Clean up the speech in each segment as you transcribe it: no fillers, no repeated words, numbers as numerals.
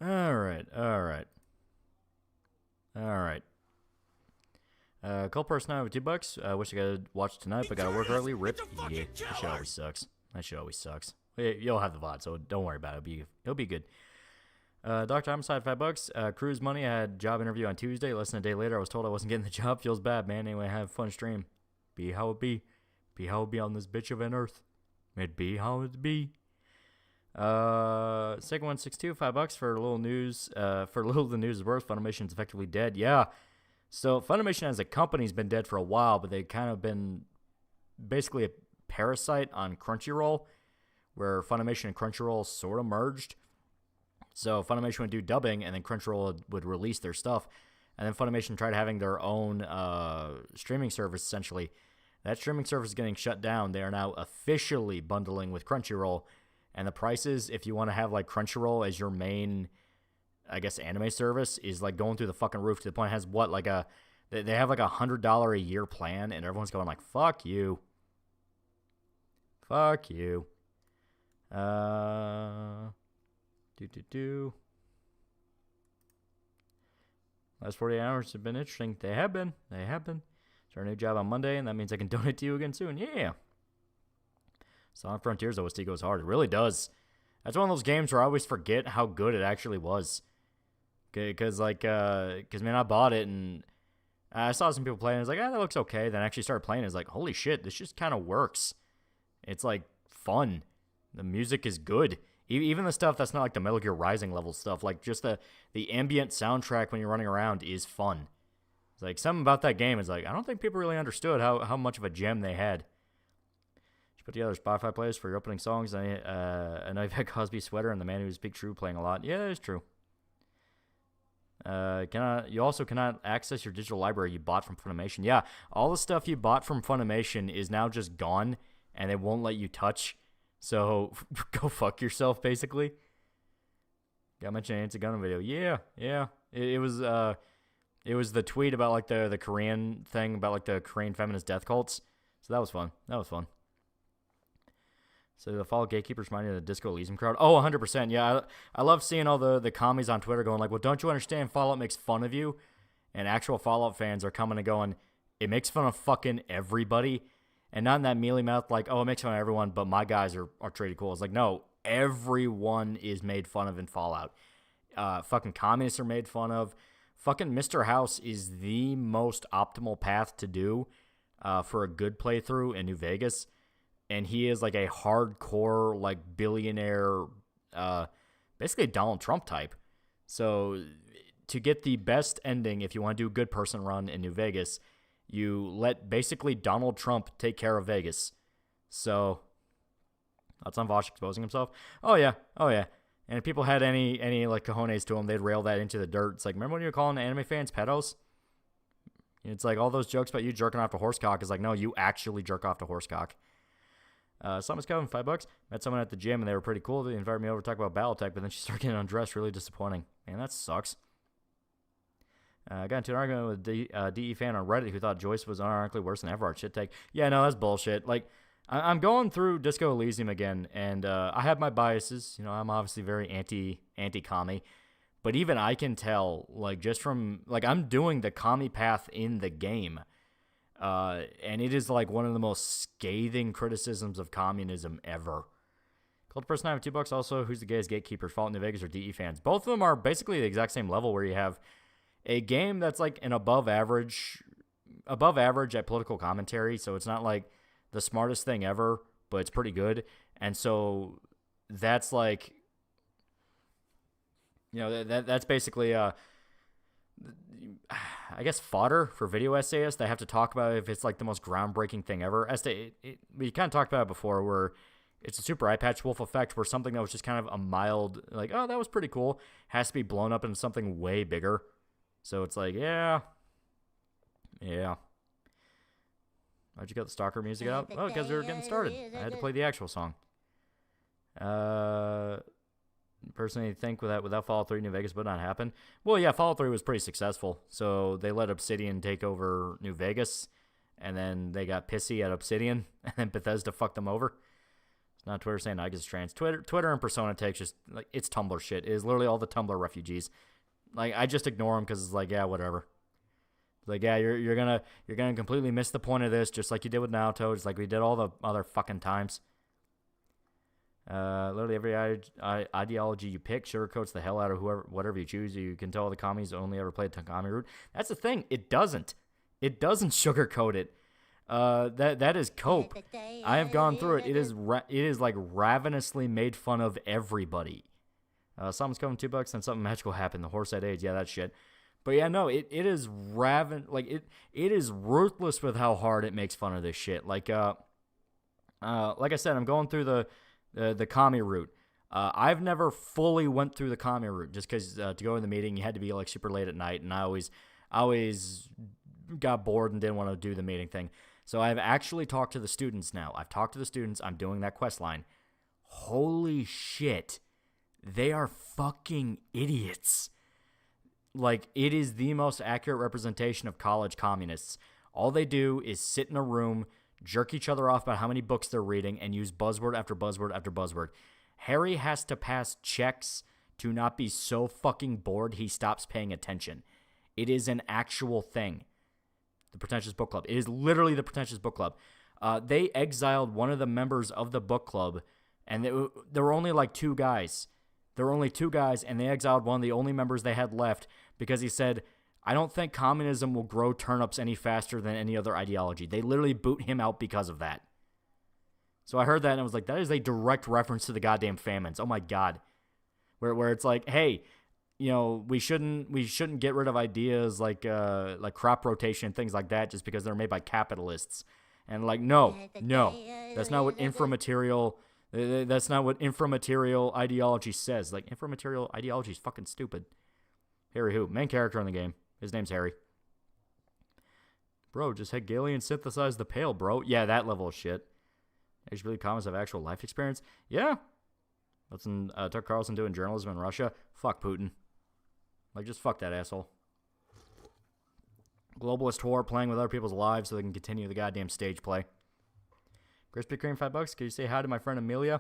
All right. Call person out with $2. Wish I could watch tonight, but gotta work early. Rip. Yeah, that shit always sucks. You'll have the VOD, so don't worry about it. It'll be good. Dr. Homicide, $5. Cruise money. I had job interview on Tuesday. Less than a day later, I was told I wasn't getting the job. Feels bad, man. Anyway, have a fun stream. Be how it be. Be how it be on this bitch of an earth. It be how it be. Second 162, $5 for a little news. For a little, the news is worth. Funimation's effectively dead. Yeah. So Funimation as a company's been dead for a while, but they've kind of been basically a parasite on Crunchyroll, where Funimation and Crunchyroll sort of merged. So Funimation would do dubbing, and then Crunchyroll would release their stuff, and then Funimation tried having their own streaming service. Essentially, that streaming service is getting shut down. They are now officially bundling with Crunchyroll, and the prices, if you want to have like Crunchyroll as your main, I guess, anime service, is like going through the fucking roof to the point it has what, like they have like $100 a year plan, and everyone's going like, fuck you. Fuck you. Last 48 hours have been interesting. They have been. Start a new job on Monday, and that means I can donate to you again soon. Yeah. Sonic Frontiers OST goes hard. It really does. That's one of those games where I always forget how good it actually was. Because man, I bought it, and I saw some people playing. I was like, that looks okay. Then I actually started playing. It's like, holy shit, this just kind of works. It's like fun. The music is good. Even the stuff that's not like the Metal Gear Rising level stuff, like just the ambient soundtrack when you're running around is fun. It's like something about that game is like, I don't think people really understood how much of a gem they had. You put together Spotify playlist for your opening songs. I know you've had Cosby Sweater and The Man Who Speaks True playing a lot. Yeah, that is true. You also cannot access your digital library you bought from Funimation. Yeah, all the stuff you bought from Funimation is now just gone, and they won't let you touch. So go fuck yourself, basically. Got mentioned it's a gun video. Yeah. It was the tweet about like the Korean thing about like the Korean feminist death cults. So that was fun. So the Fallout Gatekeepers reminded of the Disco Elysium crowd. Oh, 100%. Yeah, I love seeing all the commies on Twitter going like, well, don't you understand Fallout makes fun of you? And actual Fallout fans are coming and going, it makes fun of fucking everybody. And not in that mealy mouth like, oh, it makes fun of everyone, but my guys are treated cool. It's like, no, everyone is made fun of in Fallout. Fucking communists are made fun of. Fucking Mr. House is the most optimal path to do for a good playthrough in New Vegas. And he is like a hardcore, like, billionaire, basically a Donald Trump type. So to get the best ending, if you want to do a good person run in New Vegas, you let basically Donald Trump take care of Vegas. So that's on Vosh exposing himself. Oh yeah. And if people had any like cojones to him, they'd rail that into the dirt. It's like, remember when you were calling anime fans pedos? It's like all those jokes about you jerking off to horsecock is like, no, you actually jerk off to horsecock. Summer's Calvin, $5. Met someone at the gym and they were pretty cool. They invited me over to talk about Battletech, but then she started getting undressed. Really disappointing. Man, that sucks. I got into an argument with a DE fan on Reddit who thought Joyce was unironically worse than Everard. Shit take. Yeah, no, that's bullshit. Like, I'm going through Disco Elysium again, and I have my biases. You know, I'm obviously very anti-commie. But even I can tell, like, just from, like, I'm doing the commie path in the game. And it is, like, one of the most scathing criticisms of communism ever. Called person I have $2 also. Who's the gayest gatekeeper? Fallout New Vegas or DE fans? Both of them are basically the exact same level where you have a game that's like an above average at political commentary. So it's not like the smartest thing ever, but it's pretty good. And so that's like, you know, that's basically, I guess, fodder for video essayists. They have to talk about if it's like the most groundbreaking thing ever. We kind of talked about it before where it's a super eye patch wolf effect where something that was just kind of a mild, like, oh, that was pretty cool, has to be blown up into something way bigger. So it's like, yeah. Why'd you got the Stalker music out? Oh, because we were getting started. I had to play the actual song. Personally think without Fallout 3, New Vegas would not happen. Well, yeah, Fallout 3 was pretty successful. So they let Obsidian take over New Vegas, and then they got pissy at Obsidian, and then Bethesda fucked them over. It's not Twitter saying Nike is trans. Twitter and Persona takes just like it's Tumblr shit. It is literally all the Tumblr refugees. Like I just ignore them because it's like yeah whatever. Like yeah you're gonna completely miss the point of this just like you did with Naruto, just like we did all the other fucking times. Literally every ideology you pick sugarcoats the hell out of whatever you choose. You can tell the commies only ever played Takami route. That's the thing. It doesn't sugarcoat it. That is cope. I have gone through it. It is like ravenously made fun of everybody. Something's coming $2, and something magical happened. The horse had AIDS. Yeah, that shit. But yeah, no, it is it is ruthless with how hard it makes fun of this shit. Like I said, I'm going through the commie route. I've never fully went through the commie route just because to go in the meeting you had to be like super late at night, and I always got bored and didn't want to do the meeting thing. So I've actually talked to the students now. I've talked to the students. I'm doing that quest line. Holy shit. They are fucking idiots. Like, it is the most accurate representation of college communists. All they do is sit in a room, jerk each other off about how many books they're reading, and use buzzword after buzzword after buzzword. Harry has to pass checks to not be so fucking bored he stops paying attention. It is an actual thing. The Pretentious Book Club. It is literally the Pretentious Book Club. They exiled one of the members of the book club, and there were only like two guys. There were only two guys, and they exiled one of the only members they had left because he said, I don't think communism will grow turnips any faster than any other ideology. They literally boot him out because of that. So I heard that, and I was like, that is a direct reference to the goddamn famines. Oh, my God. Where it's like, hey, you know, we shouldn't get rid of ideas like crop rotation and things like that just because they're made by capitalists. And like, no, that's not what inframaterial ideology says. Like, inframaterial ideology is fucking stupid. Harry who? Main character in the game. His name's Harry. Bro, just Hegelian synthesize the pale, bro. Yeah, that level of shit. Actually, really comments of actual life experience. Yeah. What's Tucker Carlson doing journalism in Russia? Fuck Putin. Like, just fuck that asshole. Globalist whore playing with other people's lives so they can continue the goddamn stage play. Krispy Kreme, $5. Can you say hi to my friend Amelia?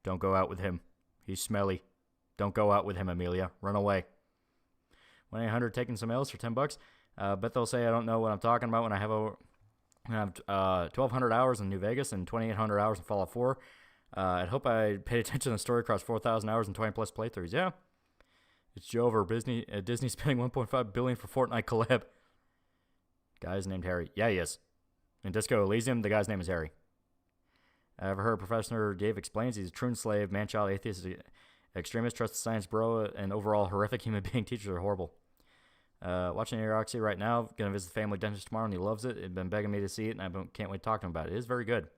Don't go out with him. He's smelly. Don't go out with him, Amelia. Run away. 1-800 taking some L's for $10. Bet they'll say I don't know what I'm talking about when I have 1,200 hours in New Vegas and 2,800 hours in Fallout 4. I hope I paid attention to the story across 4,000 hours and 20 plus playthroughs. Yeah. It's Joe over Disney spending $1.5 billion for Fortnite collab. Guy's named Harry. Yeah, he is. In Disco Elysium, the guy's name is Harry. I've heard Professor Dave explains he's a true slave, man-child, atheist, extremist, trust the science bro, and overall horrific human being. Teachers are horrible. Watching Aeroxy right now. Going to visit the family dentist tomorrow, and he loves it. He's been begging me to see it, and I can't wait to talk to him about it. It is very good.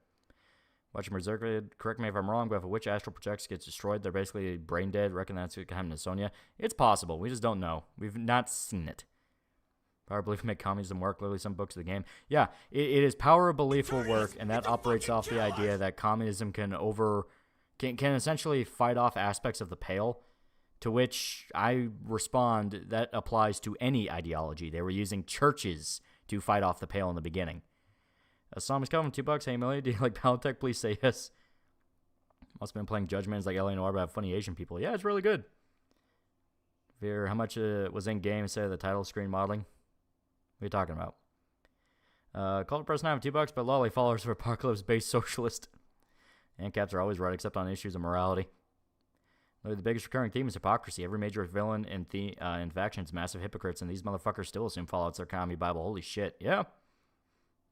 Watching Berserk, correct me if I'm wrong, but if a witch astral projects gets destroyed, they're basically brain dead. Reckon that's what happened to Sonya. It's possible. We just don't know. We've not seen it. Power of belief will make communism work. Literally some books of the game. Yeah, it is power of belief will work, and that operates off the idea that communism can essentially fight off aspects of the pale, to which I respond that applies to any ideology. They were using churches to fight off the pale in the beginning. Song is coming, $2. Hey, Millie, do you like Palantech? Please say yes. Must have been playing Judgments like L.A. Noir about funny Asian people. Yeah, it's really good. How much was in game instead of the title screen modeling? What are you talking about? Call it press 9 for $2, but Loli followers of apocalypse-based socialist. ANCAPs are always right, except on issues of morality. The biggest recurring theme is hypocrisy. Every major villain in faction is massive hypocrites, and these motherfuckers still assume Fallout's their commie Bible. Holy shit. Yeah.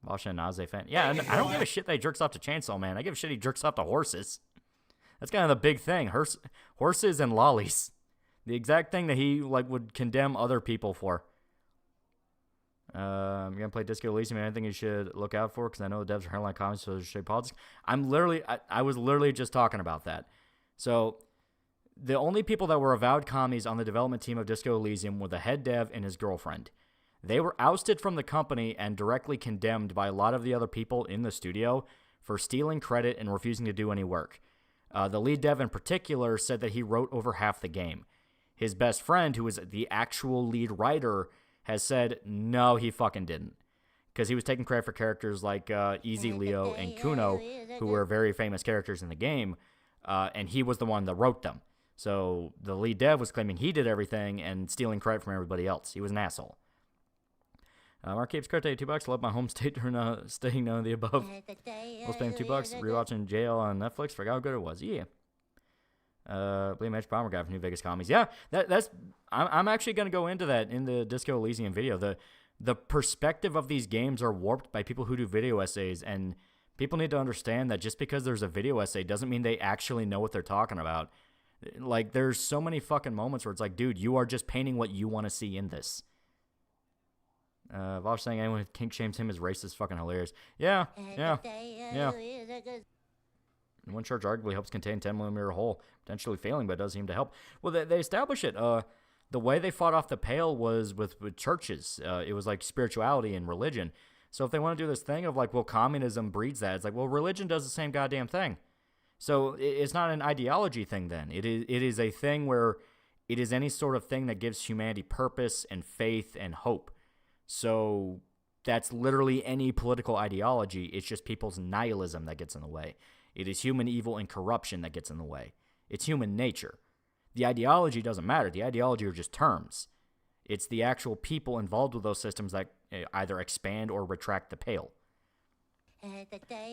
Washington Naze fan. Yeah, and I don't give a shit that he jerks off to Chainsaw Man. I give a shit he jerks off to horses. That's kind of the big thing. Horses and lollies. The exact thing that he would condemn other people for. I'm going to play Disco Elysium. Anything you should look out for? Because I know the devs are hairline comments, so there's politics. I was literally just talking about that. So, the only people that were avowed commies on the development team of Disco Elysium were the head dev and his girlfriend. They were ousted from the company and directly condemned by a lot of the other people in the studio for stealing credit and refusing to do any work. The lead dev in particular said that he wrote over half the game. His best friend, who was the actual lead writer, has said, no, he fucking didn't. because he was taking credit for characters like Easy Leo and Kuno, who were very famous characters in the game, and he was the one that wrote them. So the lead dev was claiming he did everything and stealing credit from everybody else. He was an asshole. Mark Capes Carte, $2. Love my home state or staying none of the above. Was paying $2. Rewatching Jail on Netflix. Forgot how good it was. Yeah. Blame Edge Bomber guy from New Vegas Commies. Yeah, that's. I'm actually gonna go into that in the Disco Elysium video. The perspective of these games are warped by people who do video essays, and people need to understand that just because there's a video essay doesn't mean they actually know what they're talking about. Like, there's so many fucking moments where it's like, dude, you are just painting what you want to see in this. Vosh saying anyone who kink shames him is racist, fucking hilarious. Yeah. And one charge arguably helps contain 10mm hole, potentially failing, but it does seem to help. Well, they establish it. The way they fought off the Pale was with churches. It was like spirituality and religion. So if they want to do this thing of like, well, communism breeds that, it's like, well, religion does the same goddamn thing. So it's not an ideology thing then. It is a thing where it is any sort of thing that gives humanity purpose and faith and hope. So that's literally any political ideology. It's just people's nihilism that gets in the way. It is human evil and corruption that gets in the way. It's human nature. The ideology doesn't matter. The ideology are just terms. It's the actual people involved with those systems that either expand or retract the Pale.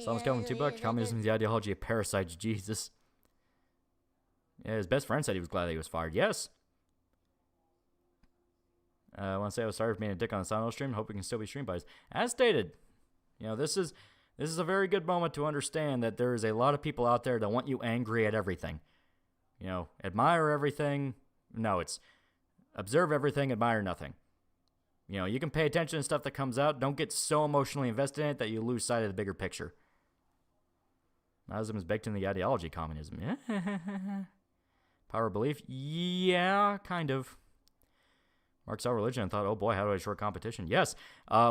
Someone's coming $2. Communism is the ideology of parasites. Jesus. Yeah, his best friend said he was glad that he was fired. Yes. I want to say I was sorry for being a dick on the Silent stream. Hope we can still be stream buddies. As stated, this is a very good moment to understand that there is a lot of people out there that want you angry at everything. Admire everything. No, it's observe everything, admire nothing. You can pay attention to stuff that comes out. Don't get so emotionally invested in it that you lose sight of the bigger picture. Nihilism is baked in the ideology of communism. Yeah. Power of belief? Yeah, kind of. Mark saw religion and thought, oh boy, how do I short competition? Yes,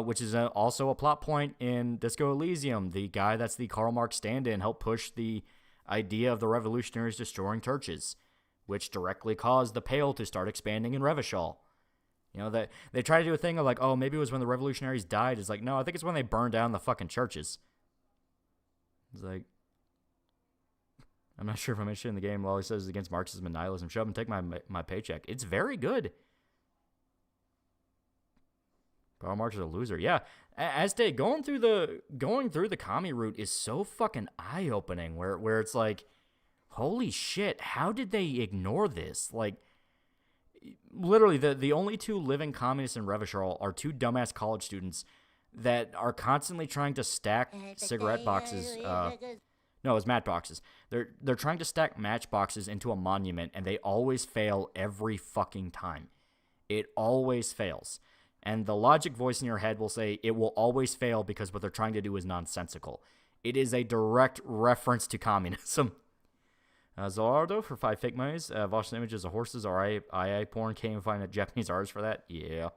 which is also a plot point in Disco Elysium. The guy that's the Karl Marx stand-in helped push the idea of the revolutionaries destroying churches, which directly caused the Pale to start expanding in Revachol. That they try to do a thing of like, oh, maybe it was when the revolutionaries died. It's like, no, I think it's when they burned down the fucking churches. It's like, I'm not sure if I'm interested in the game. Lolly says it's against Marxism and nihilism. Shut up and take my paycheck. It's very good. Karl Marx is a loser. Yeah, as they going through the commie route is so fucking eye-opening. Where it's like, holy shit, how did they ignore this? Like, literally, the only two living communists in Revachol are two dumbass college students that are constantly trying to stack cigarette boxes. No, it's matchboxes. They're trying to stack matchboxes into a monument, and they always fail every fucking time. It always fails. And the logic voice in your head will say it will always fail because what they're trying to do is nonsensical. It is a direct reference to communism. Zolardo for 5 fake monies. Vosh images of horses or II porn. Can't even find a Japanese artist for that. Yeah.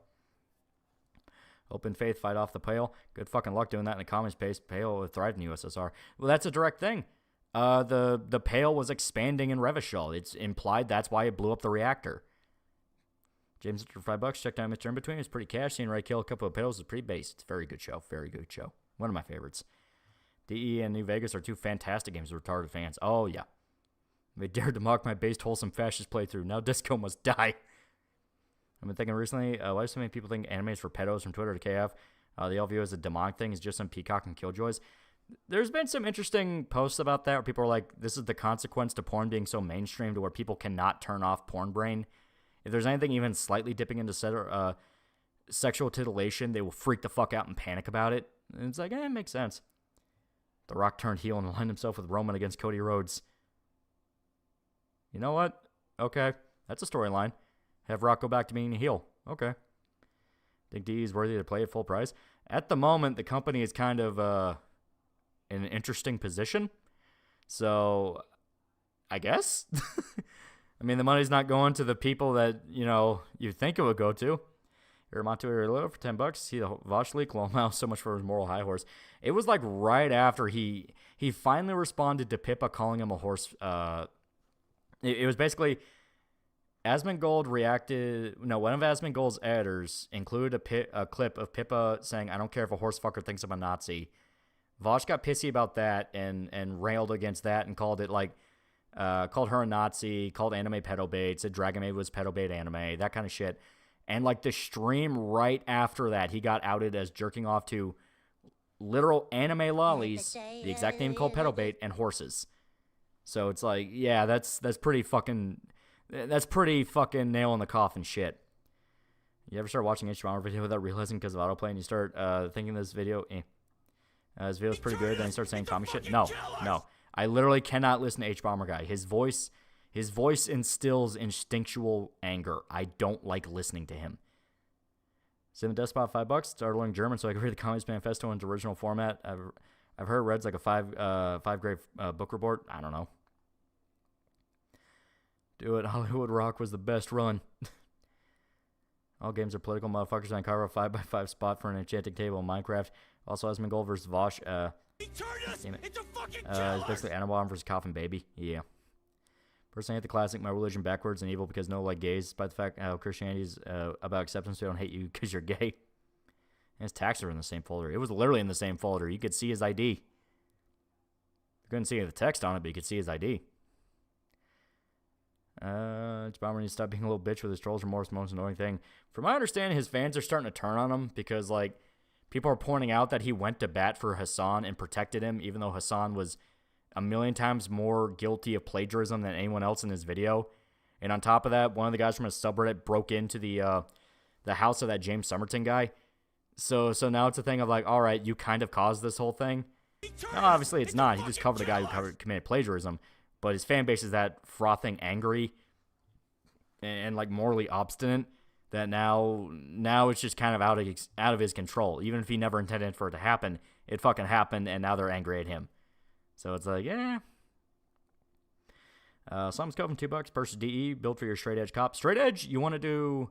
Open faith, fight off the Pale. Good fucking luck doing that in the communist space. Pale thrived in the USSR. Well, that's a direct thing. The Pale was expanding in Revachol. It's implied that's why it blew up the reactor. James for $5. Checked out Mr. In Between. It's pretty cash. Seeing Ray kill a couple of Pales is pretty base. It's a very good show. Very good show. One of my favorites. DE and New Vegas are two fantastic games for retarded fans. Oh, yeah. They dared to mock my based, wholesome fascist playthrough. Now Disco must die. I've been thinking recently, why do so many people think anime is for pedos from Twitter to KF? They all view it as a demonic thing. It's just some peacock and killjoys. There's been some interesting posts about that where people are like, this is the consequence to porn being so mainstream to where people cannot turn off porn brain. If there's anything even slightly dipping into sexual titillation, they will freak the fuck out and panic about it. And it's like, it makes sense. The Rock turned heel and aligned himself with Roman against Cody Rhodes. You know what? Okay. That's a storyline. Have Rock go back to being a heel. Okay. Think D is worthy to play at full price? At the moment, the company is kind of in an interesting position. So, I guess? I mean, the money's not going to the people that, you think it would go to. Iramonto Little for $10. See the Vosh leak? Lomao, so much for his moral high horse. It was like right after he finally responded to Pippa calling him a horse. It was basically Asmongold reacted. No, one of Asmongold's editors included a clip of Pippa saying, "I don't care if a horse fucker thinks I'm a Nazi." Vosh got pissy about that and railed against that and called it called her a Nazi, called anime pedobait, said Dragon Maid was pedobait anime, that kind of shit. And like the stream right after that, he got outed as jerking off to literal anime lollies, the exact name called pedobait, and horses. So it's like, yeah, that's pretty fucking nail in the coffin shit. You ever start watching HBomber video without realizing because of autoplay and you start thinking this video, this video's pretty good, then you start saying Tommy shit? No. I literally cannot listen to HBomber guy. His voice instills instinctual anger. I don't like listening to him. It's in the despot, $5. Started learning German so I could read the Communist Manifesto in its original format. I've heard Red's like a five grade book report. I don't know. Do it. Hollywood Rock was the best run. All games are political. Motherfuckers on Cairo 5x5 spot for an enchanting table in Minecraft. Also, Asmongold versus Vosh. It's basically Anabomb versus Coffin Baby. Yeah. Personally, I hate the classic "my religion backwards and evil because no like gays," despite the fact how Christianity is about acceptance. We don't hate you because you're gay. And his tags are in the same folder. It was literally in the same folder. You could see his ID. You couldn't see the text on it, but you could see his ID. Bomber needs to stop being a little bitch with his trolls remorse, most annoying thing. From my understanding, his fans are starting to turn on him because, like, people are pointing out that he went to bat for Hassan and protected him, even though Hassan was a million times more guilty of plagiarism than anyone else in his video. And on top of that, one of the guys from his subreddit broke into the house of that James Somerton guy. So now it's a thing of like, all right, you kind of caused this whole thing. No, obviously it's not. He just covered a guy who committed plagiarism. But his fan base is that frothing angry and like morally obstinate that now it's just kind of out of his control. Even if he never intended for it to happen, it fucking happened, and now they're angry at him. So it's like, yeah. Something's coming, $2 versus DE, build for your straight edge cop. Straight edge, you want to do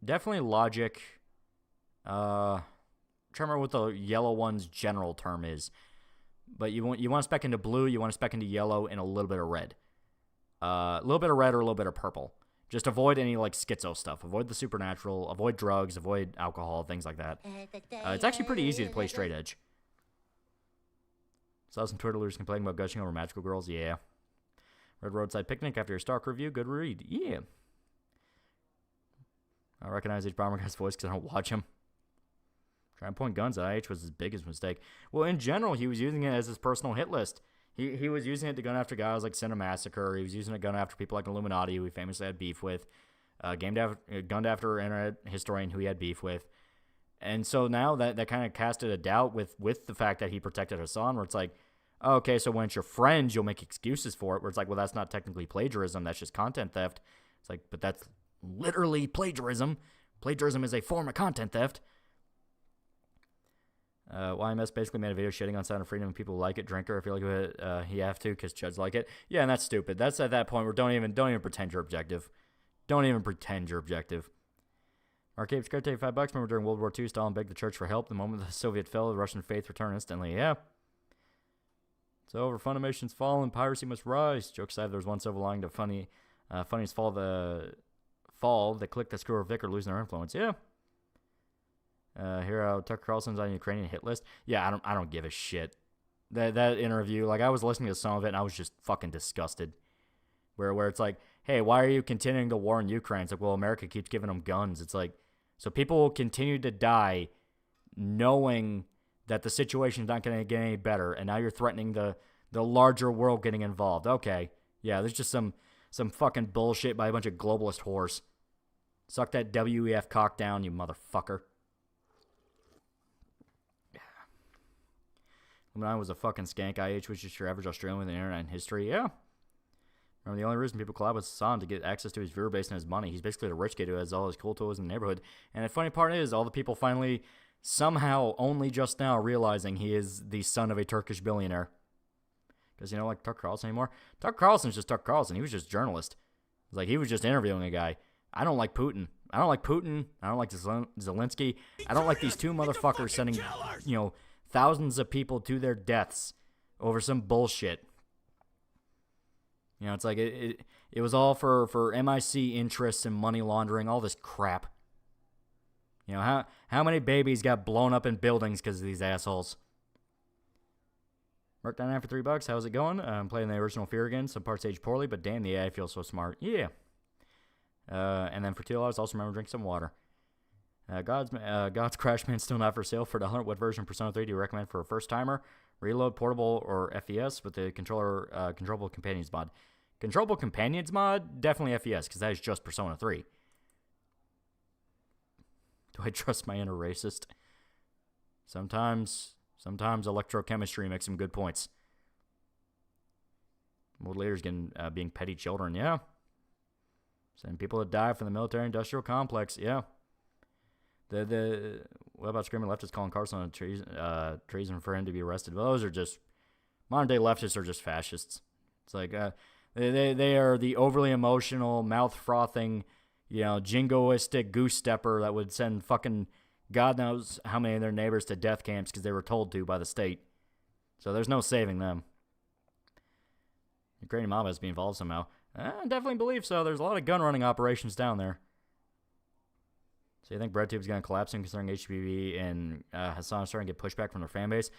definitely logic. Trying to remember what the yellow one's general term is, but you want to spec into blue, you want to spec into yellow, and a little bit of red. A little bit of red or a little bit of purple. Just avoid any like schizo stuff. Avoid the supernatural. Avoid drugs. Avoid alcohol. Things like that. It's actually pretty easy to play straight edge. Saw some Twitterlers complaining about gushing over magical girls. Yeah. Red Roadside Picnic after your Stark review. Good read. Yeah. I recognize H-Bomber guy's voice because I don't watch him. Trying to point guns at IH was his biggest mistake. Well, in general, he was using it as his personal hit list. He was using it to gun after guys like Cinemassacre. He was using it to gun after people like Illuminati, who he famously had beef with. Gunned after an internet historian who he had beef with. And so now that kind of casted a doubt with the fact that he protected Hassan, where it's like, oh, okay, so when it's your friends, you'll make excuses for it, where it's like, well, that's not technically plagiarism, that's just content theft. It's like, but that's literally plagiarism. Plagiarism is a form of content theft. YMS basically made a video shitting on Sound of Freedom and people like it. Drinker, I feel like you have to because Chuds like it. Yeah, and that's stupid. That's at that point where don't even pretend you're objective. Don't even pretend you're objective. Arcade Script, $5. Remember during World War II, Stalin begged the church for help. The moment the Soviet fell, the Russian faith returned instantly. Yeah. It's over. Funimation's fallen. Piracy must rise. Joke aside, there's one silver lining to funniest fall that click the screw or Vic are losing their influence. Yeah. Hero Tucker Carlson's on Ukrainian hit list. Yeah, I don't give a shit. That interview, like I was listening to some of it and I was just fucking disgusted. Where it's like, hey, why are you continuing the war in Ukraine? It's like, well, America keeps giving them guns. It's like, so people will continue to die knowing that the situation's not going to get any better, and now you're threatening the larger world getting involved. Okay, yeah, there's just some fucking bullshit by a bunch of globalist whores. Suck that WEF cock down, you motherfucker. When I was a fucking skank, IH was just your average Australian with an internet in history. Yeah. Remember, the only reason people collab with Hassan to get access to his viewer base and his money. He's basically the rich kid who has all his cool tools in the neighborhood. And the funny part is, all the people finally, somehow, only just now realizing he is the son of a Turkish billionaire. Because you know, like Tucker Carlson anymore? Tucker Carlson's just Tucker Carlson. He was just a journalist. It's like, he was just interviewing a guy. I don't like Putin. I don't like Zelensky. I don't like these two motherfuckers sending, thousands of people to their deaths over some bullshit. You know, it's like it was all for MIC interests and money laundering, all this crap. You know, how many babies got blown up in buildings because of these assholes? Mark down for $3. How's it going? I'm playing the original Fear again. Some parts age poorly, but damn, the AI feels so smart. Yeah. And then for $2, also remember to drink some water. God's Crash Man still not for sale for $1. What version of Persona 3 do you recommend for a first timer? Reload, portable, or FES with the controllable companions mod? Controllable companions mod, definitely FES, because that is just Persona 3. Do I trust my inner racist? Sometimes electrochemistry makes some good points. Old leaders being petty children, yeah. Send people to die from the military-industrial complex, yeah. What about screaming leftists calling Carson on treason for him to be arrested? Well, those are just modern-day leftists are just fascists. It's like they are the overly emotional, mouth-frothing, you know, jingoistic goose stepper that would send fucking God knows how many of their neighbors to death camps because they were told to by the state. So there's no saving them. Ukrainian mob has to be involved somehow. I definitely believe so. There's a lot of gun running operations down there. So you think BreadTube's going to collapse in considering HPV and Hassan starting to get pushback from their fan base?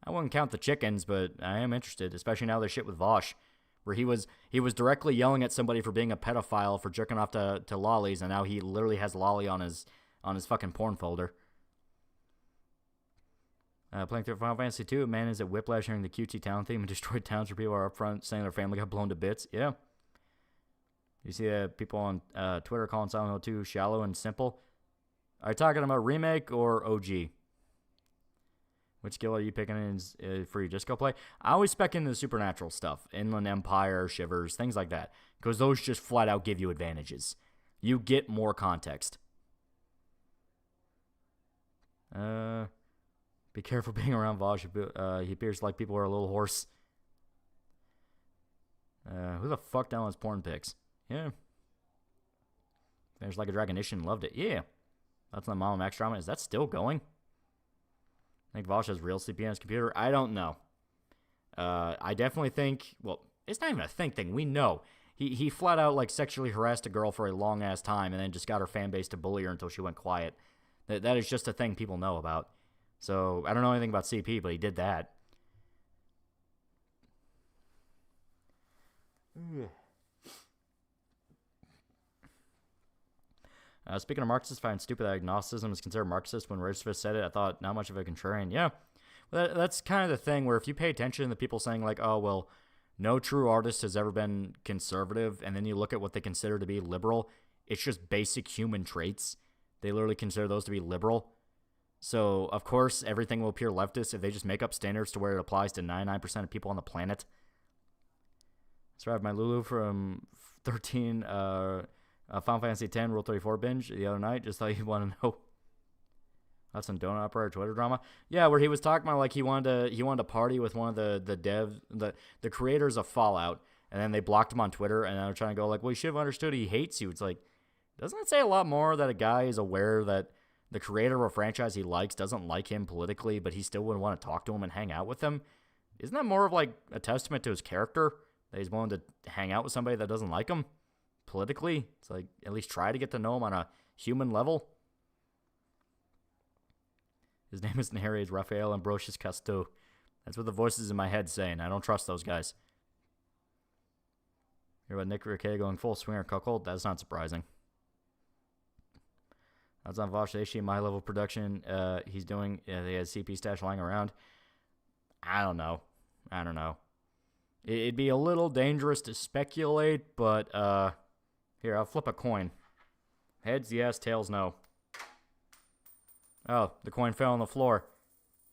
I wouldn't count the chickens, but I am interested, especially now there's shit with Vosh, where he was directly yelling at somebody for being a pedophile for jerking off to lollies, and now he literally has lolly on his fucking porn folder. Playing through Final Fantasy 2, man is at Whiplash hearing the cutesy town theme and destroyed towns where people are up front saying their family got blown to bits. Yeah. You see people on Twitter calling Silent Hill 2 shallow and simple. Are you talking about remake or OG? Which skill are you picking in for your disco play? I always spec into the supernatural stuff. Inland Empire, Shivers, things like that. Because those just flat out give you advantages. You get more context. Be careful being around Vosh. He appears like people are a little hoarse. Who the fuck downloads porn pics? Yeah. There's like a Dragonician loved it. Yeah. That's on the Mama Max drama. Is that still going? I think Vosh has real CPU on his computer. I don't know. I definitely think, well, it's not even a thing. We know. He flat out like sexually harassed a girl for a long ass time and then just got her fan base to bully her until she went quiet. That is just a thing people know about. So I don't know anything about CP, but he did that. Speaking of Marxists, I find stupid that agnosticism is considered Marxist. When Roosevelt said it, I thought not much of a contrarian. Yeah, that's kind of the thing where if you pay attention to the people saying like, oh, well, no true artist has ever been conservative, and then you look at what they consider to be liberal, it's just basic human traits. They literally consider those to be liberal. So, of course, everything will appear leftist if they just make up standards to where it applies to 99% of people on the planet. I survived my Lulu from 13 Final Fantasy X Rule 34 binge the other night. Just thought you'd want to know. That's some donut operator Twitter drama. Yeah, where he was talking about like he wanted to party with one of the creators of Fallout, and then they blocked him on Twitter, and they're trying to go like, well, you should have understood he hates you. It's like, doesn't it say a lot more that a guy is aware that the creator of a franchise he likes doesn't like him politically, but he still would want to talk to him and hang out with him? Isn't that more of like a testament to his character that he's willing to hang out with somebody that doesn't like him politically? It's like, at least try to get to know him on a human level. His name is Nere's Raphael Ambrosius Casteau. That's what the voices in my head saying. I don't trust those guys. Hear about Nick Riquet going full swinger cuckold? That's not surprising. That's on Vosh. They see my level production he's doing. They has CP stash lying around. I don't know. It'd be a little dangerous to speculate, but here, I'll flip a coin. Heads, yes. Tails, no. Oh, the coin fell on the floor.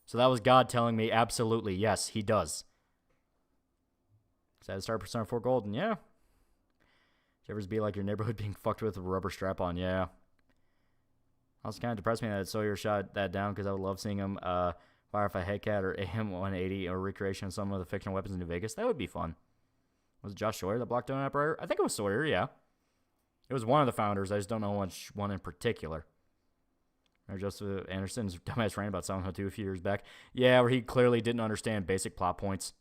So that was God telling me absolutely, yes, he does. Excited to start Persona 4 Golden? Yeah. Did you ever be like your neighborhood being fucked with a rubber strap on? Yeah. Also kind of depressed me that Sawyer shot that down because I would love seeing him fire a Headcat or AM-180 or recreation of some of the fictional weapons in New Vegas. That would be fun. Was it Josh Sawyer that blocked Donut Operator? I think it was Sawyer, yeah. It was one of the founders. I just don't know which one in particular. Or Joseph Anderson's dumbass rant about Silent Hill 2 a few years back. Yeah, where he clearly didn't understand basic plot points.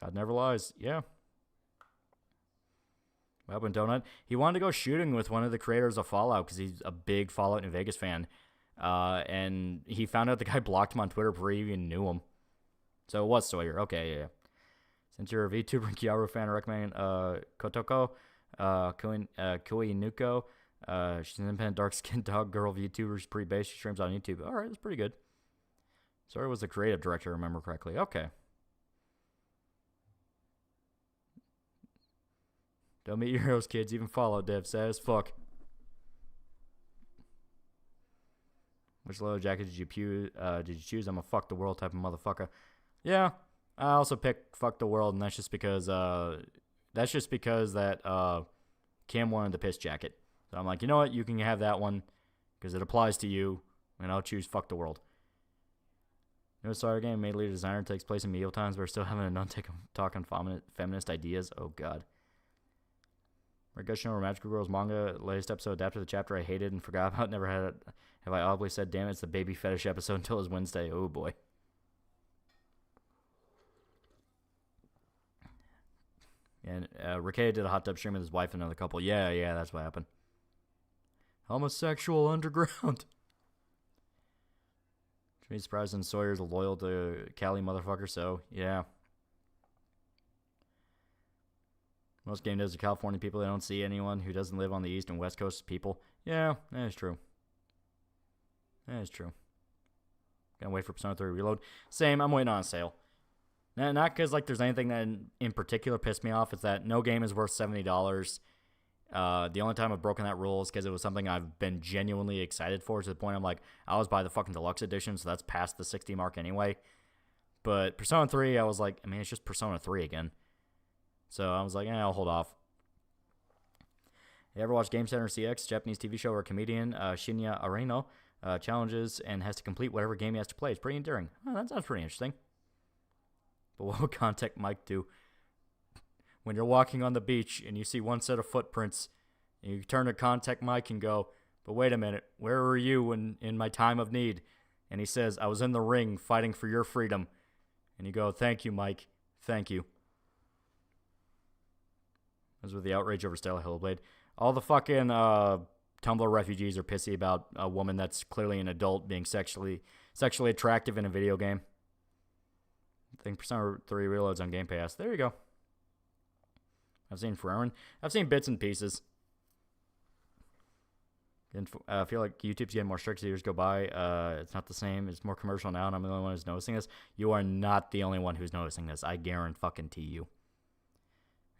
God never lies. Yeah. Webwin Donut. He wanted to go shooting with one of the creators of Fallout because he's a big Fallout New Vegas fan. And he found out the guy blocked him on Twitter before he even knew him. So it was Sawyer. Okay, yeah. Since you're a VTuber and Kiaru fan, I recommend Kotoko, Kui Nuko. She's an independent dark-skinned dog girl VTuber. She's pretty base. She streams on YouTube. All right, that's pretty good. Sawyer was the creative director, I remember correctly. Okay. Don't meet your heroes, kids. Even Fallout dev sad as fuck. Which leather jacket did you choose? I'm a fuck the world type of motherfucker. Yeah, I also picked fuck the world, and that's just because Cam wanted the piss jacket. So I'm like, you know what? You can have that one because it applies to you, and I'll choose fuck the world. No Star game made leader designer takes place in medieval times. We're still having a non-talk on feminist ideas. Oh god. Gushing over Magical Girls manga, latest episode adapted the chapter I hated and forgot about. Never had it. Have I audibly said, damn it, it's the baby fetish episode until it was Wednesday. Oh boy. And Rickea did a hot tub stream with his wife and another couple. Yeah, that's what happened. Homosexual underground. Should be surprised and Sawyer's loyal to Cali motherfucker, so yeah. Most game devs are California people. They don't see anyone who doesn't live on the East and West Coast people. Yeah, that is true. That is true. Gonna wait for Persona 3 Reload. Same, I'm waiting on a sale. Not because like there's anything that in particular pissed me off. It's that no game is worth $70. The only time I've broken that rule is because it was something I've been genuinely excited for to the point I'm like, I always buy the fucking deluxe edition, so that's past the 60 mark anyway. But Persona 3, I was like, I mean, it's just Persona 3 again. So I was like, I'll hold off. You ever watch Game Center CX, Japanese TV show where a comedian, Shinya Areno, challenges and has to complete whatever game he has to play? It's pretty endearing. Oh, that sounds pretty interesting. But what would Contact Mike do? When you're walking on the beach and you see one set of footprints, and you turn to Contact Mike and go, but wait a minute, where were you in my time of need? And he says, I was in the ring fighting for your freedom. And you go, thank you, Mike. Thank you. As with the outrage over Stella Hillblade. All the fucking Tumblr refugees are pissy about a woman that's clearly an adult being sexually attractive in a video game. I think Persona 3 Reload's on Game Pass. There you go. I've seen Ferrari. I've seen bits and pieces. And I feel like YouTube's getting more strict as years go by. It's not the same. It's more commercial now, and I'm the only one who's noticing this. You are not the only one who's noticing this. I guarantee you.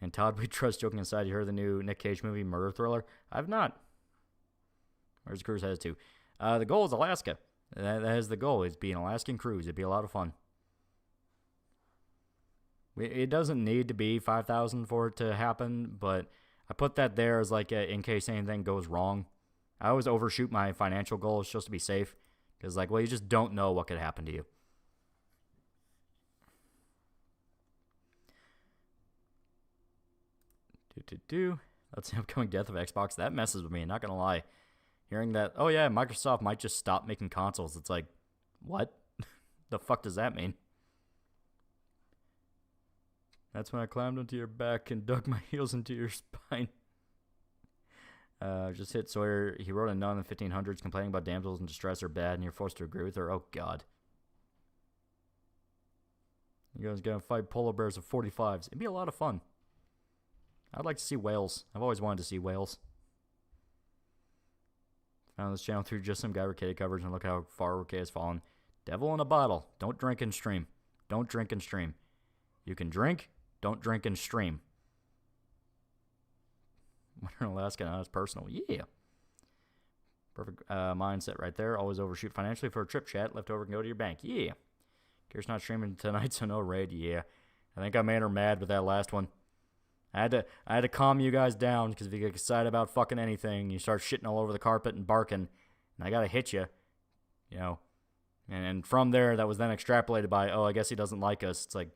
And Todd, we trust joking aside, you heard the new Nick Cage movie, Murder Thriller? I've not. Where's the cruise headed to? The goal is Alaska. That is the goal. It's be an Alaskan cruise. It'd be a lot of fun. It doesn't need to be $5,000 for it to happen, but I put that there as like in case anything goes wrong. I always overshoot my financial goals just to be safe. Because like, well, you just don't know what could happen to you. That's the upcoming death of Xbox. That messes with me, not gonna lie. Hearing that, oh yeah, Microsoft might just stop making consoles. It's like, what? The fuck does that mean? That's when I climbed onto your back and dug my heels into your spine. Just hit Sawyer. He wrote a nun in the 1500s complaining about damsels in distress are bad, and you're forced to agree with her. Oh god. You guys gonna fight polar bears with 45s. It'd be a lot of fun. I'd like to see whales. I've always wanted to see whales. Found this channel through just some guy Rickea coverage, and look how far Rickea has fallen. Devil in a bottle. Don't drink and stream. Don't drink and stream. You can drink. Don't drink and stream. Winter in Alaska, not as personal. Yeah. Perfect mindset right there. Always overshoot financially for a trip, chat. Leftover can go to your bank. Yeah. Kira's not streaming tonight, so no raid. Yeah. I think I made her mad with that last one. I had to calm you guys down because if you get excited about fucking anything, you start shitting all over the carpet and barking, and I gotta hit you, you know. And from there, that was then extrapolated by, oh, I guess he doesn't like us. It's like,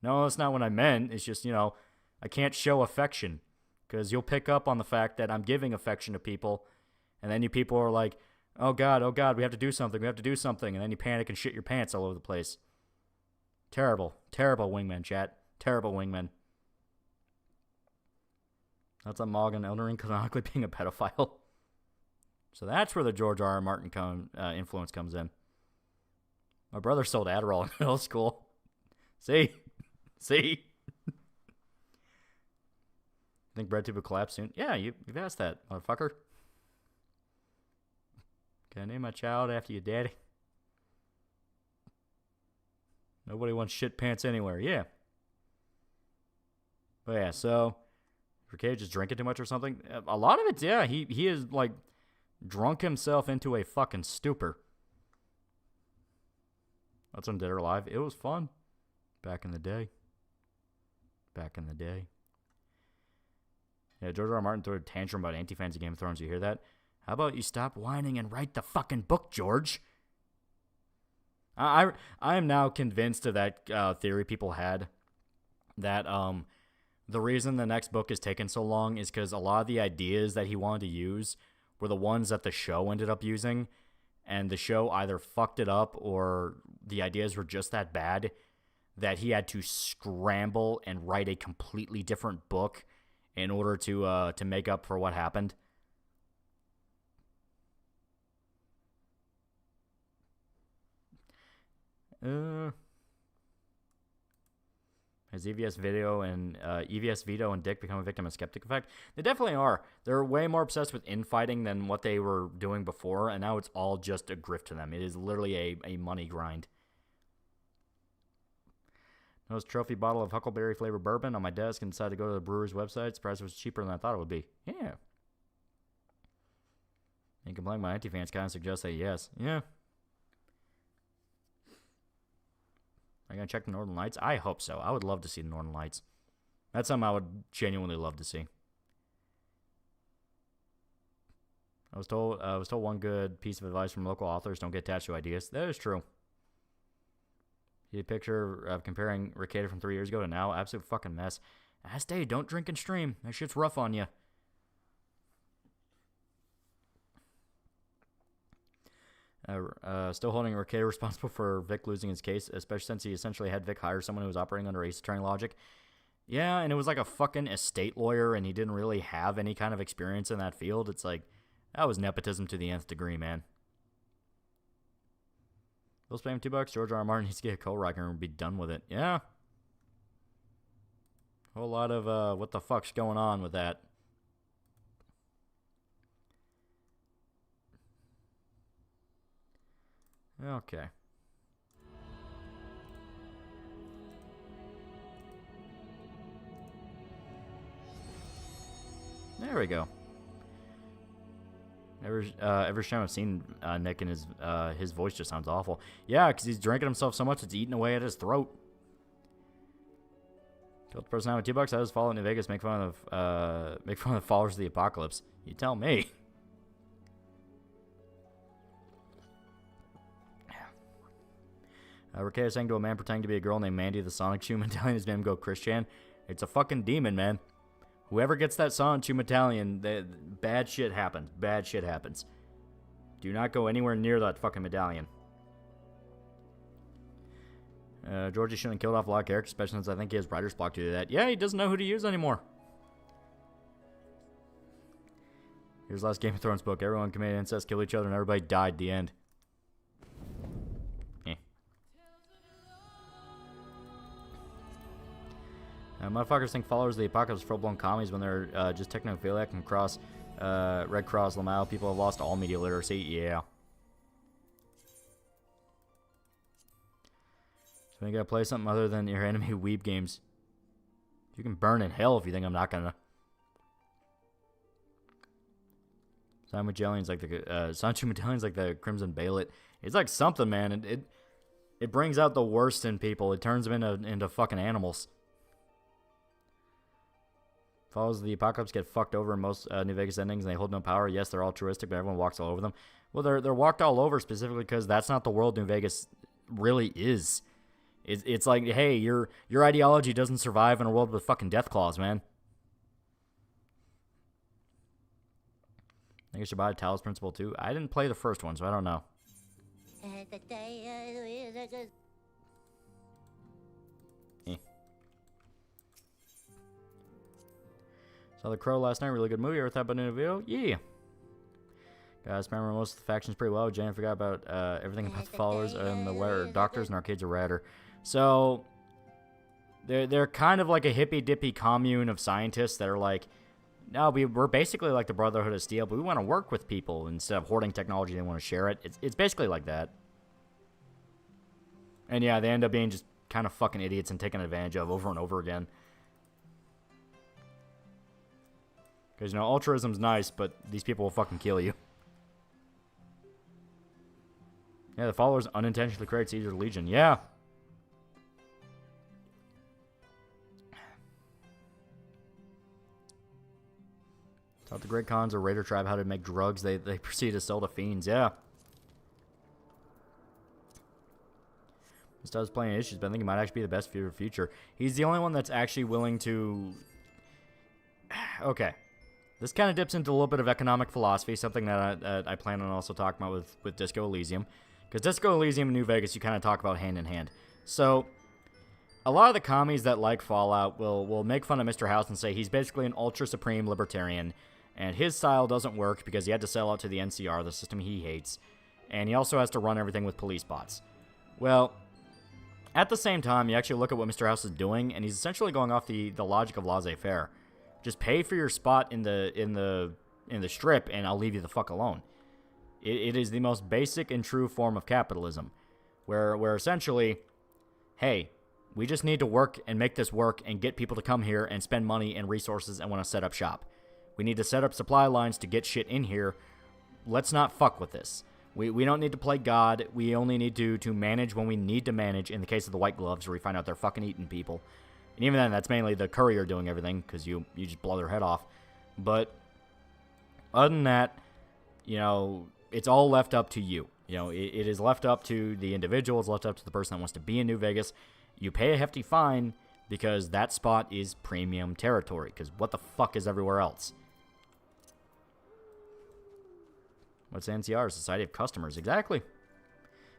no, that's not what I meant. It's just, you know, I can't show affection because you'll pick up on the fact that I'm giving affection to people, and then you people are like, oh god, we have to do something, and then you panic and shit your pants all over the place. Terrible wingman, chat. Terrible wingman. That's a Mog and Elden Ring canonically being a pedophile. So that's where the George R. R. Martin influence comes in. My brother sold Adderall in middle school. See? Think BreadTube will collapse soon? Yeah, you've asked that, motherfucker. Can I name my child after your daddy? Nobody wants shit pants anywhere. Yeah. But yeah, so Ricade just drinking too much or something? A lot of it, yeah. He is like drunk himself into a fucking stupor. That's on Dead or Alive. It was fun. Back in the day. Yeah, George R. R. Martin threw a tantrum about anti-fans of Game of Thrones. You hear that? How about you stop whining and write the fucking book, George? I am now convinced of that theory people had that the reason the next book is taking so long is because a lot of the ideas that he wanted to use were the ones that the show ended up using, and the show either fucked it up or the ideas were just that bad that he had to scramble and write a completely different book in order to make up for what happened. Has EVS Veto and Dick become a victim of skeptic effect? They definitely are. They're way more obsessed with infighting than what they were doing before, and now it's all just a grift to them. It is literally a money grind. Nose trophy bottle of Huckleberry flavored bourbon on my desk and decided to go to the brewer's website. Surprised it was cheaper than I thought it would be. Yeah. And complaining my anti-fans kind of suggest that yes. Yeah. Are you going to check the Northern Lights? I hope so. I would love to see the Northern Lights. That's something I would genuinely love to see. I was told one good piece of advice from local authors: don't get attached to ideas. That is true. You a picture of comparing Ricada from 3 years ago to now? Absolute fucking mess. Stay, don't drink and stream. That shit's rough on you. Still holding Ricada responsible for Vic losing his case, especially since he essentially had Vic hire someone who was operating under ace attorney logic. Yeah, and it was like a fucking estate lawyer, and he didn't really have any kind of experience in that field. It's like, that was nepotism to the nth degree, man. We'll spam $2. George R. R. Martin needs to get a co-writer and be done with it. Yeah. A whole lot of what the fuck's going on with that. Okay. There we go. Every time I've seen Nick and his voice just sounds awful. Yeah, because he's drinking himself so much it's eating away at his throat. Killed the person out with $2. How does Fallout New Vegas make fun of the followers of the apocalypse? You tell me. Ricada saying to a man pretending to be a girl named Mandy the Sonic Shoe Medallion his name go Christian. It's a fucking demon, man. Whoever gets that Sonic Shoe Medallion, bad shit happens. Bad shit happens. Do not go anywhere near that fucking medallion. Georgie shouldn't have killed off a lot of characters, especially since I think he has writer's block to do that. Yeah, he doesn't know who to use anymore. Here's the last Game of Thrones book. Everyone committed incest, killed each other, and everybody died. The end. Motherfuckers think followers of the apocalypse are full-blown commies when they're just technophiliac and cross Red Cross, Lamau. People have lost all media literacy. Yeah. So you gotta play something other than your enemy weeb games. You can burn in hell if you think I'm not gonna. Medallion's like the Sancho Medallion's like the Crimson Bailet. It's like something, man. It brings out the worst in people. It turns them into fucking animals. Followers of the apocalypse get fucked over in most New Vegas endings, and they hold no power. Yes, they're altruistic, but everyone walks all over them. Well, they're walked all over specifically because that's not the world New Vegas really is. It's like, hey, your ideology doesn't survive in a world with fucking death claws, man. I think I should buy a Talos Principle too. I didn't play the first one, so I don't know. Saw The Crow last night. Really good movie. Ever thought about doing a video? Yeah. Guys, remember most of the factions pretty well. Jan forgot about everything about the followers and the doctors and arcades are radder. So they're kind of like a hippy-dippy commune of scientists that are like, no, we're basically like the Brotherhood of Steel, but we want to work with people instead of hoarding technology. They want to share it. It's basically like that. And yeah, they end up being just kind of fucking idiots and taken advantage of over and over again. Because, you know, altruism's nice, but these people will fucking kill you. Yeah, the followers unintentionally create Caesar's Legion. Yeah. Taught the Great Khans or Raider tribe how to make drugs they proceed to sell to fiends. Yeah. Starts playing issues, but I think he might actually be the best for the future. He's the only one that's actually willing to... Okay. This kind of dips into a little bit of economic philosophy, something that I plan on also talking about with Disco Elysium. Because Disco Elysium and New Vegas, you kind of talk about hand in hand. So, a lot of the commies that like Fallout will make fun of Mr. House and say he's basically an ultra-supreme libertarian, and his style doesn't work because he had to sell out to the NCR, the system he hates, and he also has to run everything with police bots. Well, at the same time, you actually look at what Mr. House is doing, and he's essentially going off the logic of laissez-faire. Just pay for your spot in the strip, and I'll leave you the fuck alone. It is the most basic and true form of capitalism, where essentially, hey, we just need to work and make this work and get people to come here and spend money and resources and want to set up shop. We need to set up supply lines to get shit in here. Let's not fuck with this. We don't need to play God. We only need to manage when we need to manage. In the case of the White Gloves, where we find out they're fucking eating people. And even then, that's mainly the courier doing everything, because you just blow their head off. But other than that, you know, it's all left up to you. You know, it is left up to the individual. It's left up to the person that wants to be in New Vegas. You pay a hefty fine because that spot is premium territory. Because what the fuck is everywhere else? What's NCR? Society of Customers. Exactly.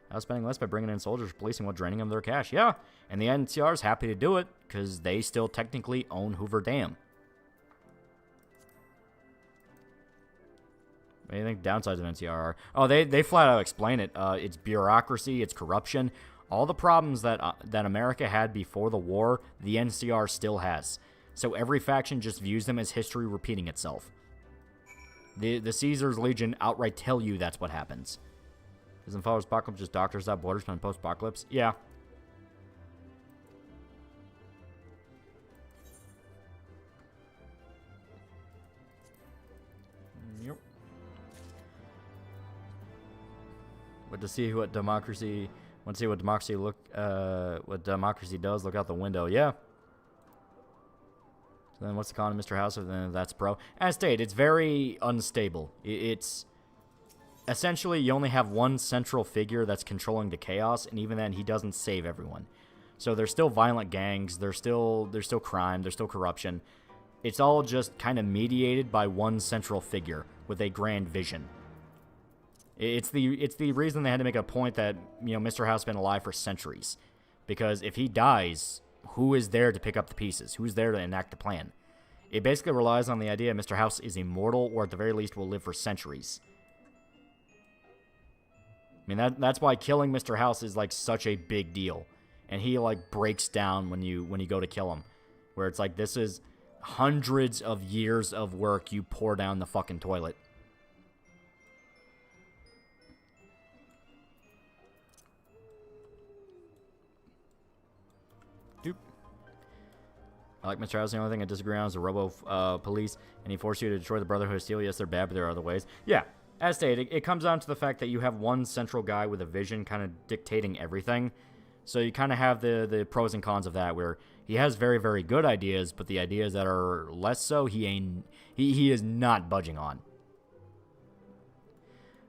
I was spending less by bringing in soldiers, policing while draining them their cash. Yeah, and the NCR is happy to do it because they still technically own Hoover Dam. What do you think downsides of NCR are? Oh, they flat out explain it. It's bureaucracy, it's corruption. All the problems that America had before the war, the NCR still has. So every faction just views them as history repeating itself. The Caesar's Legion outright tell you that's what happens. Isn't Followers Apocalypse just doctors without borders from post-apocalypse? Yeah. Yep. Want to see what democracy does? Look out the window. Yeah. So then, what's the con of Mr. House? Then that's pro. As stated, it's very unstable. It's essentially you only have one central figure that's controlling the chaos, and even then, he doesn't save everyone. So there's still violent gangs. There's still crime. There's still corruption. It's all just kind of mediated by one central figure with a grand vision. It's the reason they had to make a point that, you know, Mr. House has been alive for centuries, because if he dies, who is there to pick up the pieces? Who's there to enact the plan? It basically relies on the idea Mr. House is immortal, or at the very least will live for centuries. I mean, that's why killing Mr. House is like such a big deal, and he like breaks down when you go to kill him, where it's like, this is hundreds of years of work you pour down the fucking toilet. I like Mr. House. The only thing I disagree on is the robo-police, and he forced you to destroy the Brotherhood of Steel. Yes, they're bad, but there are other ways. Yeah, as stated, it comes down to the fact that you have one central guy with a vision kind of dictating everything. So you kind of have the pros and cons of that, where he has very, very good ideas, but the ideas that are less so, he is not budging on.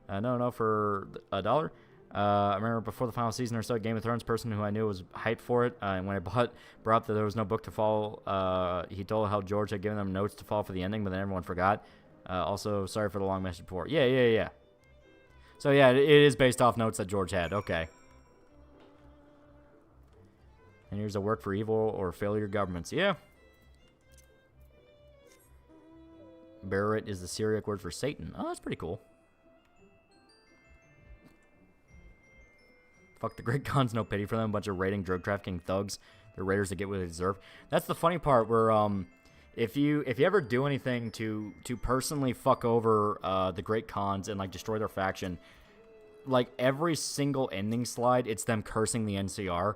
No, for $1. I remember before the final season or so, Game of Thrones person who I knew was hyped for it. And when I brought up that there was no book to follow, he told how George had given them notes to follow for the ending, but then everyone forgot. Also, sorry for the long message before. Yeah. So yeah, it is based off notes that George had. Okay. And here's a work for evil or failure governments. Yeah. Barrett is the Syriac word for Satan. Oh, that's pretty cool. Fuck, the Great Khan's no pity for them. A bunch of raiding, drug trafficking thugs. They're raiders that get what they deserve. That's the funny part where, if you ever do anything to personally fuck over the Great Khans and, like, destroy their faction, like, every single ending slide, it's them cursing the NCR.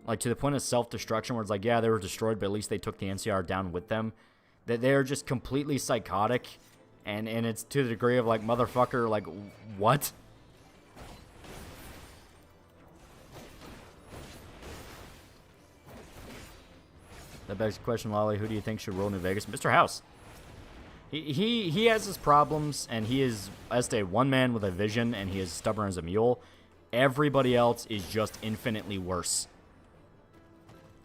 Like, to the point of self-destruction where it's like, yeah, they were destroyed, but at least they took the NCR down with them. That they're just completely psychotic, and it's to the degree of, like, motherfucker, like, what? That begs the question, Lolly, who do you think should rule New Vegas? Mr. House. He has his problems, and he is, as a one man with a vision, and he is stubborn as a mule. Everybody else is just infinitely worse.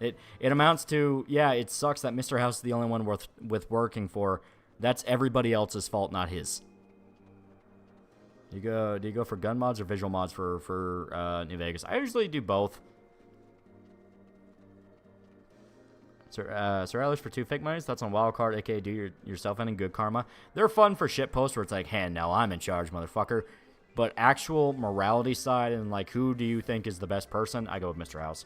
It amounts to, yeah, it sucks that Mr. House is the only one worth working for. That's everybody else's fault, not his. Do you go for gun mods or visual mods for New Vegas? I usually do both. Sir Alice for 2 fake monies. Thoughts on Wildcard, aka do yourself any good karma. They're fun for shit posts where it's like, hey, now I'm in charge, motherfucker. But actual morality side and, like, who do you think is the best person? I go with Mr. House.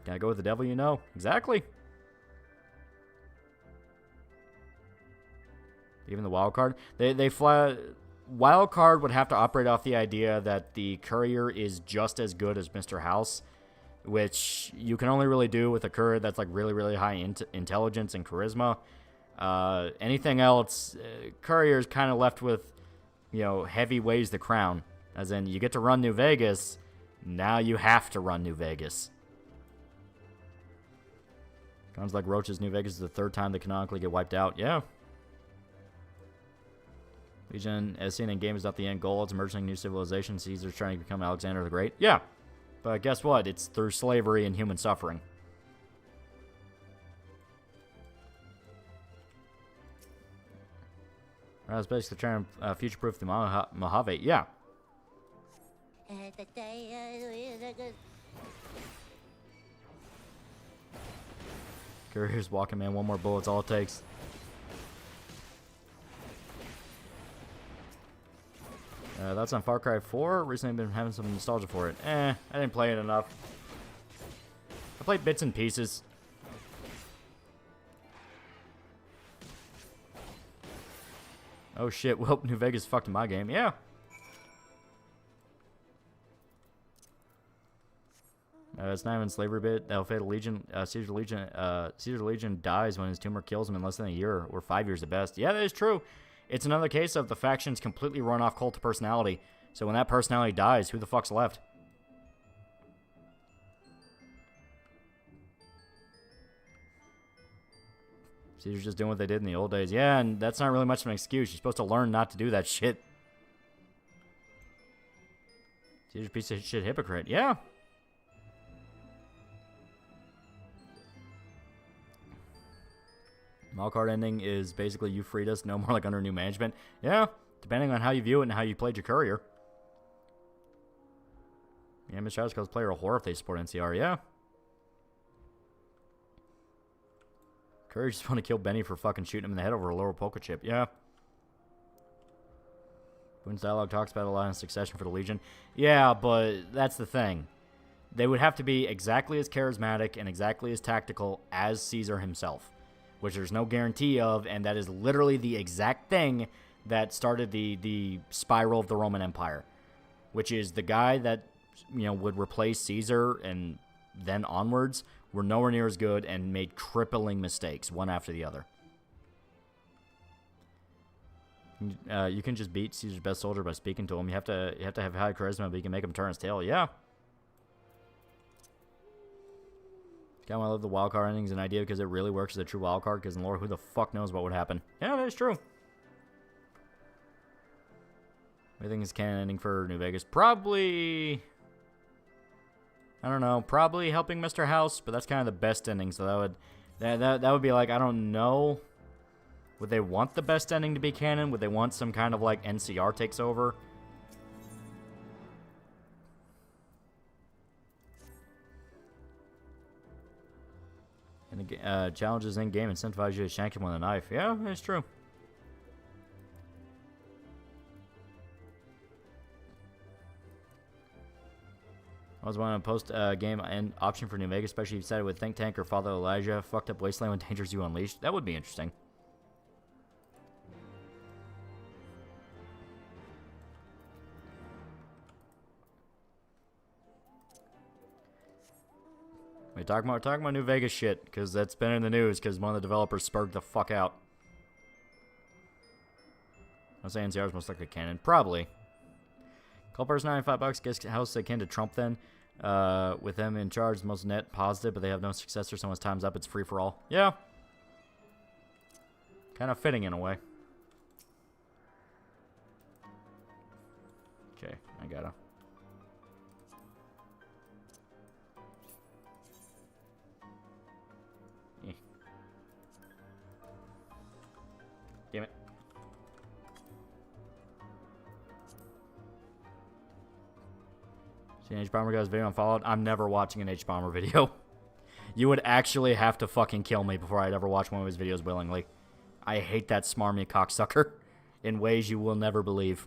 Can I go with the devil you know? Exactly. Even the Wildcard. They fly. Wildcard would have to operate off the idea that the courier is just as good as Mr. House, which you can only really do with a courier that's, like, really, really high intelligence and charisma. Anything else, courier's kind of left with, you know, heavy weighs the crown. As in, you get to run New Vegas, now you have to run New Vegas. Sounds like Roach's New Vegas is the 3rd time they canonically get wiped out. Yeah. Legion, as seen in game, is not the end goal. It's emerging new civilization. Caesar's trying to become Alexander the Great. Yeah. But guess what? It's through slavery and human suffering. I was basically trying to future-proof the Mojave. Yeah. Courier's walking, man. 1 more bullet's all it takes. That's on Far Cry 4. Recently been having some nostalgia for it. I didn't play it enough. I played bits and pieces. Oh shit, well, New Vegas fucked my game. Yeah. It's not even slavery bit. That'll fade a Legion. Caesar Legion dies when his tumor kills him in less than a year, or 5 years at best. Yeah, that is true. It's another case of the factions completely run off cult of personality. So when that personality dies, who the fuck's left? Caesar's just doing what they did in the old days. Yeah, and that's not really much of an excuse. You're supposed to learn not to do that shit. Caesar's a piece of shit hypocrite. Yeah. Malcard ending is basically you freed us, no more like under new management. Yeah, depending on how you view it and how you played your courier. Yeah, Mr. House calls player a whore if they support NCR. Yeah. Courier just want to kill Benny for fucking shooting him in the head over a lower poker chip. Yeah. Boone's dialogue talks about a lot of succession for the Legion. Yeah, but that's the thing. They would have to be exactly as charismatic and exactly as tactical as Caesar himself, which there's no guarantee of, and that is literally the exact thing that started the spiral of the Roman Empire, which is the guy that, you know, would replace Caesar and then onwards were nowhere near as good and made crippling mistakes, one after the other. You can just beat Caesar's best soldier by speaking to him. You have to have high charisma, but you can make him turn his tail. Yeah. Kind of love the wildcard ending as an idea because it really works as a true wildcard. Because in lore, who the fuck knows what would happen? Yeah, that is true. I think it's canon ending for New Vegas. Probably, I don't know. Probably helping Mr. House, but that's kind of the best ending. So that would be like, I don't know. Would they want the best ending to be canon? Would they want some kind of like NCR takes over? And challenges in game incentivize you to shank him with a knife. Yeah, it's true. I was wanting to post a game and option for New Vegas, especially if you said it with Think Tank or Father Elijah. Fucked up wasteland with dangers you unleashed. That would be interesting. We're talking about New Vegas shit, because that's been in the news, because one of the developers spurred the fuck out. I'm saying NCR is most likely canon. Probably. Culper's $95. Guess house akin to Trump then. With them in charge, most net positive, but they have no successor. Someone's time's up. It's free for all. Yeah. Kind of fitting in a way. Okay, I gotta. Damn it. See an H-Bomber guy's video unfollowed? I'm never watching an H-Bomber video. You would actually have to fucking kill me before I'd ever watch one of his videos willingly. I hate that smarmy cocksucker in ways you will never believe.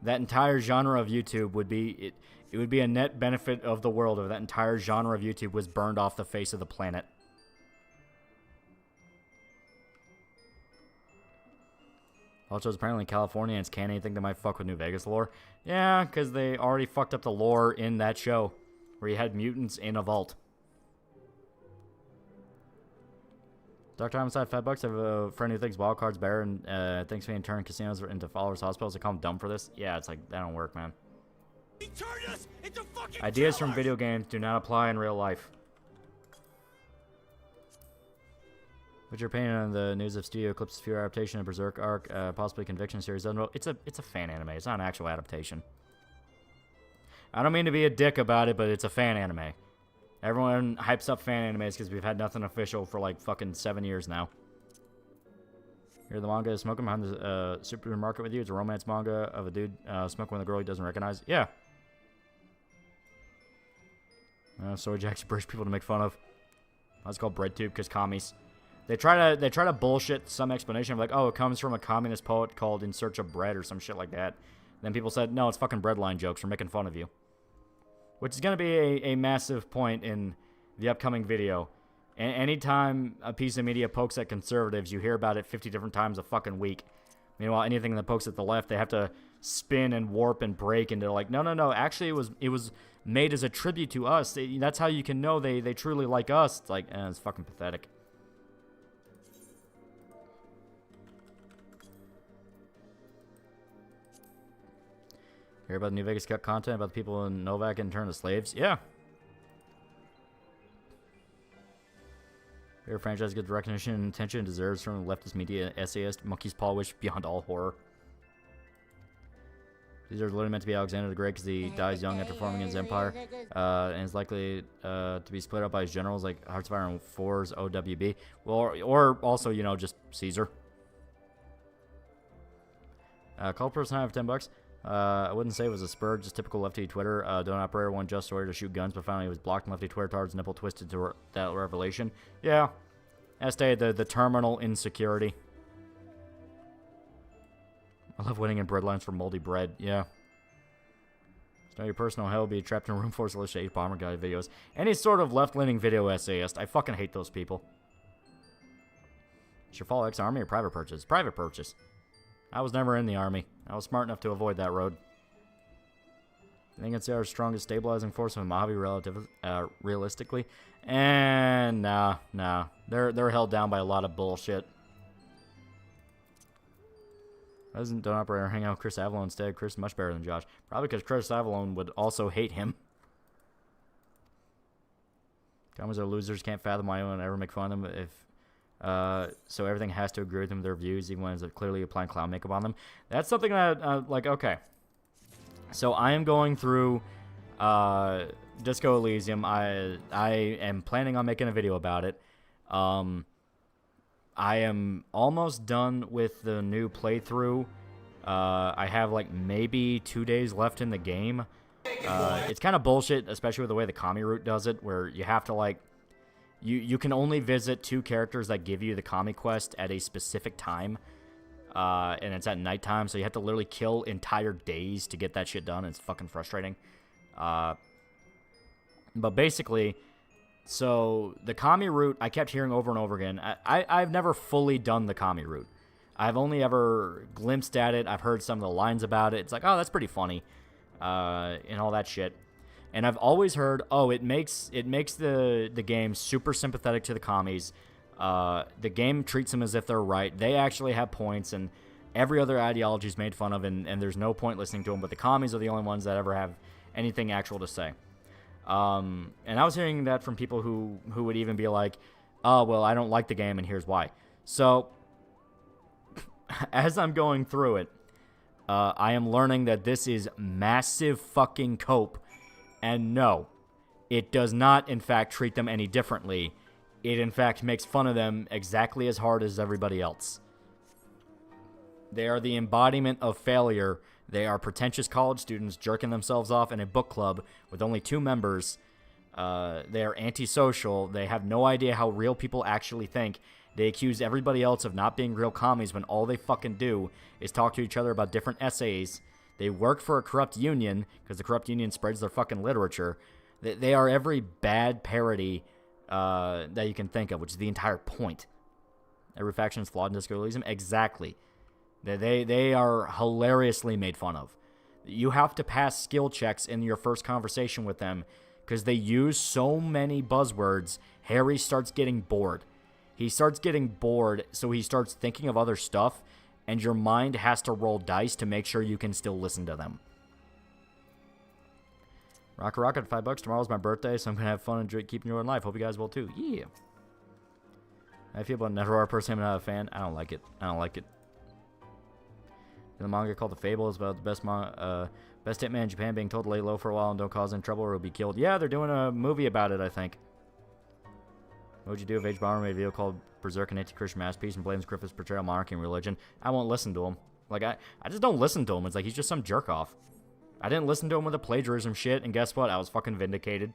That entire genre of YouTube would be... It would be a net benefit of the world if that entire genre of YouTube was burned off the face of the planet. Also, apparently Californians can't anything that might fuck with New Vegas lore. Yeah, because they already fucked up the lore in that show, where you had mutants in a vault. Dr. Homicide, $5. I have a friend who thinks wildcards better and thinks we can turn casinos into followers hospitals. I call him dumb for this. Yeah, it's like, that don't work, man. Ideas from video games do not apply in real life. What's your opinion on the news of Studio Eclipse's Fear adaptation of Berserk Arc, possibly Conviction series? It's a fan anime. It's not an actual adaptation. I don't mean to be a dick about it, but it's a fan anime. Everyone hypes up fan animes because we've had nothing official for like fucking 7 years now. You're the manga smoking behind the supermarket with you. It's a romance manga of a dude smoking with a girl he doesn't recognize. Yeah. Soy Jack's British people to make fun of. That's called BreadTube because commies. They try to bullshit some explanation of like, oh, it comes from a communist poet called In Search of Bread or some shit like that. Then people said, no, it's fucking breadline jokes. We're making fun of you. Which is going to be a massive point in the upcoming video. And anytime a piece of media pokes at conservatives, you hear about it 50 different times a fucking week. Meanwhile, anything that pokes at the left, they have to spin and warp and break into like, no. Actually, it was made as a tribute to us. That's how you can know they truly like us. It's like, it's fucking pathetic. Hear about the New Vegas cut content about the people in Novak getting turned to slaves? Yeah. Your franchise gets recognition and attention it deserves from the leftist media essayist Monkey's Paw Wish beyond all horror. These are literally meant to be Alexander the Great because he dies young after forming his empire and is likely to be split up by his generals like Hearts of Iron 4's OWB. Well, or also, you know, just Caesar. Call person out for $10. I wouldn't say it was a spur, just typical lefty Twitter. Don't operator one just ordered to shoot guns, but finally he was blocked and lefty Twitter tards nipple twisted to that revelation. Yeah. As stated, the terminal insecurity. I love winning in breadlines for moldy bread. Yeah. So your personal hell will be trapped in a room full of illustrated bomber guide videos. Any sort of left-leaning video essayist. I fucking hate those people. Is your fall ex-army or private purchase? Private purchase. I was never in the army. I was smart enough to avoid that road. I think it's our strongest stabilizing force of Mojave realistically. And nah. They're held down by a lot of bullshit. Don't operator hang out with Chris Avalon instead. Chris is much better than Josh. Probably because Chris Avalon would also hate him. Comments are losers, can't fathom why anyone would ever make fun of them if so everything has to agree with them, their views, even when it's clearly applying clown makeup on them. That's something that, like, okay. So I am going through Disco Elysium. I am planning on making a video about it. I am almost done with the new playthrough. I have, like, maybe 2 days left in the game. It's kind of bullshit, especially with the way the commie route does it, where you have to, like, You can only visit 2 characters that give you the commie quest at a specific time. And it's at nighttime, so you have to literally kill entire days to get that shit done. It's fucking frustrating. But basically, so the commie route, I kept hearing over and over again. I've never fully done the commie route. I've only ever glimpsed at it. I've heard some of the lines about it. It's like, oh, that's pretty funny, and all that shit. And I've always heard, oh, it makes the game super sympathetic to the commies. The game treats them as if they're right. They actually have points, and every other ideology is made fun of, and there's no point listening to them. But the commies are the only ones that ever have anything actual to say. And I was hearing that from people who would even be like, oh, well, I don't like the game, and here's why. So, as I'm going through it, I am learning that this is massive fucking cope. And no, it does not, in fact, treat them any differently. It, in fact, makes fun of them exactly as hard as everybody else. They are the embodiment of failure. They are pretentious college students jerking themselves off in a book club with only 2 members. They are antisocial. They have no idea how real people actually think. They accuse everybody else of not being real commies when all they fucking do is talk to each other about different essays. They work for a corrupt union because the corrupt union spreads their fucking literature. They are every bad parody that you can think of, which is the entire point. Every faction is flawed in Disco Elysium. Exactly. They are hilariously made fun of. You have to pass skill checks in your first conversation with them because they use so many buzzwords. Harry starts getting bored. He starts getting bored, so he starts thinking of other stuff, and your mind has to roll dice to make sure you can still listen to them. Rocket, $5. Tomorrow's my birthday, so I'm going to have fun and keep enjoying life. Hope you guys will too. Yeah. How I feel about Netrunner personally, I'm not a fan. I don't like it. The manga called The Fable is about the best hitman in Japan being told to lay low for a while and don't cause any trouble or he'll be killed. Yeah, they're doing a movie about it, I think. What would you do if H. Bomber made a video called Berserk an anti-Christian masterpiece and blames Griffith's portrayal of monarchy and religion? I won't listen to him. Like, I just don't listen to him. It's like he's just some jerk-off. I didn't listen to him with the plagiarism shit, and guess what? I was fucking vindicated.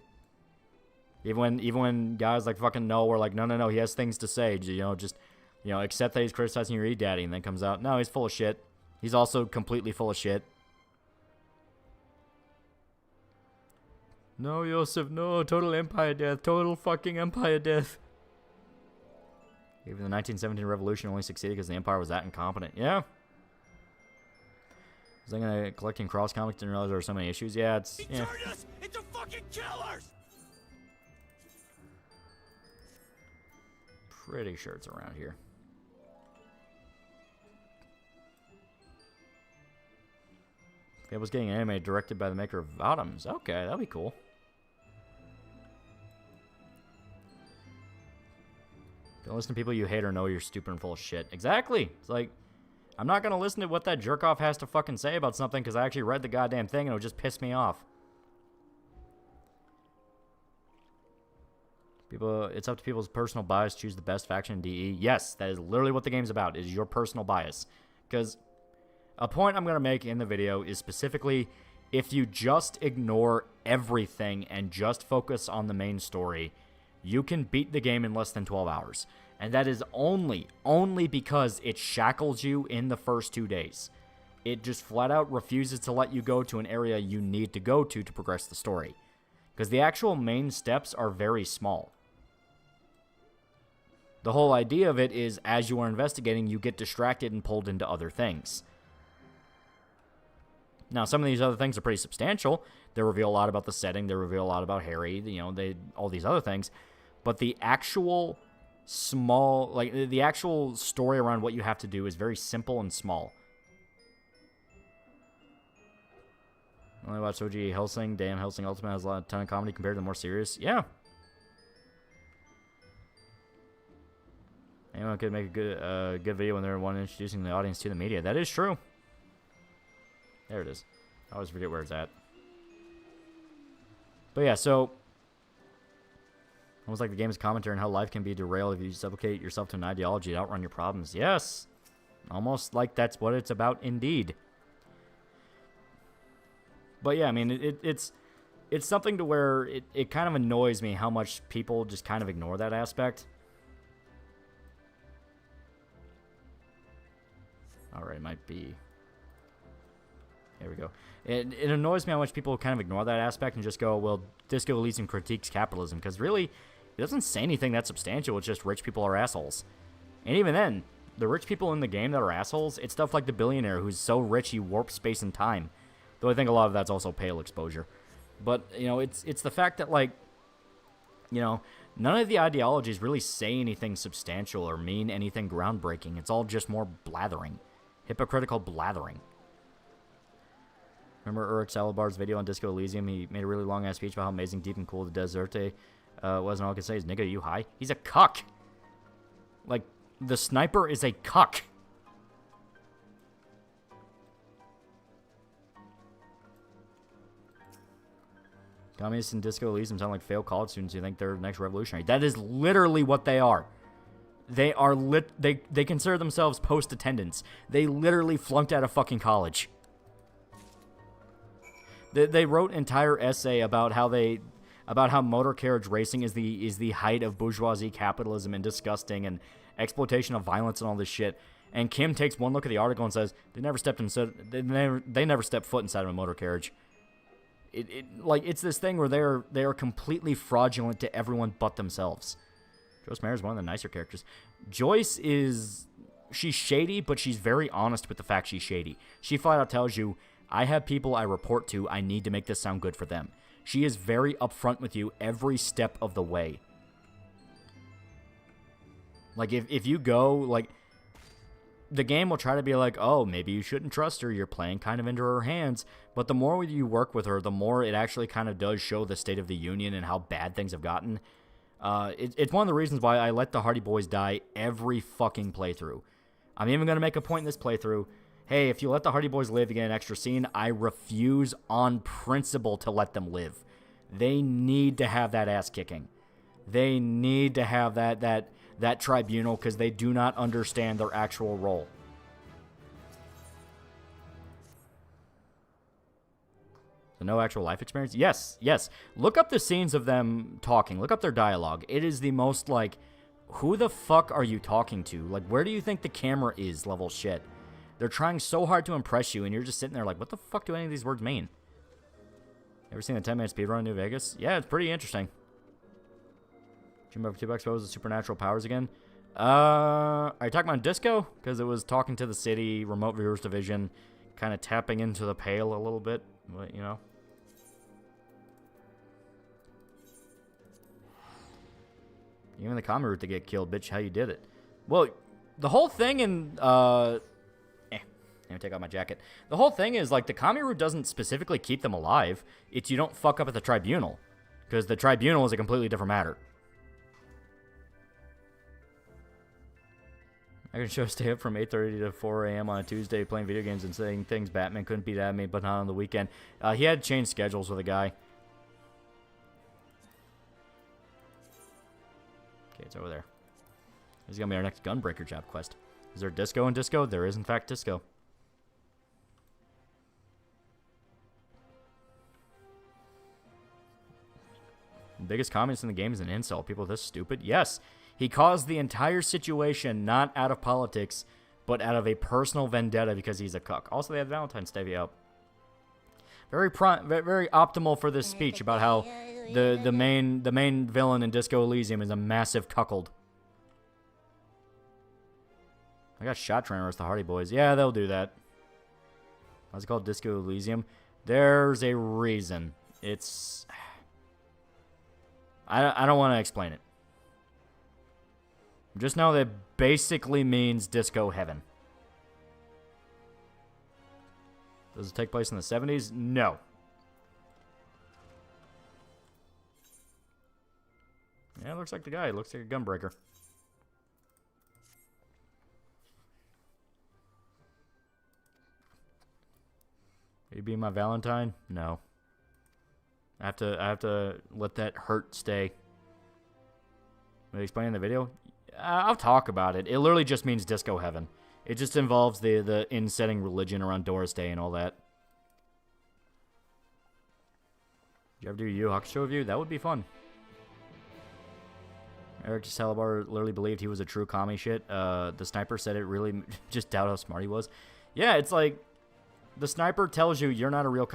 Even when guys like fucking Noah were like, no, he has things to say. Just accept that he's criticizing your E-Daddy, and then comes out, no, he's full of shit. He's also completely full of shit. No, Yosef, no. Total empire death. Total fucking empire death. Even the 1917 revolution only succeeded because the empire was that incompetent. Yeah. Was I gonna collecting cross comics? Didn't realize there were so many issues. Yeah, it's... He turned us into fucking killers! Pretty sure it's around here. It was getting an anime directed by the maker of Bottoms. Okay, that'd be cool. Don't listen to people you hate or know you're stupid and full of shit. Exactly. It's like, I'm not going to listen to what that jerk-off has to fucking say about something because I actually read the goddamn thing and it would just piss me off. It's up to people's personal bias to choose the best faction in DE. Yes, that is literally what the game's about, is your personal bias. Because a point I'm going to make in the video is specifically, if you just ignore everything and just focus on the main story, you can beat the game in less than 12 hours. And that is only because it shackles you in the first 2 days. It just flat out refuses to let you go to an area you need to go to progress the story. Because the actual main steps are very small. The whole idea of it is, as you are investigating, you get distracted and pulled into other things. Now, some of these other things are pretty substantial. They reveal a lot about the setting. They reveal a lot about Harry. All these other things. But the actual the actual story around what you have to do is very simple and small. Only watch OG Hellsing. Damn, Hellsing Ultimate has a ton of comedy compared to the more serious. Yeah. Anyone could make a good video when they're one introducing the audience to the media. That is true. There it is. I always forget where it's at. But yeah, so almost like the game's commentary on how life can be derailed if you supplicate yourself to an ideology to outrun your problems. Yes. Almost like that's what it's about indeed. But yeah, I mean, it's it's something to where it kind of annoys me how much people just kind of ignore that aspect. Alright, it might be... There we go. It annoys me how much people kind of ignore that aspect and just go, well, Disco Elysium critiques capitalism. Because really, it doesn't say anything that substantial. It's just rich people are assholes. And even then, the rich people in the game that are assholes, it's stuff like the billionaire who's so rich he warps space and time. Though I think a lot of that's also pale exposure. But, you know, it's the fact that, like, you know, none of the ideologies really say anything substantial or mean anything groundbreaking. It's all just more blathering. Hypocritical blathering. Remember Uruk Salabar's video on Disco Elysium? He made a really long-ass speech about how amazing, deep, and cool the Deserte was, and all I can say is, nigga, are you high? He's a cuck! Like, the sniper is a cuck! Communists in Disco Elysium sound like failed college students who think they're the next revolutionary. That is literally what they are. They are they consider themselves post-attendants. They literally flunked out of fucking college. They wrote an entire essay about how motor carriage racing is the height of bourgeoisie capitalism and disgusting and exploitation of violence and all this shit. And Kim takes one look at the article and says they never stepped foot inside of a motor carriage. Like, it's this thing where they are completely fraudulent to everyone but themselves. Joyce Meyer is one of the nicer characters. Joyce she's shady, but she's very honest with the fact she's shady. She flat out tells you, I have people I report to, I need to make this sound good for them. She is very upfront with you every step of the way. Like, if you go, like, the game will try to be like, oh, maybe you shouldn't trust her, you're playing kind of into her hands, but the more you work with her, the more it actually kind of does show the state of the union and how bad things have gotten. It's one of the reasons why I let the Hardy Boys die every fucking playthrough. I'm even going to make a point in this playthrough. Hey, if you let the Hardy Boys live, you get an extra scene. I refuse on principle to let them live. They need to have that ass kicking. They need to have that tribunal because they do not understand their actual role. So no actual life experience? Yes. Look up the scenes of them talking. Look up their dialogue. It is the most, like, who the fuck are you talking to? Like, where do you think the camera is level shit? They're trying so hard to impress you, and you're just sitting there like, what the fuck do any of these words mean? Ever seen the 10-minute speedrun in New Vegas? Yeah, it's pretty interesting. Jimbo 2 exposes supernatural powers again. Are you talking about Disco? Because it was talking to the city, remote viewers division, kind of tapping into the pale a little bit, but, you know. Even the common route to get killed, bitch, how you did it. Well, the whole thing in, let me take off my jacket. The whole thing is, like, the commie route doesn't specifically keep them alive. It's you don't fuck up at the tribunal. Because the tribunal is a completely different matter. I can show stay up from 8:30 to 4 a.m. on a Tuesday playing video games and saying things Batman couldn't beat at me, but not on the weekend. He had changed schedules with a guy. Okay, it's over there. This is going to be our next Gunbreaker job quest. Is there disco in Disco? There is, in fact, disco. The biggest comments in the game is an insult. People this stupid? Yes. He caused the entire situation not out of politics, but out of a personal vendetta because he's a cuck. Also, they had Valentine's Day out. Very optimal for this speech about how the main villain in Disco Elysium is a massive cuckold. I got shot trying to arrest the Hardy Boys. Yeah, they'll do that. What's it called? Disco Elysium? There's a reason. It's... I don't want to explain it. Just know that it basically means disco heaven. Does it take place in the 70s? No. Yeah, looks like the guy. Looks like a gunbreaker. Are you being my Valentine? No. I have to let that hurt stay. Will you explain in the video? I'll talk about it. It literally just means disco heaven. It just involves the in-setting religion around Doris Day and all that. you ever do Yu Yu Hakusho review? That would be fun. Eric Salabar literally believed he was a true commie shit. The sniper said it really just doubt how smart he was. Yeah, it's like the sniper tells you you're not a real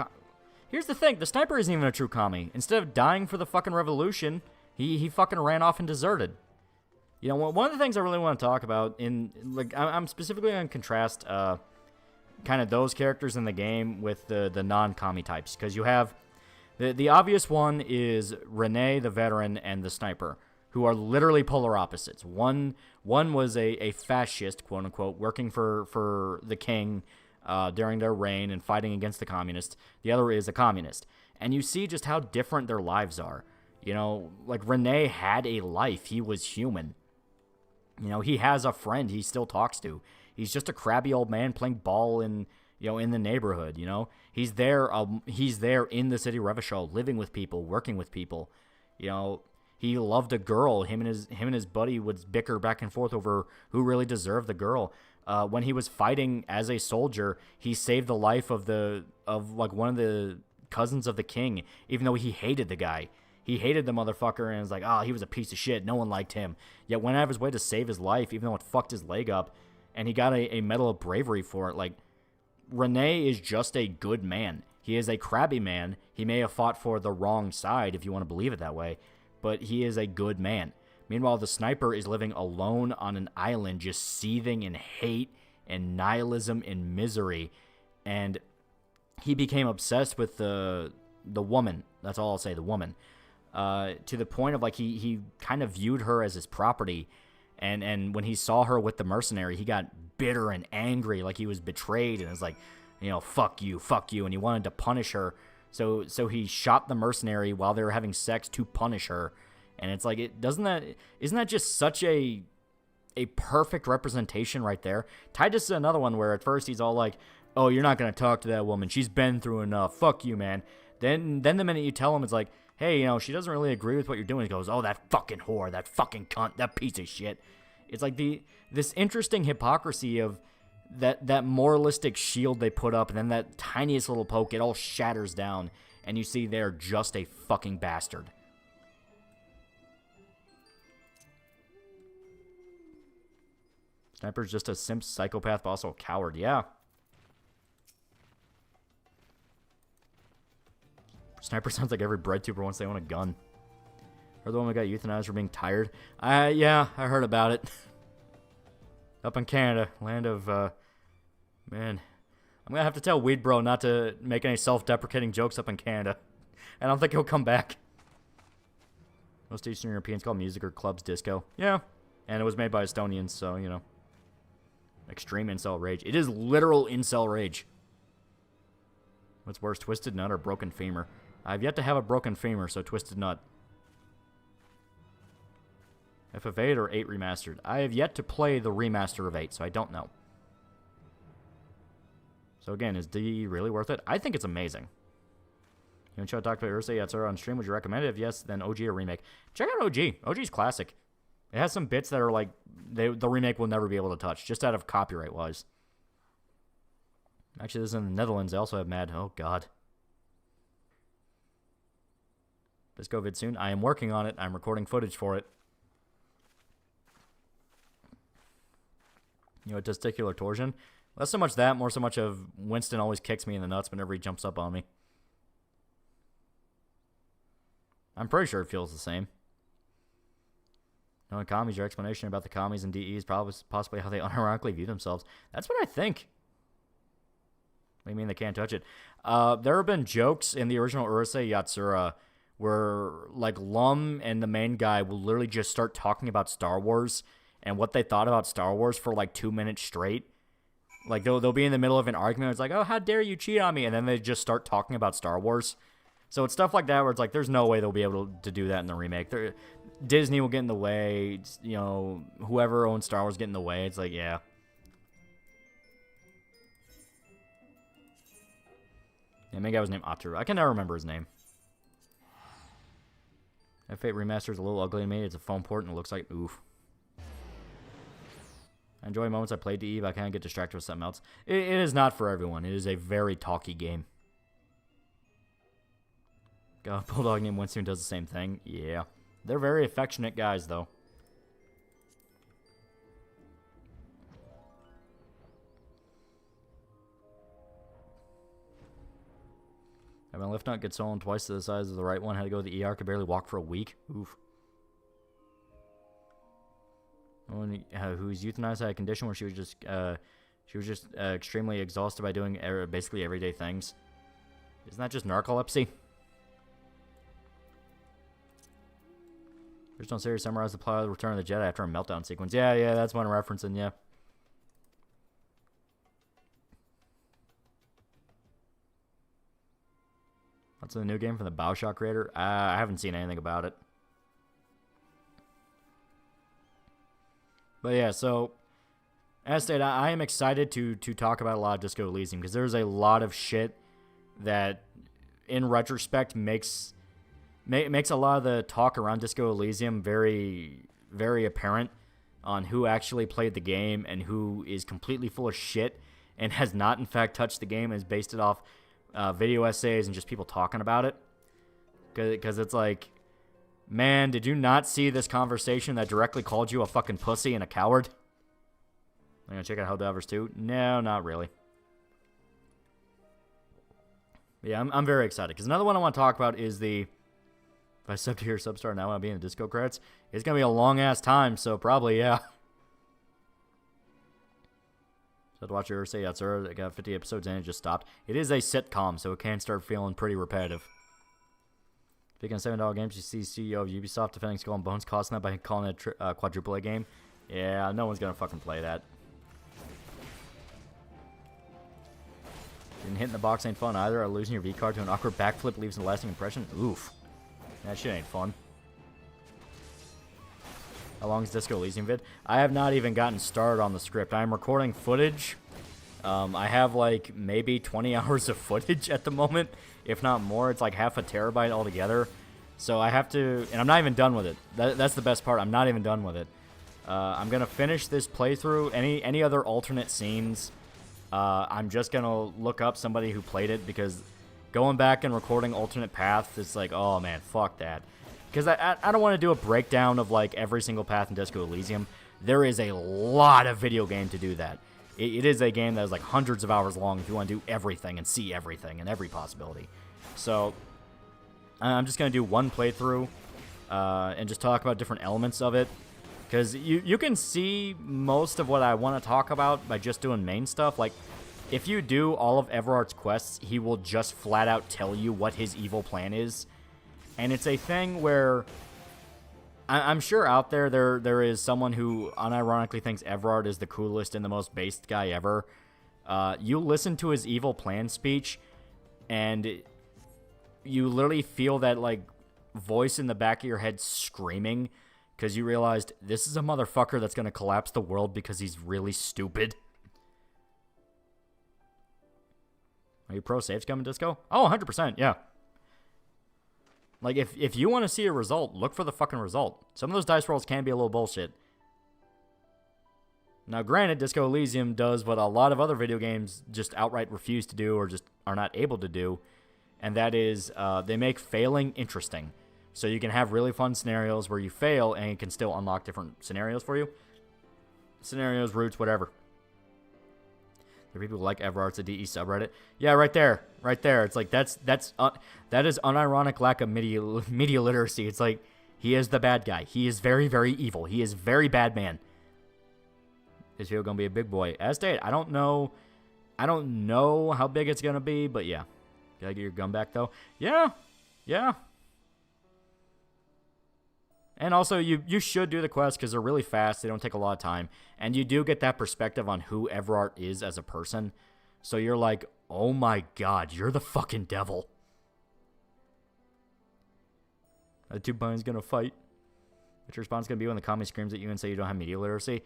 Here's the thing. The sniper isn't even a true commie. Instead of dying for the fucking revolution, he fucking ran off and deserted. You know, one of the things I really want to talk about I'm specifically going to contrast kind of those characters in the game with the non-commie types. Because you have the obvious one is Renee, the veteran, and the sniper, who are literally polar opposites. One was a fascist, quote unquote, working for the king during their reign and fighting against the communists. The other is a communist. And you see just how different their lives are. You know, like Renee had a life. He was human. You know, he has a friend he still talks to. He's just a crabby old man playing ball in the neighborhood, you know. He's there in the city of Revachol, living with people, working with people. You know, he loved a girl. Him and his buddy would bicker back and forth over who really deserved the girl. When he was fighting as a soldier, he saved the life of one of the cousins of the king, even though he hated the guy. He hated the motherfucker and was like, he was a piece of shit. No one liked him. Yet went out of his way to save his life, even though it fucked his leg up. And he got a Medal of Bravery for it. Like, Renee is just a good man. He is a crabby man. He may have fought for the wrong side, if you want to believe it that way. But he is a good man. Meanwhile, the sniper is living alone on an island, just seething in hate and nihilism and misery. And he became obsessed with the woman. That's all I'll say, the woman. To the point of, like, he kind of viewed her as his property. And when he saw her with the mercenary, he got bitter and angry, like he was betrayed. And was like, you know, fuck you. And he wanted to punish her. So he shot the mercenary while they were having sex to punish her. And it's like, isn't that just such a perfect representation right there? Titus is another one where at first he's all like, oh, you're not going to talk to that woman. She's been through enough. Fuck you, man. Then the minute you tell him, it's like, hey, you know, she doesn't really agree with what you're doing. He goes, oh, that fucking whore, that fucking cunt, that piece of shit. It's like this interesting hypocrisy of that moralistic shield they put up, and then that tiniest little poke, it all shatters down, and you see they're just a fucking bastard. Sniper's just a simp psychopath, but also a coward. Yeah. Sniper sounds like every bread tuber wants they own a gun. Or the one who got euthanized for being tired. Yeah, I heard about it. Up in Canada, land of, man. I'm going to have to tell Weed Bro not to make any self-deprecating jokes up in Canada. I don't think he'll come back. Most Eastern Europeans call music or clubs disco. Yeah. And it was made by Estonians, so, you know. Extreme incel rage. It is literal incel rage. What's worse, twisted nut or broken femur? I've yet to have a broken femur, so twisted nut. FF8 or 8 remastered? I have yet to play the remaster of 8, so I don't know. So again, is D really worth it? I think it's amazing. You want to talk about Ursa? Yeah, it's on stream. Would you recommend it? If yes, then OG or remake? Check out OG. OG's classic. It has some bits that are like the remake will never be able to touch, just out of copyright-wise. Actually, this is in the Netherlands. They also have mad. Oh, God. Disco vid soon. I am working on it. I'm recording footage for it. You know, testicular torsion. Less so much that, more so much of Winston always kicks me in the nuts whenever he jumps up on me. I'm pretty sure it feels the same. Knowing commies, your explanation about the commies and DE is probably possibly how they unironically view themselves. That's what I think. What do you mean they can't touch it? There have been jokes in the original Urusei Yatsura where, like, Lum and the main guy will literally just start talking about Star Wars and what they thought about Star Wars for, like, 2 minutes straight. Like, they'll be in the middle of an argument. It's like, oh, how dare you cheat on me? And then they just start talking about Star Wars. So it's stuff like that where it's like, there's no way they'll be able to do that in the remake. Disney will get in the way. You know, whoever owns Star Wars get in the way. It's like, yeah. Yeah, main guy was named Ataru. I can never remember his name. F8 Remaster is a little ugly to me. It's a foam port and it looks like oof. I enjoy moments I play DE, but I can't get distracted with something else. It is not for everyone. It is a very talky game. Bulldog named Winston does the same thing. Yeah. They're very affectionate guys, though. My left nut gets swollen twice to the size of the right one. Had to go to the ER. Could barely walk for a week. Oof. Who's euthanized had a condition where she was just extremely exhausted by doing basically everyday things. Isn't that just narcolepsy? There's no serious summarize the plot of the Return of the Jedi after a meltdown sequence. Yeah, that's what I'm referencing, yeah. What's the new game from the BioShock creator? I haven't seen anything about it. But yeah, so as stated, I am excited to talk about a lot of Disco Elysium because there's a lot of shit that, in retrospect, makes a lot of the talk around Disco Elysium very, very apparent on who actually played the game and who is completely full of shit and has not, in fact, touched the game and has based it off video essays and just people talking about it. Because it's like, man, did you not see this conversation that directly called you a fucking pussy and a coward? I'm going to check out Helldivers 2. No, not really. But yeah, I'm very excited. Because another one I want to talk about is the... If I sub to your Substar now, I'll be in the Disco credits. It's going to be a long-ass time, so probably, yeah. So I had to watch Ursay Yatsura. I got 50 episodes in, it just stopped. It is a sitcom, so it can start feeling pretty repetitive. Speaking of $7 games, you see CEO of Ubisoft defending Skull and Bones, costing that by calling it a quadruple A game. Yeah, no one's going to fucking play that. Getting hit in the box ain't fun either. Or losing your V-card to an awkward backflip leaves a lasting impression. Oof. That shit ain't fun. How long is Disco Elysium vid? I have not even gotten started on the script. I am recording footage. I have like maybe 20 hours of footage at the moment, if not more. It's like half a terabyte altogether. So I have to, and I'm not even done with it. That's the best part. I'm not even done with it. I'm gonna finish this playthrough. Any other alternate scenes? I'm just gonna look up somebody who played it because going back and recording alternate paths, it's like, oh man, fuck that. Because I don't want to do a breakdown of like every single path in Disco Elysium. There is a lot of video game to do that. It is a game that is like hundreds of hours long if you want to do everything and see everything and every possibility. So I'm just going to do one playthrough and just talk about different elements of it. Because you can see most of what I want to talk about by just doing main stuff. Like, if you do all of Everard's quests, he will just flat out tell you what his evil plan is. And it's a thing where I'm sure out there is someone who unironically thinks Everard is the coolest and the most based guy ever. You listen to his evil plan speech, and you literally feel that like voice in the back of your head screaming because you realized this is a motherfucker that's going to collapse the world because he's really stupid. Are you pro saves coming, Disco? Oh, 100%, yeah. Like, if you want to see a result, look for the fucking result. Some of those dice rolls can be a little bullshit. Now, granted, Disco Elysium does what a lot of other video games just outright refuse to do or just are not able to do, and that is they make failing interesting. So you can have really fun scenarios where you fail and it can still unlock different scenarios for you. Scenarios, routes, whatever. There are people who like Everard's a DE subreddit. Yeah, right there. Right there. It's like, that is unironic lack of media literacy. It's like, he is the bad guy. He is very, very evil. He is very bad man. Is video gonna be a big boy? As stated, I don't know how big it's gonna be, but yeah. Gotta get your gun back though. Yeah. And also, you should do the quests because they're really fast. They don't take a lot of time. And you do get that perspective on who Everard is as a person. So you're like, oh my god, you're the fucking devil. The two bunnies gonna fight. What's your response gonna be when the commie screams at you and say you don't have media literacy?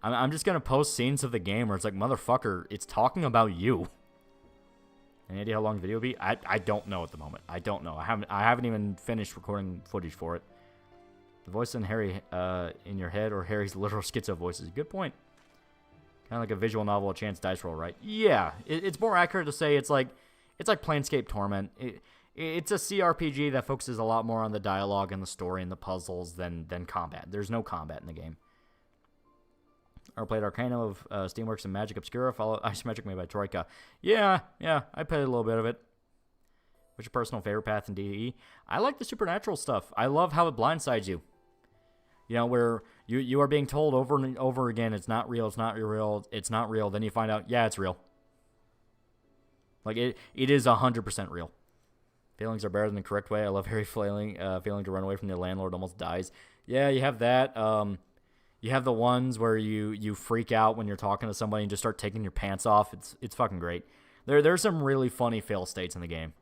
I'm just gonna post scenes of the game where it's like, motherfucker, it's talking about you. Any idea how long the video will be? I don't know at the moment. I don't know. I haven't even finished recording footage for it. The voice in Harry in your head or Harry's literal schizo voice is a good point. Kind of like a visual novel, a chance dice roll, right? Yeah, it's more accurate to say it's like Planescape Torment. it's a CRPG that focuses a lot more on the dialogue and the story and the puzzles than combat. There's no combat in the game. I played Arcana of Steamworks and Magic Obscura, followed Isometric made by Troika. Yeah, I played a little bit of it. What's your personal favorite path in DE? I like the supernatural stuff. I love how it blindsides you. You know, where you are being told over and over again, it's not real, it's not real, it's not real. Then you find out, yeah, it's real. Like, it is 100% real. Failings are better than the correct way. I love Harry failing to run away from the landlord, almost dies. Yeah, you have that. You have the ones where you freak out when you're talking to somebody and just start taking your pants off. It's fucking great. There's some really funny fail states in the game.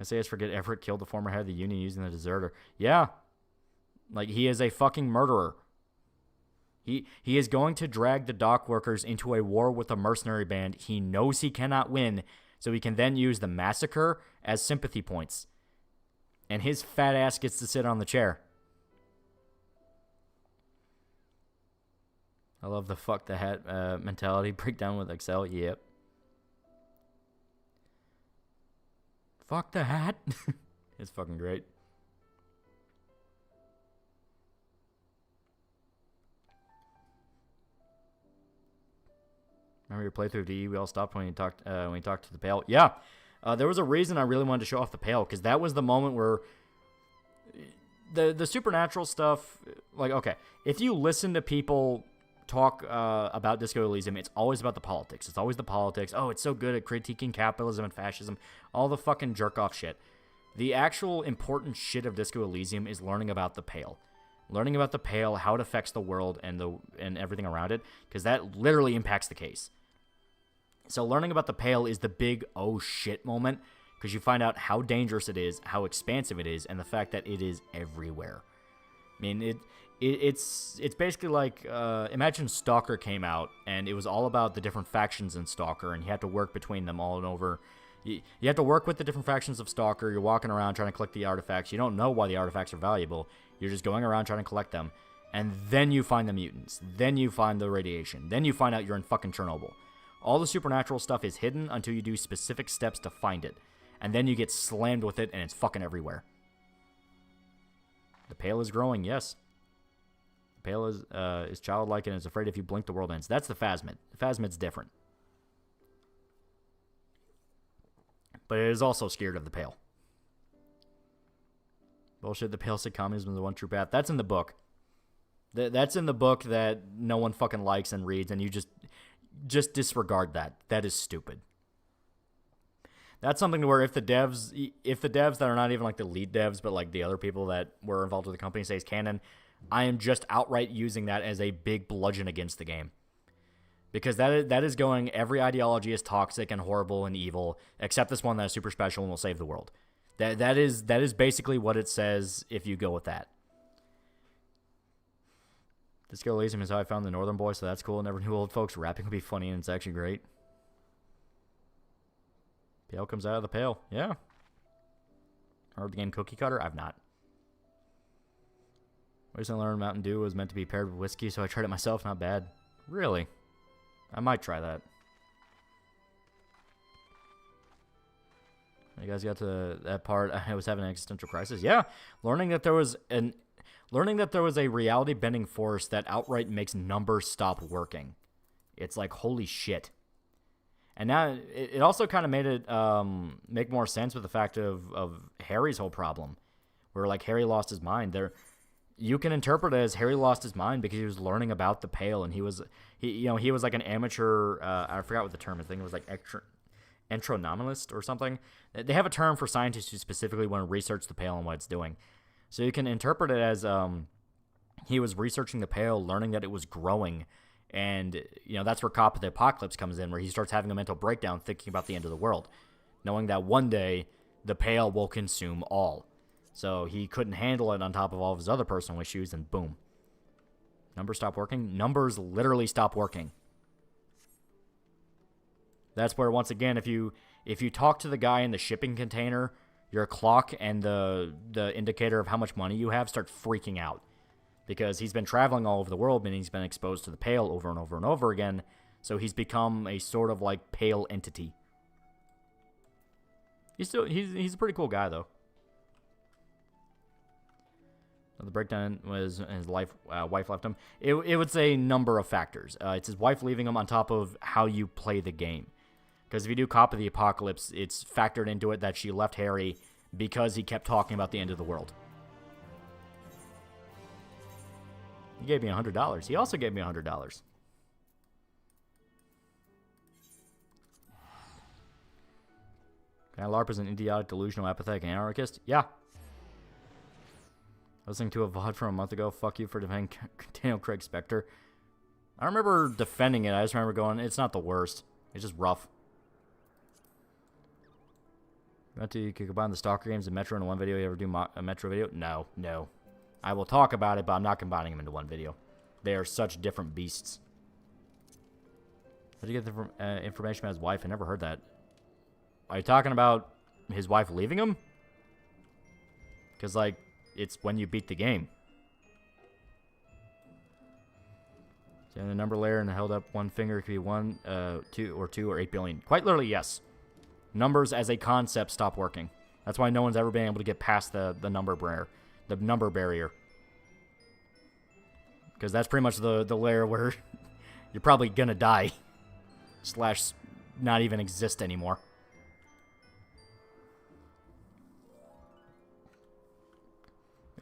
SAS forget Everett killed the former head of the union using the deserter. Yeah. Like, he is a fucking murderer. He is going to drag the dock workers into a war with a mercenary band. He knows he cannot win, so he can then use the massacre as sympathy points. And his fat ass gets to sit on the chair. I love the fuck the hat mentality. Breakdown with Excel. Yep. Fuck the hat. It's fucking great. Remember your playthrough of DE? We all stopped when you talked to the Pale. Yeah. There was a reason I really wanted to show off the Pale, because that was the moment where the supernatural stuff, like, okay, if you listen to people talk about Disco Elysium, it's always about the politics. It's always the politics. Oh, it's so good at critiquing capitalism and fascism. All the fucking jerk-off shit. The actual important shit of Disco Elysium is learning about the Pale. Learning about the Pale, how it affects the world and everything around it, because that literally impacts the case. So learning about the Pale is the big oh shit moment, because you find out how dangerous it is, how expansive it is, and the fact that it is everywhere. I mean, it's basically like, imagine Stalker came out, and it was all about the different factions in Stalker, and you had to work between them all and over. You have to work with the different factions of Stalker. You're walking around trying to collect the artifacts. You don't know why the artifacts are valuable. You're just going around trying to collect them. And then you find the mutants. Then you find the radiation. Then you find out you're in fucking Chernobyl. All the supernatural stuff is hidden until you do specific steps to find it. And then you get slammed with it, and it's fucking everywhere. The Pale is growing, yes. The Pale is childlike and is afraid if you blink, the world ends. That's the Phasmid. The Phasmid's different. But it is also scared of the Pale. Bullshit, the Pale said communism is the one true path. That's in the book. That's in the book that no one fucking likes and reads, and you just disregard that. That is stupid. That's something to where if the devs that are not even like the lead devs, but like the other people that were involved with the company say it's canon, I am just outright using that as a big bludgeon against the game. Because that is going, every ideology is toxic and horrible and evil, except this one that is super special and will save the world. That is basically what it says if you go with that. Disco Elysium is how I found the Northern Boy, so that's cool. Never knew old folks rapping would be funny, and it's actually great. Pale comes out of the Pale. Yeah. Heard the game Cookie Cutter? I've not. Recently learned Mountain Dew was meant to be paired with whiskey, so I tried it myself. Not bad. Really? I might try that. You guys got to that part. I was having an existential crisis. Yeah, learning that there was a reality bending force that outright makes numbers stop working. It's like, holy shit. And now it also kind of made it make more sense with the fact of Harry's whole problem, where like Harry lost his mind. You can interpret it as Harry lost his mind because he was learning about the Pale, and he was like an amateur. I forgot what the term is. I think it was like entronomalist or something. They have a term for scientists who specifically want to research the Pale and what it's doing. So you can interpret it as he was researching the Pale, learning that it was growing, and that's where Cop of the Apocalypse comes in, where he starts having a mental breakdown, thinking about the end of the world, knowing that one day the Pale will consume all. So he couldn't handle it on top of all of his other personal issues, and boom. Numbers stop working? Numbers literally stop working. That's where, once again, if you talk to the guy in the shipping container, your clock and the indicator of how much money you have start freaking out. Because he's been traveling all over the world, and he's been exposed to the Pale over and over and over again, so he's become a sort of like Pale entity. He's a pretty cool guy though. The breakdown was his wife left him. It was a number of factors. It's his wife leaving him on top of how you play the game. Because if you do Cop of the Apocalypse, it's factored into it that she left Harry because he kept talking about the end of the world. He gave me $100. He also gave me $100. Can I LARP as an idiotic, delusional, apathetic anarchist? Yeah. Listening to a VOD from a month ago, fuck you for defending Daniel Craig Spectre. I remember defending it. I just remember going, it's not the worst. It's just rough. You could combine the Stalker games and Metro into one video. You ever do a Metro video? No. I will talk about it, but I'm not combining them into one video. They are such different beasts. Where did you get the information about his wife? I never heard that. Are you talking about his wife leaving him? Because, like, it's when you beat the game. So in the number layer and held up one finger could be 1, 2, or 8 billion. Quite literally, yes. Numbers as a concept stop working. That's why no one's ever been able to get past the number barrier. Because that's pretty much the layer where you're probably gonna die. / not even exist anymore.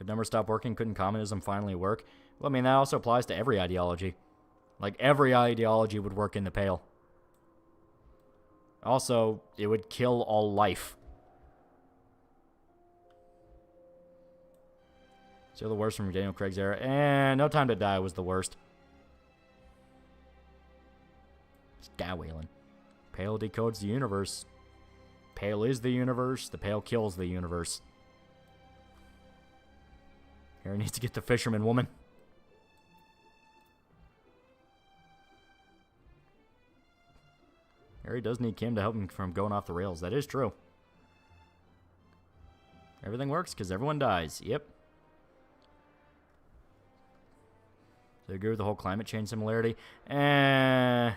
If numbers stopped working, couldn't communism finally work? Well, I mean, that also applies to every ideology. Like, every ideology would work in the Pale. Also, it would kill all life. So the worst from Daniel Craig's era. And No Time to Die was the worst. Sky whaling. Pale decodes the universe. Pale is the universe. The Pale kills the universe. Harry needs to get the fisherman woman. Harry does need Kim to help him from going off the rails. That is true. Everything works because everyone dies. Yep. So I agree with the whole climate change similarity. If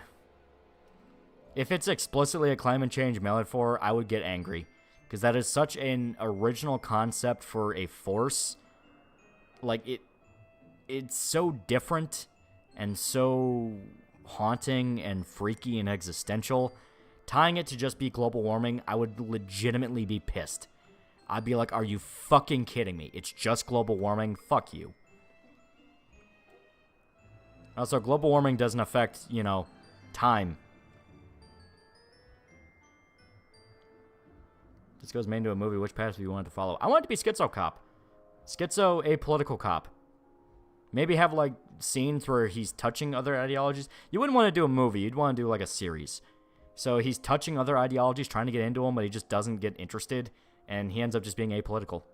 it's explicitly a climate change metaphor, I would get angry. Because that is such an original concept for a force. Like, it's so different and so haunting and freaky and existential. Tying it to just be global warming, I would legitimately be pissed. I'd be like, are you fucking kidding me? It's just global warming? Fuck you. Also, global warming doesn't affect, time. This goes main to a movie. Which path do you want to follow? I want it to be Schizo Cop. Schizo, a political cop. Maybe have, like, scenes where he's touching other ideologies. You wouldn't want to do a movie. You'd want to do, like, a series. So he's touching other ideologies, trying to get into them, but he just doesn't get interested, and he ends up just being apolitical.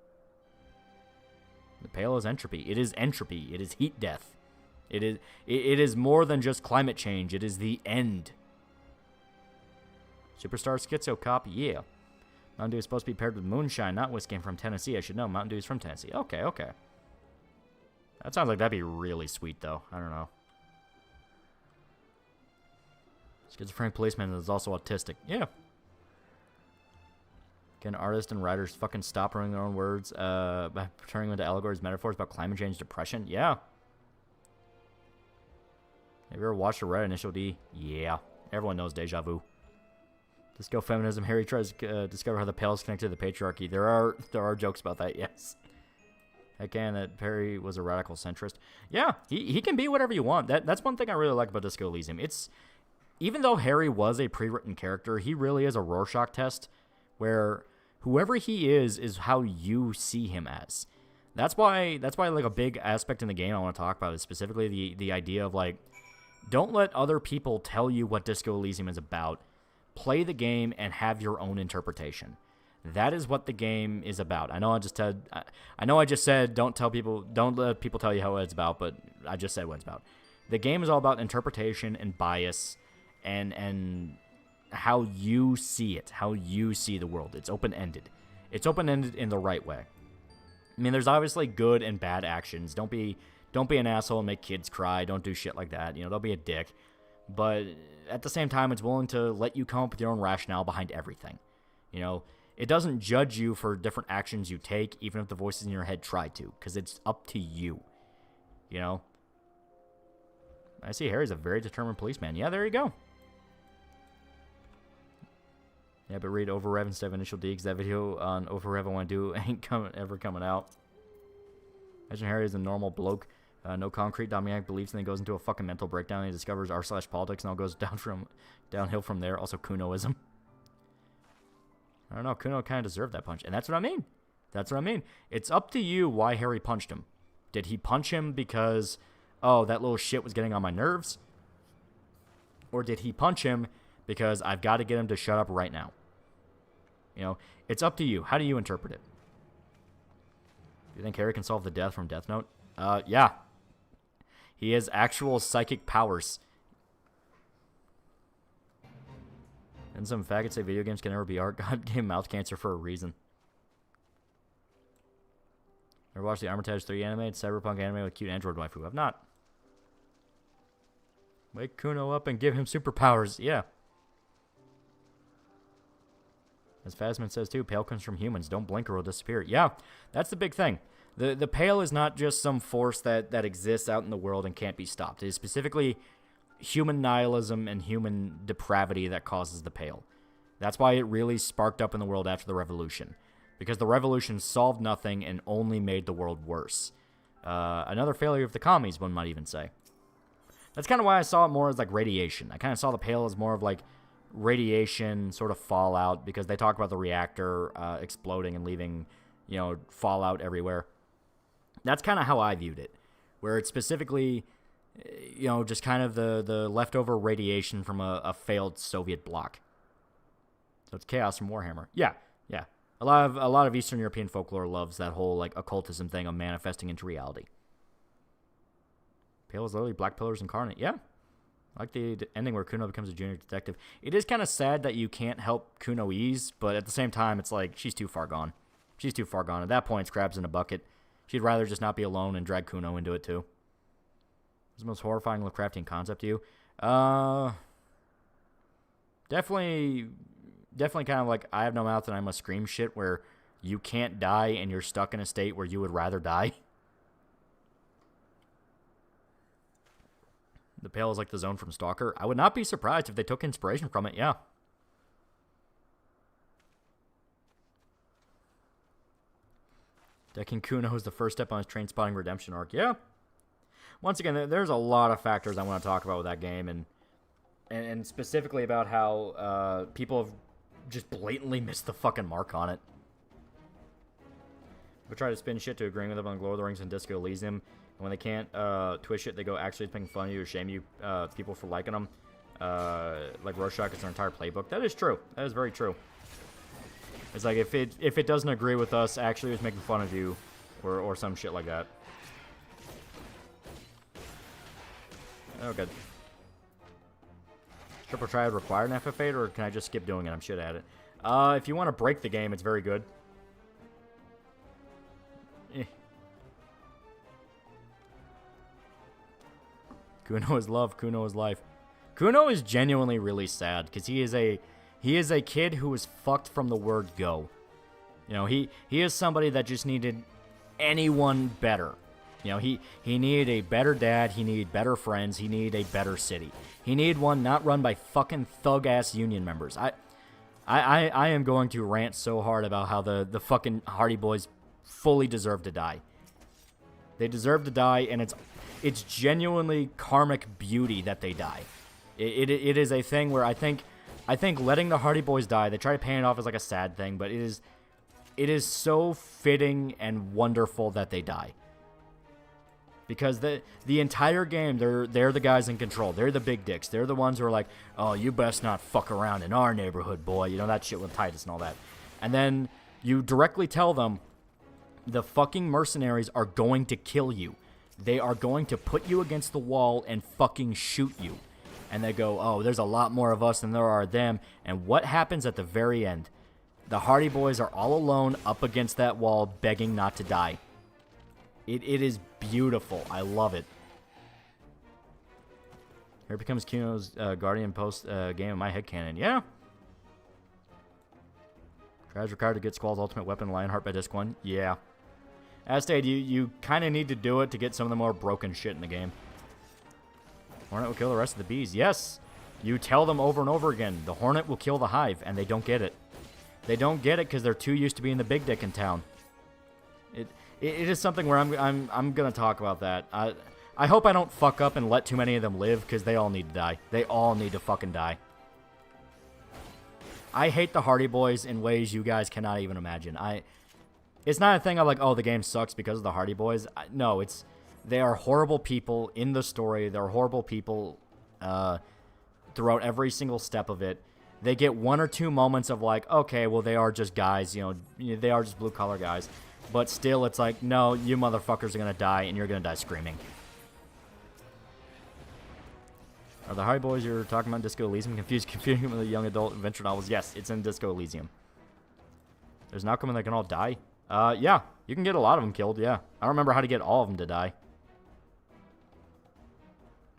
The Pale is entropy. It is entropy. It is heat death. It is more than just climate change. It is the end. Superstar Schizo Cop, yeah. Mountain Dew is supposed to be paired with moonshine, not whiskey. I'm from Tennessee. I should know. Mountain Dew is from Tennessee. Okay. That sounds like that'd be really sweet, though. I don't know. Schizophrenic policeman is also autistic. Yeah. Can artists and writers fucking stop ruining their own words by turning them into allegories, metaphors about climate change, depression? Yeah. Have you ever watched or read Initial D? Yeah. Everyone knows Deja Vu. Disco feminism. Harry tries to discover how the Pale is connected to the patriarchy. There are jokes about that, yes. Again, that Harry was a radical centrist. Yeah, he can be whatever you want. That's one thing I really like about Disco Elysium. It's, even though Harry was a pre-written character, he really is a Rorschach test where whoever he is how you see him as. That's why like a big aspect in the game I want to talk about is specifically the idea of, like, don't let other people tell you what Disco Elysium is about. Play the game and have your own interpretation. That is what the game is about. I know I just said don't let people tell you how it's about, but I just said what it's about. The game is all about interpretation and bias and how you see it, how you see the world. It's open-ended. It's open-ended in the right way. I mean, there's obviously good and bad actions. Don't be an asshole and make kids cry. Don't do shit like that. Don't be a dick. But at the same time, it's willing to let you come up with your own rationale behind everything. It doesn't judge you for different actions you take, even if the voices in your head try to, because it's up to you. You know? I see Harry's a very determined policeman. Yeah, there you go. Yeah, but read Overrev instead of Initial D, because that video on Overrev I want to do ain't ever coming out. Imagine Harry is a normal bloke. No concrete Dominic beliefs, and then goes into a fucking mental breakdown, and he discovers r/politics, and all goes downhill from there. Also, Kunoism. I don't know. Kuno kind of deserved that punch, and that's what I mean. That's what I mean. It's up to you why Harry punched him. Did he punch him because, oh, that little shit was getting on my nerves? Or did he punch him because I've got to get him to shut up right now? You know, it's up to you. How do you interpret it? Do you think Harry can solve the death from Death Note? Yeah. He has actual psychic powers. And some faggots say video games can never be art. God gave mouth cancer for a reason. Ever watched the Armitage 3 anime? It's cyberpunk anime with cute android waifu. I've not. Wake Kuno up and give him superpowers. Yeah. As Phasman says too, pale comes from humans. Don't blink or it'll disappear. Yeah, that's the big thing. The pale is not just some force that exists out in the world and can't be stopped. It is specifically human nihilism and human depravity that causes the pale. That's why it really sparked up in the world after the revolution. Because the revolution solved nothing and only made the world worse. Another failure of the commies, one might even say. That's kind of why I saw it more as like radiation. I kind of saw the pale as more of like radiation sort of fallout, because they talk about the reactor exploding and leaving, you know, fallout everywhere. That's kind of how I viewed it, where it's specifically, you know, just kind of the leftover radiation from a failed Soviet bloc. So it's chaos from Warhammer. Yeah. A lot of Eastern European folklore loves that whole like occultism thing of manifesting into reality. Pale is literally Black Pillars incarnate. Yeah. I like the ending where Kuno becomes a junior detective. It is kind of sad that you can't help Kuno Ease, but at the same time, it's like, she's too far gone. She's too far gone. At that point, it's crabs in a bucket. She'd rather just not be alone and drag Kuno into it, too. What's the most horrifying Lovecraftian concept to you? Definitely kind of like I have no mouth and I must scream shit, where you can't die and you're stuck in a state where you would rather die. The pale is like the zone from Stalker. I would not be surprised if they took inspiration from it, yeah. Decking Kuno is the first step on his train spotting redemption arc, yeah. Once again, there's a lot of factors I want to talk about with that game, and specifically about how people have just blatantly missed the fucking mark on it. We try to spin shit to agreeing with them on Lord of the Rings and Disco Elysium. And when they can't twist shit, they go actually making fun of you or shame you people for liking them. Like Rorschach, it's their entire playbook. That is true. That is very true. It's like if it doesn't agree with us, actually it's making fun of you, or some shit like that. Oh, good. Triple Triad require an FF8, or can I just skip doing it? I'm shit at it. If you want to break the game, it's very good. Kuno is love. Kuno is life. Kuno is genuinely really sad because he is a kid who was fucked from the word go. You know, he is somebody that just needed anyone better. You know, he needed a better dad. He needed better friends. He needed a better city. He needed one not run by fucking thug-ass union members. I am going to rant so hard about how the fucking Hardy Boys fully deserve to die. They deserve to die, and it's genuinely karmic beauty that they die. It is a thing where I think letting the Hardy Boys die, they try to paint it off as like a sad thing, but it is so fitting and wonderful that they die. Because the entire game, they're the guys in control. They're the big dicks. They're the ones who are like, oh, you best not fuck around in our neighborhood, boy. You know, that shit with Titus and all that. And then you directly tell them, the fucking mercenaries are going to kill you. They are going to put you against the wall and fucking shoot you. And they go, oh, there's a lot more of us than there are them. And what happens at the very end? The Hardy Boys are all alone up against that wall, begging not to die. It is beautiful. I love it. Here becomes Kuno's Guardian post game in my headcanon. Yeah. Guys required to get Squall's ultimate weapon, Lionheart by disc 1. Yeah. As stated, you kind of need to do it to get some of the more broken shit in the game. Hornet will kill the rest of the bees. Yes! You tell them over and over again, the Hornet will kill the hive, and they don't get it. They don't get it because they're too used to being the big dick in town. It is something where I'm gonna talk about that. I hope I don't fuck up and let too many of them live, because they all need to die. They all need to fucking die. I hate the Hardy Boys in ways you guys cannot even imagine. It's not a thing of like, oh, the game sucks because of the Hardy Boys. No, they are horrible people in the story. They're horrible people throughout every single step of it. They get one or two moments of like, okay, well, they are just guys, they are just blue-collar guys. But still, it's like, no, you motherfuckers are going to die, and you're going to die screaming. Are the Hardy Boys you're talking about Disco Elysium confusing with the young adult adventure novels? Yes, it's in Disco Elysium. There's an outcome and they can all die? Yeah, you can get a lot of them killed, yeah. I don't remember how to get all of them to die.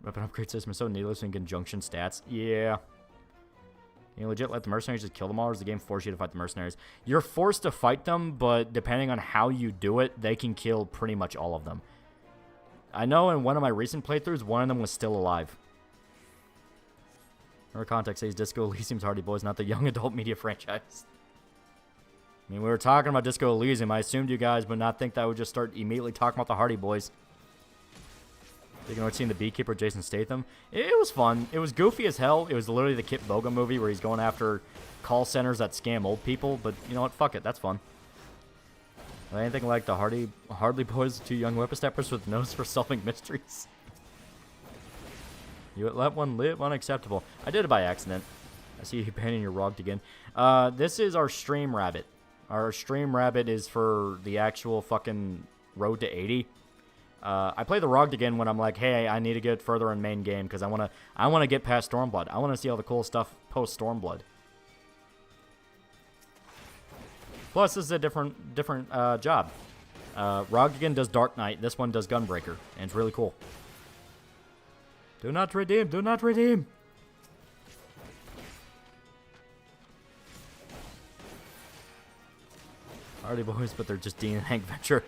Weapon upgrade system is so needless in conjunction stats. Yeah. You legit let the mercenaries just kill them all, or does the game force you to fight the mercenaries? You're forced to fight them, but depending on how you do it, they can kill pretty much all of them. I know in one of my recent playthroughs, one of them was still alive. Our context says Disco Elysium's Hardy Boys, not the young adult media franchise. I mean, we were talking about Disco Elysium. I assumed you guys would not think that I would just start immediately talking about the Hardy Boys. You know, seeing the Beekeeper, Jason Statham. It was fun. It was goofy as hell. It was literally the Kip Boga movie where he's going after call centers that scam old people. But you know what? Fuck it. That's fun. Anything like the Hardy Boys, two young whippersnappers with nose for solving mysteries. You let one live? Unacceptable. I did it by accident. I see you painting your rogged again. This is our stream rabbit. Our stream rabbit is for the actual fucking road to 80. I play the rogged again when I'm like, hey, I need to get further in main game because I wanna get past Stormblood. I wanna see all the cool stuff post Stormblood. Plus, this is a different job. Rogged again does Dark Knight. This one does Gunbreaker, and it's really cool. Do not redeem! Do not redeem! Hardy Boys, but they're just Dean and Hank Venture.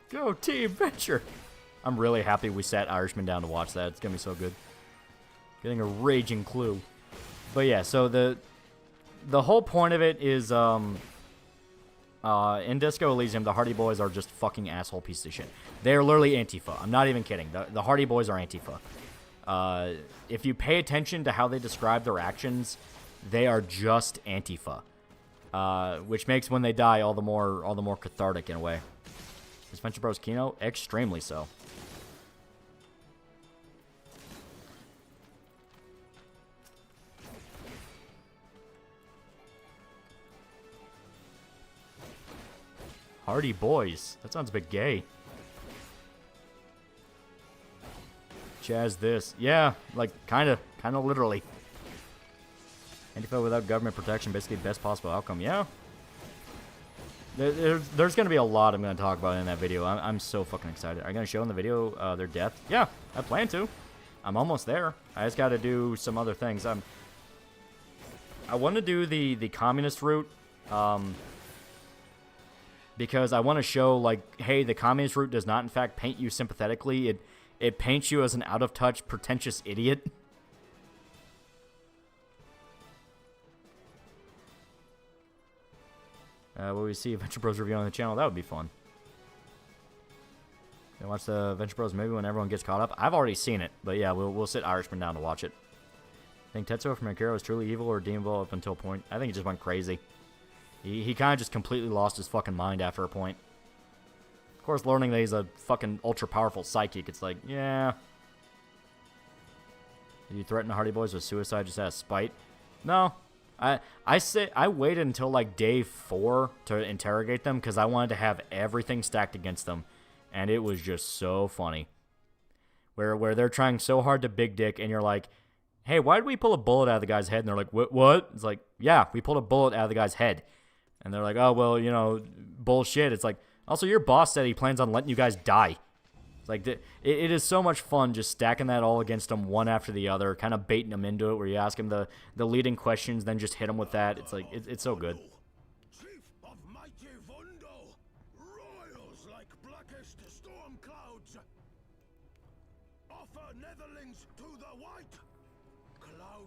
Go Team Venture! I'm really happy we sat Irishman down to watch that. It's gonna be so good. Getting a raging clue. But yeah, so the whole point of it is, in Disco Elysium, the Hardy Boys are just fucking asshole pieces of shit. They're literally Antifa. I'm not even kidding. The Hardy Boys are Antifa. If you pay attention to how they describe their actions, they are just Antifa. Which makes when they die all the more cathartic in a way. Is Venture Bros Kino? Extremely so. Hardy Boys. That sounds a bit gay. Chaz this. Yeah, like, kind of literally. Antifa without government protection, basically best possible outcome. Yeah. There's going to be a lot I'm going to talk about in that video. I'm so fucking excited. Are you going to show in the video their death? Yeah, I plan to. I'm almost there. I just got to do some other things. I want to do the communist route. Because I want to show, like, hey, the communist route does not, in fact, paint you sympathetically. It paints you as an out-of-touch, pretentious idiot. Will we see a Venture Bros review on the channel? That would be fun. You watch the Venture Bros movie when everyone gets caught up? I've already seen it, but yeah, we'll sit Irishman down to watch it. Think Tetsuo from Akira was truly evil or redeemable up until a point? I think he just went crazy. He kind of just completely lost his fucking mind after a point. Of course, learning that he's a fucking ultra-powerful psychic, it's like, yeah. Did you threaten the Hardy Boys with suicide just out of spite? No. I waited until, like, day 4 to interrogate them because I wanted to have everything stacked against them. And it was just so funny. Where they're trying so hard to big dick, and you're like, hey, why did we pull a bullet out of the guy's head? And they're like, what? It's like, yeah, we pulled a bullet out of the guy's head. And they're like, oh, well, you know, bullshit. It's like, also, your boss said he plans on letting you guys die. It's like, it is so much fun just stacking that all against them one after the other, kind of baiting them into it, where you ask them the leading questions, then just hit them with that. It's like, it's so good.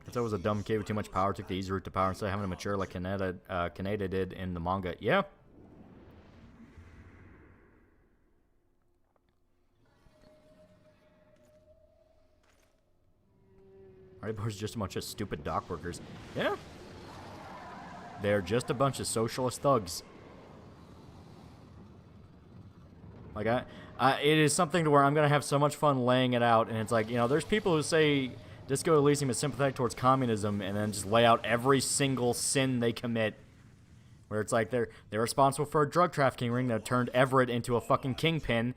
If I was a dumb kid with too much power, took the easy route to power instead of having to mature like Kaneda did in the manga. Yeah. Marty's just a bunch of stupid dock workers. Yeah. They're just a bunch of socialist thugs. Like, it is something to where I'm going to have so much fun laying it out. And it's like, you know, there's people who say Disco Elysium is sympathetic towards communism and then just lay out every single sin they commit. Where it's like they're responsible for a drug trafficking ring that turned Everett into a fucking kingpin,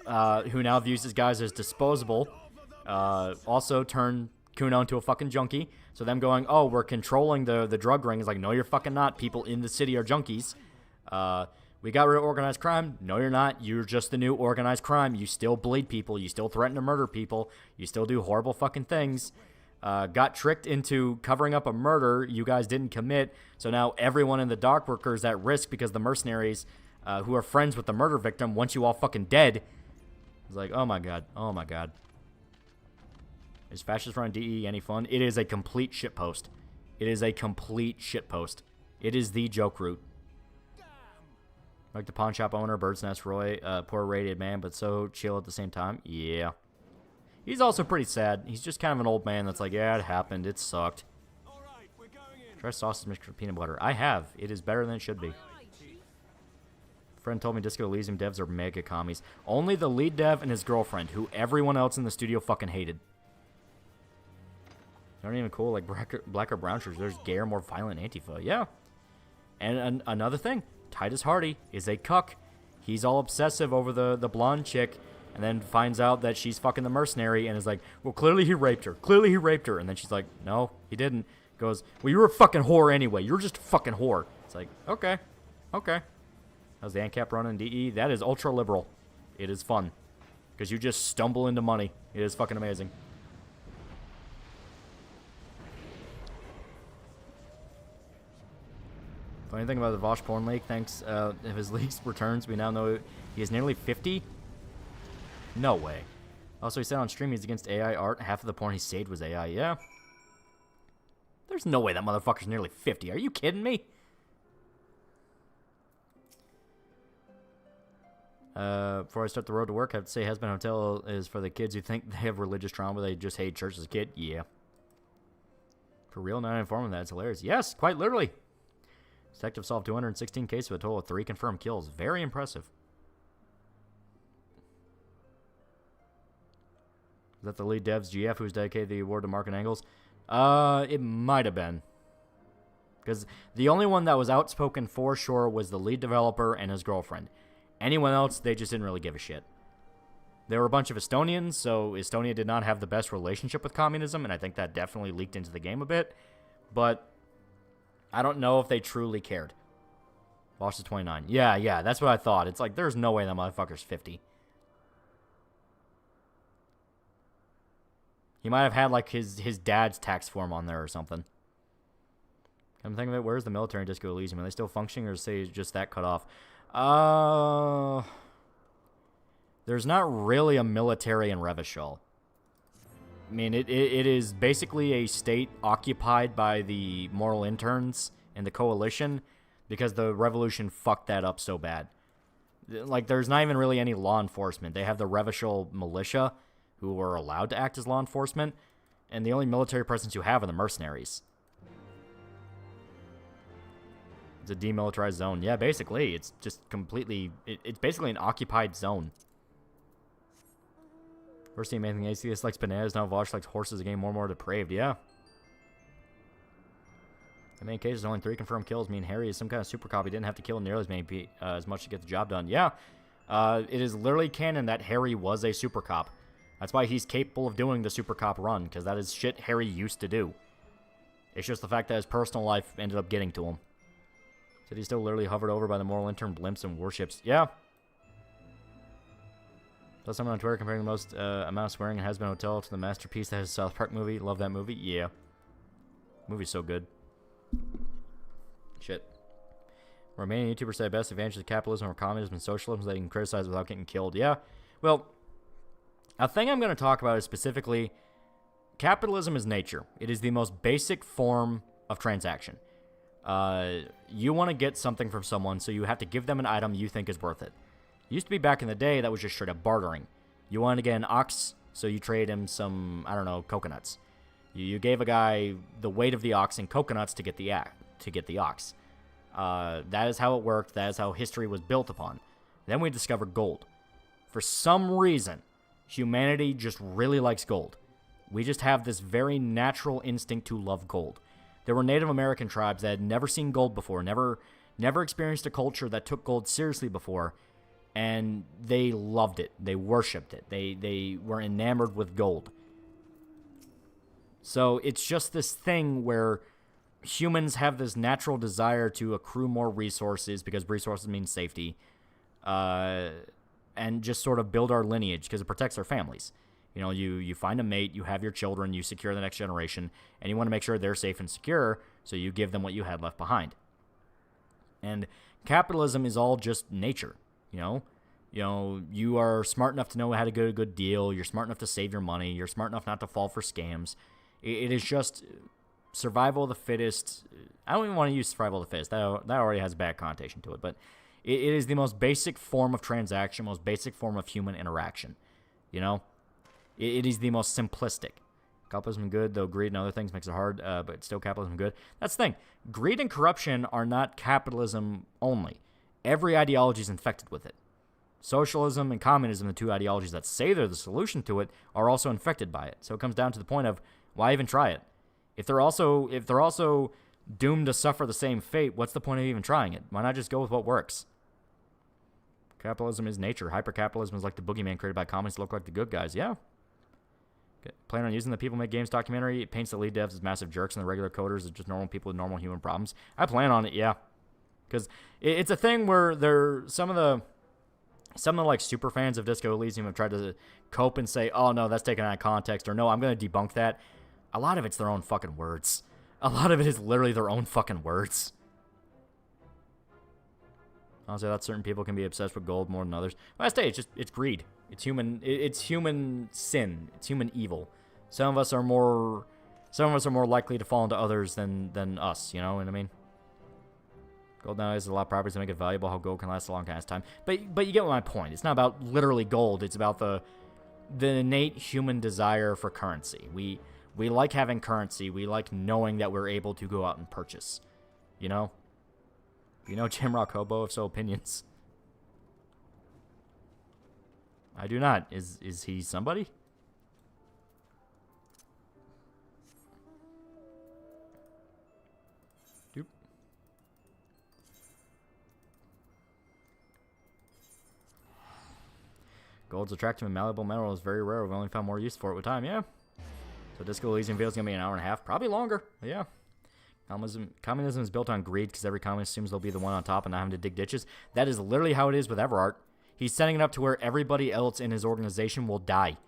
who now views his guys as disposable. Also turned Kuno into a fucking junkie. So them going, oh, we're controlling the drug ring is like, no, you're fucking not. People in the city are junkies. We got rid of organized crime. No, you're not. You're just the new organized crime. You still bleed people. You still threaten to murder people. You still do horrible fucking things. Got tricked into covering up a murder you guys didn't commit. So now everyone in the dock worker is at risk because the mercenaries who are friends with the murder victim want you all fucking dead. It's like, oh my god. Oh my god. Is Fascist Run DE any fun? It is a complete shitpost. It is a complete shitpost. It is the joke route. Like the pawn shop owner, Bird's Nest Roy, poor radiated man, but so chill at the same time. Yeah. He's also pretty sad. He's just kind of an old man that's like, yeah, it happened. It sucked. All right, we're going in. Try sausage mixed with peanut butter. I have. It is better than it should be. Friend told me Disco Elysium devs are mega commies. Only the lead dev and his girlfriend, who everyone else in the studio fucking hated. They're not even cool like black or brown shirts. There's gayer, more violent Antifa. Yeah. And another thing. Titus Hardy is a cuck. He's all obsessive over the blonde chick and then finds out that she's fucking the mercenary and is like, well, clearly he raped her. Clearly he raped her. And then she's like, no, he didn't. Goes, well, you were a fucking whore anyway. You're just a fucking whore. It's like, okay. Okay. How's the ANCAP run in DE? That is ultra liberal. It is fun. Because you just stumble into money. It is fucking amazing. Funny thing about the Vosh porn leak, thanks if his leaks returns, we now know he is nearly 50. No way. Also, he said on stream he's against AI art. Half of the porn he saved was AI. Yeah. There's no way that motherfucker's nearly 50. Are you kidding me? Before I start the road to work, I have to say Husband Hotel is for the kids who think they have religious trauma. They just hate church as a kid. Yeah. For real, not informing that. It's hilarious. Yes, quite literally. Detective solved 216 cases with a total of 3 confirmed kills. Very impressive. Is that the lead dev's GF who's dedicated the award to Mark and Engels? It might have been. Because the only one that was outspoken for sure was the lead developer and his girlfriend. Anyone else, they just didn't really give a shit. There were a bunch of Estonians, so Estonia did not have the best relationship with communism, and I think that definitely leaked into the game a bit. But I don't know if they truly cared. Boss is 29. Yeah, that's what I thought. It's like, there's no way that motherfucker's 50. He might have had, like, his dad's tax form on there or something. I'm thinking of it, where's the military in Disco Elysium? Are they still functioning, or say just that cut off? There's not really a military in Revachol. I mean, it is basically a state occupied by the moral interns and the coalition because the revolution fucked that up so bad. Like, there's not even really any law enforcement. They have the Revachol militia who are allowed to act as law enforcement, and the only military presence you have are the mercenaries. It's a demilitarized zone. Yeah, basically. It's just completely... It's basically an occupied zone. First team, anything atheist likes bananas, now Vosh likes horses, again more and more depraved. Yeah. In many cases, only 3 confirmed kills mean Harry is some kind of super cop. He didn't have to kill nearly as much to get the job done. Yeah. It is literally canon that Harry was a super cop. That's why he's capable of doing the super cop run, because that is shit Harry used to do. It's just the fact that his personal life ended up getting to him. Said he still literally hovered over by the moral intern blimps and warships. Yeah. Saw someone on Twitter comparing the most amount of swearing in Has-Been Hotel to the masterpiece that is a South Park movie. Love that movie. Yeah. Movie's so good. Shit. Romanian YouTubers say best advantage of capitalism or communism and socialism is that you can criticize without getting killed. Yeah. Well, a thing I'm going to talk about is specifically capitalism is nature. It is the most basic form of transaction. You want to get something from someone, so you have to give them an item you think is worth it. It used to be back in the day that was just straight up bartering. You wanted to get an ox, so you trade him some, I don't know, coconuts. You gave a guy the weight of the ox in coconuts to get the ox. That is how it worked. That is how history was built upon. Then we discovered gold. For some reason, humanity just really likes gold. We just have this very natural instinct to love gold. There were Native American tribes that had never seen gold before, never experienced a culture that took gold seriously before, and they loved it. They worshipped it. They were enamored with gold. So it's just this thing where humans have this natural desire to accrue more resources because resources mean safety, and just sort of build our lineage because it protects our families. You know, you find a mate, you have your children, you secure the next generation, and you want to make sure they're safe and secure, so you give them what you had left behind. And capitalism is all just nature, you know? You are smart enough to know how to get a good deal, you're smart enough to save your money, you're smart enough not to fall for scams. It is just survival of the fittest. I don't even want to use survival of the fittest. That already has a bad connotation to it, but it is the most basic form of transaction, most basic form of human interaction, you know? It is the most simplistic. Capitalism good, though greed and other things makes it hard, but still capitalism good. That's the thing. Greed and corruption are not capitalism only. Every ideology is infected with it. Socialism and communism, the two ideologies that say they're the solution to it, are also infected by it. So it comes down to the point of, why even try it? If they're also doomed to suffer the same fate, what's the point of even trying it? Why not just go with what works? Capitalism is nature. Hypercapitalism is like the boogeyman created by communists to look like the good guys. Yeah. Plan on using the People Make Games documentary. It paints the lead devs as massive jerks and the regular coders as just normal people with normal human problems. I plan on it, yeah. Because it's a thing where some of the like super fans of Disco Elysium have tried to cope and say, oh no, that's taken out of context, or no, I'm going to debunk that. A lot of it's their own fucking words. A lot of it is literally their own fucking words. Honestly, I thought certain people can be obsessed with gold more than others. Well, I say it's greed. It's human sin. It's human evil. Some of us are more likely to fall into others than us, you know what I mean? Gold nowadays has a lot of properties that make it valuable, how gold can last a long time. But you get my point. It's not about literally gold, it's about the innate human desire for currency. We like having currency. We like knowing that we're able to go out and purchase. You know? You know Jamrock Hobo, if so, opinions. I do not. Is he somebody? Doop. Gold's attractive and malleable metal is very rare. We've only found more use for it with time. Yeah. So Disco Elysium video is going to be an hour and a half. Probably longer. Yeah. Communism is built on greed because every communist assumes they'll be the one on top and not having to dig ditches. That is literally how it is with Everart. He's setting it up to where everybody else in his organization will die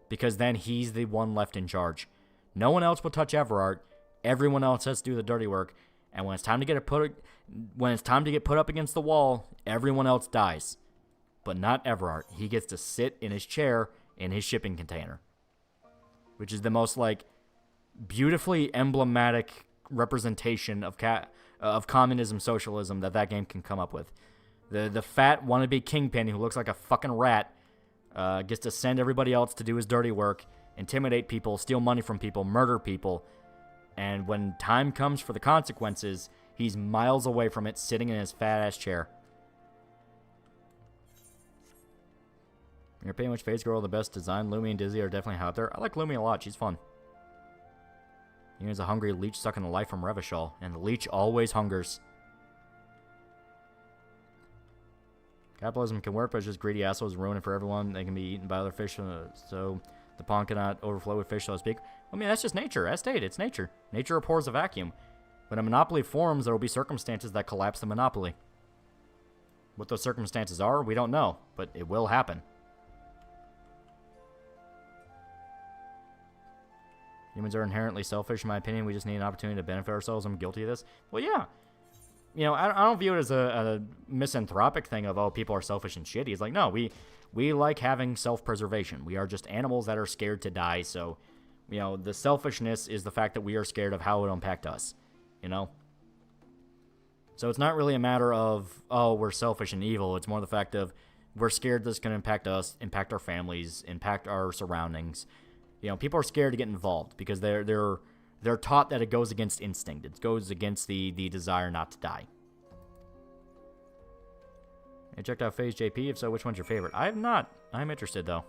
because then he's the one left in charge. No one else will touch Everart. Everyone else has to do the dirty work. And when it's time to get put up against the wall, everyone else dies. But not Everart. He gets to sit in his chair in his shipping container, which is the most like beautifully emblematic representation of communism, socialism that game can come up with. The fat wannabe kingpin who looks like a fucking rat gets to send everybody else to do his dirty work, intimidate people, steal money from people, murder people, and when time comes for the consequences, he's miles away from it, sitting in his fat-ass chair. You're paying which Phase Girl the best design. Lumi and Dizzy are definitely out there. I like Lumi a lot. She's fun. Here's a hungry leech sucking the life from Revachol, and the leech always hungers. Capitalism can work, but it's just greedy assholes ruin it for everyone. They can be eaten by other fish, so the pond cannot overflow with fish, so to speak. I mean, that's just nature. As stated, it's nature. Nature abhors a vacuum. When a monopoly forms, there will be circumstances that collapse the monopoly. What those circumstances are, we don't know, but it will happen. Humans are inherently selfish, in my opinion. We just need an opportunity to benefit ourselves. I'm guilty of this. Well, yeah. You know, I don't view it as a misanthropic thing of, oh, people are selfish and shitty. It's like, no, we like having self-preservation. We are just animals that are scared to die, so You know, the selfishness is the fact that we are scared of how it will impact us, you know? So it's not really a matter of, oh, we're selfish and evil. It's more the fact of we're scared this is going to impact us, impact our families, impact our surroundings. You know, people are scared to get involved because they're taught that it goes against instinct. It goes against the desire not to die. You checked out Phase JP? If so, which one's your favorite? I have not. I'm interested, though.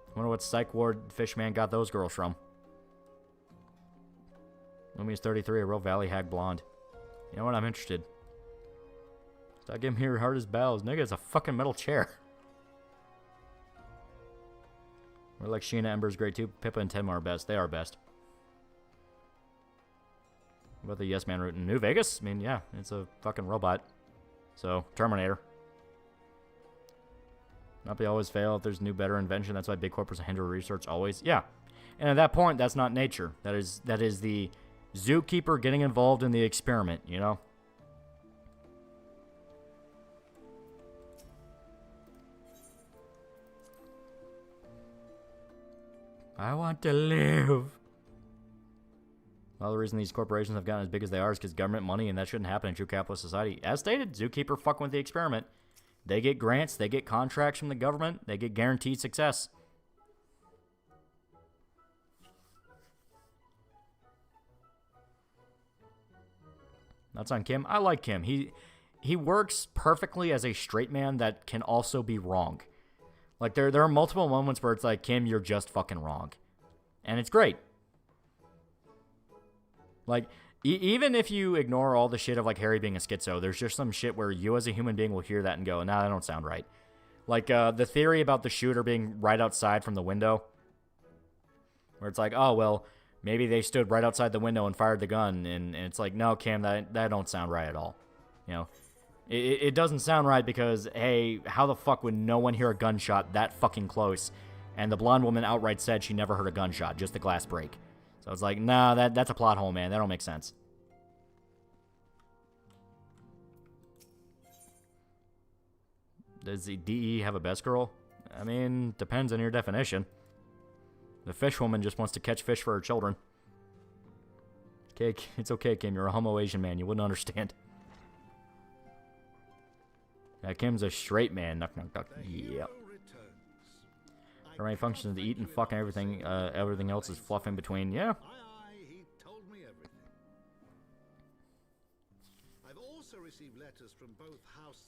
I wonder what Psych Ward Fishman got those girls from. Lumi's 33, a real Valley Hag blonde. You know what? I'm interested. Stop giving me your hardest battles. Nigga, it's a fucking metal chair. We're like Sheena, Ember's great too. Pippa and Tenma are best. They are best. What about the Yes Man route in New Vegas? I mean, yeah, it's a fucking robot. So, Terminator. Not be always fail if there's new, better invention. That's why big corporates hinder research always. Yeah. And at that point, that's not nature. That is the zookeeper getting involved in the experiment, you know? I want to live. Well, the reason these corporations have gotten as big as they are is because government money, and that shouldn't happen in true capitalist society. As stated, zookeeper fucking with the experiment. They get grants, they get contracts from the government, they get guaranteed success. That's on Kim. I like Kim. He works perfectly as a straight man that can also be wrong. Like, there are multiple moments where it's like, Kim, you're just fucking wrong. And it's great. Like, even if you ignore all the shit of, like, Harry being a schizo, there's just some shit where you as a human being will hear that and go, nah, that don't sound right. Like, the theory about the shooter being right outside from the window. Where it's like, oh, well, maybe they stood right outside the window and fired the gun. And it's like, no, Kim, that don't sound right at all. You know? It doesn't sound right because, hey, how the fuck would no one hear a gunshot that fucking close? And the blonde woman outright said she never heard a gunshot, just the glass break. So it's like, nah, that's a plot hole, man. That don't make sense. Does the DE have a best girl? I mean, depends on your definition. The fish woman just wants to catch fish for her children. Okay, it's okay, Kim. You're a homo Asian man. You wouldn't understand. Yeah, Kim's a straight man. Knock, knock, knock. Yep. Her main function is to eat and fuck and everything. Everything else is fluff in between. Yeah.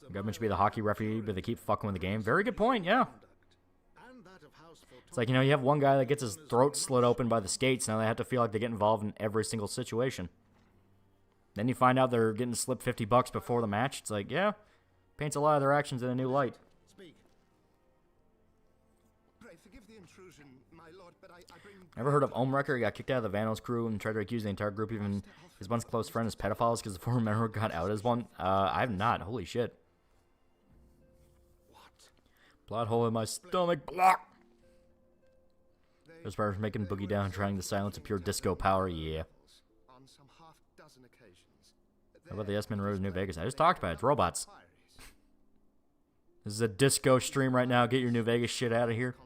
The government should be the hockey referee, but they keep fucking with the game. Very good point, yeah. It's like, you know, you have one guy that gets his throat slit open by the skates. Now they have to feel like they get involved in every single situation. Then you find out they're getting slipped $50 before the match. It's like, yeah, paints a lot of their actions in a new light. Ever heard of Omrecker? He got kicked out of the Vandals crew and tried to accuse the entire group, even his once close friend, as pedophiles because the former member got out as one. I have not. Holy shit. Plot hole in my stomach. Block. Those players making Boogie Down, trying to silence a pure disco power. Yeah. How about the S-Man Rose New Vegas? I just talked about it. It's robots. This is a disco stream right now. Get your New Vegas shit out of here.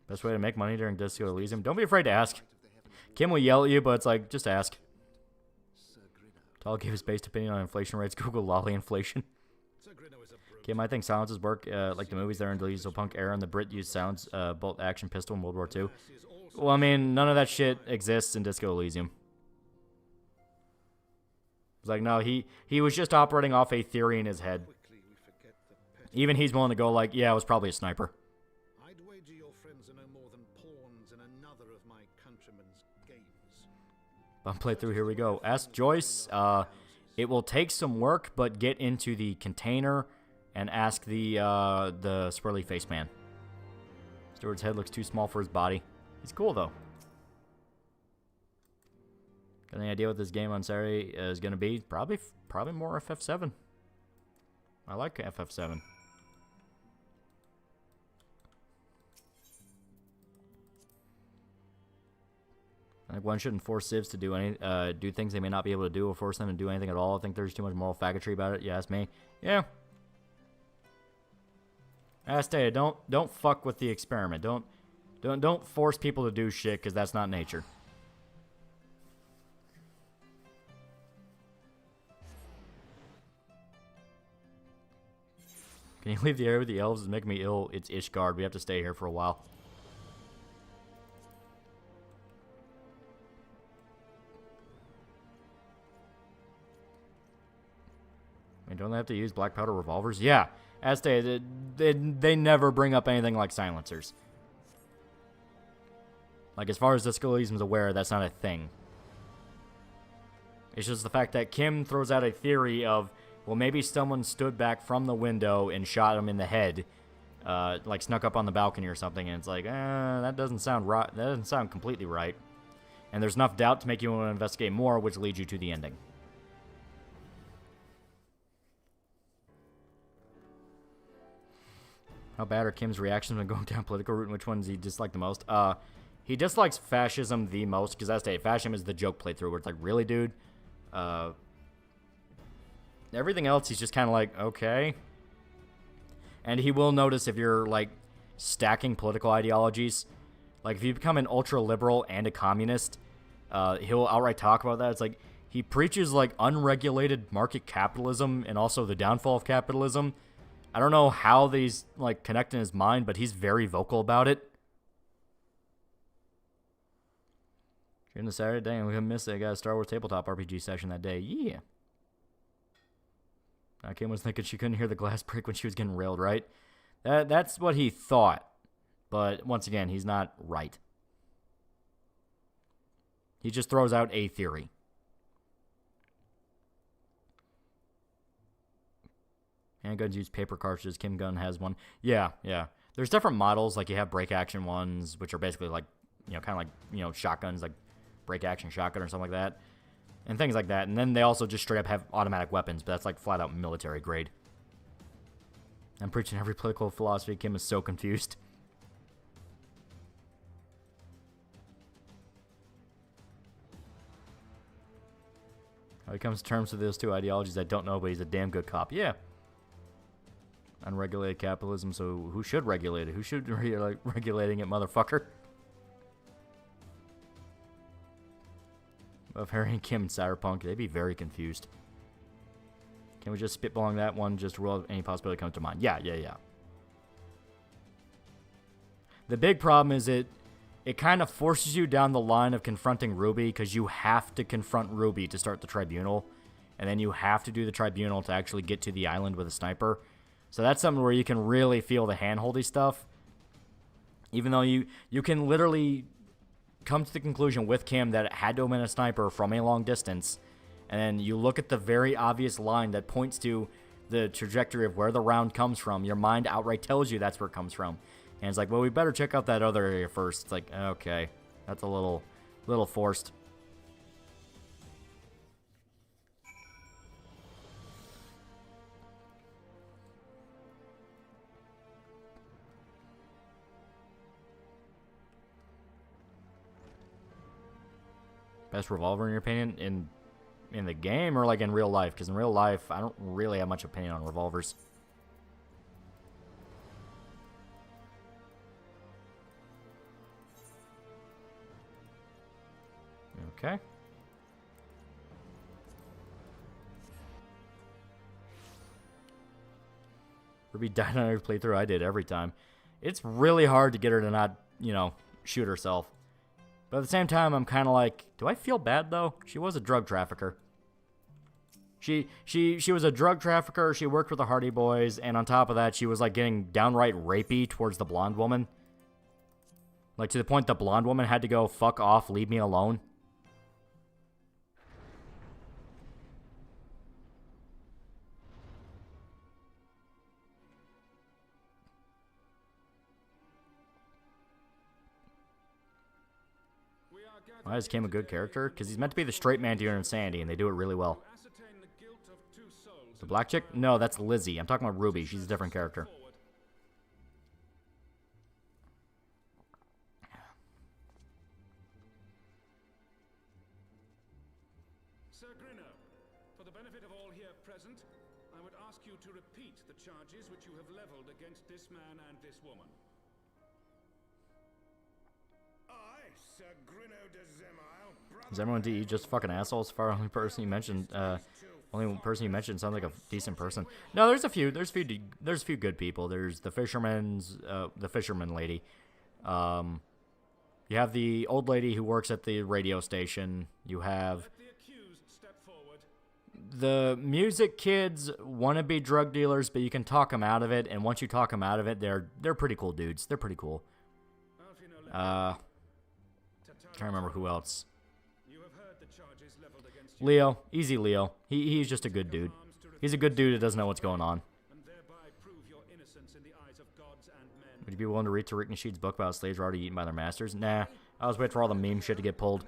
Best way to make money during Disco Elysium? Don't be afraid to ask. Kim will yell at you, but it's like, just ask. Tal gave his based opinion on inflation rates. Google lolly inflation. Kim, I think silences work like the movies there in the Diesel Punk era, and the Brit used sounds bolt action pistol in World War II. Well, I mean, none of that shit exists in Disco Elysium. It's like, no, he was just operating off a theory in his head. Even he's willing to go like, yeah, it was probably a sniper. Playthrough, here we go. Ask Joyce. It will take some work, but get into the container and ask the swirly face man. Stewart's head looks too small for his body. He's cool though. Got any idea what this game on Saturday is going to be? Probably more FF7. I like FF7. I think one shouldn't force civs to do things they may not be able to do, or force them to do anything at all. I think there's too much moral faggotry about it. Yeah, that's me. Yeah. I stay. Don't fuck with the experiment. Don't Don't force people to do shit, because that's not nature. Can you leave the area with the elves? It's making me ill. It's Ishgard. We have to stay here for a while. I mean, don't they have to use black powder revolvers? Yeah. As they never bring up anything like silencers. Like, as far as Disco Elysium's aware, that's not a thing. It's just the fact that Kim throws out a theory of, well, maybe someone stood back from the window and shot him in the head, like snuck up on the balcony or something, and it's like, that doesn't sound right. That doesn't sound completely right. And there's enough doubt to make you want to investigate more, which leads you to the ending. How bad are Kim's reactions when going down political route, and which ones he disliked the most? He dislikes fascism the most, because that's fascism is the joke playthrough, where it's like, really, dude? Everything else, he's just kind of like, okay. And he will notice if you're, like, stacking political ideologies. Like, if you become an ultra-liberal and a communist, he'll outright talk about that. It's like, he preaches, like, unregulated market capitalism and also the downfall of capitalism. I don't know how these, like, connect in his mind, but he's very vocal about it. During the Saturday, dang, we missed it. I got a Star Wars tabletop RPG session that day. Yeah. Kim was thinking she couldn't hear the glass break when she was getting railed, right? That's what he thought. But once again, he's not right. He just throws out a theory. Handguns use paper cartridges. Kim Gun has one. Yeah. There's different models. Like, you have break action ones, which are basically like, kind of like, shotguns, like break action shotgun or something like that. And things like that. And then they also just straight up have automatic weapons, but that's like flat out military grade. I'm preaching every political philosophy. Kim is so confused. How he comes to terms with those two ideologies, I don't know, but he's a damn good cop. Yeah. Unregulated capitalism, so who should regulate it? Who should be regulating it, motherfucker? Of Harry and Kim and Cyberpunk, they'd be very confused. Can we just spitballing that one, just rule out any possibility comes to mind? Yeah. The big problem is it kind of forces you down the line of confronting Ruby, because you have to confront Ruby to start the tribunal, and then you have to do the tribunal to actually get to the island with a sniper. So that's something where you can really feel the hand-holdy stuff. Even though you can literally come to the conclusion with Kim that it had to have been a sniper from a long distance, and then you look at the very obvious line that points to the trajectory of where the round comes from. Your mind outright tells you that's where it comes from. And it's like, well, we better check out that other area first. It's like, okay, that's a little forced. Best revolver in your opinion in the game or like in real life? Because in real life, I don't really have much opinion on revolvers. Okay. Ruby died on every playthrough. I did every time. It's really hard to get her to not, shoot herself. But at the same time, I'm kind of like, do I feel bad, though? She was a drug trafficker. She was a drug trafficker. She worked with the Hardy Boys. And on top of that, she was, like, getting downright rapey towards the blonde woman. Like, to the point the blonde woman had to go, fuck off, leave me alone. Why is Kim a good character? Because he's meant to be the straight man to your insanity, and they do it really well. The black chick? No, that's Lizzie. I'm talking about Ruby. She's a different character. Sir Grinno, for the benefit of all here present, I would ask you to repeat the charges which you have leveled against this man and this woman. Is everyone DE just fucking assholes? Far only person you mentioned, sounds like a decent person. No, there's a few good people. There's the fisherman lady. You have the old lady who works at the radio station. You have the music kids want to be drug dealers, but you can talk them out of it. And once you talk them out of it, they're pretty cool dudes. They're pretty cool. Trying to remember who else. Leo, easy Leo. He's just a good dude. He's a good dude that doesn't know what's going on. Would you be willing to read Tariq Nasheed's book about slaves who are already eaten by their masters? Nah, I was waiting for all the meme shit to get pulled.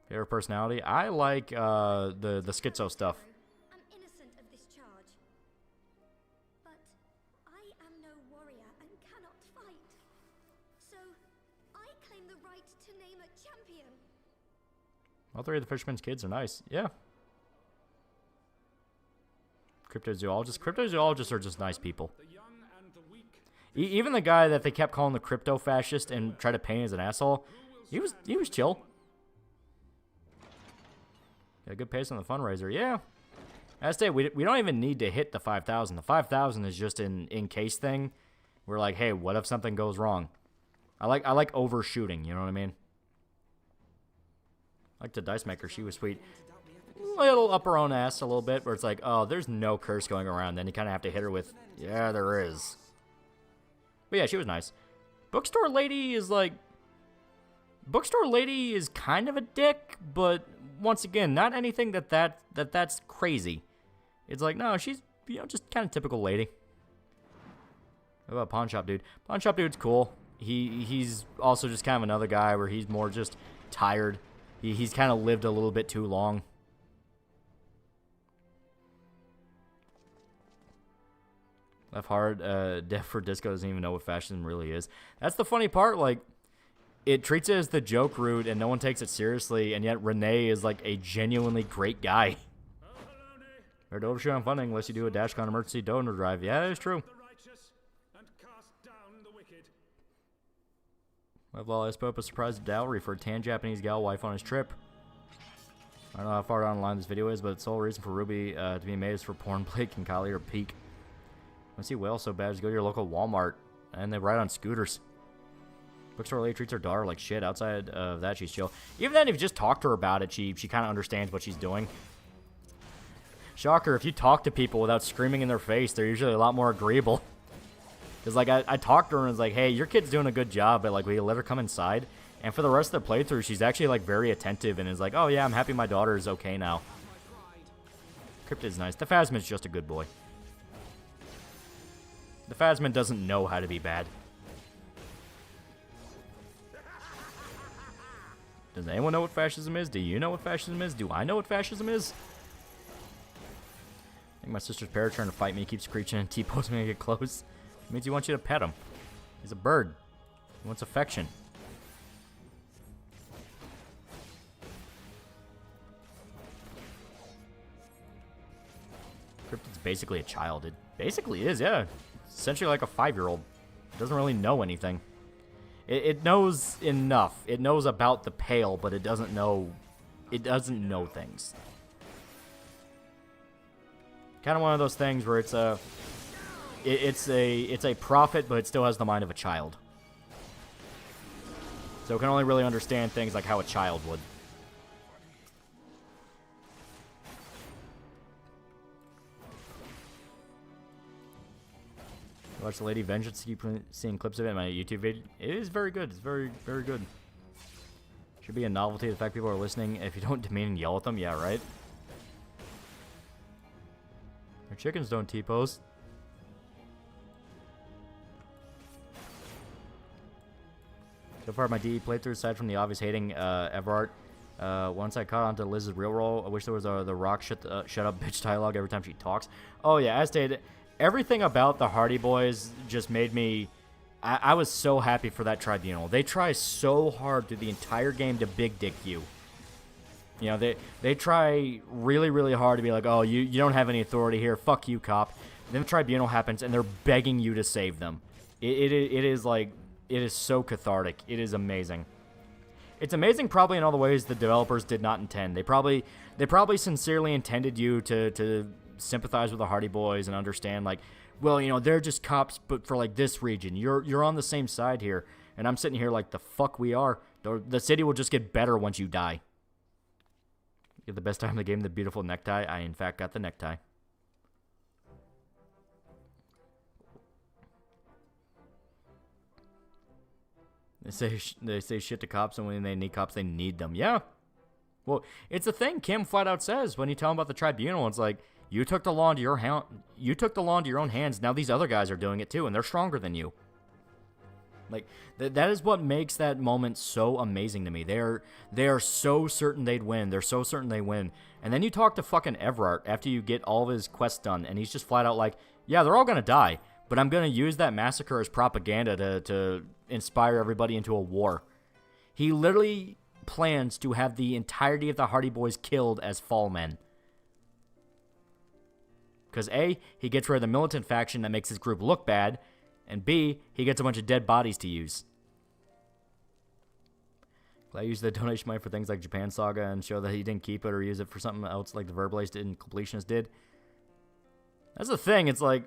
Favorite personality? I like the schizo stuff. I'm innocent of this charge, but I am no warrior and cannot fight. So I claim the right to name a champion. All three of the fisherman's kids are nice. Yeah. Cryptozoologists are just nice people. Even the guy that they kept calling the crypto fascist and tried to paint as an asshole, he was chill. Got a good pace on the fundraiser. Yeah. I say we don't even need to hit the 5,000. The 5,000 is just an in-case thing. We're like, hey, what if something goes wrong? I like overshooting, you know what I mean? I like the dice maker, she was sweet. Little up her own ass a little bit, where it's like, oh, there's no curse going around. Then you kind of have to hit her with, yeah, there is. But yeah, she was nice. Bookstore lady is kind of a dick, but once again, not anything that's crazy. It's like, no, she's, just kind of typical lady. What about Pawn Shop Dude? Pawn Shop Dude's cool. He's also just kind of another guy where he's more just tired. He's kind of lived a little bit too long. Left Hard, Deaf for Disco doesn't even know what fascism really is. That's the funny part, like, it treats it as the joke route and no one takes it seriously, and yet Renee is like a genuinely great guy. Or don't shoot on funding unless you do a DashCon emergency donor drive. Yeah, that is true. Well, I spoke up a surprise dowry for a tan Japanese gal wife on his trip. I don't know how far down the line this video is, but the sole reason for Ruby to be made is for porn Blake and Kylie or peak. When you see whales so bad, just go to your local Walmart, and they ride on scooters. Bookstore lady treats her daughter like shit. Outside of that, she's chill. Even then, if you just talk to her about it, she kind of understands what she's doing. Shocker, if you talk to people without screaming in their face, they're usually a lot more agreeable. Because, like, I talked to her and was like, hey, your kid's doing a good job, but, like, will you let her come inside? And for the rest of the playthrough, she's actually, like, very attentive and is like, oh, yeah, I'm happy my daughter is okay now. Cryptid's nice. The Phasman's just a good boy. The Phasman doesn't know how to be bad. Does anyone know what fascism is? Do you know what fascism is? Do I know what fascism is? I think my sister's parrot trying to fight me. He keeps screeching and T-posing when I get close. It means he wants you to pet him. He's a bird. He wants affection. Cryptid's basically a child. It basically is, yeah. It's essentially like a 5-year-old. It doesn't really know anything. It knows enough. It knows about the Pale, but it doesn't know things. Kind of one of those things where it's a prophet, but it still has the mind of a child. So it can only really understand things like how a child would. Watch the Lady Vengeance. Keep seeing clips of it in my YouTube video. It is very good. It's very, very good. Should be a novelty. The fact people are listening. If you don't demean and yell at them, yeah, right? Our chickens don't T-pose. So far, my DE playthrough, aside from the obvious hating Everart, once I caught on to Liz's real role, I wish there was the rock shut up bitch dialogue every time she talks. Oh yeah, as stated, everything about the Hardy Boys just made me... I was so happy for that tribunal. They try so hard through the entire game to big dick you. You know, they try really, really hard to be like, oh, you don't have any authority here. Fuck you, cop. Then the tribunal happens, and they're begging you to save them. It is like, it is so cathartic. It is amazing. It's amazing probably in all the ways the developers did not intend. They probably sincerely intended you to sympathize with the Hardy Boys and understand, like, well, you know, they're just cops, but for like this region. You're on the same side here. And I'm sitting here like, the fuck we are. The city will just get better once you die. You get the best time in the game, the beautiful necktie. I, in fact, got the necktie. They say shit to cops, and when they need cops, they need them. Yeah. Well, it's a thing Kim flat out says when you tell him about the tribunal. It's like, you took the law into your own hands. Now these other guys are doing it too, and they're stronger than you. Like, that is what makes that moment so amazing to me. They are so certain they'd win. They're so certain they win. And then you talk to fucking Everard after you get all of his quests done, and he's just flat out like, yeah, they're all gonna die, but I'm gonna use that massacre as propaganda to inspire everybody into a war. He literally plans to have the entirety of the Hardy Boys killed as fall men. Because A, he gets rid of the militant faction that makes his group look bad, and B, he gets a bunch of dead bodies to use. Glad I used the donation money for things like Japan Saga and show that he didn't keep it or use it for something else like the Verbalace did and Completionist did. That's the thing. It's like,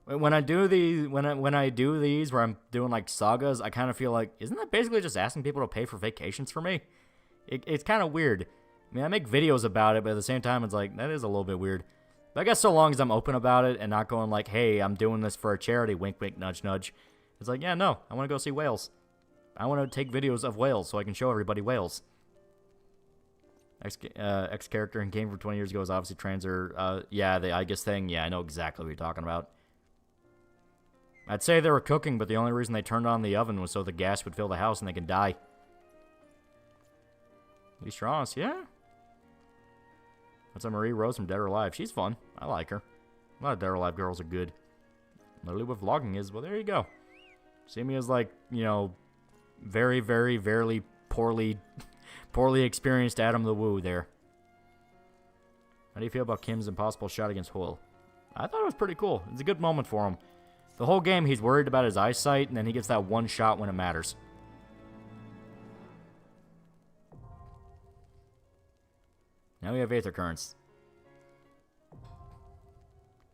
when I do these, when I do these where I'm doing like sagas, I kind of feel like, isn't that basically just asking people to pay for vacations for me? It's kind of weird. I mean, I make videos about it, but at the same time, it's like, that is a little bit weird. But I guess so long as I'm open about it and not going like, hey, I'm doing this for a charity, wink, wink, nudge, nudge. It's like, yeah, no, I want to go see whales. I want to take videos of whales so I can show everybody whales. X character in game from 20 years ago is obviously trans or, yeah, the I guess thing. Yeah, I know exactly what you're talking about. I'd say they were cooking, but the only reason they turned on the oven was so the gas would fill the house and they can die. At least you're honest, yeah. That's a Marie Rose from Dead or Alive. She's fun. I like her. A lot of Dead or Alive girls are good. Literally what vlogging is, well, there you go. See me as like, you know, very, very, very poorly experienced Adam the Woo there. How do you feel about Kim's impossible shot against Hoyle? I thought it was pretty cool. It's a good moment for him. The whole game, he's worried about his eyesight, and then he gets that one shot when it matters. Now we have Aether Currents.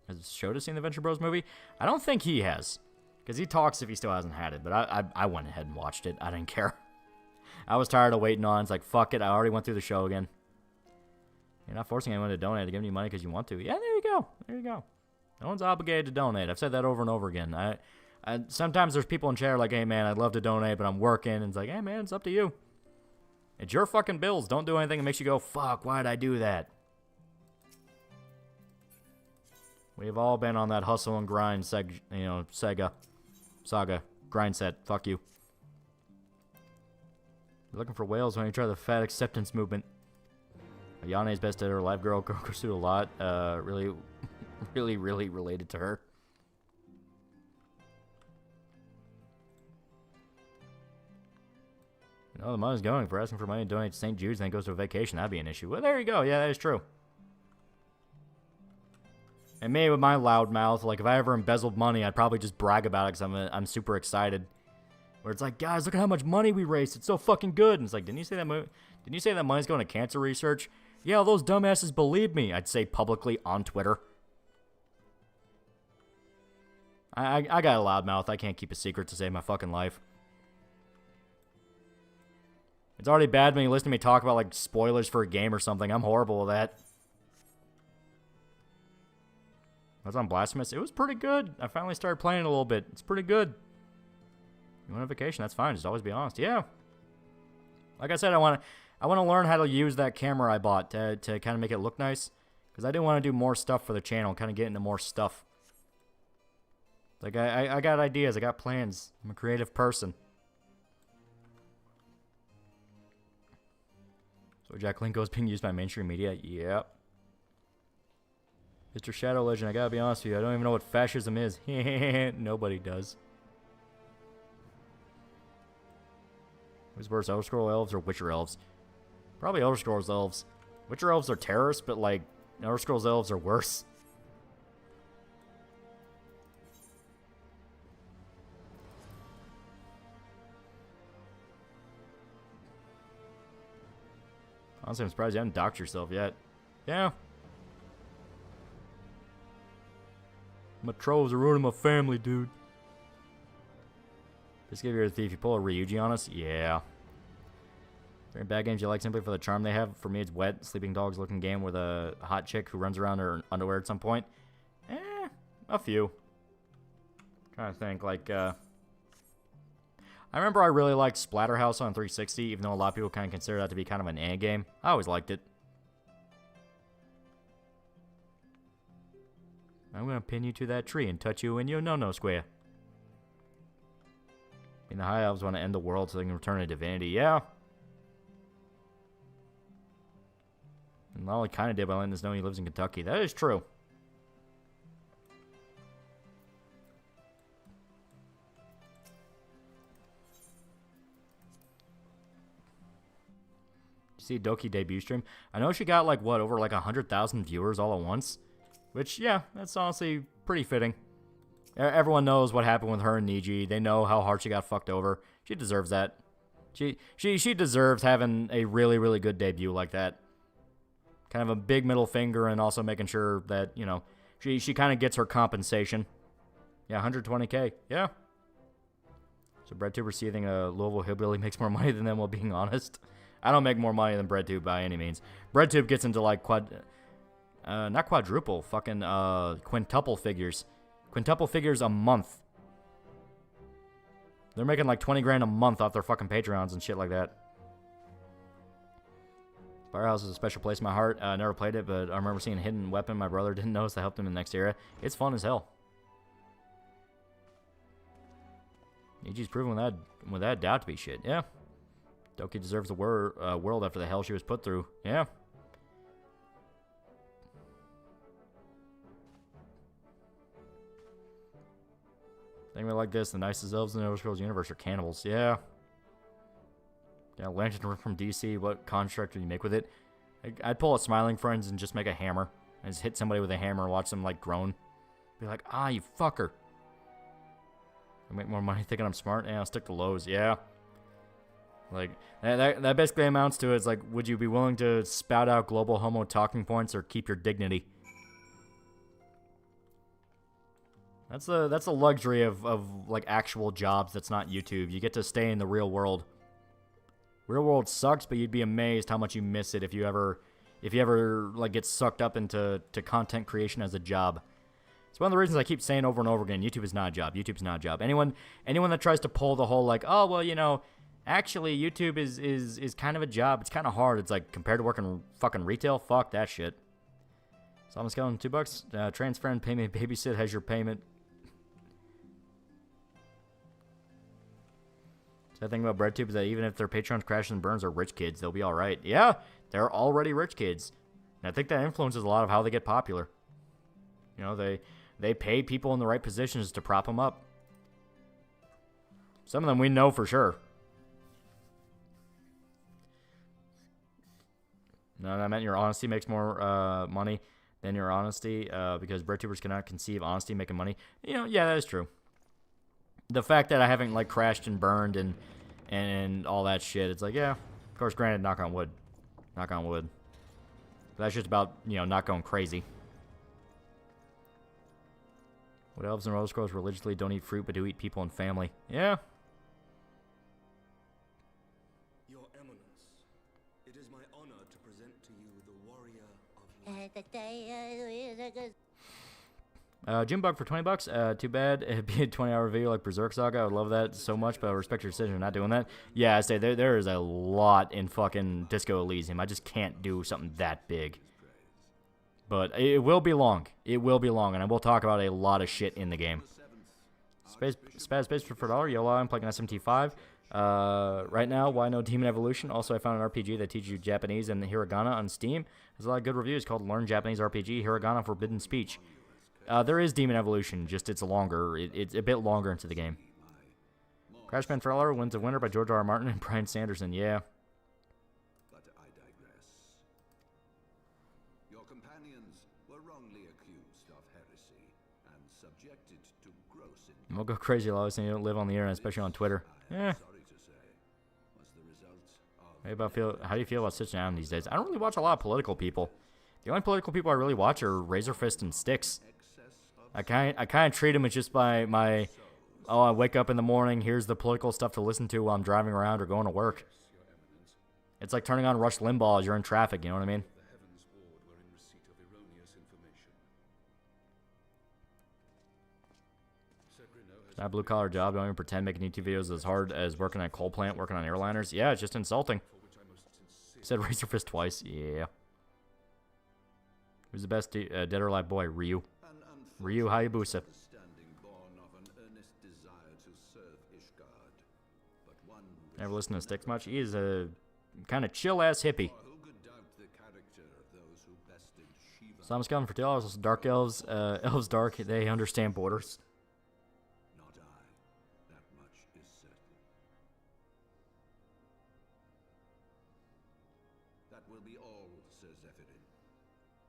Has Shota seen the Venture Bros movie? I don't think he has. Because he talks if he still hasn't had it. But I went ahead and watched it. I didn't care. I was tired of waiting on it. It's like, fuck it. I already went through the show again. You're not forcing anyone to donate. They're giving you money because you want to. Yeah, there you go. There you go. No one's obligated to donate. I've said that over and over again. Sometimes there's people in chat like, hey, man, I'd love to donate, but I'm working. And it's like, hey, man, it's up to you. It's your fucking bills. Don't do anything that makes you go, fuck, why did I do that? We've all been on that hustle and grind, saga, grind set. Fuck you. You're looking for whales when you try the fat acceptance movement. Yane's best at her live girl, pursued a lot. Really related to her. No, the money's going for asking for money to donate to St. Jude's and then it goes to a vacation. That'd be an issue. Well, there you go. Yeah, that is true. And me with my loud mouth, like if I ever embezzled money, I'd probably just brag about it because I'm super excited. Where it's like, guys, look at how much money we raised. It's so fucking good. And it's like, didn't you say that money's going to cancer research? Yeah, all those dumbasses believe me. I'd say publicly on Twitter. I got a loud mouth. I can't keep a secret to save my fucking life. It's already bad when you listen to me talk about, like, spoilers for a game or something. I'm horrible at that. I was on Blasphemous. It was pretty good. I finally started playing it a little bit. It's pretty good. You want a vacation? That's fine. Just always be honest. Yeah. Like I said, I want to learn how to use that camera I bought to kind of make it look nice. Because I do want to do more stuff for the channel. Kind of get into more stuff. Like, I got ideas. I got plans. I'm a creative person. So Jack Linko's being used by mainstream media? Yep. Mr. Shadow Legend, I gotta be honest with you. I don't even know what fascism is. Nobody does. Who's worse, Elder Scrolls Elves or Witcher Elves? Probably Elder Scrolls Elves. Witcher Elves are terrorists, but, like, Elder Scrolls Elves are worse. Honestly, I'm surprised you haven't docked yourself yet. Yeah. My trolls are ruining my family, dude. Just give you a thief. You pull a Ryuji on us? Yeah. Very bad games you like simply for the charm they have. For me, it's Wet, Sleeping Dogs looking game with a hot chick who runs around in her underwear at some point. A few. Trying to think, like, I remember I really liked Splatterhouse on 360, even though a lot of people kind of consider that to be kind of an eh game. I always liked it. I'm gonna pin you to that tree and touch you in your no-no square. I mean, the High Elves want to end the world so they can return to divinity. Yeah. And Lolly kind of did by letting us know he lives in Kentucky. That is true. See Doki debut stream. I know she got like what, over like 100,000 viewers all at once, which yeah, that's honestly pretty fitting. Everyone knows what happened with her and Niji. They know how hard she got fucked over. She deserves that. She deserves having a really, really good debut like that. Kind of a big middle finger, and also making sure that, you know, she kind of gets her compensation. Yeah, 120K. Yeah. So BreadTuber seething a Louisville hillbilly makes more money than them, while being honest. I don't make more money than BreadTube by any means. BreadTube gets into like not quadruple, fucking quintuple figures. Quintuple figures a month. They're making like 20 grand a month off their fucking Patreons and shit like that. Firehouse is a special place in my heart. I never played it, but I remember seeing a hidden weapon my brother didn't notice that helped him in the next era. It's fun as hell. Niji's proven without doubt to be shit. Yeah. Doki deserves a world after the hell she was put through. Yeah. Think of it like this: the nicest elves in the Elder Scrolls universe are cannibals. Yeah. Yeah, lantern from DC. What construct would you make with it? I'd pull out Smiling Friends and just make a hammer. And just hit somebody with a hammer and watch them, like, groan. Be like, ah, you fucker. I make more money thinking I'm smart? Yeah, I'll stick to Lowe's. Yeah. Like, that basically amounts to it's like, would you be willing to spout out global homo talking points or keep your dignity? That's the luxury of like actual jobs that's not YouTube. You get to stay in the real world. Real world sucks, but you'd be amazed how much you miss it if you ever like get sucked up into content creation as a job. It's one of the reasons I keep saying over and over again, YouTube is not a job. YouTube's not a job. Anyone that tries to pull the whole like, oh well, you know, actually YouTube is kind of a job. It's kind of hard. It's like compared to working fucking retail, fuck that shit. So I'm going $2. Transfer and payment babysit has your payment. So the thing about BreadTube is that even if their Patreons crash and burns are rich kids, they'll be all right. Yeah, they're already rich kids. And I think that influences a lot of how they get popular. You know, they pay people in the right positions to prop them up. Some of them we know for sure. No, I meant your honesty makes more money than your honesty because BreadTubers cannot conceive honesty making money. You know, yeah, that is true. The fact that I haven't like crashed and burned and all that shit, it's like, yeah, of course, granted, knock on wood. Knock on wood. But that's just about, you know, not going crazy. What elves and Elder Scrolls religiously don't eat fruit but do eat people and family? Yeah. Your Eminence, it is my honor to present to you the warrior of light. Jimbug for $20. Too bad it'd be a 20-hour video like Berserk Saga. I would love that so much, but I respect your decision for not doing that. Yeah, I say there is a lot in fucking Disco Elysium. I just can't do something that big. But it will be long. It will be long, and I will talk about a lot of shit in the game. Space for $4. YOLO, I'm playing SMT5. Right now, why no Demon Evolution? Also, I found an RPG that teaches you Japanese and hiragana on Steam. There's a lot of good reviews called Learn Japanese RPG, Hiragana Forbidden Speech. There is Demon Evolution, just it's longer. It's a bit longer into the game. Crash Banfrello wins a winner by George R. R. Martin and Brian Sanderson. Yeah. But I digress. Your companions were wrongly accused of heresy and subjected to gross injustice. We'll go crazy, Lois, and you don't live on the internet, especially on Twitter. Yeah. Sorry to say, was the result of How do you feel about sitting down these days? I don't really watch a lot of political people. The only political people I really watch are Razorfist and Styx. I kind of treat them as just my oh, I wake up in the morning, here's the political stuff to listen to while I'm driving around or going to work. It's like turning on Rush Limbaugh as you're in traffic, you know what I mean? It's not a blue-collar job. Don't even pretend making YouTube videos is as hard as working at a coal plant, working on airliners. Yeah, it's just insulting. Said Razorfist twice. Yeah. Who's the best dead or alive boy? Ryu. Ryu Hayabusa. Never listen to Styx much. He is a kind of chill-ass hippie. So I'm coming for $2. Dark elves. Elves dark. They understand borders. Not I. That much is certain. That will be all, Sir Zephyrin.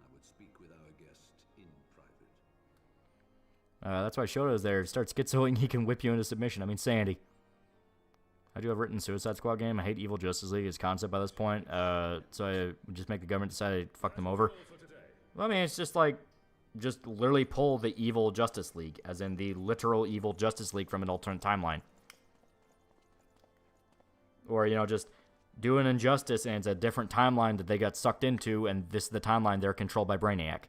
I would speak with our guest in private. That's why Shoto's there. Starts schizoing, he can whip you into submission. I mean, Sandy. I do have written Suicide Squad game. I hate Evil Justice League as concept by this point. So I would just make the government decide to fuck them over. Well, I mean, it's just like, just literally pull the Evil Justice League, as in the literal Evil Justice League from an alternate timeline. Or, you know, just do an injustice and it's a different timeline that they got sucked into, and this is the timeline they're controlled by Brainiac.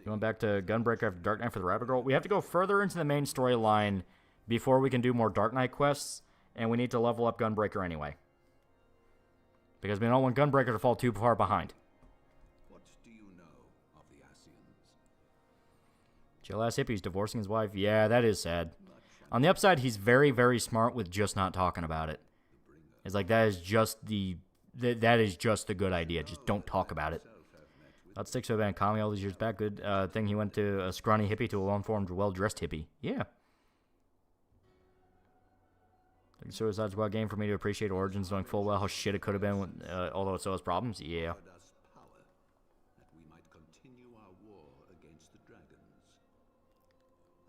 Going back to Gunbreaker after Dark Knight for the Rabbit Girl. We have to go further into the main storyline before we can do more Dark Knight quests, and we need to level up Gunbreaker anyway. Because we don't want Gunbreaker to fall too far behind. What do you know of the Asians? Chill-ass hippie's divorcing his wife. Yeah, that is sad. On the upside, he's very, very smart with just not talking about it. It's like, that is just the good idea. Just don't talk about it. Let's stick to a band Kami all these years back. Good thing he went to a scrawny hippie to a well-informed, well-dressed hippie. Yeah. Suicide Squad game for me to appreciate Origins, knowing full well how shit it could have been, when, although it still has problems. Yeah. That we might continue our war against the dragons.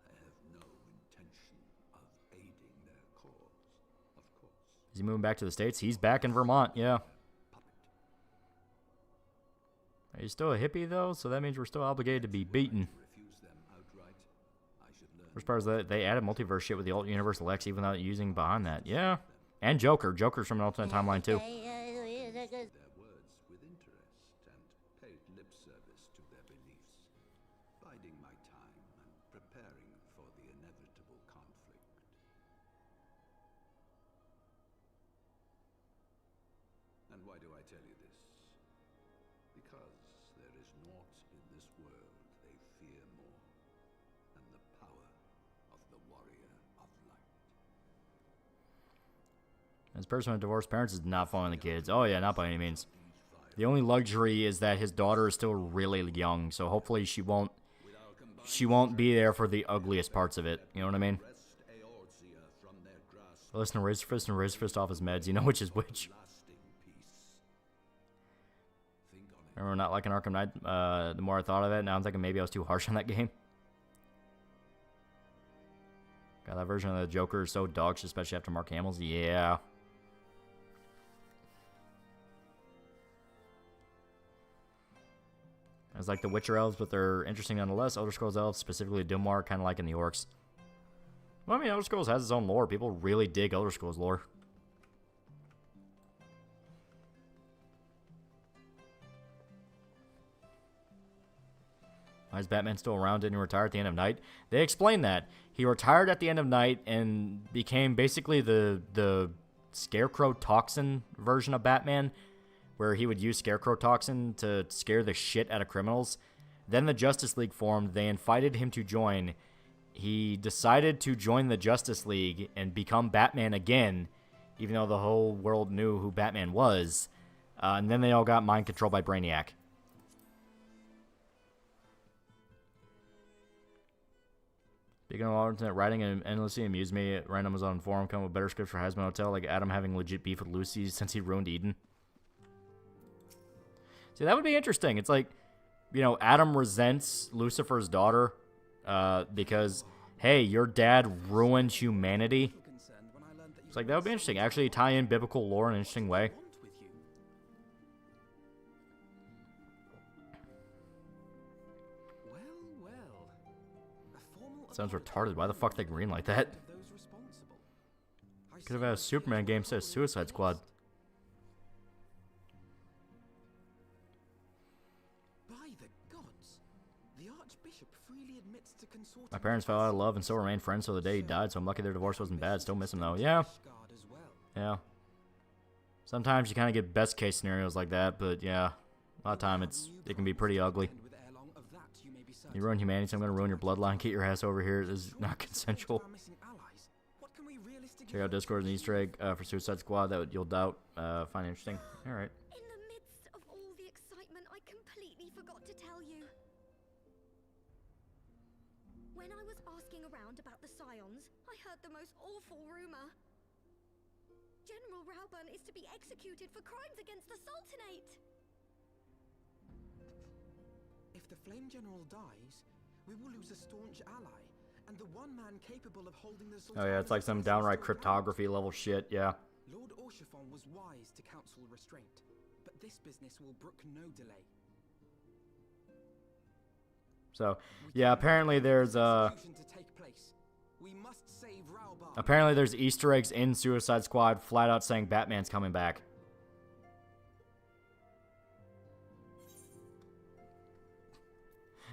I have no intention of aiding their cause, of course. Is he moving back to the States? He's back in Vermont, yeah. He's still a hippie, though, so that means we're still obligated to be beaten. First part is that they added multiverse shit with the alt universe Lex, even without using behind that. Yeah. And Joker. Joker's from an alternate timeline, too. Their words with interest and paid lip service to their beliefs, biding my time and preparing for the inevitable conflict. And why do I tell you this? Because there is naught in this world they fear more than the power of the warrior of light. This person with divorced parents is not following the kids. Oh, yeah, not by any means. The only luxury is that his daughter is still really young, so hopefully she won't be there for the ugliest parts of it. You know what I mean? Listen to Razorfist and Razorfist off his meds. You know which is which. Remember not liking Arkham Knight? The more I thought of it, now I'm thinking maybe I was too harsh on that game. God, that version of the Joker is so dog shit, especially after Mark Hamill's. Yeah. It's like the Witcher elves, but they're interesting nonetheless. Elder Scrolls elves, specifically Dumar, kind of like in the orcs. Well, I mean, Elder Scrolls has its own lore. People really dig Elder Scrolls lore. Why is Batman still around? Didn't he retire at the end of night? They explain that. He retired at the end of night and became basically the Scarecrow Toxin version of Batman, where he would use Scarecrow Toxin to scare the shit out of criminals. Then the Justice League formed. They invited him to join. He decided to join the Justice League and become Batman again, even though the whole world knew who Batman was. And then they all got mind controlled by Brainiac. Speaking of alternate writing, and endlessly amused me. Random was on forum, come with better scripts for Hazbin Hotel, like Adam having legit beef with Lucy since he ruined Eden. See, that would be interesting. It's like, you know, Adam resents Lucifer's daughter because hey, your dad ruined humanity. It's like, that would be interesting. Actually tie in biblical lore in an interesting way. Sounds retarded. Why the fuck they green like that? Could have had a Superman game instead of Suicide Squad. My parents fell out of love and still remained friends till the day he died, so I'm lucky their divorce wasn't bad. Still miss him though. Yeah. Yeah. Sometimes you kind of get best case scenarios like that, but yeah. A lot of time it can be pretty ugly. You ruin humanity, so I'm going to ruin your bloodline. Get your ass over here. This is not consensual. Check out Discord and Easter egg for Suicide Squad that you'll doubt find interesting. Alright. In the midst of all the excitement, I completely forgot to tell you. When I was asking around about the Scions, I heard the most awful rumor. General Rauburn is to be executed for crimes against the Sultanate. If the Flame General dies, we will lose a staunch ally, and the one man capable of holding the Sultan. Oh yeah, it's like some downright cryptography level shit, yeah. Lord Orshifon was wise to counsel restraint, but this business will brook no delay. So, yeah, apparently there's apparently there's Easter eggs in Suicide Squad flat out saying Batman's coming back.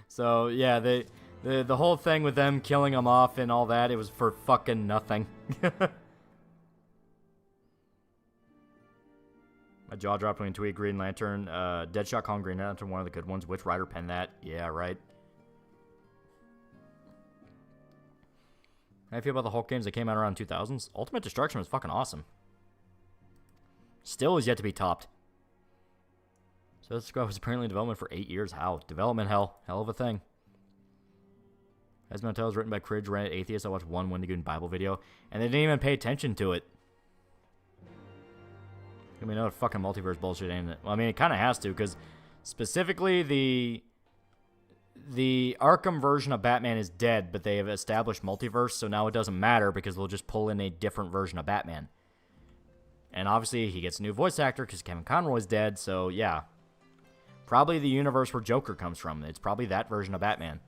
So, yeah, the whole thing with them killing him off and all that, it was for fucking nothing. My jaw dropped when you tweet Green Lantern. Deadshot calling Green Lantern one of the good ones. Which writer penned that? Yeah, right. How do you feel about the Hulk games that came out around 2000s? Ultimate Destruction was fucking awesome. Still is yet to be topped. So this squad was apparently in development for 8 years. How? Development hell. Hell of a thing. As Motel is written by Cridge, Reddit Atheist. I watched one Wendigoon Bible video, and they didn't even pay attention to it. I mean, no fucking multiverse bullshit, ain't it? Well, I mean, it kind of has to, because specifically the Arkham version of Batman is dead, but they have established multiverse, so now it doesn't matter because they'll just pull in a different version of Batman. And obviously, he gets a new voice actor because Kevin Conroy's dead, so yeah. Probably the universe where Joker comes from. It's probably that version of Batman.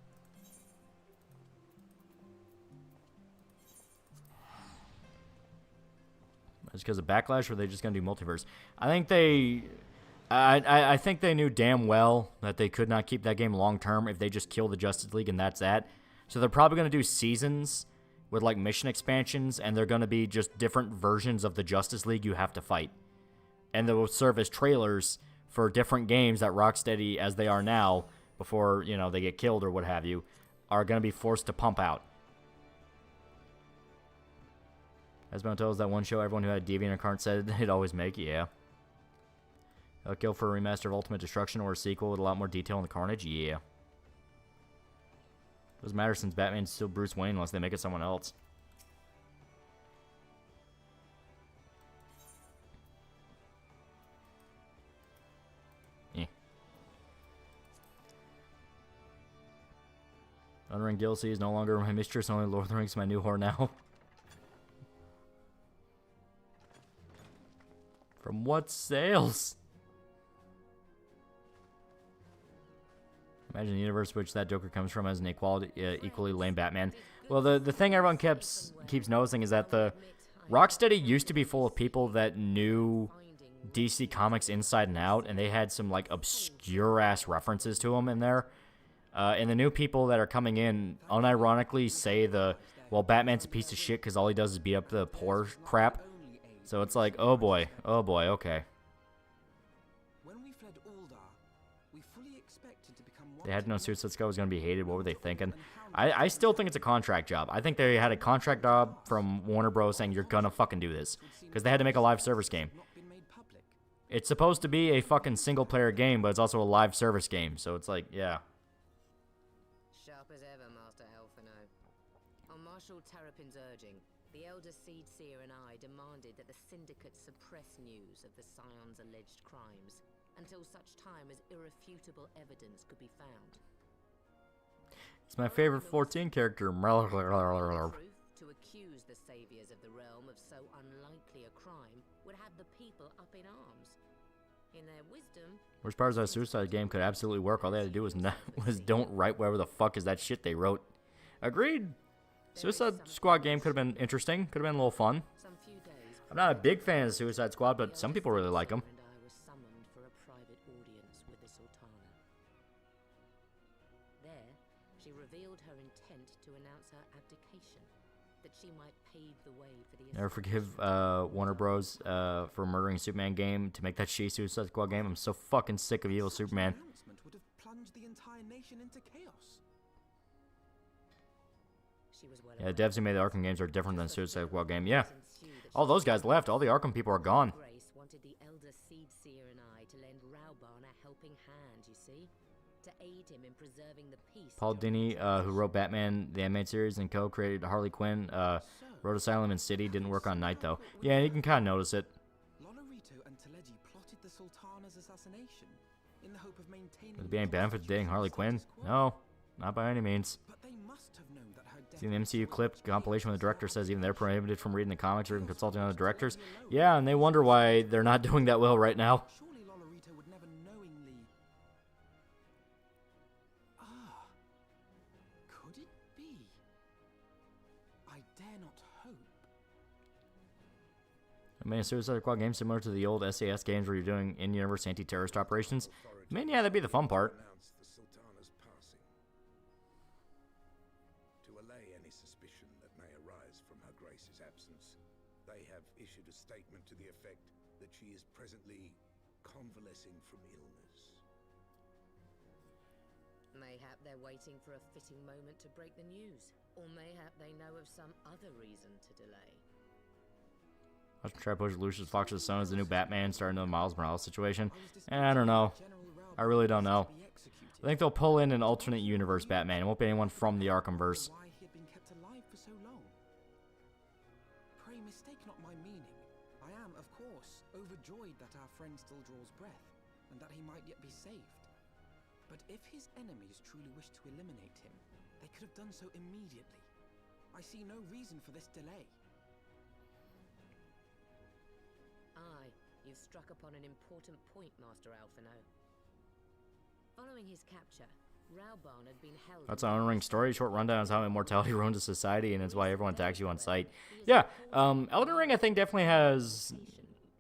It's because of Backlash, or are they just gonna do multiverse? I think I think they knew damn well that they could not keep that game long term if they just kill the Justice League and that's that. So they're probably gonna do seasons with like mission expansions, and they're gonna be just different versions of the Justice League you have to fight, and they will serve as trailers for different games that Rocksteady, as they are now, before they get killed or what have you, are gonna be forced to pump out. As Montel is that one show everyone who had a Deviant account said they'd always make, yeah. A kill for a remaster of Ultimate Destruction or a sequel with a lot more detail on the carnage, yeah. Doesn't matter since Batman's still Bruce Wayne unless they make it someone else. Unring Gilsey is no longer my mistress, only Lord of the Rings is my new whore now. From what sales? Imagine the universe which that Joker comes from as an equally lame Batman. Well, the thing everyone keeps noticing is that the Rocksteady used to be full of people that knew DC Comics inside and out, and they had some like obscure-ass references to them in there. And the new people that are coming in unironically say well, Batman's a piece of shit because all he does is beat up the poor crap. So it's like, oh boy, okay. They had no Suicide Squad was going to be hated. What were they thinking? I still think it's a contract job. I think they had a contract job from Warner Bros. Saying you're going to fucking do this. Because they had to make a live service game. It's supposed to be a fucking single-player game, but it's also a live service game. So it's like, yeah. Sharp as ever, Master Elfino. On Marshal Terrapin's urging, the Elder Seed Seer and I demanded that the Syndicate suppress news of the Scion's alleged crimes until such time as irrefutable evidence could be found. It's my favorite 14 character. Proof to accuse the saviors of the realm of so unlikely a crime would have the people up in arms. In their wisdom, Worst part is that Suicide game could absolutely work. All they had to do was don't write whatever the fuck is that shit they wrote. Agreed. Suicide Squad game could have been interesting. Could have been a little fun. some few days I'm not a big fan of Suicide Squad, but some people really like them. and I was summoned for a private audience with the Sultana. There, she revealed her intent to announce her abdication, that she might pave the way for the Never forgive Warner Bros. For murdering Superman game to make that shitty Suicide Squad game. I'm so fucking sick of evil Superman. Such an announcement would have plunged the entire nation into chaos. She was well Yeah, aware devs who made the Arkham games are different than Suicide Squad game. Yeah, ensued that all those guys left. All the Arkham people are gone. Grace wanted the elder Seed Seer and I to lend Rauban a helping hand, you see? To aid him in preserving the peace. Paul Dini, who wrote Batman the animated series and co-created Harley Quinn, wrote Asylum and City. Didn't work on Night though. Yeah, you can kind of notice it. Lolorito and Teleji plotted the Sultana's assassination in the hope of maintaining. Would there be any benefit to dating Harley Quinn? No, not by any means. But they must have known that her death. See the MCU clip compilation where the director says even they're prohibited from reading the comics or even consulting other directors. Yeah, and they wonder why they're not doing that well right now. Surely Lolorito would never knowingly. Ah, could it be? I dare not hope. I mean, a Suicide Squad game similar to the old SAS games where you're doing in-universe anti-terrorist operations. I mean, yeah, that'd be the fun part. Announce the Sultana's passing. To allay any suspicion that may arise from Her Grace's absence, they have issued a statement to the effect that she is presently convalescing from illness. Mayhap they're waiting for a fitting moment to break the news. Or mayhap they know of some other reason to delay. I should try to push Lucius Fox's son as the new Batman, starting the Miles Morales situation. I don't know. I really don't know. I think they'll pull in an alternate universe Batman. It won't be anyone from the Arkhamverse. Why he had been kept alive for so long. Pray mistake not my meaning. I am, of course, overjoyed that our friend still draws breath, and that he might yet be saved. But if his enemies truly wish to eliminate him, they could have done so immediately. I see no reason for this delay. Aye, you've struck upon an important point, Master Alphino. Following his capture, Rauban had been held. That's an Elden Ring story. Short rundown is how immortality ruins a society, and it's why everyone attacks you on sight. Yeah, Elden Ring I think definitely has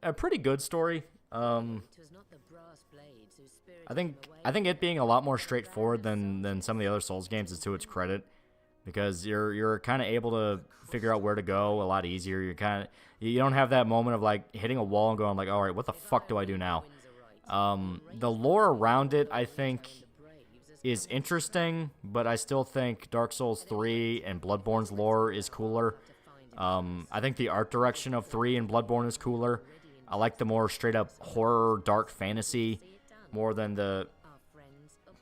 a pretty good story. It was not the brass blades who spirited him away. I think it being a lot more straightforward than some of the other Souls games is to its credit, because you're kind of able to figure out where to go a lot easier. You don't have that moment of like hitting a wall and going like, all right, what the fuck do I do now? The lore around it I think is interesting, but I still think Dark Souls 3 and Bloodborne's lore is cooler. I think the art direction of 3 and Bloodborne is cooler. I like the more straight up horror, dark fantasy more than the Our friends don't.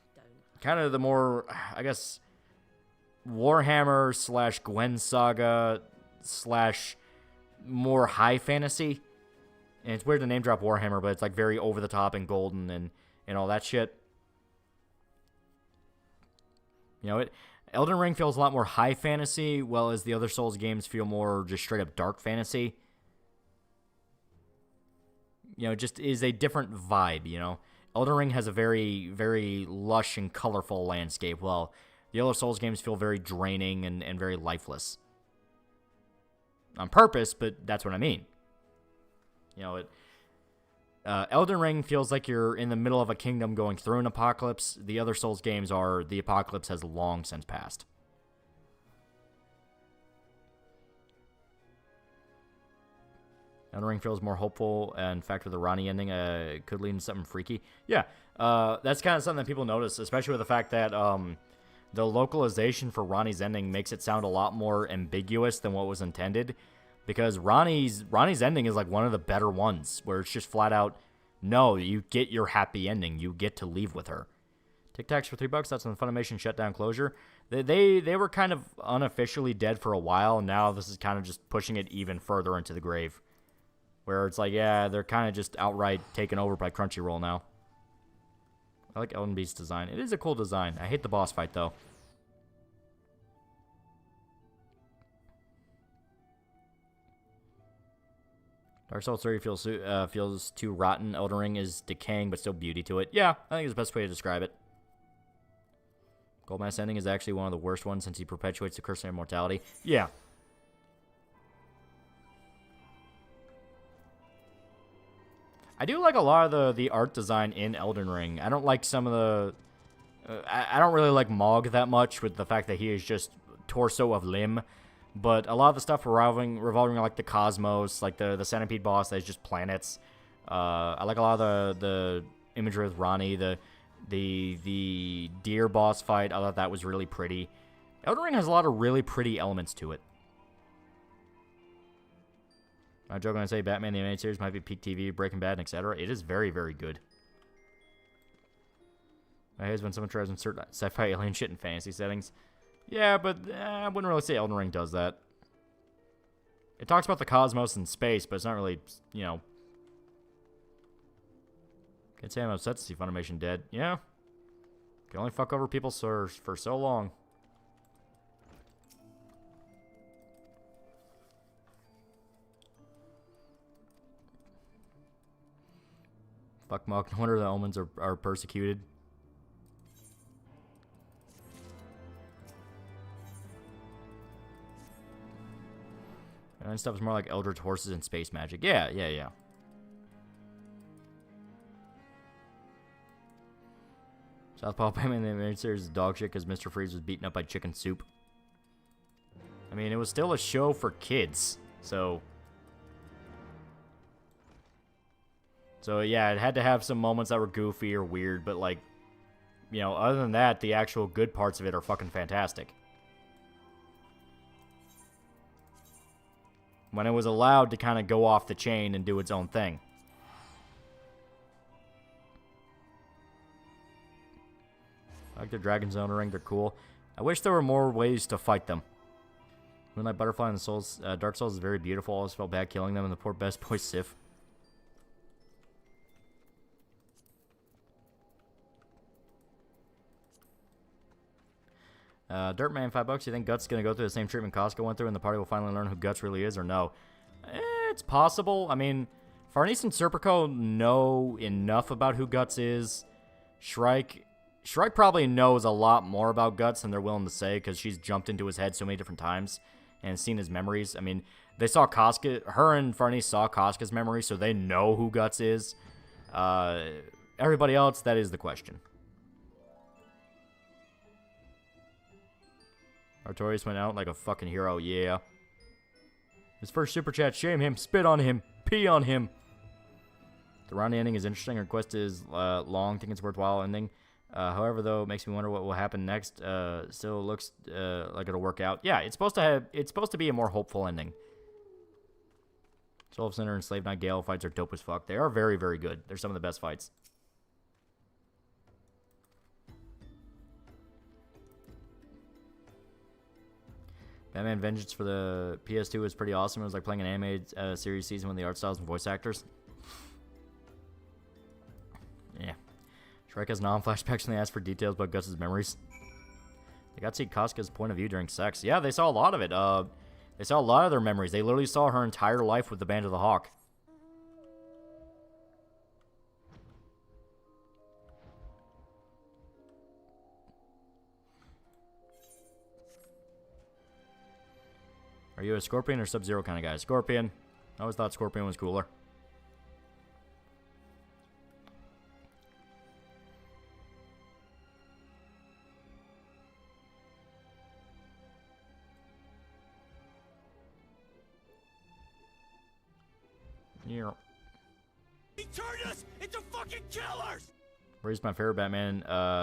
kind of the more, I guess, Warhammer / Gwen Saga / more high fantasy. And it's weird to name drop Warhammer, but it's like very over the top and golden and all that shit. You know, Elden Ring feels a lot more high fantasy, while as the other Souls games feel more just straight up dark fantasy. You know, it just is a different vibe, you know. Elden Ring has a very, very lush and colorful landscape, while the other Souls games feel very draining and very lifeless. On purpose, but that's what I mean. You know, Elden Ring feels like you're in the middle of a kingdom going through an apocalypse. The other Souls games are the apocalypse has long since passed. Elden Ring feels more hopeful, and in fact, with the Ronnie ending, could lead into something freaky. Yeah, that's kind of something that people notice, especially with the fact that the localization for Ronnie's ending makes it sound a lot more ambiguous than what was intended. Because Ronnie's ending is like one of the better ones, where it's just flat out, no, you get your happy ending. You get to leave with her. Tic Tacs for $3. That's when Funimation shut down closure. They were kind of unofficially dead for a while, and now this is kind of just pushing it even further into the grave. Where it's like, yeah, they're kind of just outright taken over by Crunchyroll now. I like Elden Beast's design. It is a cool design. I hate the boss fight, though. Dark Souls 3 feels too rotten. Elden Ring is decaying, but still beauty to it. Yeah, I think it's the best way to describe it. Goldmask ending is actually one of the worst ones since he perpetuates the curse of immortality. Yeah. I do like a lot of the art design in Elden Ring. I don't like some of the... I don't really like Mog that much with the fact that he is just torso of limb. But a lot of the stuff revolving around like the cosmos, like the centipede boss that is just planets. I like a lot of the imagery with Ronnie, the deer boss fight. I thought that was really pretty. Elden Ring has a lot of really pretty elements to it. I'm joking when I say Batman the Animated Series might be peak TV, Breaking Bad, etc. It is very, very good. I hate when someone tries to insert sci-fi alien shit in fantasy settings. Yeah, but I wouldn't really say Elden Ring does that. It talks about the cosmos and space, but it's not really, you know... Can't say I'm upset to see Funimation dead. Yeah. Can only fuck over people for so long. Fuck Mok, no wonder the Omens are persecuted. And stuff is more like Eldritch Horses and space magic. Yeah. Southpaw Batman the Animated Series is dog shit because Mr. Freeze was beaten up by chicken soup. I mean, it was still a show for kids, so yeah, it had to have some moments that were goofy or weird, but like, you know, other than that, the actual good parts of it are fucking fantastic. When it was allowed to kind of go off the chain and do its own thing. I like the Dragon's Elden Ring, they're cool. I wish there were more ways to fight them. Moonlight Butterfly and the Souls, Dark Souls is very beautiful. I always felt bad killing them, and the poor best boy Sif. Dirtman, $5. You think Guts is going to go through the same treatment Costco went through and the party will finally learn who Guts really is, or no? It's possible. I mean, Farnese and Serpico know enough about who Guts is. Shrike probably knows a lot more about Guts than they're willing to say because she's jumped into his head so many different times and seen his memories. I mean, they saw Casca. Her and Farnese saw Casca's memories, so they know who Guts is. Everybody else, that is the question. Artorias went out like a fucking hero, yeah. His first super chat, shame him, spit on him, pee on him. The round ending is interesting. Her quest is long, think it's worthwhile ending. However, though, it makes me wonder what will happen next. Still looks like it'll work out. Yeah, it's supposed to be a more hopeful ending. Soul of Sinner and Slave Knight Gale fights are dope as fuck. They are very, very good. They're some of the best fights. Batman Vengeance for the PS2 was pretty awesome. It was like playing an animated series season with the art styles and voice actors. Yeah. Shrek has non-flashbacks when they ask for details about Gus's memories. They got to see Casca's point of view during sex. Yeah, they saw a lot of it. They saw a lot of their memories. They literally saw her entire life with the Band of the Hawk. Are you a Scorpion or Sub-Zero kind of guy? Scorpion. I always thought Scorpion was cooler. Yeah. He turned us into fucking killers! Ray's my favorite Batman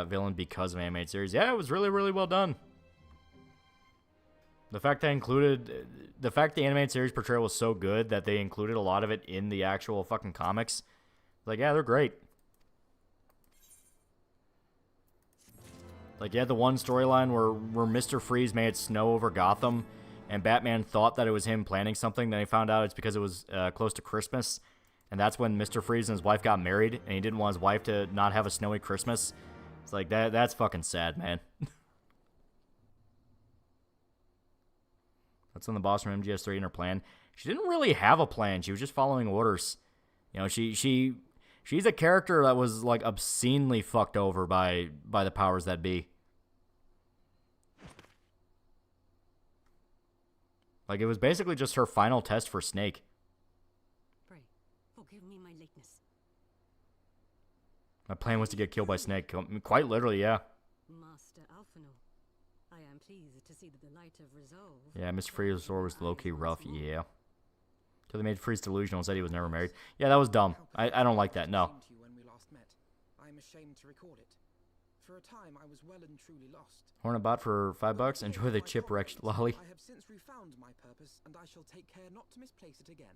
villain because of animated series. Yeah, it was really, really well done. The fact the animated series portrayal was so good that they included a lot of it in the actual fucking comics. Like, yeah, they're great. Like, you had the one storyline where Mr. Freeze made it snow over Gotham, and Batman thought that it was him planning something. Then he found out it's because it was close to Christmas, and that's when Mr. Freeze and his wife got married, and he didn't want his wife to not have a snowy Christmas. It's like, that's fucking sad, man. What's on the boss from MGS3 in her plan? She didn't really have a plan. She was just following orders. You know, she's a character that was like obscenely fucked over by the powers that be. Like, it was basically just her final test for Snake. Pray, forgive me my lateness. My plan was to get killed by Snake. Quite literally, yeah. Master Alphino, I am pleased to see that the light of resolve... Yeah, Mr. Freeze's sword was low-key rough, yeah. So they made Freeze delusional and said he was never married. Yeah, that was dumb. I don't like that, no. When we last met, I am ashamed to record it. For a time, I was well and truly lost. Hornabot for $5. Enjoy the chip-wrecked lolly. I have since refound my purpose, and I shall take care not to misplace it again.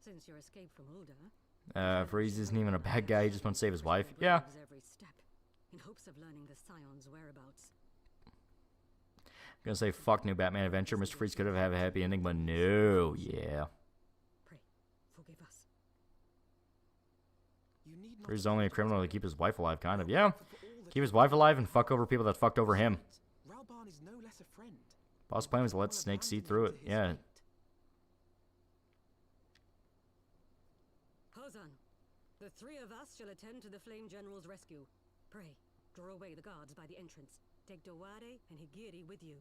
Since your escape from Ulda... Freeze isn't even a bad guy. He just wants to save his wife. Yeah. Every step, in hopes of learning the Scion's whereabouts. I'm gonna say fuck New Batman Adventure. Mr. Freeze could have had a happy ending, but no. Yeah. Pray, forgive us. Freeze is only a criminal to keep his wife alive, kind of. Yeah. Keep his wife alive and fuck over people that fucked over him. Ralbarn is no less a friend. Boss plan was to let Snake see through it. Yeah. Hozan, the three of us shall attend to the Flame General's rescue. Pray, draw away the guards by the entrance. Take Dowade and Higiri with you.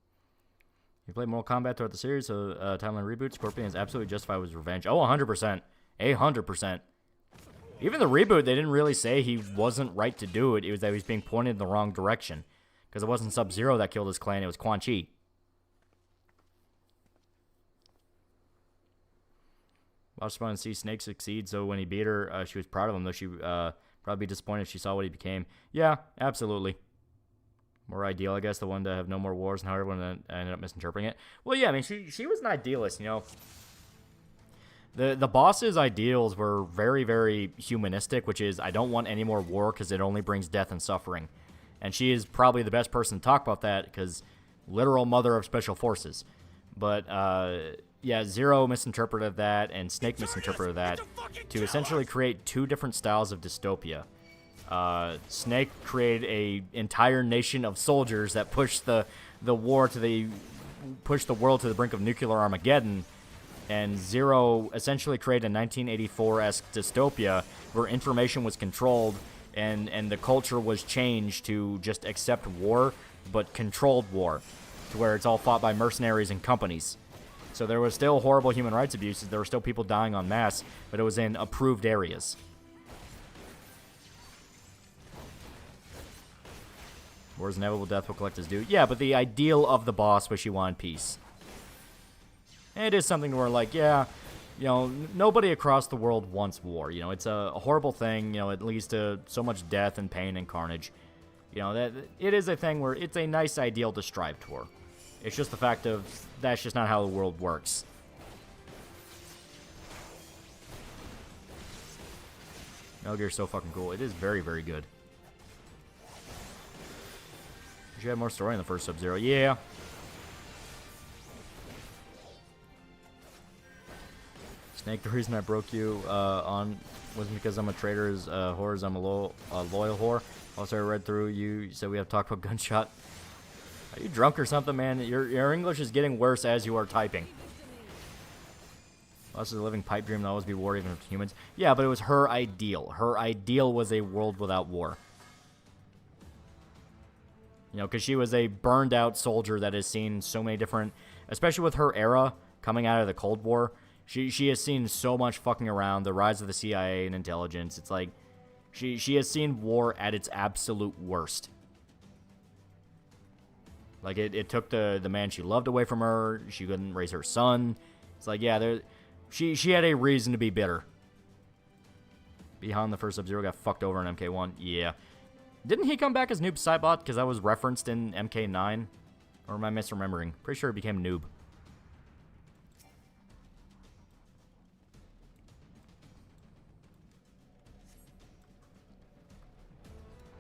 You played Mortal Kombat throughout the series, so timeline reboot. Scorpion is absolutely justified with his revenge. Oh, 100%. 100%. Even the reboot, they didn't really say he wasn't right to do it. It was that he was being pointed in the wrong direction. Because it wasn't Sub-Zero that killed his clan, it was Quan Chi. I was fun to see Snake succeed, so when he beat her, she was proud of him, though she probably be disappointed if she saw what he became. Yeah, absolutely. More ideal, I guess, the one to have no more wars and how everyone ended up misinterpreting it. Well, yeah, I mean, she was an idealist, you know. The boss's ideals were very, very humanistic, which is, I don't want any more war because it only brings death and suffering. And she is probably the best person to talk about that because literal mother of special forces. But, yeah, Zero misinterpreted that and Snake misinterpreted that to essentially create two different styles of dystopia. Snake created a entire nation of soldiers that pushed the world to the brink of nuclear Armageddon, and Zero essentially created a 1984-esque dystopia where information was controlled and the culture was changed to just accept war, but controlled war, to where it's all fought by mercenaries and companies. So there was still horrible human rights abuses, there were still people dying en masse, but it was in approved areas. War's inevitable, death will collect his due. Yeah, but the ideal of the boss was she wanted peace. And it is something where, like, yeah, you know, nobody across the world wants war. You know, it's a horrible thing. You know, it leads to so much death and pain and carnage. You know, that it is a thing where it's a nice ideal to strive toward. It's just the fact of that's just not how the world works. Metal Gear's so fucking cool. It is very, very good. You had more story in the first Sub-Zero. Yeah. Snake, the reason I broke you on wasn't because I'm a traitor as whores. I'm a loyal whore. Also, I read through you said we have to talk about gunshot. Are you drunk or something, man? Your English is getting worse as you are typing. Us is a living pipe dream. There'll always be war, even with humans. Yeah, but it was her ideal. Her ideal was a world without war. You know, because she was a burned-out soldier that has seen so many different, especially with her era coming out of the Cold War, she has seen so much fucking around, the rise of the CIA and intelligence. It's like, she has seen war at its absolute worst. Like, it took the man she loved away from her. She couldn't raise her son. It's like, yeah, she had a reason to be bitter. Beyond the first Sub-Zero got fucked over in MK1. Yeah. Didn't he come back as Noob Saibot? Because that was referenced in MK9? Or am I misremembering? Pretty sure it became Noob.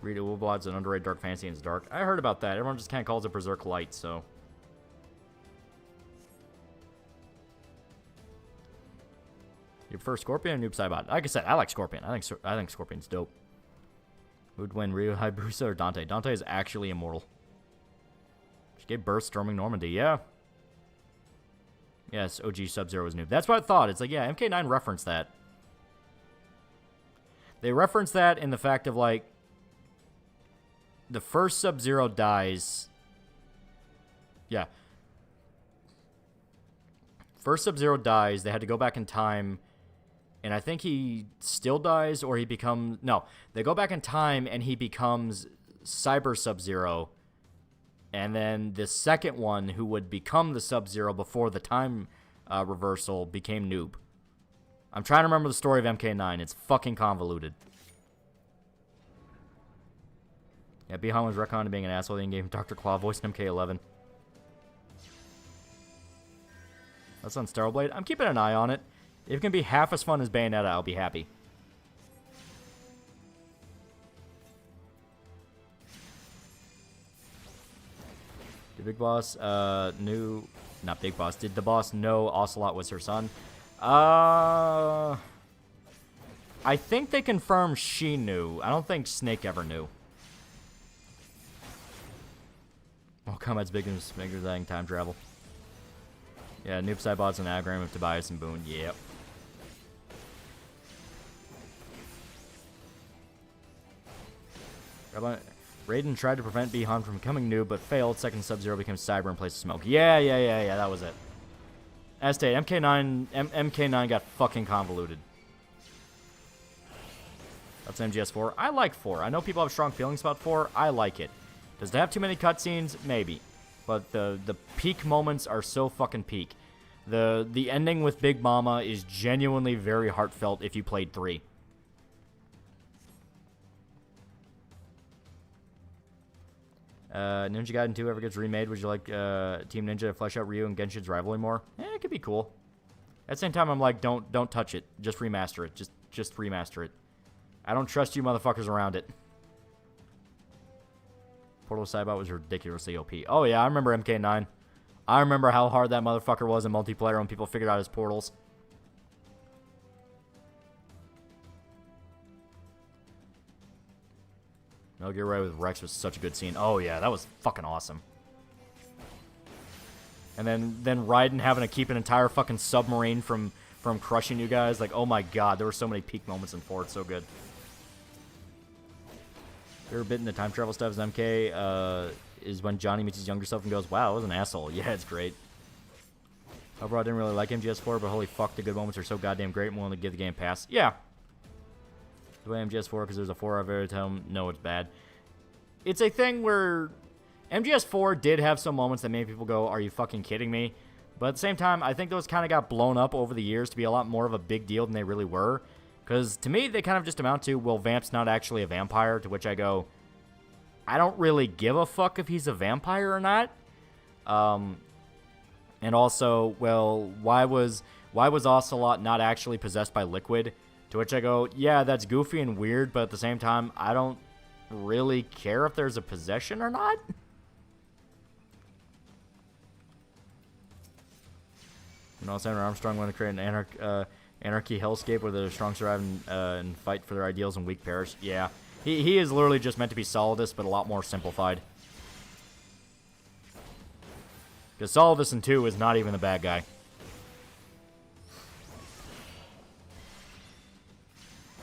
Read Ulblad's an underrated dark fantasy and it's dark. I heard about that. Everyone just kind of calls it Berserk Light, so. You prefer Scorpion or Noob Saibot? Like I said, I like Scorpion. I think Scorpion's dope. Who'd win, Ryu Hayabusa or Dante? Dante is actually immortal. She gave birth storming Normandy. Yeah. Yes, OG Sub-Zero was noob. That's what I thought. It's like, yeah, MK9 referenced that. They referenced that in the fact of, like, the first Sub-Zero dies. Yeah. First Sub-Zero dies. They had to go back in time. And I think he still dies, or he becomes... No, they go back in time, and he becomes Cyber Sub-Zero. And then the second one, who would become the Sub-Zero before the time reversal, became Noob. I'm trying to remember the story of MK9. It's fucking convoluted. Yeah, Bihan was retconned to being an asshole. They gave him Dr. Claw voice in MK11. That's on Sterile Blade. I'm keeping an eye on it. If it can be half as fun as Bayonetta, I'll be happy. Did Big Boss knew... Not Big Boss. Did the boss know Ocelot was her son? I think they confirmed she knew. I don't think Snake ever knew. Well, Combat's bigger than time travel. Yeah, Noob Sidebot's an anagram of Tobias and Boone. Yep. Raiden tried to prevent Bihan from becoming Noob, but failed. Second Sub-Zero became Cyber in place of Smoke. Yeah, that was it. Estate, MK9 got fucking convoluted. That's MGS4. I like 4. I know people have strong feelings about 4. I like it. Does it have too many cutscenes? Maybe. But the peak moments are so fucking peak. The ending with Big Mama is genuinely very heartfelt if you played 3. Ninja Gaiden 2 ever gets remade, would you like Team Ninja to flesh out Ryu and Genshin's rivalry more? It could be cool. At the same time, I'm like, don't touch it. Just remaster it. Just remaster it. I don't trust you motherfuckers around it. Portal Cybot was ridiculously OP. Oh yeah, I remember MK9. I remember how hard that motherfucker was in multiplayer when people figured out his portals. Metal Gear Ray with Rex was such a good scene. Oh yeah, that was fucking awesome. And then Raiden having to keep an entire fucking submarine from crushing you guys. Like, oh my god, there were so many peak moments in 4. It's so good. You ever bit into time travel stuff as MK? Is when Johnny meets his younger self and goes, wow, I was an asshole. Yeah, it's great. Overall, I didn't really like MGS4, but holy fuck, the good moments are so goddamn great. I'm willing to give the game a pass. Yeah. The way MGS4, because there's a 4 every time. No, it's bad. It's a thing where MGS4 did have some moments that made people go, are you fucking kidding me? But at the same time, I think those kind of got blown up over the years to be a lot more of a big deal than they really were. Because to me, they kind of just amount to, well, Vamp's not actually a vampire, to which I go, I don't really give a fuck if he's a vampire or not. And also, well, why was Ocelot not actually possessed by liquid? To which I go, yeah, that's goofy and weird, but at the same time, I don't really care if there's a possession or not. You know, Senator Armstrong wanted to create an anarchy hellscape where the strong survive and fight for their ideals and weak perish. Yeah. He is literally just meant to be Solidus, but a lot more simplified. Because Solidus in 2 is not even the bad guy.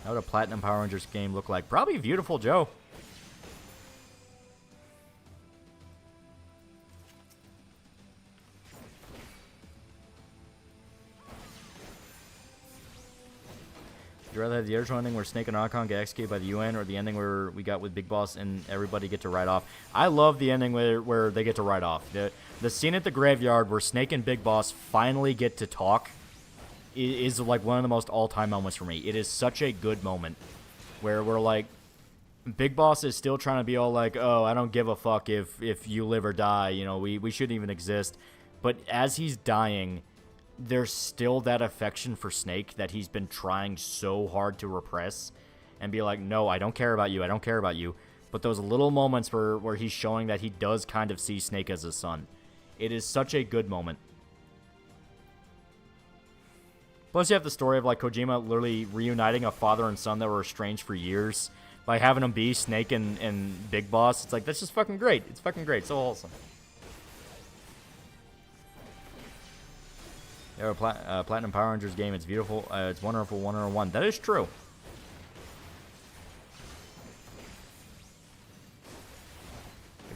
How would a Platinum Power Rangers game look like? Probably Beautiful Joe. Would you rather have the original ending where Snake and Archon get executed by the UN, or the ending where we got with Big Boss and everybody get to ride off? I love the ending where they get to ride off. The scene at the graveyard where Snake and Big Boss finally get to talk is like one of the most all-time moments for me. It is such a good moment where we're like, Big Boss is still trying to be all like, oh, I don't give a fuck if you live or die, you know, we shouldn't even exist. But as he's dying, there's still that affection for Snake that he's been trying so hard to repress and be like, no, I don't care about you, I don't care about you. But those little moments where he's showing that he does kind of see Snake as his son. It is such a good moment. Plus, you have the story of, like, Kojima literally reuniting a father and son that were estranged for years by having them be Snake and Big Boss. It's like, that's just fucking great. It's fucking great. So wholesome. Yeah, Platinum Power Rangers game. It's beautiful. It's wonderful. 101. That is true.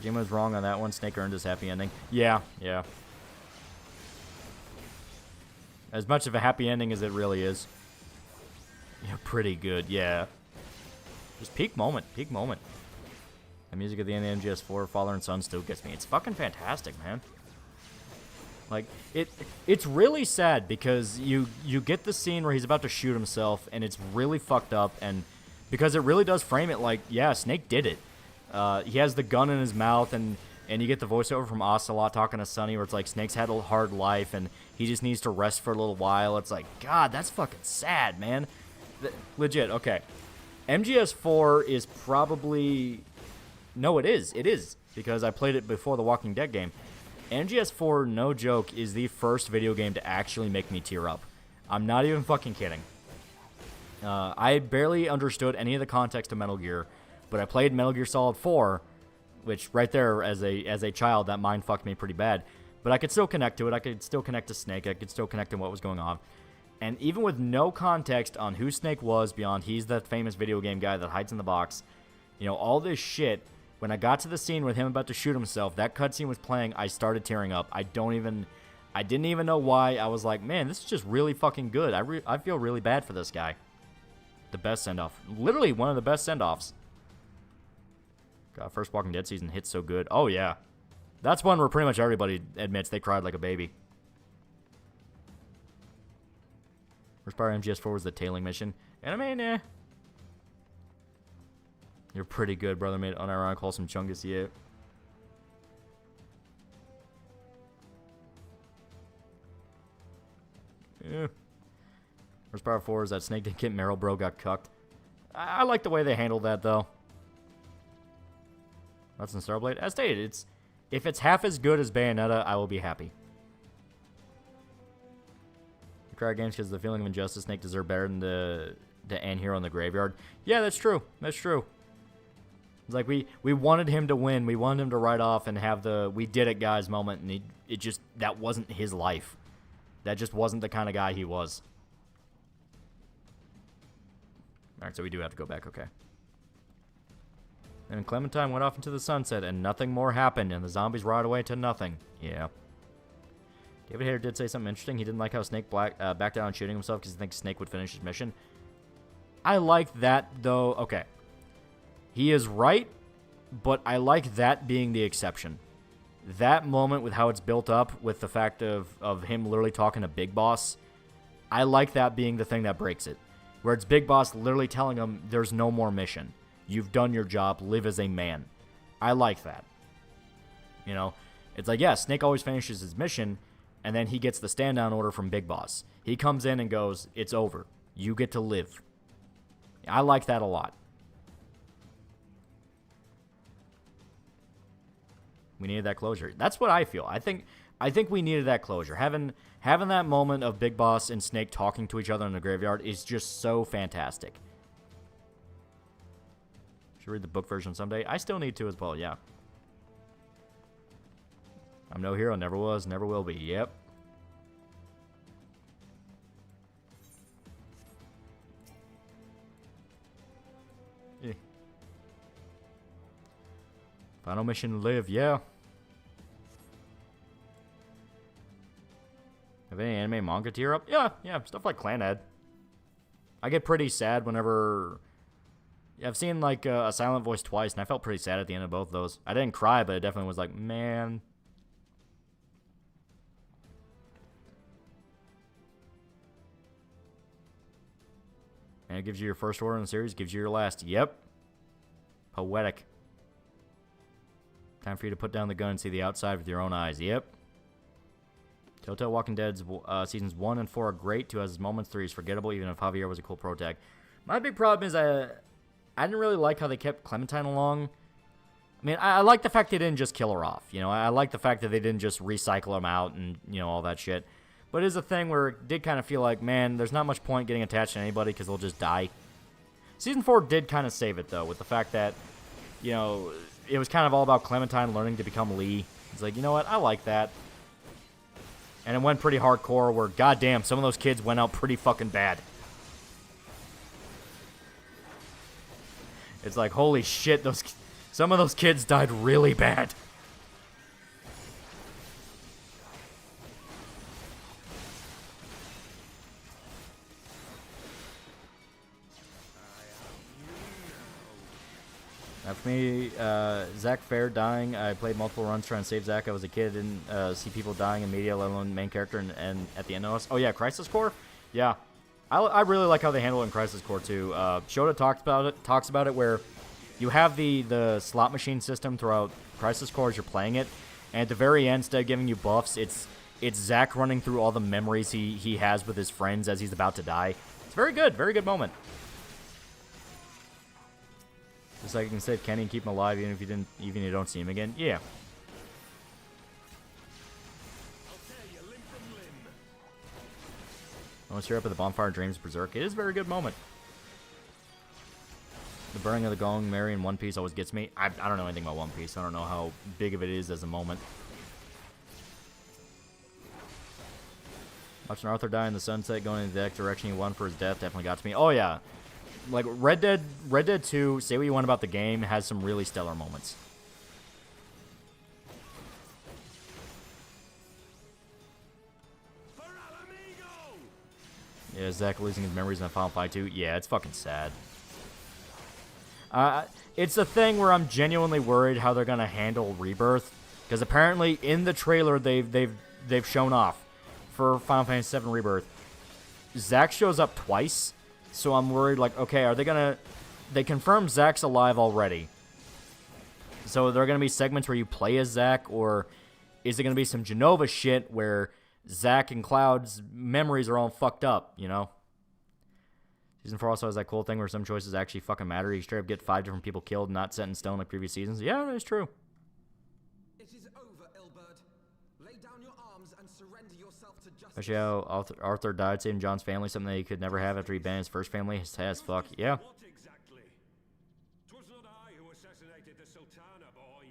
Jim was wrong on that one. Snake earned his happy ending. Yeah, yeah. As much of a happy ending as it really is. Yeah, pretty good. Yeah. Just peak moment. Peak moment. The music at the end of MGS4, Father and Son, still gets me. It's fucking fantastic, man. Like, it's really sad because you get the scene where he's about to shoot himself, and it's really fucked up, and because it really does frame it like, yeah, Snake did it. He has the gun in his mouth, and you get the voiceover from Ocelot talking to Sonny where it's like, Snake's had a hard life, and he just needs to rest for a little while. It's like, God, that's fucking sad, man. Legit, okay. MGS4 is probably... No, it is. It is, because I played it before the Walking Dead game. MGS4, no joke, is the first video game to actually make me tear up. I'm not even fucking kidding. I barely understood any of the context of Metal Gear, but I played Metal Gear Solid 4, which right there, as a child, that mind fucked me pretty bad. But I could still connect to it. I could still connect to Snake. I could still connect to what was going on. And even with no context on who Snake was beyond he's the famous video game guy that hides in the box, you know, all this shit, when I got to the scene with him about to shoot himself, that cutscene was playing, I started tearing up. I didn't even know why. I was like, man, this is just really fucking good. I feel really bad for this guy. The best send-off. Literally one of the best send-offs. God, first Walking Dead season hits so good. Oh, yeah. That's one where pretty much everybody admits they cried like a baby. First part of MGS4 was the tailing mission. And I mean, eh. You're pretty good, brother, mate. Unironic, wholesome chungus, yeah. Yeah. First part 4 is that Snake didn't get Meryl Bro got cucked. I like the way they handled that, though. That's in Starblade. As stated, if it's half as good as Bayonetta, I will be happy. I cry games because the feeling of injustice. Snake deserved better than the ant hero in the graveyard. Yeah, that's true. That's true. It's like we wanted him to win. We wanted him to ride off and have the "we did it, guys" moment, and it just that wasn't his life. That just wasn't the kind of guy he was. All right, so we do have to go back. Okay. And Clementine went off into the sunset, and nothing more happened, and the zombies ride away to nothing. Yeah. David Hayter did say something interesting. He didn't like how Snake backed down on shooting himself because he thinks Snake would finish his mission. I like that, though. Okay. He is right, but I like that being the exception. That moment with how it's built up, with the fact of him literally talking to Big Boss, I like that being the thing that breaks it. Where it's Big Boss literally telling him, there's no more mission. You've done your job. Live as a man. I like that. You know, it's like, yeah, Snake always finishes his mission, and then he gets the stand-down order from Big Boss. He comes in and goes, it's over. You get to live. I like that a lot. We needed that closure. That's what I feel. I think we needed that closure. Having that moment of Big Boss and Snake talking to each other in the graveyard is just so fantastic. Should read the book version someday. I still need to as well, yeah. I'm no hero, never was, never will be. Yep. Final mission, live, yeah. Have any anime manga tear up? Yeah, stuff like Clanad. I get pretty sad whenever... I've seen like a Silent Voice twice, and I felt pretty sad at the end of both of those. I didn't cry, but it definitely was like, man... And it gives you your first order in the series, gives you your last. Yep. Poetic. Time for you to put down the gun and see the outside with your own eyes. Yep. Telltale Walking Dead's seasons 1 and 4 are great. 2 has its moments. 3 is forgettable, even if Javier was a cool pro tag. My big problem is I didn't really like how they kept Clementine along. I mean, I like the fact they didn't just kill her off. You know, I like the fact that they didn't just recycle them out and, you know, all that shit. But it is a thing where it did kind of feel like, man, there's not much point getting attached to anybody because they'll just die. Season 4 did kind of save it, though, with the fact that, you know, it was kind of all about Clementine learning to become Lee. It's like, you know what? I like that. And it went pretty hardcore where, goddamn, some of those kids went out pretty fucking bad. It's like, holy shit, some of those kids died really bad. After me, Zach Fair dying, I played multiple runs trying to save Zach. I was a kid and see people dying in media, let alone main character, and at the end of us. Oh yeah, Crisis Core? Yeah. I really like how they handle it in Crisis Core too. Shota talks about it where you have the slot machine system throughout Crisis Core as you're playing it, and at the very end, instead of giving you buffs, it's Zach running through all the memories he has with his friends as he's about to die. It's very good moment. Just like you can save Kenny and keep him alive even if you don't see him again. Yeah. Once you're up at the Bonfire Dreams Berserk, it is a very good moment. The burning of the gong, Mary in One Piece always gets me. I don't know anything about One Piece. I don't know how big of it is as a moment. Watching Arthur die in the sunset, going in the direction he won for his death, definitely got to me. Oh yeah. Like, Red Dead 2, say what you want about the game, has some really stellar moments. Yeah, Zach losing his memories in Final Fight 2. Yeah, it's fucking sad. It's a thing where I'm genuinely worried how they're gonna handle Rebirth, because apparently in the trailer they've shown off for Final Fantasy VII Rebirth, Zach shows up twice. So I'm worried, like, okay, are they gonna... They confirmed Zach's alive already. So there are gonna be segments where you play as Zach, or is it gonna be some Genova shit where Zach and Cloud's memories are all fucked up, you know? Season 4 also has that cool thing where some choices actually fucking matter. You straight up get 5 different people killed, not set in stone like previous seasons. Yeah, that is true. It is over, Ilberd. Lay down your arms and surrender yourself to justice. Especially how Arthur died saving John's family, something that he could never have after he banned his first family. Sad as fuck. Yeah. What exactly? 'Twas not I who assassinated the Sultana, boy.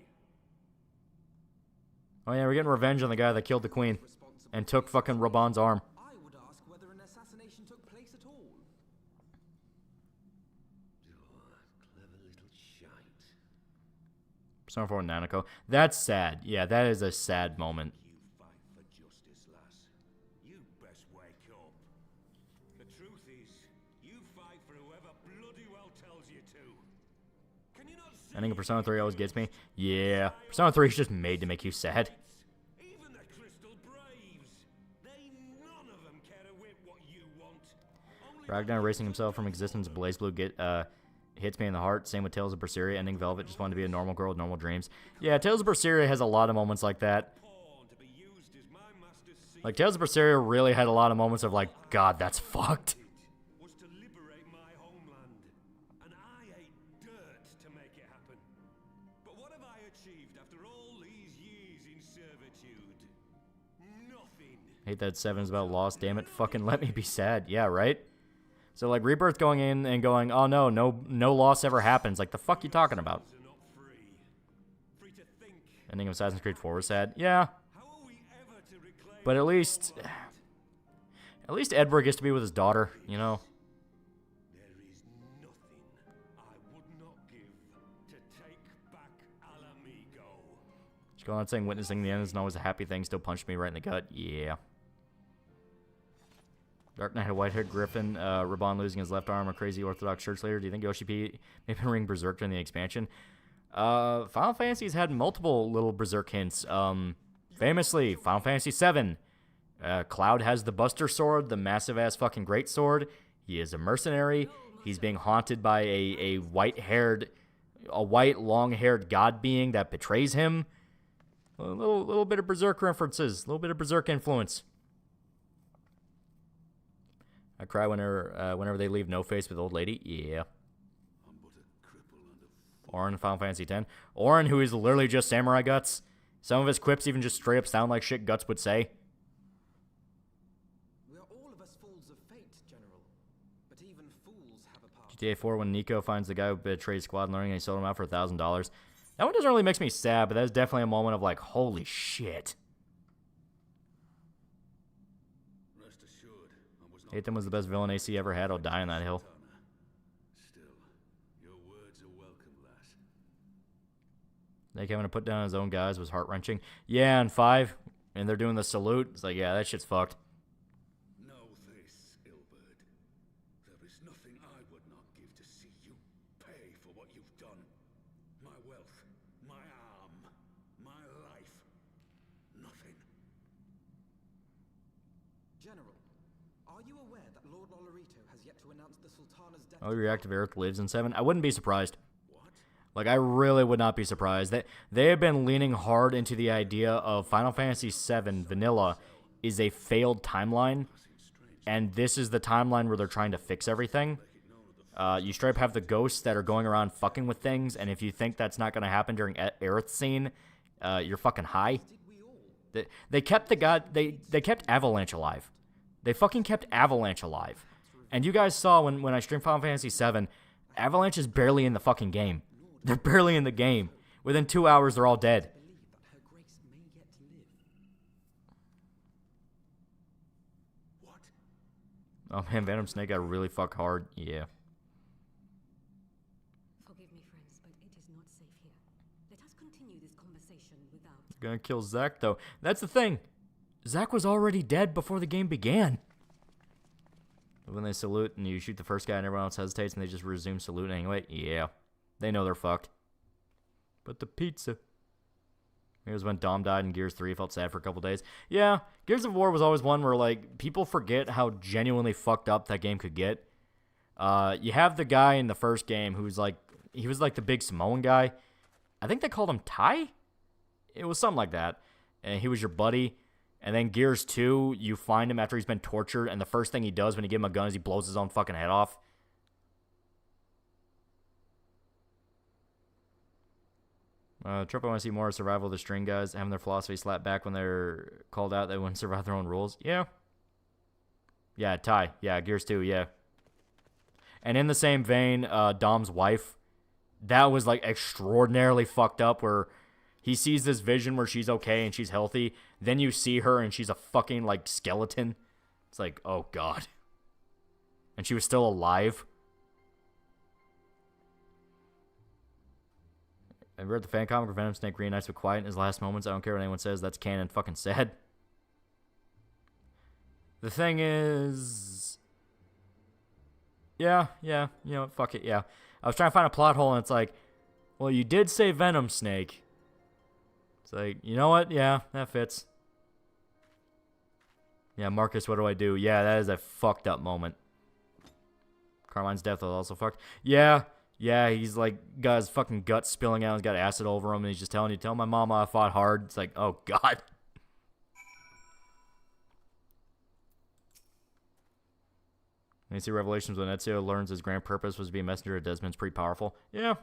Oh yeah, we're getting revenge on the guy that killed the queen and took fucking Raban's arm. I would ask whether an assassination took place at all. Clever little shite. Persona 4 Nanako. That's sad. Yeah, that is a sad moment. You fight for justice, lass. You best wake up. The truth is, you fight for whoever bloody well tells you to. Can you not see? I think Persona 3 always gets me. Yeah. Persona 3 is just made to make you sad. Even the Crystal Braves, they none of them care a whit what you want. Only Ragnar erasing himself from existence. BlazBlue hits me in the heart. Same with Tales of Berseria. Ending Velvet. Just wanted to be a normal girl with normal dreams. Yeah, Tales of Berseria has a lot of moments like that. pawn to be used as my master's seat Like, Tales of Berseria really had a lot of moments of like, God, that's fucked. was to liberate my homeland, and I ate dirt to make it happen. But what have I achieved after all these years in servitude? Nothing. Hate that 7 is about loss. Damn it. Fucking let me be sad. Yeah, right? So, like, Rebirth going in and going, oh, no loss ever happens. Like, the fuck you talking about? Are not free. Free to think. Ending of Assassin's Creed 4 was sad. Yeah, How are we ever to reclaim but at least Edward gets to be with his daughter, you know? There is nothing I would not give to take back Alamigo. Just going on saying witnessing the end isn't always a happy thing. Still punched me right in the gut. Yeah. Dark Knight, a white-haired griffin, Raban losing his left arm, a crazy Orthodox church leader. Do you think Yoshi P maybe ring Berserk during the expansion? Final Fantasy's had multiple little Berserk hints. Famously, Final Fantasy VII. Cloud has the Buster Sword, the massive-ass fucking great sword. He is a mercenary. He's being haunted by a white, long-haired god being that betrays him. A little bit of Berserk references, a little bit of Berserk influence. I cry whenever they leave No Face with Old Lady. Yeah. I'm but a cripple and a Auron in Final Fantasy X. Auron, who is literally just samurai guts. Some of his quips even just straight up sound like shit Guts would say. We are all of us fools of fate, General. But even fools have a part. GTA 4, when Nico finds the guy who betrayed Squad Learning and he sold him out for $1,000. That one doesn't really make me sad, but that's definitely a moment of like, holy shit. Hatham was the best villain AC ever had. I'll die on that hill. Still, your words are welcome, lass. Like having to put down his own guys was heart-wrenching. Yeah, and 5, and they're doing the salute. It's like, yeah, that shit's fucked. Know this, Ilberd. There is nothing I would not give to see you pay for what you've done. My wealth, my arm, my life. Nothing. General, are you aware that Lord Lolorito has yet to announce the Sultana's death? Oh, reactive Earth lives in 7? I wouldn't be surprised. Like, I really would not be surprised. They have been leaning hard into the idea of Final Fantasy VII Vanilla is a failed timeline, and this is the timeline where they're trying to fix everything. You straight up have the ghosts that are going around fucking with things, and if you think that's not going to happen during Aerith scene, you're fucking high. They kept they kept Avalanche alive. They fucking kept Avalanche alive. And you guys saw when I streamed Final Fantasy VII, Avalanche is barely in the fucking game. They're barely in the game. Within 2 hours, they're all dead. What? Oh man, Venom Snake got really fuck hard. Yeah. Forgive me, friends, but it is not safe here. Let us continue this conversation without... Gonna kill Zack, though. That's the thing. Zack was already dead before the game began. When they salute and you shoot the first guy and everyone else hesitates and they just resume saluting anyway, yeah. They know they're fucked. But the pizza. Here's when Dom died in Gears 3. Felt sad for a couple days. Yeah, Gears of War was always one where, like, people forget how genuinely fucked up that game could get. You have the guy in the first game who's, like, he was, like, the big Samoan guy. I think they called him Ty? It was something like that. And he was your buddy. And then Gears 2, you find him after he's been tortured, and the first thing he does when you give him a gun is he blows his own fucking head off. Trip, I want to see more Survival of the String guys having their philosophy slapped back when they're called out. They wouldn't survive their own rules. Yeah. Yeah, Ty. Yeah, Gears 2, yeah. And in the same vein, Dom's wife, that was, like, extraordinarily fucked up where he sees this vision where she's okay and she's healthy. Then you see her and she's a fucking, like, skeleton. It's like, oh, God. And she was still alive. I read the fan comic where Venom Snake reunites with Quiet in his last moments. I don't care what anyone says. That's canon. Fucking sad. The thing is... Yeah. You know, fuck it, yeah. I was trying to find a plot hole, and it's like, well, you did say Venom Snake. It's like, you know what? Yeah, that fits. Yeah, Marcus, what do I do? Yeah, that is a fucked up moment. Carmine's death was also fucked. Yeah, he's like got his fucking guts spilling out. He's got acid over him, and he's just telling you, tell my mama I fought hard. It's like, oh, God. And you see Revelations when Ezio learns his grand purpose was to be a messenger of Desmond's pretty powerful. Yeah.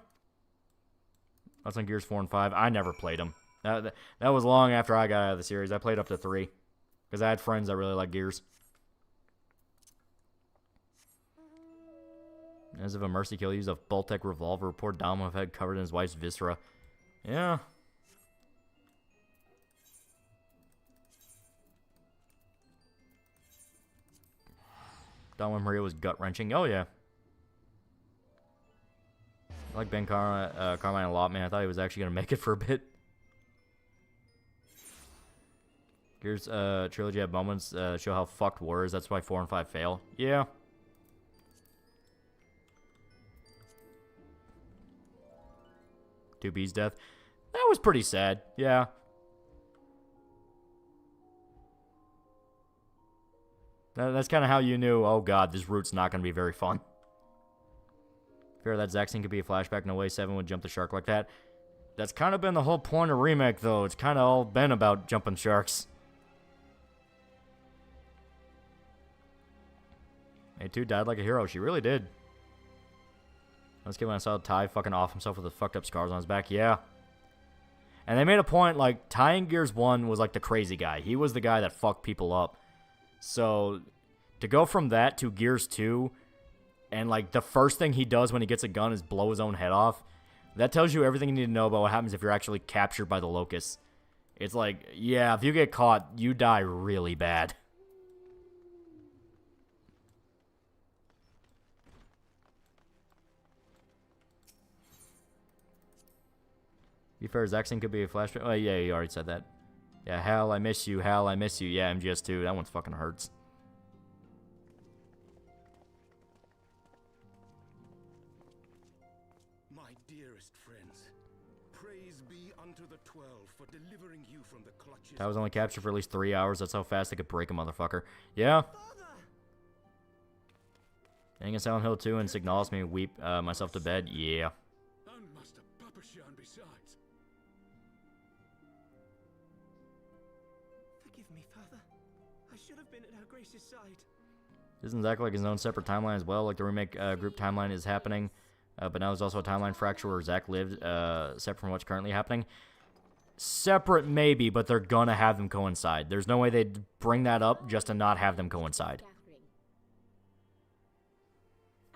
That's on Gears 4 and 5. I never played them. That was long after I got out of the series. I played up to 3. Because I had friends that really liked Gears. As if a mercy kill, used a Boltec revolver. Poor Dom with head covered in his wife's viscera. Yeah. Dom with Maria was gut-wrenching. Oh, yeah. I like Ben Carmine a lot, man. I thought he was actually going to make it for a bit. Gears trilogy had moments show how fucked war is. That's why 4 and 5 fail. Yeah. Two B's death. That was pretty sad. Yeah. That's kind of how you knew, oh god, this route's not going to be very fun. Fair that Zack scene could be a flashback. No way 7 would jump the shark like that. That's kind of been the whole point of Remake, though. It's kind of all been about jumping sharks. A2 died like a hero. She really did. I was kidding when I saw Ty fucking off himself with the fucked up scars on his back. Yeah. And they made a point, like, Ty in Gears 1 was like the crazy guy. He was the guy that fucked people up. So, to go from that to Gears 2, and, like, the first thing he does when he gets a gun is blow his own head off, that tells you everything you need to know about what happens if you're actually captured by the Locusts. It's like, yeah, if you get caught, you die really bad. be fair, Zach's thing could be a flashback. Oh, yeah, you already said that. Yeah, Hal, I miss you. Hal, I miss you. Yeah, MGS2. That one's fucking hurts. My dearest friends, praise be unto the 12 for delivering you from the clutches. That was only captured for at least 3 hours. That's how fast they could break a motherfucker. Yeah. Getting a Silent Hill 2 and Signalis me weep myself to bed. Yeah. And Master Papashan besides. Forgive me, Father. I should have been at Her Grace's side. Isn't Zach like his own separate timeline as well? Like the remake group timeline is happening, but now there's also a timeline fracture where Zach lived separate from what's currently happening. Separate maybe, but they're gonna have them coincide. There's no way they'd bring that up just to not have them coincide.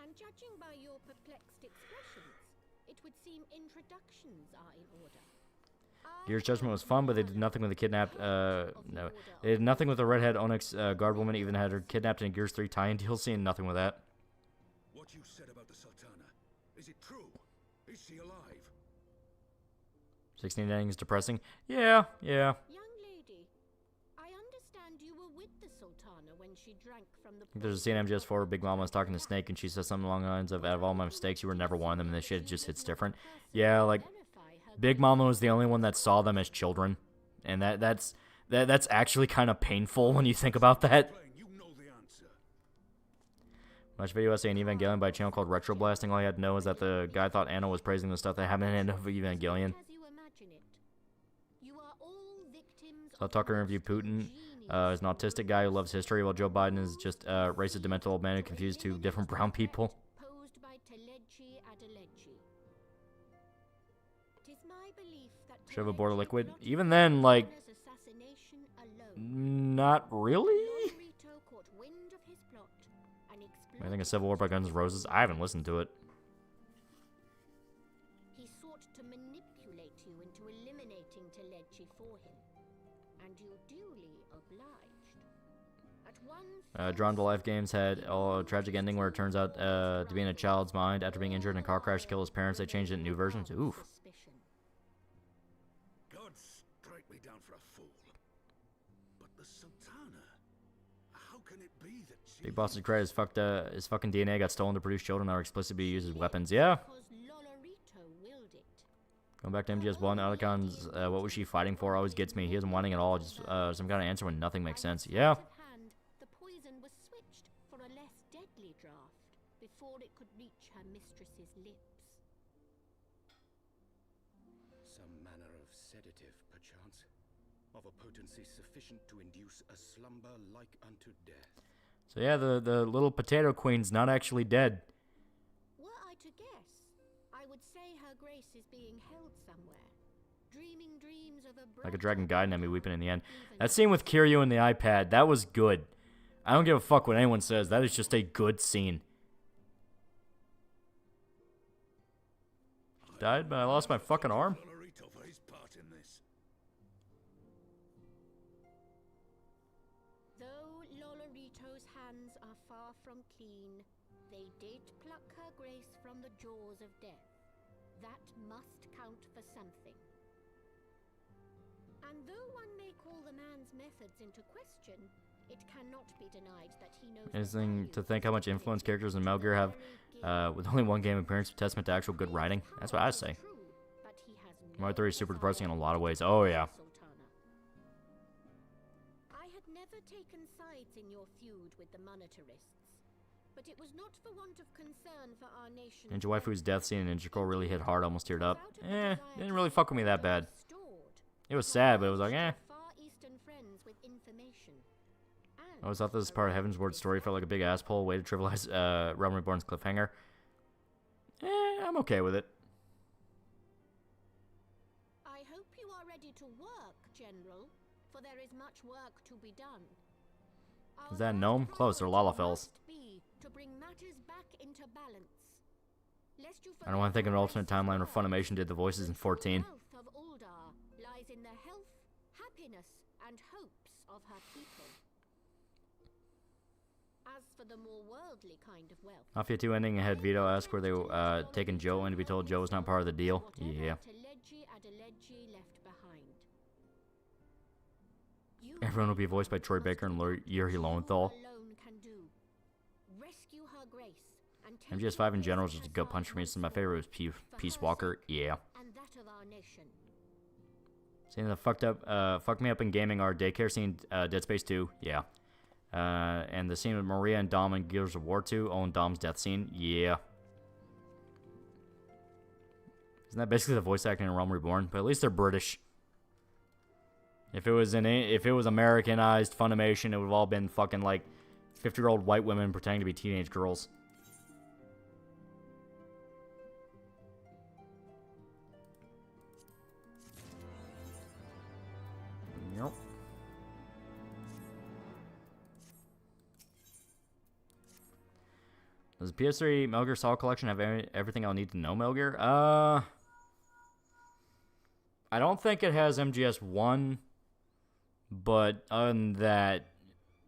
And judging by your perplexed expressions, it would seem introductions are in order. Gears Judgment was fun, but they did nothing with the kidnapped. No, they did nothing with the redhead Onyx guard woman. Even had her kidnapped in Gears 3 tie-in DLC, and nothing with that. What you said about the Sultana, is it true? Is she alive? 16 endings depressing. Yeah. Young lady, I understand you were with the Sultana when she drank from the. There's a scene in MGS4 where Big Mama was talking to Snake, and she says something along the lines of, "Out of all my mistakes, you were never one of them," and this shit just hits different. Yeah, like Big Mama was the only one that saw them as children, and that's actually kind of painful when you think about that. You know the answer. Watch video essay in Evangelion by a channel called Retro Blasting. All you had to know is that the guy thought Anna was praising the stuff that happened in the end of Evangelion. So Tucker interviewed Putin. Is an autistic guy who loves history, while Joe Biden is just a racist, demented old man who confused two different brown people. Should have a border liquid. Even then, like, not really. I think a Civil War by Guns N' Roses. I haven't listened to it. He sought to manipulate you into eliminating Telechi for him, and you duly obliged. At one Drawn to Life games had a tragic ending where it turns out to be in a child's mind. After being injured in a car crash to kill his parents, they changed it in new versions. Oof. God strike me down for a fool. But the Sultana, how can it be that she... Big Boss's credit his fucking DNA got stolen to produce children that were explicitly used as weapons. Yeah. Going back to MGS1, Otacons, what was she fighting for? Always gets me. He isn't whining at all. Just some kind of answer when nothing makes sense. Yeah. The poison was switched for a less deadly draft before it could reach her mistress's lips. Some manner of sedative, perchance, of a potency sufficient to induce a slumber like unto death. So yeah, the little potato queen's not actually dead. Were I to guess, I would say Her Grace is being held somewhere, dreaming dreams of a like a dragon guiding at me, weeping in the end. That scene with Kiryu and the iPad, that was good. I don't give a fuck what anyone says. That is just a good scene. Died, but I lost my fucking arm. For his part in this. Though Lolorito's hands are far from clean, they did pluck Her Grace from the jaws of death. That must count for something. And though one may call the man's methods into question, it cannot be denied that he knows. Interesting to think how much influence characters in Metal Gear have with only one game appearance, testament to actual good writing. That's what I say. Mario 3 is super depressing in a lot of ways. Oh yeah. I had never taken sides in your feud with the monetarists, but it was not for want of concern for our nation. Ninja Waifu's death scene in Ninja Scroll really hit hard, almost teared up. Didn't really fuck with me that bad. It was sad, but it was like, I always thought this part of Heaven's Word story felt like a big asshole way to trivialize Realm Reborn's cliffhanger. I'm okay with it. I hope you are ready to work, General, for there is much work to be done. Is that Gnome? Close, they're Lalafels. To bring matters back into balance. I don't want to think of an alternate timeline where Funimation did the voices in 14. The wealth of Uldar lies in the health, happiness, and hopes of her people. As for the more worldly kind of wealth, Mafia 2 ending had Vito ask where they taken Joe and to be told Joe was not part of the deal. Yeah. To lead Edgy Adeledgy left behind. You Everyone will be voiced by Troy Baker and Yuri Lowenthal. alone can do. Rescue her grace and take MGS5 in the general is place just a her good sire punch for me. once So my held. favorite was For Peace her Walker. sake Yeah. and that of our nation. Seeing the fucked me up in gaming are daycare scene, Dead Space 2. Yeah. And the scene with Maria and Dom in Gears of War 2. Oh, and Dom's death scene. Yeah. Isn't that basically the voice acting in Realm Reborn? But at least they're British. If it was Americanized Funimation, it would have all been fucking like 50-year-old white women pretending to be teenage girls. Yep. Does the PS3 Metal Gear Solid Collection have everything I'll need to know Metal Gear? I don't think it has MGS1, but other than that,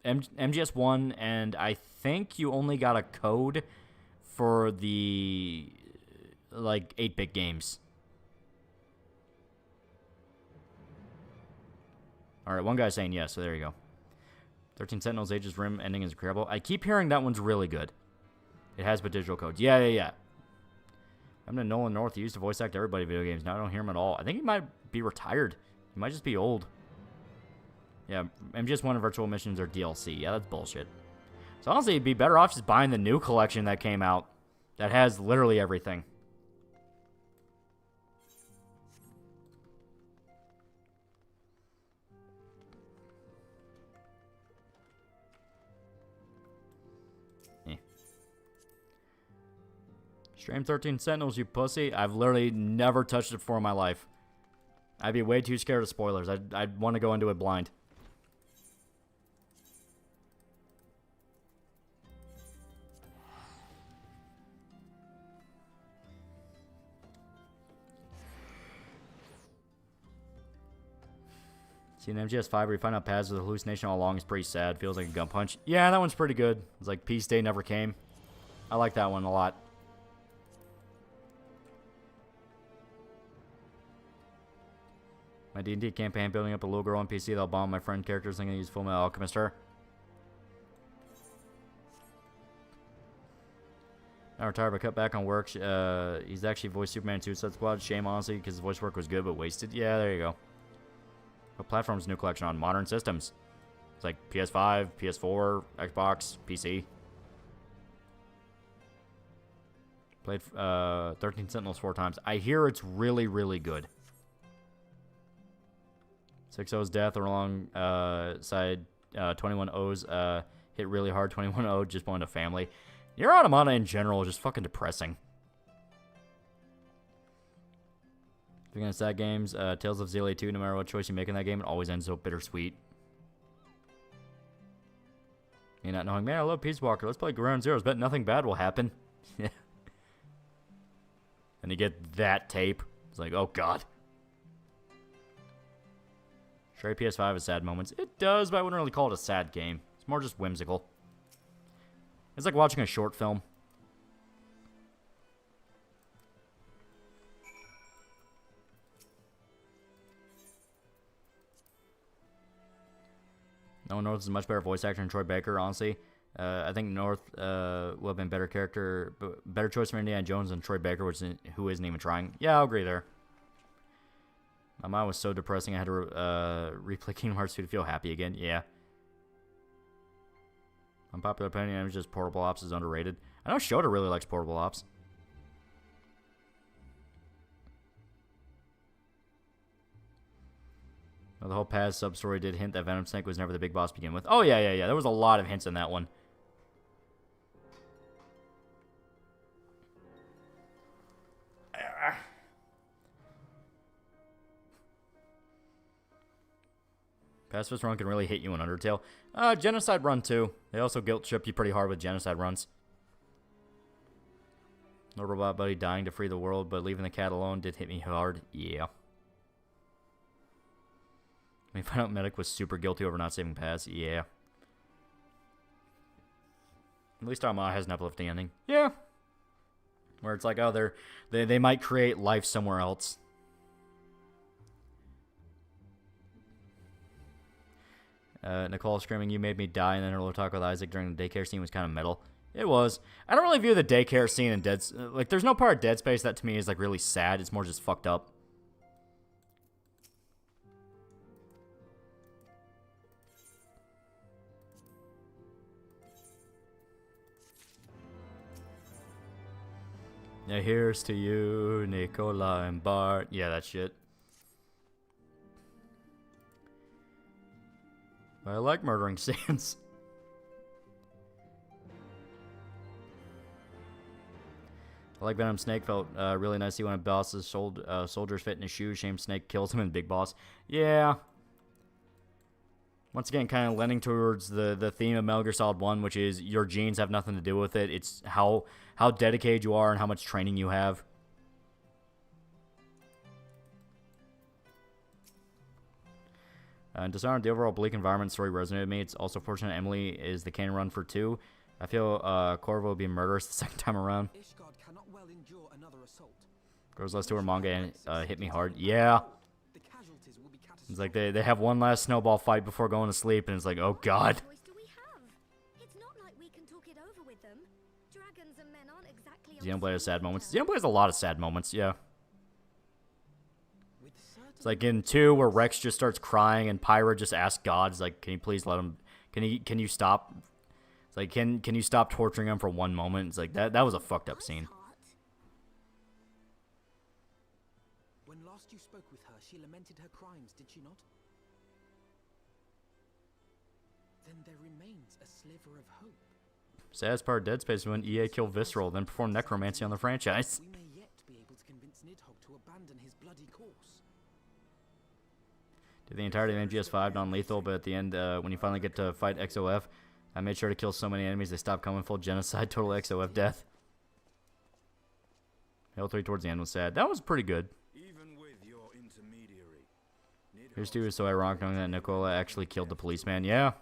MGS1, and I think you only got a code for the, like, 8-bit games. Alright, one guy's saying yes, so there you go. 13 Sentinels Aegis Rim ending is incredible. I keep hearing that one's really good. It has but digital codes. Yeah. I'm in Nolan North. He used to voice act everybody in video games. Now I don't hear him at all. I think he might be retired. He might just be old. Yeah, MGS1 and Virtual Missions are DLC. Yeah, that's bullshit. So honestly, it'd be better off just buying the new collection that came out. That has literally everything. Stream 13 Sentinels, you pussy. I've literally never touched it before in my life. I'd be way too scared of spoilers. I'd want to go into it blind. See, in MGS5 where you find out Paz was a hallucination all along is pretty sad. Feels like a gun punch. Yeah, that one's pretty good. It's like Peace Day never came. I like that one a lot. My D&D campaign building up a little girl on PC that'll bomb my friend characters thinking he's Full Metal Alchemist her. I retired but cut back on work. He's actually voiced Superman 2 Suicide Squad. Shame, honestly, because his voice work was good but wasted. Yeah, there you go. What platform's new collection on? Modern systems. It's like PS5, PS4, Xbox, PC. Played 13 Sentinels 4 times. I hear it's really, really good. 6-0's death alongside 21-O's hit really hard. 21-O just wanted a family. Your Automata in general is just fucking depressing. Speaking of sad games, Tales of Xillia 2, no matter what choice you make in that game, it always ends so bittersweet. Me not knowing, man, I love Peace Walker. Let's play Ground Zeroes. Bet nothing bad will happen. Yeah. And you get that tape. It's like, oh god. Sure, PS5 has sad moments. It does, but I wouldn't really call it a sad game. It's more just whimsical. It's like watching a short film. No one North is a much better voice actor than Troy Baker, honestly. I think North would have been better choice for Indiana Jones than Troy Baker, who isn't even trying. Yeah, I'll agree there. My mind was so depressing I had to replay Kingdom Hearts 2 to feel happy again. Yeah. Unpopular opinion, it's just Portable Ops is underrated. I know Shota really likes Portable Ops. Well, the whole Paz sub-story did hint that Venom Snake was never the big boss to begin with. Oh, yeah. There was a lot of hints in that one. Pacifist Run can really hit you in Undertale. Genocide Run, too. They also guilt-trip you pretty hard with Genocide Runs. No robot buddy dying to free the world, but leaving the cat alone did hit me hard. Yeah. We found out Medic was super guilty over not saving Paz. Yeah. At least Armada has an uplifting ending. Yeah. Where it's like, oh, they might create life somewhere else. Nicole screaming, "You made me die," and then her little talk with Isaac during the daycare scene was kind of metal. It was. I don't really view the daycare scene in like, there's no part of Dead Space that to me is, like, really sad. It's more just fucked up. Now here's to you, Nicola and Bart. Yeah, that shit. I like murdering scenes. I like Venom Snake. Felt really nice to see one of Boss's soldiers fit in his shoes. Shame Snake kills him in Big Boss. Yeah. Once again, kind of lending towards the theme of Metal Gear Solid 1, which is your genes have nothing to do with it. It's how dedicated you are and how much training you have. Dishonored, the overall bleak environment story resonated with me. It's also fortunate Emily is the canon run for 2. I feel Corvo will be murderous the second time around. Goes less to her manga and hit me hard. Yeah. It's like they have one last snowball fight before going to sleep, and it's like, oh god. Xenoblade has sad moments. Xenoblade has a lot of sad moments, yeah. It's like in 2 where Rex just starts crying and Pyra just asks God, it's like, can you please let him, can you stop? It's like, can you stop torturing him for one moment? It's like, that was a fucked up scene. When last you spoke with her, she lamented her crimes, did she not? Then there remains a sliver of hope. Saddest part of Dead Space when EA killed Visceral, then performed necromancy on the franchise. We may yet be able to convince Nidhogg to abandon his bloody course. Did the entirety of MGS5 non-lethal, but at the end, when you finally get to fight XOF, I made sure to kill so many enemies they stopped coming. Full genocide, total XOF death. Halo 3 towards the end was sad. That was pretty good. Even with your intermediary, Here's 2 is so ironic knowing that Nicola actually killed the policeman. Yeah.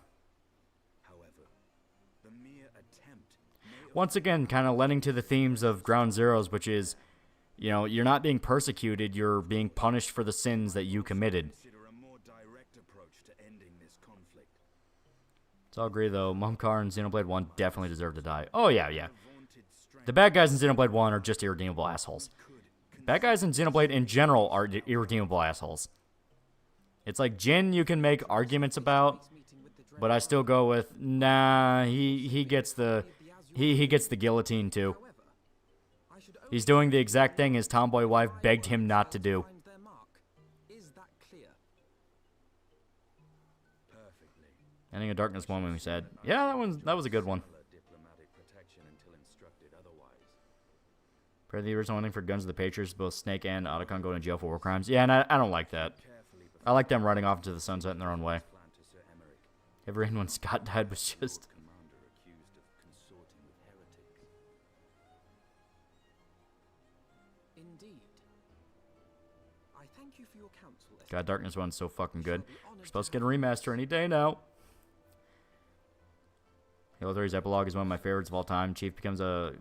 however, the mere attempt Once again, kind of lending to the themes of Ground Zeroes, which is, you know, you're not being persecuted, you're being punished for the sins that you committed. consider a more direct approach to ending this conflict. So I'll agree, though. Mumkar and Xenoblade 1 definitely deserve to die. Oh, yeah, yeah. The bad guys in Xenoblade 1 are just irredeemable assholes. Bad guys in Xenoblade in general are irredeemable assholes. It's like Jin you can make arguments about, but I still go with, nah, he gets the guillotine too. He's doing the exact thing his tomboy wife begged him not to do. Is that clear? Perfectly. Ending of Darkness 1 when we said, yeah, that was a good one. Diplomatic protection until instructed otherwise. For the original ending for Guns of the Patriots, both Snake and Otacon going to jail for war crimes. Yeah, and I don't like that. I like them riding off into the sunset in their own way. Plan to Sir Emmerich, Everyone when Scott died was just... commander accused of consorting with heretics. Indeed. I thank you for your counsel. God, Darkness 1's so fucking good. We're supposed to get a remaster any day now. Halo 3's epilogue is one of my favorites of all time. Chief becomes a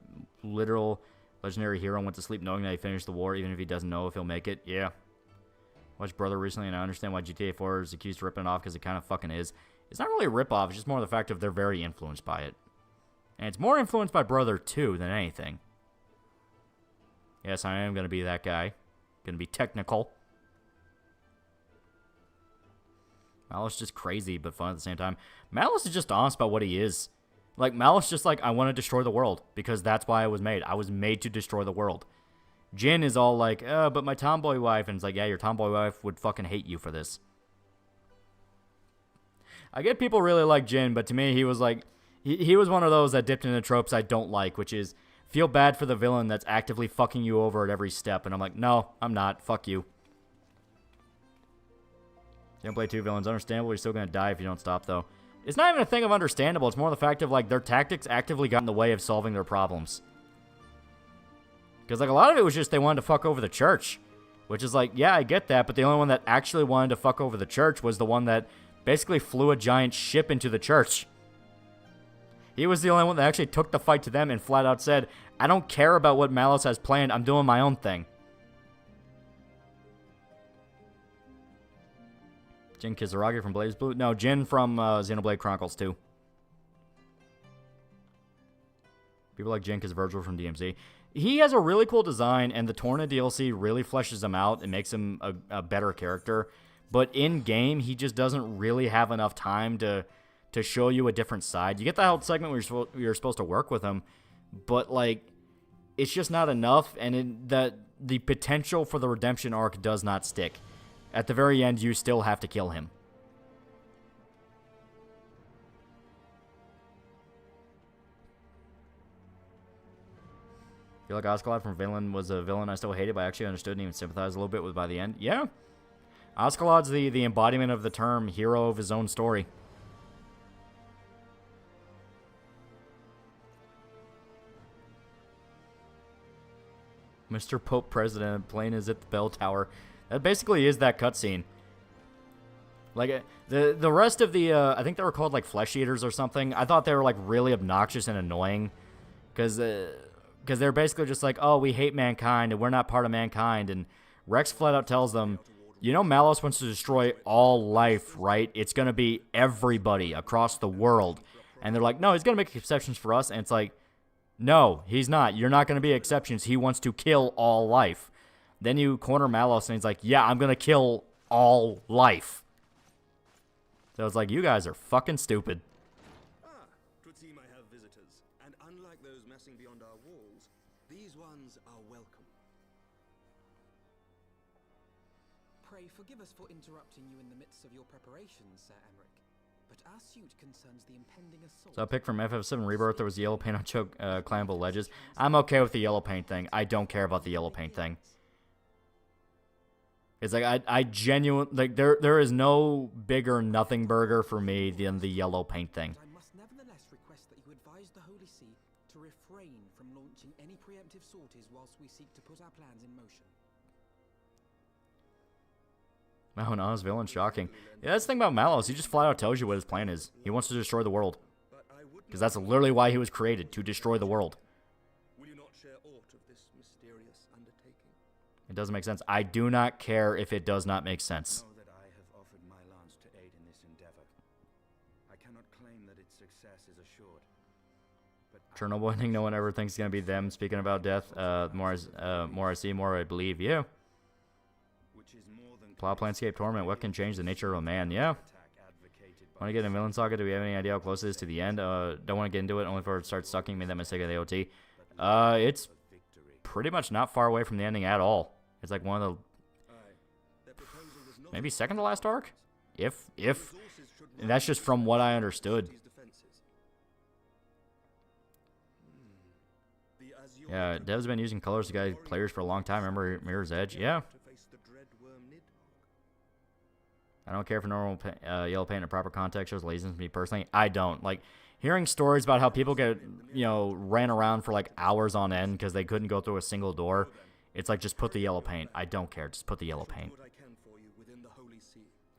literal legendary hero and went to sleep knowing that he finished the war, even if he doesn't know if he'll make it. Yeah. Watched Brother recently, and I understand why GTA 4 is accused of ripping it off, because it kind of fucking is. It's not really a rip-off, it's just more the fact of they're very influenced by it. And it's more influenced by Brother 2 than anything. Yes, I am going to be that guy. Going to be technical. Malice is just crazy, but fun at the same time. Malice is just honest about what he is. Like, Malice just like, I want to destroy the world, because that's why I was made. I was made to destroy the world. Jin is all like, but my tomboy wife, and it's like, yeah, your tomboy wife would fucking hate you for this. I get people really like Jin, but to me, he was like, he was one of those that dipped into tropes I don't like, which is, feel bad for the villain that's actively fucking you over at every step, and I'm like, no, I'm not, fuck you. Gameplay 2 villains, understandable, you're still gonna die if you don't stop, though. It's not even a thing of understandable, it's more the fact of, like, their tactics actively got in the way of solving their problems. Because, like, a lot of it was just they wanted to fuck over the church. Which is like, yeah, I get that, but the only one that actually wanted to fuck over the church was the one that basically flew a giant ship into the church. He was the only one that actually took the fight to them and flat out said, I don't care about what Malice has planned, I'm doing my own thing. Jin Kizaragi from Blaze Blue. No, Jin from Xenoblade Chronicles 2. People like Jin Virgil from DMZ. He has a really cool design, and the Torna DLC really fleshes him out and makes him a better character. But in-game, he just doesn't really have enough time to show you a different side. You get the health segment where you're supposed to work with him, but, like, it's just not enough, and the potential for the redemption arc does not stick. At the very end, you still have to kill him. I feel like Oscalad from Vinland was a villain I still hated, but I actually understood and even sympathized a little bit with by the end. Yeah. Oscalad's the embodiment of the term hero of his own story. Mr. Pope President, plane is at the bell tower. That basically is that cutscene. Like, the rest of the, I think they were called, like, flesh eaters or something. I thought they were, like, really obnoxious and annoying. Because they're basically just like, oh, we hate mankind, and we're not part of mankind. And Rex flat out tells them, you know Malos wants to destroy all life, right? It's going to be everybody across the world. And they're like, no, he's going to make exceptions for us. And it's like, no, he's not. You're not going to be exceptions. He wants to kill all life. Then you corner Malos, and he's like, yeah, I'm going to kill all life. So it's like, you guys are fucking stupid. Twould seem I have visitors, and unlike those messing beyond our walls, these ones are welcome. Pray forgive us for interrupting you in the midst of your preparations, Sir Emmerich, but our suit concerns the impending assault. So I picked from FF7 Rebirth, there was yellow paint on choke climbable ledges. I'm okay with the yellow paint thing. I don't care about the yellow paint thing. It's like, I genuinely, like, there is no bigger nothing burger for me than the yellow paint thing. I must nevertheless request that you advise the Holy See to refrain from launching any preemptive sorties whilst we seek to put our plans in motion. Wow, an honest villain, shocking. Yeah, that's the thing about Malos. He just flat out tells you what his plan is. He wants to destroy the world. Because that's literally why he was created, to destroy the world. Will you not share aught of this mysterious undertaking? It doesn't make sense. I do not care if it does not make sense. Know that I have offered my lance to aid in this endeavor. I cannot claim that its success is assured. But Chernobyl, I think no one ever thinks it's going to be them speaking about death. More I see, more I believe. Yeah. which is more than Plot Planescape Torment. What can change the nature of a man? Yeah. Want to get in Villain Saga? Do we have any idea how close it is to the end? Don't want to get into it, only for it starts sucking. Made that mistake at the OT. It's pretty much not far away from the ending at all. It's like one of the maybe second to last arc, if and that's just from what I understood. Yeah, Dev's been using colors to guide players for a long time. Remember Mirror's Edge? Yeah. I don't care if normal yellow paint in proper context shows laziness to me personally. I don't. Like, hearing stories about how people get, ran around for like hours on end because they couldn't go through a single door. It's like, just put the yellow paint. I don't care. Just put the yellow paint.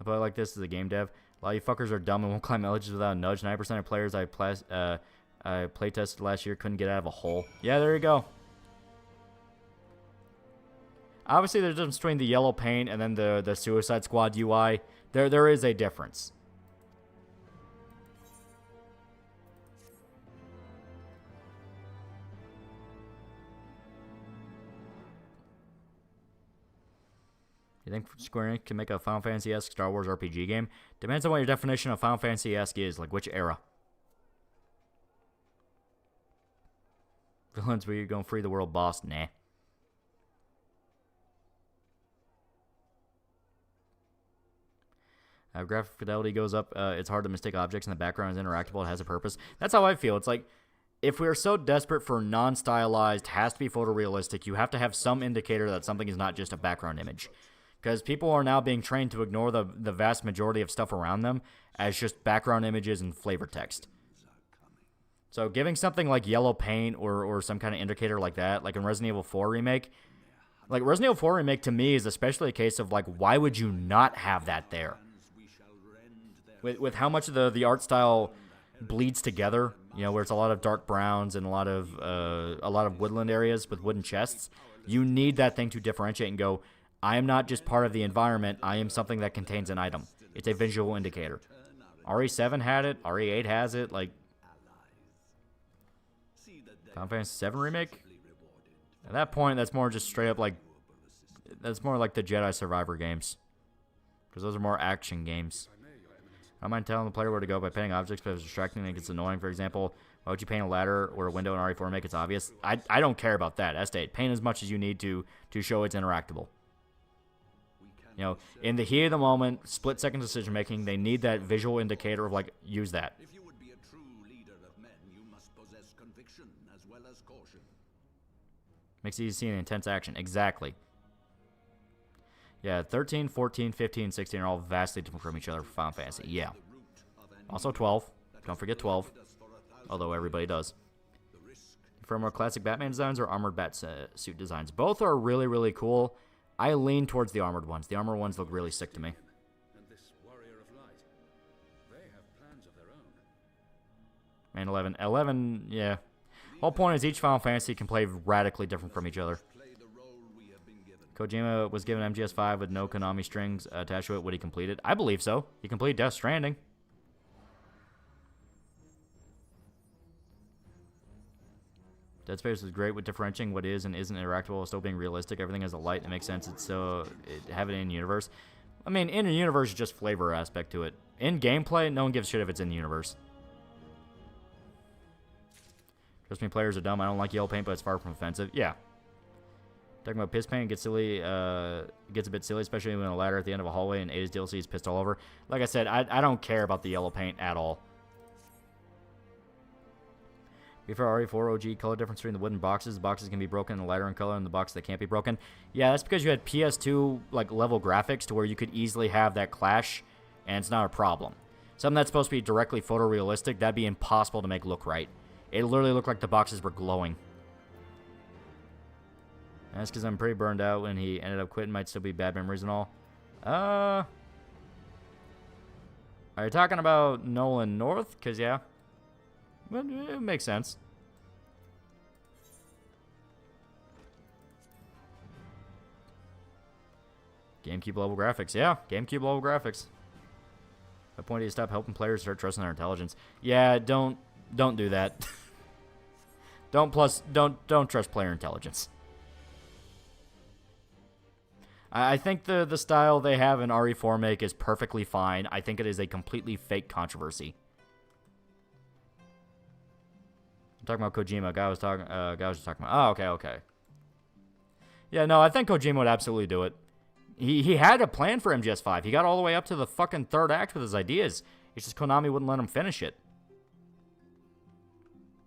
But I like this as a game dev. A lot of you fuckers are dumb and won't climb ledges without a nudge. 9% of players I playtested last year couldn't get out of a hole. Yeah, there you go. Obviously, there's a difference between the yellow paint and then the Suicide Squad UI. There is a difference. You think Square Enix can make a Final Fantasy-esque Star Wars RPG game? Depends on what your definition of Final Fantasy-esque is, like which era. Villains, where you going free the world boss? Nah. Graphic fidelity goes up. It's hard to mistake objects in the background as interactable. It has a purpose. That's how I feel. It's like, if we're so desperate for non-stylized, has to be photorealistic, you have to have some indicator that something is not just a background image. Because people are now being trained to ignore the vast majority of stuff around them as just background images and flavor text. So giving something like yellow paint or some kind of indicator like that, like in Resident Evil 4 Remake, like Resident Evil 4 Remake to me is especially a case of like, why would you not have that there? With how much of the art style bleeds together, where it's a lot of dark browns and a lot of woodland areas with wooden chests, you need that thing to differentiate and go, I am not just part of the environment, I am something that contains an item. It's a visual indicator. RE7 had it. RE8 has it. Like, Final Fantasy VII Remake? At that point, that's more just straight up like... That's more like the Jedi Survivor games. Because those are more action games. I don't mind telling the player where to go by painting objects, but if it's distracting and it gets annoying. For example, why would you paint a ladder or a window in RE4 to make it obvious? I don't care about that. Estate. Paint as much as you need to show it's interactable. You know, in the heat of the moment, split-second decision-making, they need that visual indicator of, like, use that. If you would be a true leader of men, you must possess conviction as well as caution. Makes it easy to see an intense action. Exactly. Yeah, 13, 14, 15, 16 are all vastly different from each other for Final Fantasy. Yeah. Also 12. Don't forget 12. Although everybody does. For more classic Batman designs or armored bat suit designs. Both are really, really cool. I lean towards the armored ones. The armored ones look really sick to me. And this warrior of light, they have plans of their own. And 11. 11, yeah. Whole point is each Final Fantasy can play radically different from each other. Kojima was given MGS5 with no Konami strings attached to it. Would he complete it? I believe so. He completed Death Stranding. Dead Space was great with differentiating what is and isn't interactable while still being realistic. Everything has a light that makes sense. It's so have it in universe. I mean, in the universe is just flavor aspect to it. In gameplay, no one gives a shit if it's in the universe. Trust me, players are dumb. I don't like yellow paint, but it's far from offensive. Yeah. Talking about piss paint gets silly, gets a bit silly, especially when a ladder at the end of a hallway and Ada's DLC is pissed all over. Like I said, I don't care about the yellow paint at all. Before RE4 OG, color difference between the wooden boxes. The boxes can be broken, the ladder in color, and the box that can't be broken. Yeah, that's because you had PS2 like level graphics to where you could easily have that clash, and it's not a problem. Something that's supposed to be directly photorealistic, that'd be impossible to make look right. It literally looked like the boxes were glowing. That's because I'm pretty burned out when he ended up quitting. Might still be bad memories and all. Are you talking about Nolan North? Because, yeah. It makes sense. GameCube level graphics. Yeah, GameCube level graphics. My point is stop helping players start trusting their intelligence. Yeah, don't do that. don't trust player intelligence. I think the style they have in RE4 make is perfectly fine. I think it is a completely fake controversy. I'm talking about Kojima. Guy was just talking about. Oh, okay. Yeah, no, I think Kojima would absolutely do it. He had a plan for MGS5. He got all the way up to the fucking third act with his ideas. It's just Konami wouldn't let him finish it.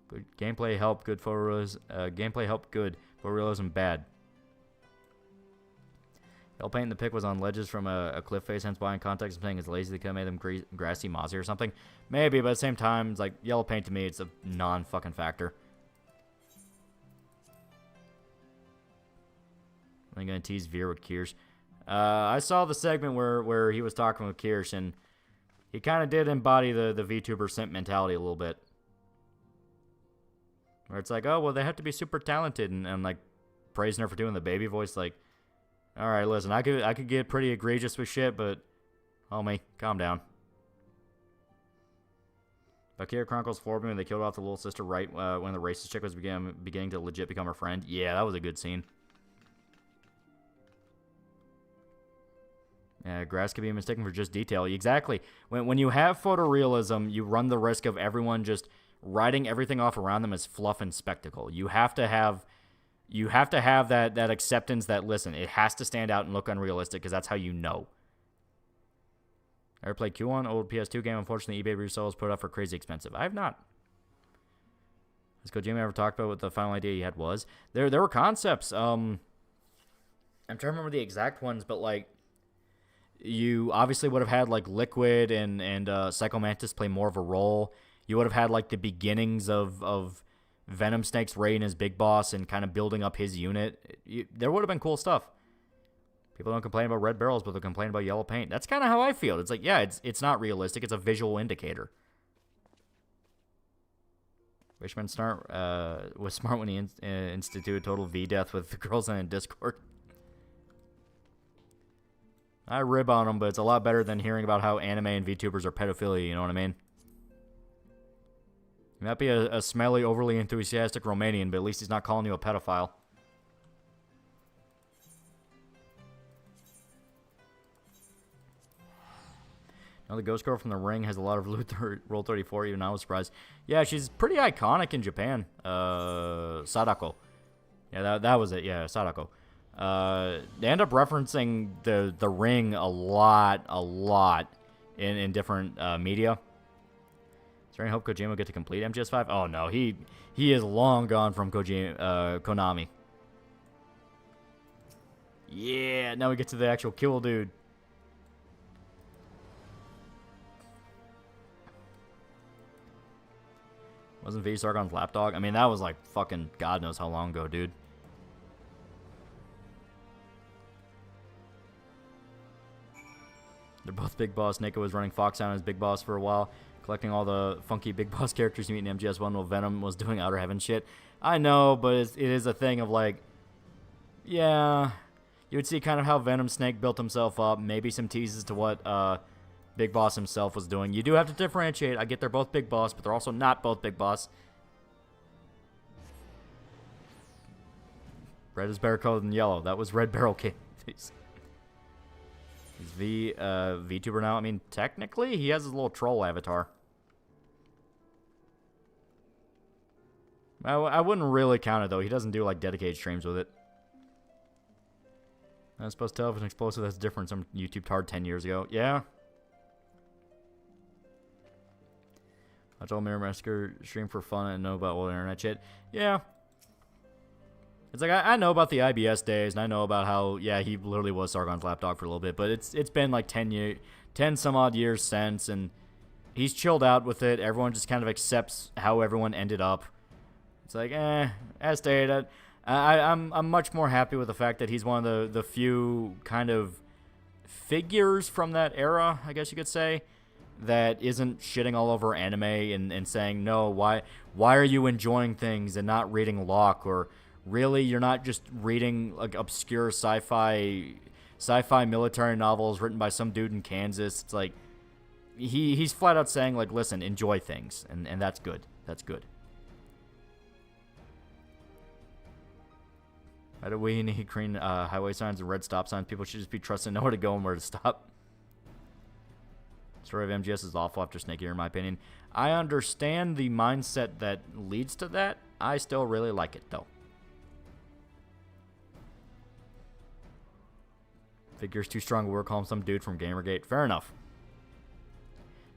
Good gameplay helped. Good photorealism. Gameplay helped. Good photorealism. Bad. Yellow paint in the pic was on ledges from a cliff face, hence why in context I'm saying it's lazy. They could have made them grassy, mossy or something. Maybe, but at the same time, it's like yellow paint to me, it's a non-fucking factor. I'm going to tease Veer with Kirsch. I saw the segment where he was talking with Kirsch, and he kind of did embody the VTuber simp mentality a little bit. Where it's like, oh, well, they have to be super talented, and like, praising her for doing the baby voice, like, all right, listen, I could get pretty egregious with shit, but homie, calm down. Valkyria Chronicles 4, when they killed off the little sister right when the racist chick was beginning to legit become her friend. Yeah, that was a good scene. Yeah, grass could be mistaken for just detail. Exactly. When you have photorealism, you run the risk of everyone just writing everything off around them as fluff and spectacle. You have to have that acceptance that, listen, it has to stand out and look unrealistic because that's how you know. Ever played Q1? Old PS2 game. Unfortunately, eBay resales put up for crazy expensive. I have not. Has Kojima ever talked about what the final idea he had was? There were concepts. I'm trying to remember the exact ones, but like, you obviously would have had like Liquid and Psycho Mantis play more of a role. You would have had like the beginnings of Venom Snake's raid as Big Boss and kind of building up his unit. There would have been cool stuff. People don't complain about red barrels, but they'll complain about yellow paint. That's kind of how I feel. It's like, yeah, it's not realistic. It's a visual indicator. Wishman was smart when he instituted total V-death with the girls in Discord. I rib on them, but it's a lot better than hearing about how anime and VTubers are pedophilia, you know what I mean? He might be a smelly, overly enthusiastic Romanian, but at least he's not calling you a pedophile. Now the ghost girl from The Ring has a lot of loot. Roll 34, even I was surprised. Yeah, she's pretty iconic in Japan. Sadako. Yeah, that was it. Yeah, Sadako. They end up referencing the Ring a lot in different media. Is there any hope Kojima will get to complete MGS5? Oh no, he is long gone from Konami. Yeah, now we get to the actual kill dude. Wasn't V Sargon's lapdog? I mean, that was like fucking God knows how long ago, dude. They're both Big Boss. Neko was running Foxhound as Big Boss for a while, collecting all the funky Big Boss characters you meet in MGS1 while Venom was doing Outer Heaven shit. I know, but it is a thing of like, yeah, you would see kind of how Venom Snake built himself up, maybe some teases to what Big Boss himself was doing. You do have to differentiate. I get they're both Big Boss, but they're also not both Big Boss. Red is better colored than yellow. That was Red Barrel King. He's VTuber now. I mean, technically, he has his little troll avatar. I wouldn't really count it, though. He doesn't do, like, dedicated streams with it. I was supposed to tell if an explosive that's different. Some YouTube tard 10 years ago. Yeah. Watch all Mirror Massacre stream for fun and know about all the internet shit. Yeah. It's like, I know about the IBS days, and I know about how, yeah, he literally was Sargon's lapdog for a little bit, but it's been like 10 some odd years since, and he's chilled out with it. Everyone just kind of accepts how everyone ended up. It's like, as stated, I'm much more happy with the fact that he's one of the few kind of figures from that era, I guess you could say, that isn't shitting all over anime and saying, no, why are you enjoying things and not reading Locke, or really you're not just reading like obscure sci-fi military novels written by some dude in Kansas. It's like he's flat out saying, like, listen, enjoy things, and that's good. That's good. Why do we need green highway signs and red stop signs? People should just be trusting to know where to go and where to stop. Story of MGS is awful after Snake Eater, in my opinion. I understand the mindset that leads to that. I still really like it, though. Figures too strong to work, call him some dude from Gamergate. Fair enough.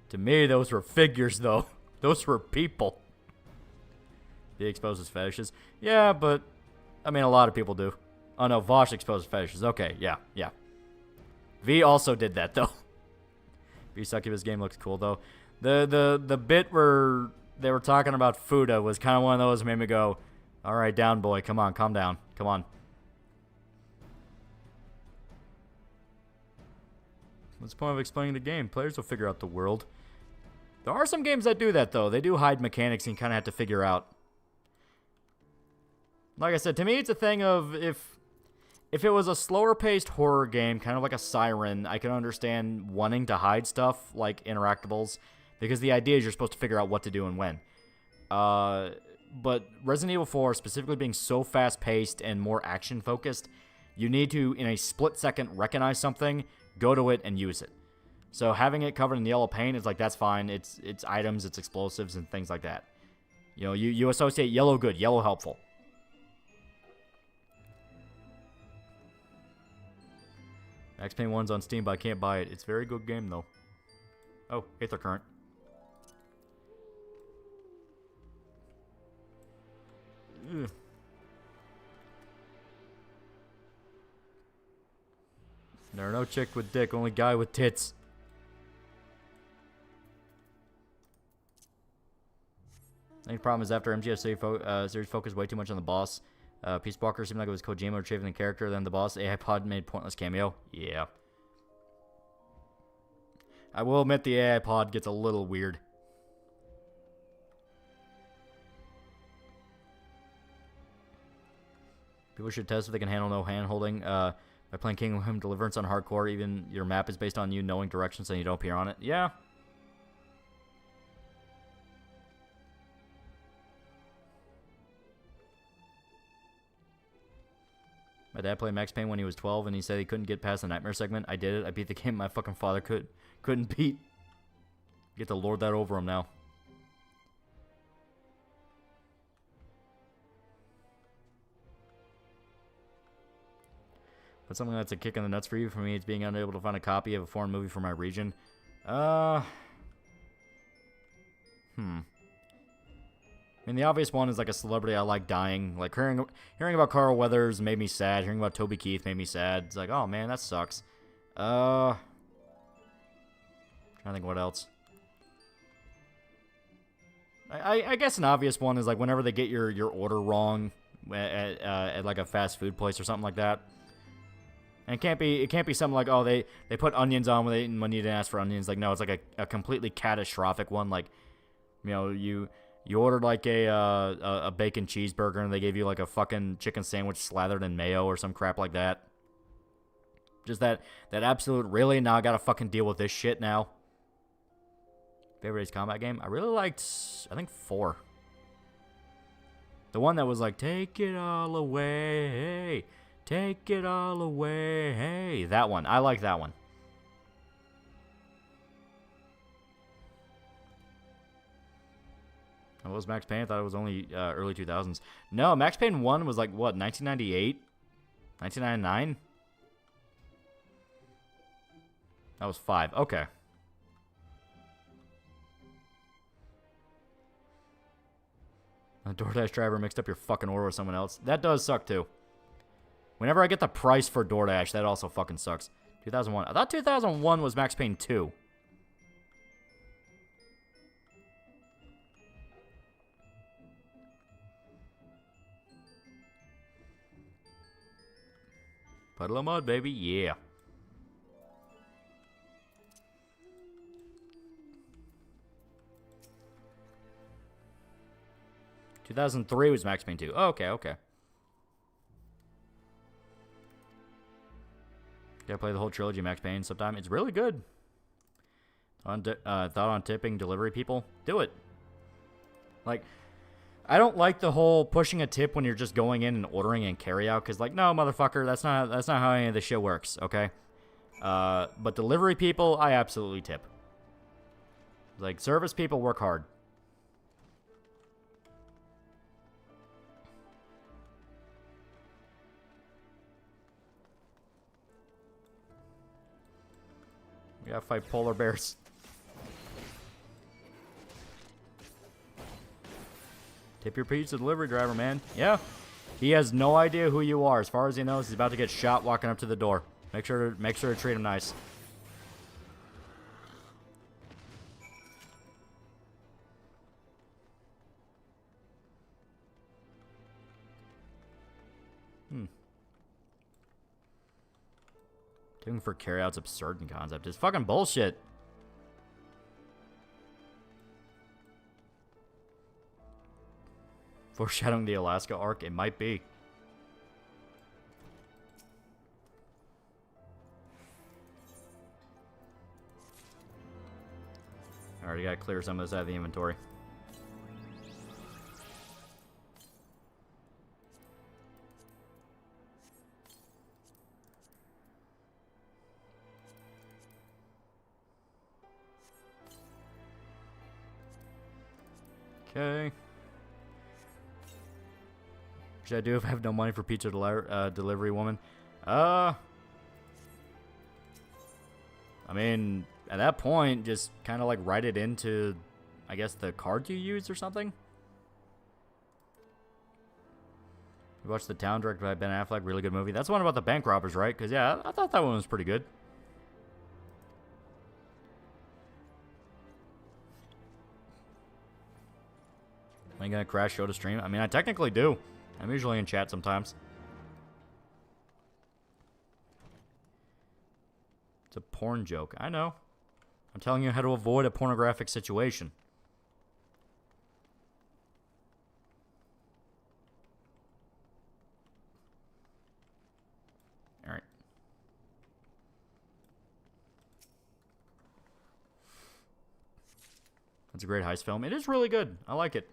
To me, those were figures, though. Those were people. He exposes fetishes. Yeah, but, I mean, a lot of people do. Oh, no, Vosh exposes fetishes. Okay, yeah. V also did that, though. V Succubus game looks cool, though. The bit where they were talking about Fuda was kind of one of those that made me go, all right, down, boy. Come on, calm down. Come on. What's the point of explaining the game? Players will figure out the world. There are some games that do that, though. They do hide mechanics and you kind of have to figure out. Like I said, to me, it's a thing of if it was a slower-paced horror game, kind of like a Siren, I can understand wanting to hide stuff like interactables, because the idea is you're supposed to figure out what to do and when. But Resident Evil 4, specifically being so fast-paced and more action-focused, you need to, in a split second, recognize something, go to it, and use it. So having it covered in yellow paint is like, that's fine. It's items, it's explosives, and things like that. You know, you associate yellow good, yellow helpful. Max Payne 1's on Steam, but I can't buy it. It's a very good game, though. Oh, Aether Current. Ugh. There are no chick with dick, only guy with tits. I think the problem is after MGS series focused way too much on the boss. Peace Walker seemed like it was Kojima retrieving the character, then the boss AI pod made pointless cameo. Yeah. I will admit the AI pod gets a little weird. People should test if they can handle no hand-holding. By playing Kingdom Deliverance on hardcore, even your map is based on you knowing directions and you don't appear on it. Yeah. My dad played Max Payne when he was 12, and he said he couldn't get past the nightmare segment. I did it. I beat the game my fucking father couldn't beat. Get to lord that over him now. But something that's a kick in the nuts for you. For me, it's being unable to find a copy of a foreign movie from my region. I mean, the obvious one is like a celebrity I like dying. Like hearing about Carl Weathers made me sad. Hearing about Toby Keith made me sad. It's like, oh man, that sucks. Trying to think what else. I guess an obvious one is like whenever they get your order wrong at like a fast food place or something like that. And it can't be something like, oh, they put onions on when you didn't ask for onions. Like, no, it's like a completely catastrophic one. Like, you know, you ordered like a bacon cheeseburger and they gave you like a fucking chicken sandwich slathered in mayo or some crap like that. Just that absolute, really? Now I gotta fucking deal with this shit now. Favorite Ace Combat game? I really liked, I think, 4. The one that was like, take it all away. Take it all away. Hey, that one. I like that one. What was Max Payne? I thought it was only early 2000s. No, Max Payne 1 was like, what, 1998? 1999? That was 5. Okay. A DoorDash driver mixed up your fucking order with someone else. That does suck, too. Whenever I get the price for DoorDash, that also fucking sucks. 2001. I thought 2001 was Max Payne 2. Puddle of mud, baby. Yeah. (2003) was Max Payne 2. Oh, okay. Gotta play the whole trilogy Max Payne sometime. It's really good. Thought on tipping delivery people? Do it. Like, I don't like the whole pushing a tip when you're just going in and ordering and carry out, because like, no, motherfucker, that's not how any of this shit works, okay? But delivery people, I absolutely tip. Like, service people work hard. We gotta fight polar bears. Tip your pizza delivery driver, man. Yeah. He has no idea who you are. As far as he knows, he's about to get shot walking up to the door. Make sure to treat him nice. Tipping for carryout's absurd in concept. It's fucking bullshit. Foreshadowing the Alaska arc? It might be. Alright, gotta clear some of this out of the inventory. Okay. What should I do if I have no money for pizza delivery woman? I mean, at that point, just kind of like write it into, I guess, the card you use or something. You watched The Town, directed by Ben Affleck. Really good movie. That's the one about the bank robbers, right? Because, yeah, I thought that one was pretty good. Am I gonna crash show to stream? I mean, I technically do. I'm usually in chat sometimes. It's a porn joke. I know. I'm telling you how to avoid a pornographic situation. Alright. It's a great heist film. It is really good. I like it.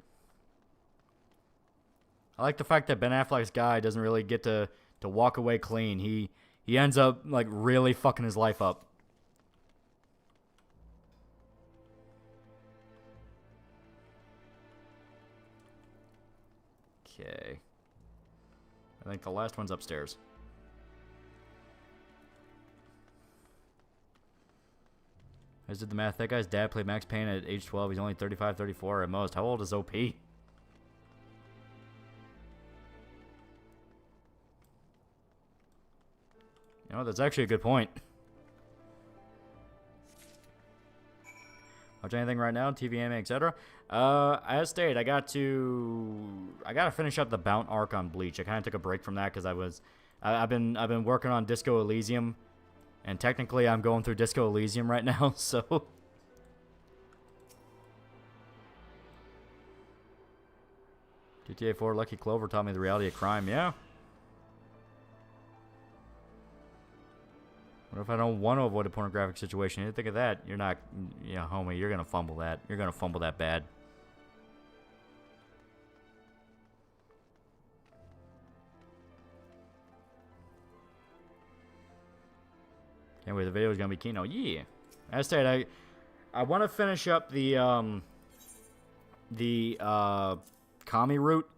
I like the fact that Ben Affleck's guy doesn't really get to walk away clean. He ends up like really fucking his life up. Okay. I think the last one's upstairs. I just did the math. That guy's dad played Max Payne at age 12. He's only 35, 34 at most. How old is OP? You know, that's actually a good point. Watch anything right now? TV, anime, etc. As stated, I gotta finish up the Bount arc on Bleach. I kind of took a break from that because I've been working on Disco Elysium, and technically I'm going through Disco Elysium right now. So GTA 4 Lucky Clover taught me the reality of crime. Yeah. What if I don't want to avoid a pornographic situation? You think of that. You're not, homie, you're going to fumble that. You're going to fumble that bad. Can't wait, the video is going to be Kino. Yeah. As stated, I want to finish up the Kami route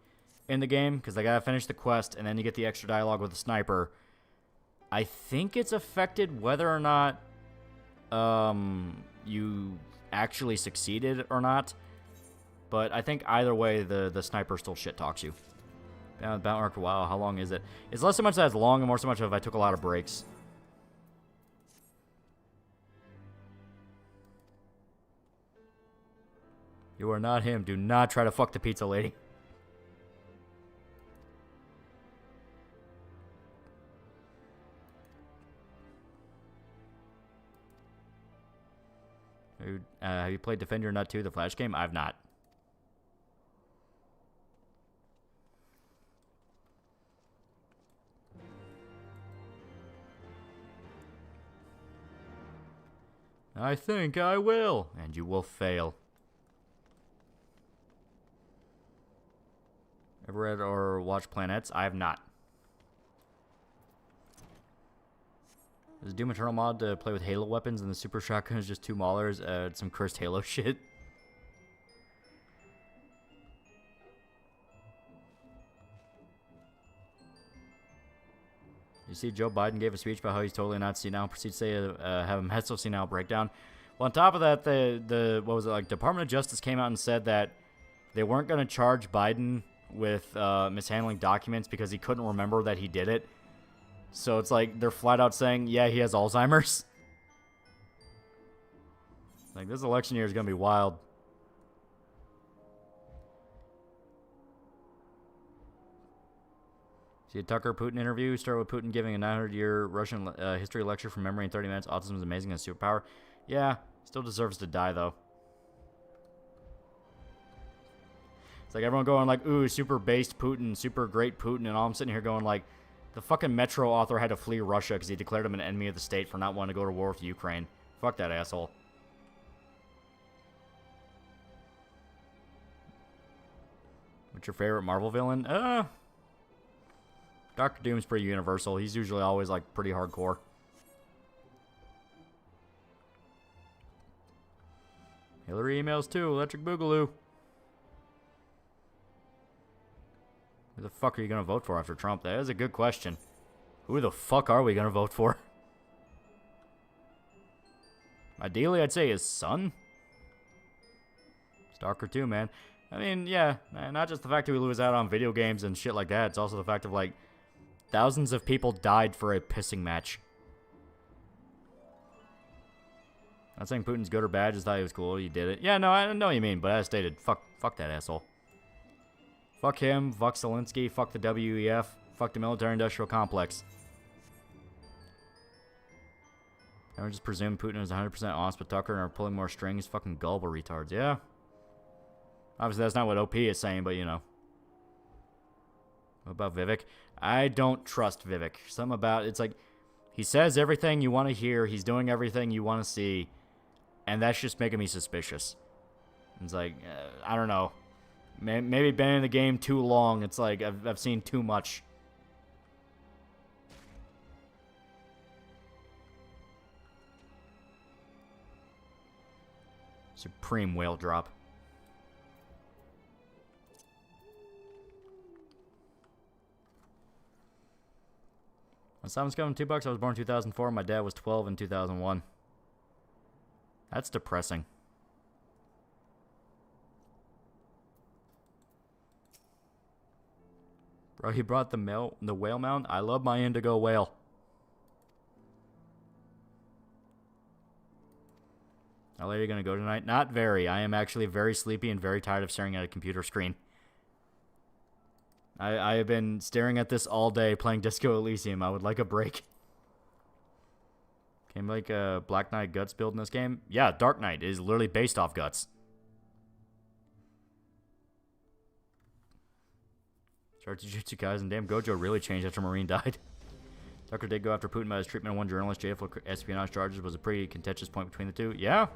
in the game, because I got to finish the quest, and then you get the extra dialogue with the sniper. I think it's affected whether or not you actually succeeded or not. But I think either way, the sniper still shit talks you. Bount arc, wow, how long is it? It's less so much that it's long and more so much of I took a lot of breaks. You are not him. Do not try to fuck the pizza lady. Have you played Defend Your Nut 2, the Flash game? I've not. I think I will, and you will fail. Ever read or watched Planets? I have not. There's a Doom Eternal mod to play with Halo weapons, and the Super Shotgun is just 2 Maulers. It's some cursed Halo shit. You see, Joe Biden gave a speech about how he's totally not senile. Proceeds to say have a massive senile breakdown. Well, on top of that, the what was it, like, Department of Justice came out and said that they weren't going to charge Biden with mishandling documents because he couldn't remember that he did it. So it's like they're flat out saying, yeah, he has Alzheimer's. Like, this election year is going to be wild. See a Tucker Putin interview. Start with Putin giving a 900-year Russian history lecture from memory in 30 minutes. Autism is amazing and a superpower. Yeah, still deserves to die, though. It's like everyone going like, ooh, super based Putin, super great Putin, and all I'm sitting here going like, the fucking Metro author had to flee Russia because he declared him an enemy of the state for not wanting to go to war with Ukraine. Fuck that asshole. What's your favorite Marvel villain? Doctor Doom's pretty universal. He's usually always like pretty hardcore. Hillary emails too. Electric Boogaloo. Who the fuck are you going to vote for after Trump? That is a good question. Who the fuck are we going to vote for? Ideally, I'd say his son. Stalker 2, man. I mean, yeah, not just the fact that we lose out on video games and shit like that. It's also the fact of, like, thousands of people died for a pissing match. Not saying Putin's good or bad, just thought he was cool. He did it. Yeah, no, I know what you mean, but as stated, fuck that asshole. Fuck him, fuck Zelensky, fuck the WEF, fuck the military-industrial complex. Everyone just presume Putin is 100% honest with Tucker and are pulling more strings. Fucking gullible retards, yeah. Obviously, that's not what OP is saying, but you know. What about Vivek? I don't trust Vivek. Something about, it's like, he says everything you want to hear, he's doing everything you want to see, and that's just making me suspicious. It's like, I don't know. Maybe been in the game too long. It's like, I've seen too much. Supreme whale drop. When Simon's coming $2, I was born in 2004. My dad was 12 in 2001. That's depressing. Bro, he brought the whale mount. I love my indigo whale. How late are you going to go tonight? Not very. I am actually very sleepy and very tired of staring at a computer screen. I have been staring at this all day playing Disco Elysium. I would like a break. Can you make a Black Knight Guts build in this game? Yeah, Dark Knight is literally based off Guts. Start Jujutsu Kaisen. Damn, Gojo really changed after Marine died. Tucker did go after Putin by his treatment of one journalist. Jail for espionage charges was a pretty contentious point between the two. Yeah.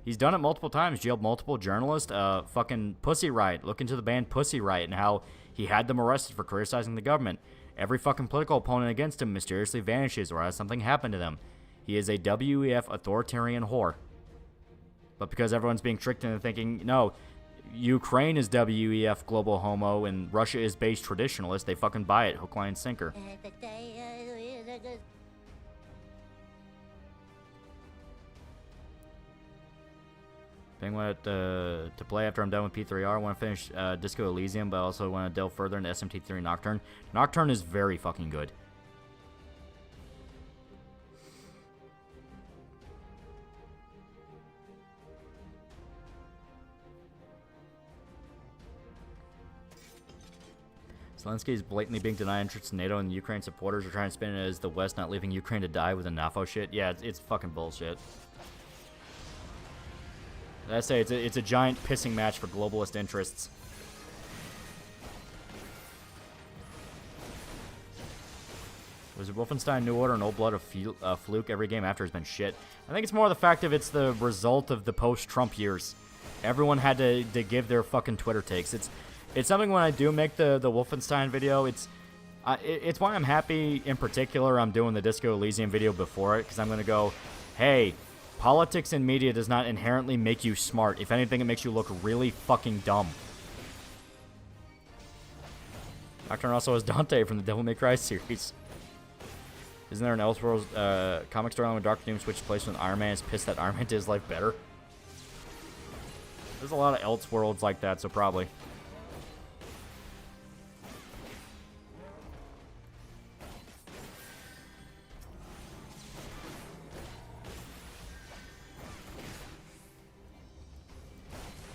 He's done it multiple times. Jailed multiple journalists. Fucking Pussy Riot. Look into the band Pussy Riot and how he had them arrested for criticizing the government. Every fucking political opponent against him mysteriously vanishes or has something happen to them. He is a WEF authoritarian whore. But because everyone's being tricked into thinking, no, Ukraine is WEF global homo and Russia is base traditionalist, they fucking buy it. Hook, line, sinker. I want to play after I'm done with P3R. I want to finish Disco Elysium, but I also want to delve further into SMT3 Nocturne. Nocturne is very fucking good. Zelensky is blatantly being denied entrance to NATO, and Ukraine supporters are trying to spin it as the West not leaving Ukraine to die with the NAFO shit. Yeah, it's fucking bullshit. I say it's a giant pissing match for globalist interests. Was it Wolfenstein New Order and Old Blood a fluke? Every game after has been shit. I think it's more the fact of it's the result of the post-Trump years. Everyone had to give their fucking Twitter takes. It's something when I do make the Wolfenstein video, it's why I'm happy in particular I'm doing the Disco Elysium video before it, because I'm going to go, hey, politics and media does not inherently make you smart. If anything, it makes you look really fucking dumb. Nocturne also has Dante from the Devil May Cry series. Isn't there an Elseworlds comic storyline where Dr. Doom switched place when Iron Man is pissed that Iron Man did his life better? There's a lot of Elseworlds like that, so probably.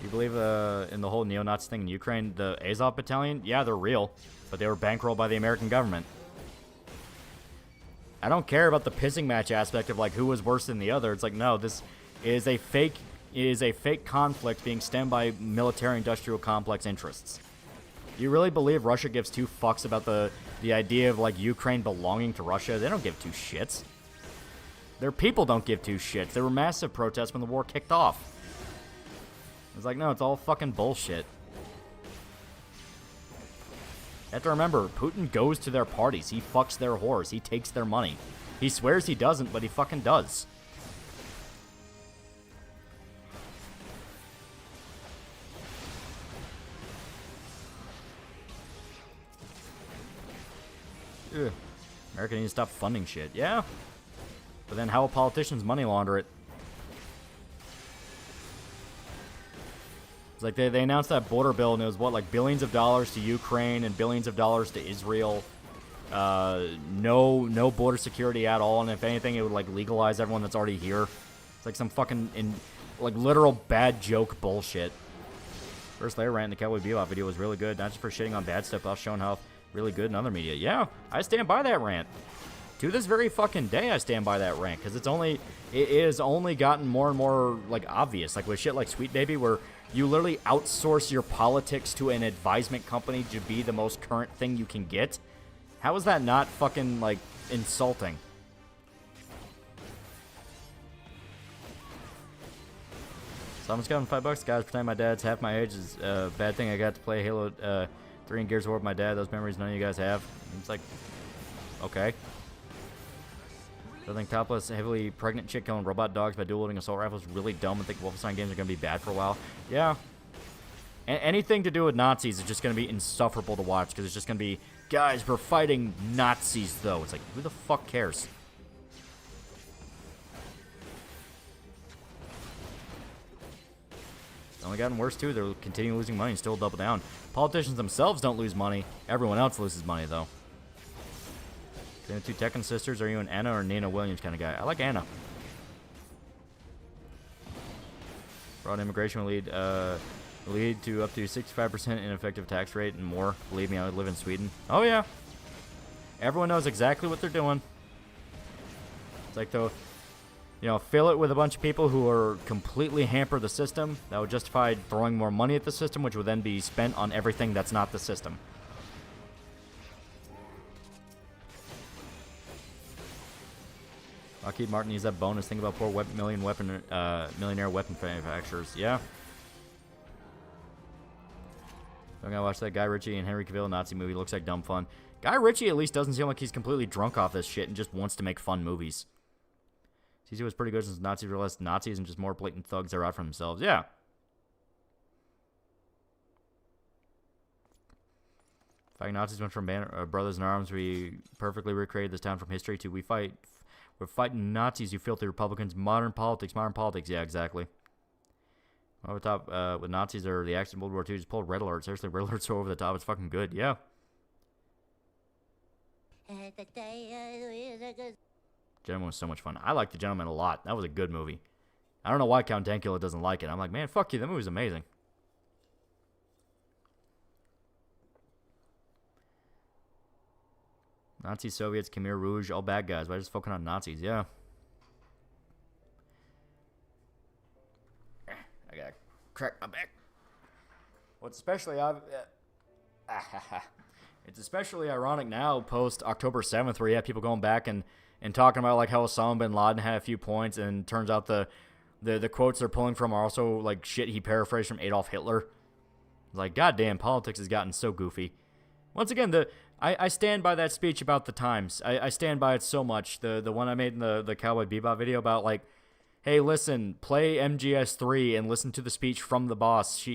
You believe in the whole neo-Nazi thing in Ukraine? The Azov Battalion? Yeah, they're real, but they were bankrolled by the American government. I don't care about the pissing match aspect of like who was worse than the other. It's like, no, this is a fake conflict being stemmed by military-industrial complex interests. Do you really believe Russia gives two fucks about the idea of like Ukraine belonging to Russia? They don't give two shits. Their people don't give two shits. There were massive protests when the war kicked off. It's like, no, it's all fucking bullshit. You have to remember, Putin goes to their parties. He fucks their whores. He takes their money. He swears he doesn't, but he fucking does. Ugh. America needs to stop funding shit. Yeah. But then how will politicians money launder it? It's like they announced that border bill, and it was what, like billions of dollars to Ukraine and billions of dollars to Israel. No border security at all, and if anything, it would like legalize everyone that's already here. It's like some fucking like literal bad joke bullshit. First layer rant in the Cowboy Bebop video was really good, not just for shitting on bad stuff, but also showing how really good in other media. Yeah, I stand by that rant. To this very fucking day, I stand by that rant because it is only gotten more and more like obvious, like with shit like Sweet Baby, where you literally outsource your politics to an advisement company to be the most current thing you can get. How is that not fucking like insulting? So I'm just going $5, guys. Pretend my dad's half my age is a bad thing. I got to play Halo 3 and Gears of War with my dad. Those memories none of you guys have. It's like, okay. So I think topless, heavily pregnant chick killing robot dogs by dual-wielding assault rifles is really dumb. I think Wolfenstein games are going to be bad for a while. Yeah. Anything to do with Nazis is just going to be insufferable to watch because it's just going to be, guys, we're fighting Nazis, though. It's like, who the fuck cares? It's only gotten worse, too. They're continuing losing money and still double down. Politicians themselves don't lose money. Everyone else loses money, though. The two Tekken sisters, are you an Anna or Nina Williams kind of guy? I like Anna. Broad immigration will lead to up to 65% ineffective tax rate and more. Believe me, I would live in Sweden. Oh, yeah. Everyone knows exactly what they're doing. It's like, though, you know, fill it with a bunch of people who are completely hamper the system. That would justify throwing more money at the system, which would then be spent on everything that's not the system. Lockheed Martin used that bonus. Think about poor millionaire weapon manufacturers. Yeah. I'm gonna watch that Guy Ritchie and Henry Cavill Nazi movie. Looks like dumb fun. Guy Ritchie at least doesn't seem like he's completely drunk off this shit and just wants to make fun movies. CC was pretty good since Nazis realized Nazis and just more blatant thugs that are out for themselves. Yeah. Fighting Nazis went from Brothers in Arms. We perfectly recreated this town from history to we're fighting Nazis, you filthy Republicans. Modern politics. Yeah, exactly. Over the top with Nazis or the action in World War II. Just pulled Red Alert. Seriously, Red Alert's so over the top. It's fucking good. Yeah. Gentleman was so much fun. I like The Gentleman a lot. That was a good movie. I don't know why Count Dankula doesn't like it. I'm like, man, fuck you. That movie's amazing. Nazi Soviets, Khmer Rouge, all bad guys. Why just focus on Nazis? Yeah. I gotta crack my back. What's especially it's especially ironic now, post October 7th, where you have people going back and talking about like how Osama bin Laden had a few points, and turns out the quotes they're pulling from are also like shit he paraphrased from Adolf Hitler. Like, goddamn, politics has gotten so goofy. Once again, I stand by that speech about the times. I stand by it so much. The one I made in the Cowboy Bebop video about, like, hey, listen, play MGS3 and listen to the speech from the boss.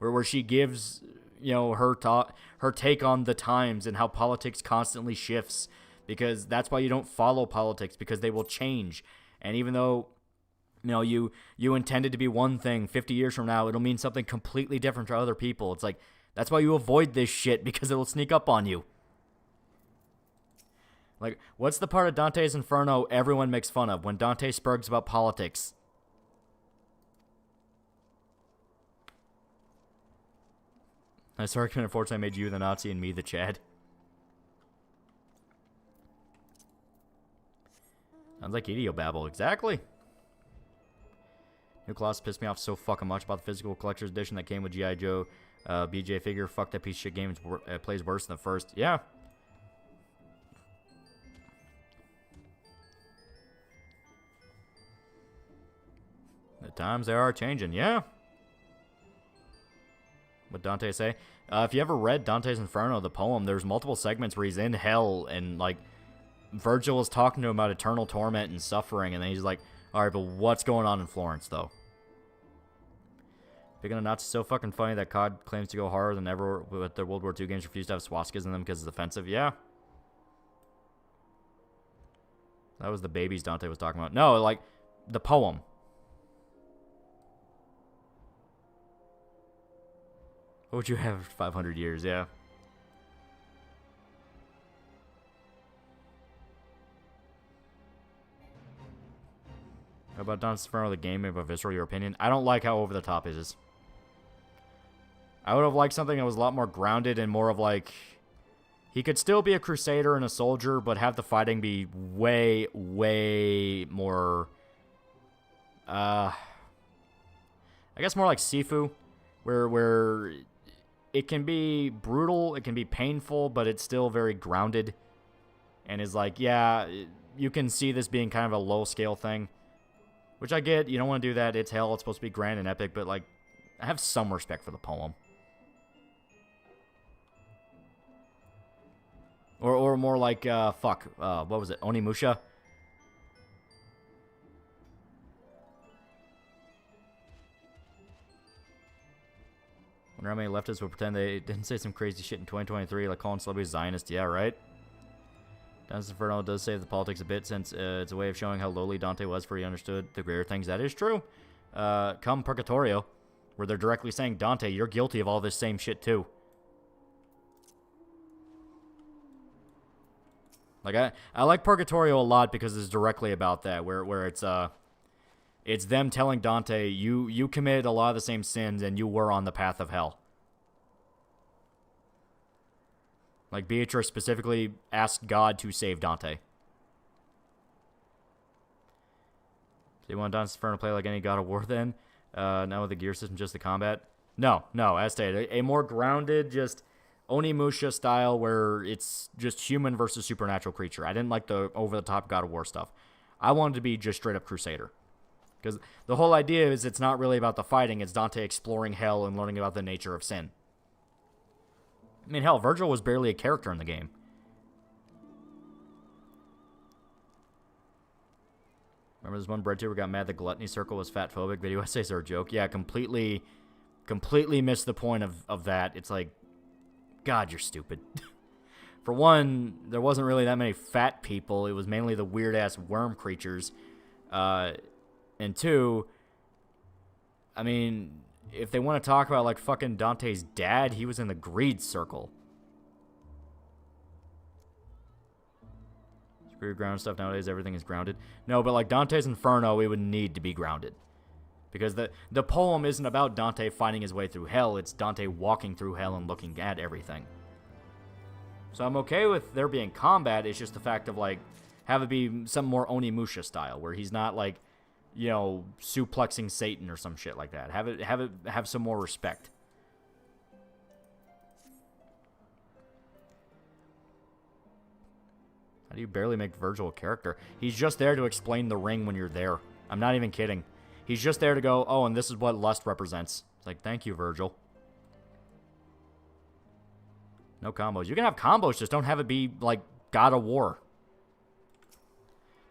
Where she gives, you know, her take on the times and how politics constantly shifts, because that's why you don't follow politics, because they will change. And even though, you know, you intended to be one thing 50 years from now, it'll mean something completely different to other people. It's like, that's why you avoid this shit, because it'll sneak up on you. Like, what's the part of Dante's Inferno everyone makes fun of? When Dante spurgs about politics. This argument, unfortunately, made you the Nazi and me the Chad. Sounds like idiobabble. Exactly. New Colossus pissed me off so fucking much about the physical collector's edition that came with G.I. Joe BJ figure. Fuck that piece of shit game. It plays worse than the first. Yeah. The times, they are changing. Yeah. What Dante say? If you ever read Dante's Inferno, the poem, there's multiple segments where he's in hell and, like, Virgil is talking to him about eternal torment and suffering, and then he's like, alright, but what's going on in Florence, though? Picking a Nazi so fucking funny that COD claims to go harder than ever with their World War II games refuse to have swastikas in them because it's offensive. Yeah. That was the babies Dante was talking about. No, like, the poem. What would you have for 500 years? Yeah. How about Dante's Inferno, the game, about visceral, your opinion? I don't like how over the top it is. I would have liked something that was a lot more grounded and more of like, he could still be a crusader and a soldier, but have the fighting be way, way more, I guess more like Sifu, where it can be brutal, it can be painful, but it's still very grounded, and is like, yeah, you can see this being kind of a low-scale thing. Which I get, you don't want to do that. It's hell. It's supposed to be grand and epic, but, like, I have some respect for the poem. Or more like, what was it? Onimusha? Wonder how many leftists would pretend they didn't say some crazy shit in 2023, like calling celebrities Zionists. Yeah, right? Dante's Inferno does save the politics a bit, since it's a way of showing how lowly Dante was, for he understood the greater things. That is true. Come Purgatorio, where they're directly saying, Dante, you're guilty of all this same shit too. Like, I like Purgatorio a lot because it's directly about that, where it's them telling Dante, you committed a lot of the same sins and you were on the path of hell. Like, Beatrice specifically asked God to save Dante. Do you want Dante's Inferno to play like any God of War then? Now with the gear system, just the combat? No, as stated. A more grounded, just Onimusha style where it's just human versus supernatural creature. I didn't like the over-the-top God of War stuff. I wanted to be just straight-up Crusader. Because the whole idea is it's not really about the fighting, it's Dante exploring hell and learning about the nature of sin. I mean, hell, Virgil was barely a character in the game. Remember this one breadtuber got mad the Gluttony Circle was fat-phobic? Video essays are a joke. Yeah, completely missed the point of that. It's like, God, you're stupid. For one, there wasn't really that many fat people. It was mainly the weird-ass worm creatures. And two, I mean, if they want to talk about, like, fucking Dante's dad, he was in the greed circle. Screw ground stuff nowadays, everything is grounded. No, but, like, Dante's Inferno, it would need to be grounded. Because the poem isn't about Dante finding his way through hell, it's Dante walking through hell and looking at everything. So I'm okay with there being combat, it's just the fact of, like, have it be some more Onimusha style, where he's not, like, you know, suplexing Satan or some shit like that. Have some more respect. How do you barely make Virgil a character? He's just there to explain the ring when you're there. I'm not even kidding. He's just there to go, oh, and this is what lust represents. It's like, thank you, Virgil. No combos. You can have combos, just don't have it be, like, God of War.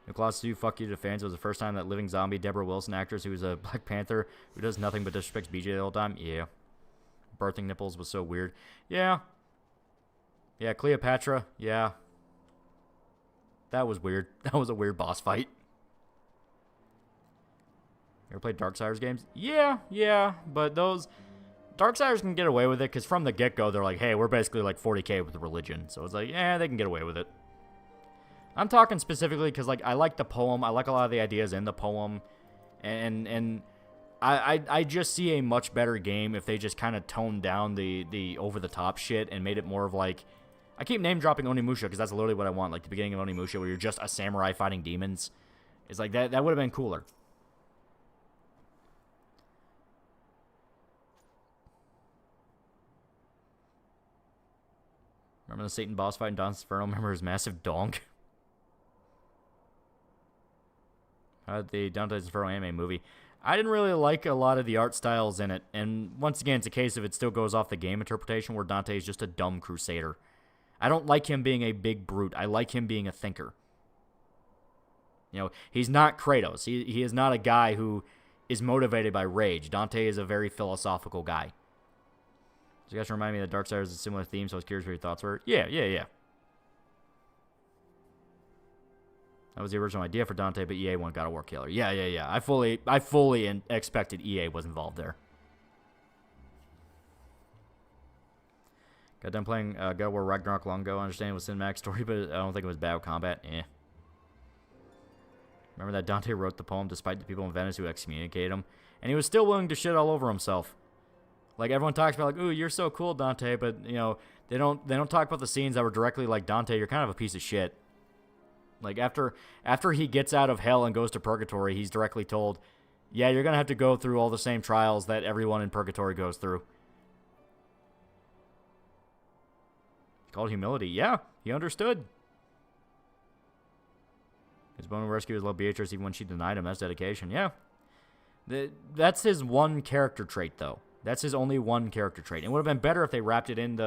Nicholas, you fuck you to fans. It was the first time that living zombie Deborah Wilson actress who was a Black Panther who does nothing but disrespects BJ the whole time. Yeah. Birthing nipples was so weird. Yeah. Yeah, Cleopatra. Yeah. That was weird. That was a weird boss fight. You ever played Darksiders games? Yeah. But those Darksiders can get away with it because from the get-go they're like, hey, we're basically like 40k with religion. So it's like, yeah, they can get away with it. I'm talking specifically because, like, I like the poem. I like a lot of the ideas in the poem. And I just see a much better game if they just kind of toned down the over-the-top shit and made it more of, like... I keep name-dropping Onimusha because that's literally what I want. Like, the beginning of Onimusha where you're just a samurai fighting demons. It's like, that would have been cooler. Remember the Satan boss fight in Dante's Inferno? Remember his massive donk? The Dante's Inferno anime movie. I didn't really like a lot of the art styles in it. And once again, it's a case of it still goes off the game interpretation where Dante is just a dumb crusader. I don't like him being a big brute. I like him being a thinker. You know, he's not Kratos. He is not a guy who is motivated by rage. Dante is a very philosophical guy. So you guys remind me that Darksiders is a similar theme, so I was curious what your thoughts were. Yeah. That was the original idea for Dante, but EA wanted God of War killer. Yeah. I fully expected EA was involved there. Got done playing God of War Ragnarok long ago. I understand it was cinematic story, but I don't think it was bad combat. Remember that Dante wrote the poem despite the people in Venice who excommunicated him, and he was still willing to shit all over himself. Like, everyone talks about, like, ooh, you're so cool, Dante, but, you know, they don't talk about the scenes that were directly like, Dante, you're kind of a piece of shit. Like, after he gets out of hell and goes to purgatory, he's directly told, yeah, you're going to have to go through all the same trials that everyone in purgatory goes through. Called humility. Yeah, he understood. His bone rescue his little Beatrice even when she denied him. That's dedication. Yeah. That's his one character trait, though. That's his only one character trait. It would have been better if they wrapped it in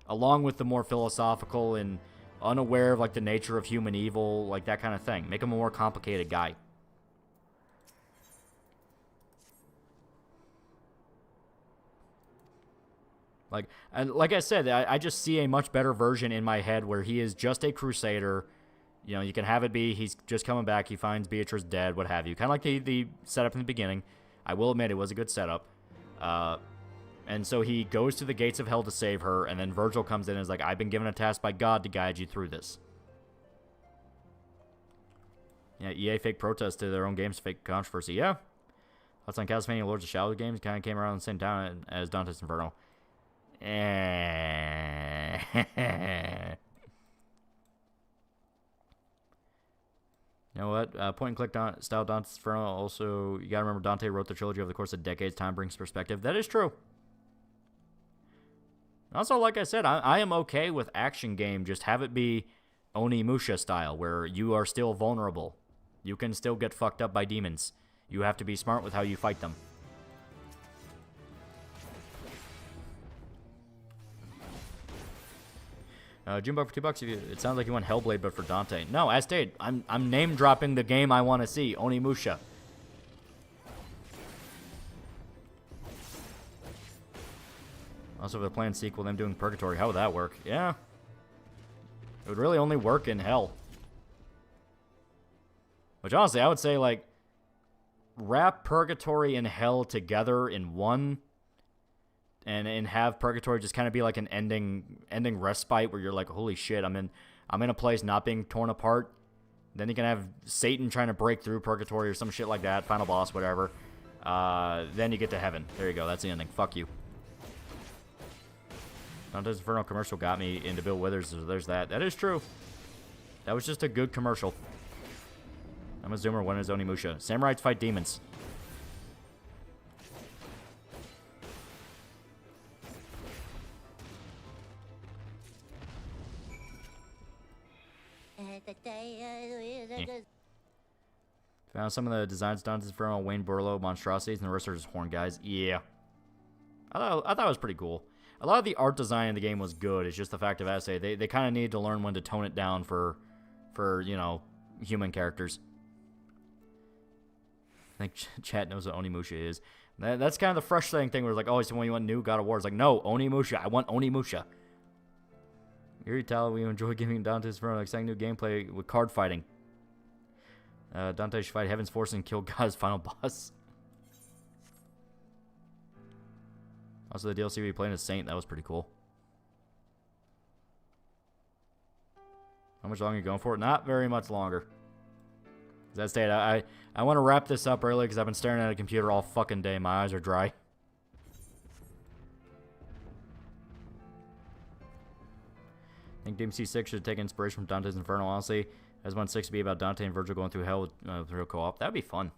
along with the more philosophical and unaware of, like, the nature of human evil, like, that kind of thing. Make him a more complicated guy. Like I said, I just see a much better version in my head where he is just a crusader. You know, you can have it be he's just coming back, he finds Beatrice dead, what have you. Kind of like the setup in the beginning. I will admit it was a good setup. And so he goes to the gates of hell to save her, and then Virgil comes in and is like, I've been given a task by God to guide you through this. Yeah, EA fake protest to their own games, fake controversy. Yeah. Thoughts on Castlevania Lords of Shadow games? Kind of came around the same time as Dante's Inferno. You know what? Point and click style Dante's Inferno. Also, you gotta remember Dante wrote the trilogy over the course of decades. Time brings perspective. That is true. Also, like I said, I am okay with action game. Just have it be Onimusha style, where you are still vulnerable. You can still get fucked up by demons. You have to be smart with how you fight them. Junebug for $2. It sounds like you want Hellblade, but for Dante. No, as stated, I'm name dropping the game I want to see, Onimusha. Also, if they're playing sequel, them doing Purgatory, how would that work? Yeah, it would really only work in Hell. Which honestly, I would say like wrap Purgatory and Hell together in one. And have Purgatory just kind of be like an ending respite where you're like, holy shit, I'm in a place not being torn apart. Then you can have Satan trying to break through Purgatory or some shit like that, final boss, whatever. Then you get to heaven. There you go, that's the ending. Fuck you. Dante's Inferno commercial got me into Bill Withers, so there's that. That is true. That was just a good commercial. I'm a zoomer, when is Onimusha? Samurais fight demons. Found some of the designs Dante's Inferno, Wayne Burlow, monstrosities, and the rest are just horn guys. Yeah. I thought it was pretty cool. A lot of the art design in the game was good. It's just the fact of essay. They kind of need to learn when to tone it down for you know, human characters. I think chat knows what Onimusha is. That's kind of the frustrating thing where it's like, oh, so when you want new God of War, it's like, no, Onimusha. I want Onimusha. Yuri Tala, we enjoy giving Dante's Inferno exciting new gameplay with card fighting. Dante should fight Heaven's Force and kill God's final boss. Also, the DLC we playing as Saint, that was pretty cool. How much longer are you going for? Not very much longer. As I stated, I want to wrap this up early because I've been staring at a computer all fucking day. My eyes are dry. I think DMC 6 should take inspiration from Dante's Inferno, honestly. I just want 6 to be about Dante and Virgil going through hell with real co-op. That would be fun.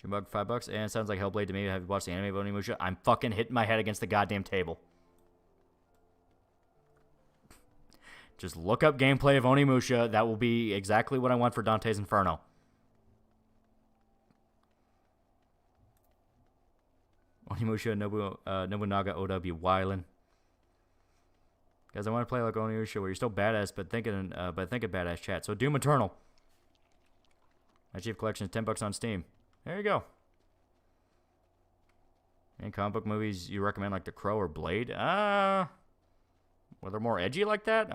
Junebug, $5. And it sounds like Hellblade to me. Have you watched the anime of Onimusha? I'm fucking hitting my head against the goddamn table. Just look up gameplay of Onimusha. That will be exactly what I want for Dante's Inferno. Onimusha, Nobunaga, OW, Wylan. Guys, I want to play like Onimusha where you're still badass, but think of badass chat. So Doom Eternal. My Chief Collection is $10 on Steam. There you go. Any comic book movies you recommend, like The Crow or Blade? Were they more edgy like that?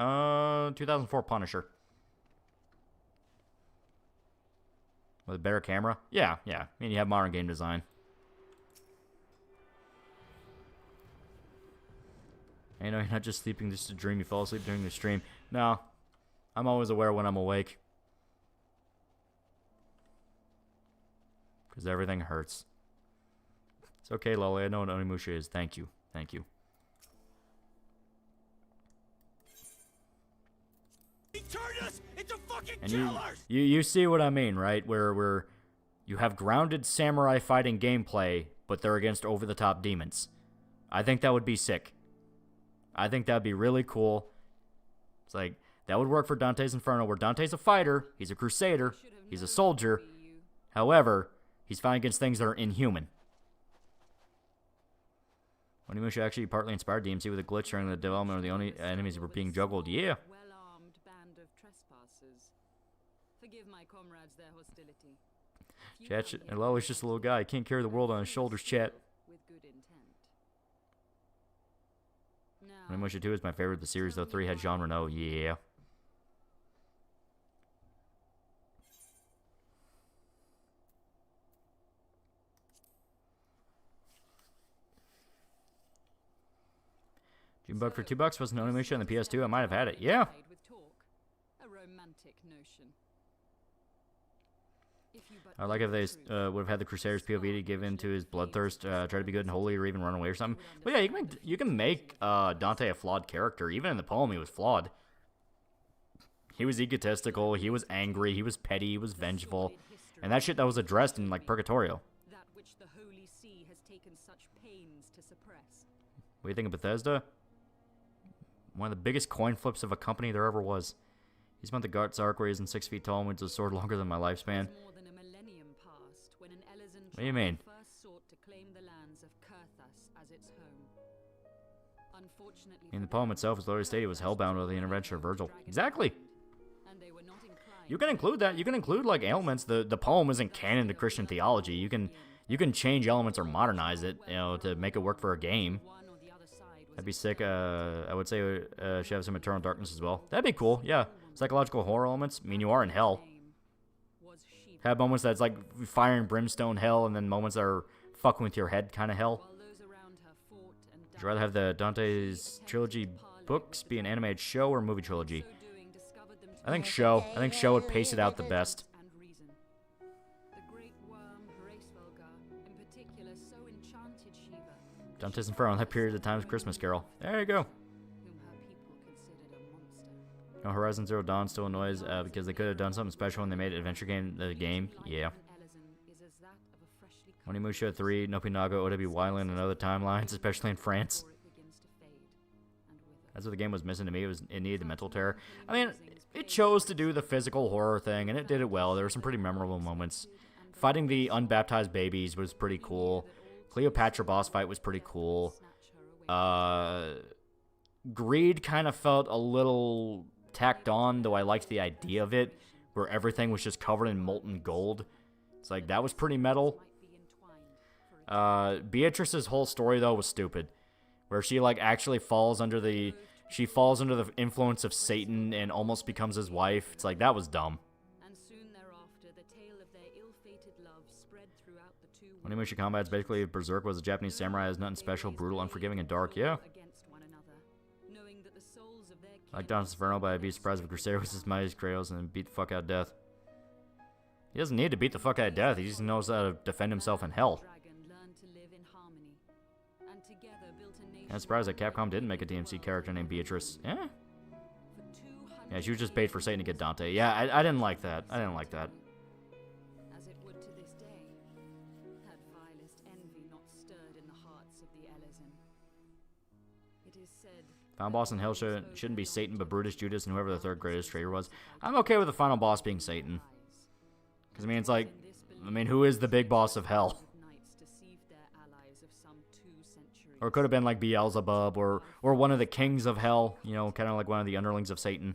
2004 Punisher. With a better camera? Yeah. I mean, you have modern game design. You know, you're not just sleeping just to dream. You fall asleep during the stream. No. I'm always aware when I'm awake. Because everything hurts. It's okay, Loli. I know what Onimusha is. Thank you. He turned us into fucking And killers! you see what I mean, right? Where you have grounded samurai fighting gameplay, but they're against over-the-top demons. I think that would be sick. I think that would be really cool. It's like, That would work for Dante's Inferno, where Dante's a fighter, he's a crusader, he's a soldier. However, he's fighting against things that are inhuman. Onimusha actually partly inspired DMC with a glitch during the development of the only enemies were being juggled. Yeah. Well-armed band of trespassers. Forgive my comrades their hostility. Chat, Loli's just a little guy. He can't carry the world on his shoulders, chat. With good intent. Onimusha 2 is my favorite of the series, though 3 had Jean Reno. Yeah. Junebug for $2 wasn't Onimusha on the PS2. I might have had it. Yeah. A romantic notion. I like if they would have had the Crusader's POV to give in to his bloodthirst, try to be good and holy, or even run away or something. But yeah, you can make Dante a flawed character. Even in the poem, he was flawed. He was egotistical. He was angry. He was petty. He was vengeful, and that shit that was addressed in like Purgatorio. That which the Holy See has taken such pains to suppress. What do you think of Bethesda? One of the biggest coin flips of a company there ever was. He spent the Guts arc where he's in 6 feet tall and wins a sword longer than my lifespan. What do you mean? In the poem itself, his Lord stated he was hellbound with the intervention of Virgil. Exactly. You can include that. You can include like elements. The poem isn't canon to Christian theology. You can change elements or modernize it, you know, to make it work for a game. That'd be sick. I would say should have some Eternal Darkness as well. That'd be cool. Yeah, psychological horror elements. I mean, you are in hell. Have moments that's like fire and brimstone hell, and then moments that are fucking with your head kind of hell. Would you rather have the Dante's trilogy books be an animated show or movie trilogy? I think show. I think show would pace it out the best. Dante's Inferno on that period of time is Christmas Carol. There you go. No, Horizon Zero Dawn still annoys because they could have done something special when they made adventure game the game. Yeah. Onimusha 3, Nopinaga, OW Wyland, and other timelines, especially in France. That's what the game was missing to me. It needed the mental terror. I mean, it chose to do the physical horror thing, and it did it well. There were some pretty memorable moments. Fighting the unbaptized babies was pretty cool. Cleopatra boss fight was pretty cool. Greed kind of felt a little tacked on, though I liked the idea of it, where everything was just covered in molten gold. It's like, that was pretty metal. Beatrice's whole story, though, was stupid. Where she, like, actually falls under the influence of Satan and almost becomes his wife. It's like, that was dumb. Onimusha Combat is basically if Berserk was a Japanese samurai, has nothing special, brutal, unforgiving, and dark. Yeah. Like Dante's Inferno, but I'd be surprised if Crusader was as mighty as Kratos and beat the fuck out of death. He doesn't need to beat the fuck out of death. He just knows how to defend himself in hell. I'm surprised that Capcom didn't make a DMC character named Beatrice. Yeah. Yeah, she was just bait for Satan to get Dante. Yeah, I didn't like that. I didn't like that. Final boss in Hell shouldn't be Satan, but Brutus, Judas, and whoever the third greatest traitor was. I'm okay with the final boss being Satan. Because, I mean, it's like, I mean, who is the big boss of Hell? Or it could have been like Beelzebub, or one of the kings of Hell, you know, kind of like one of the underlings of Satan.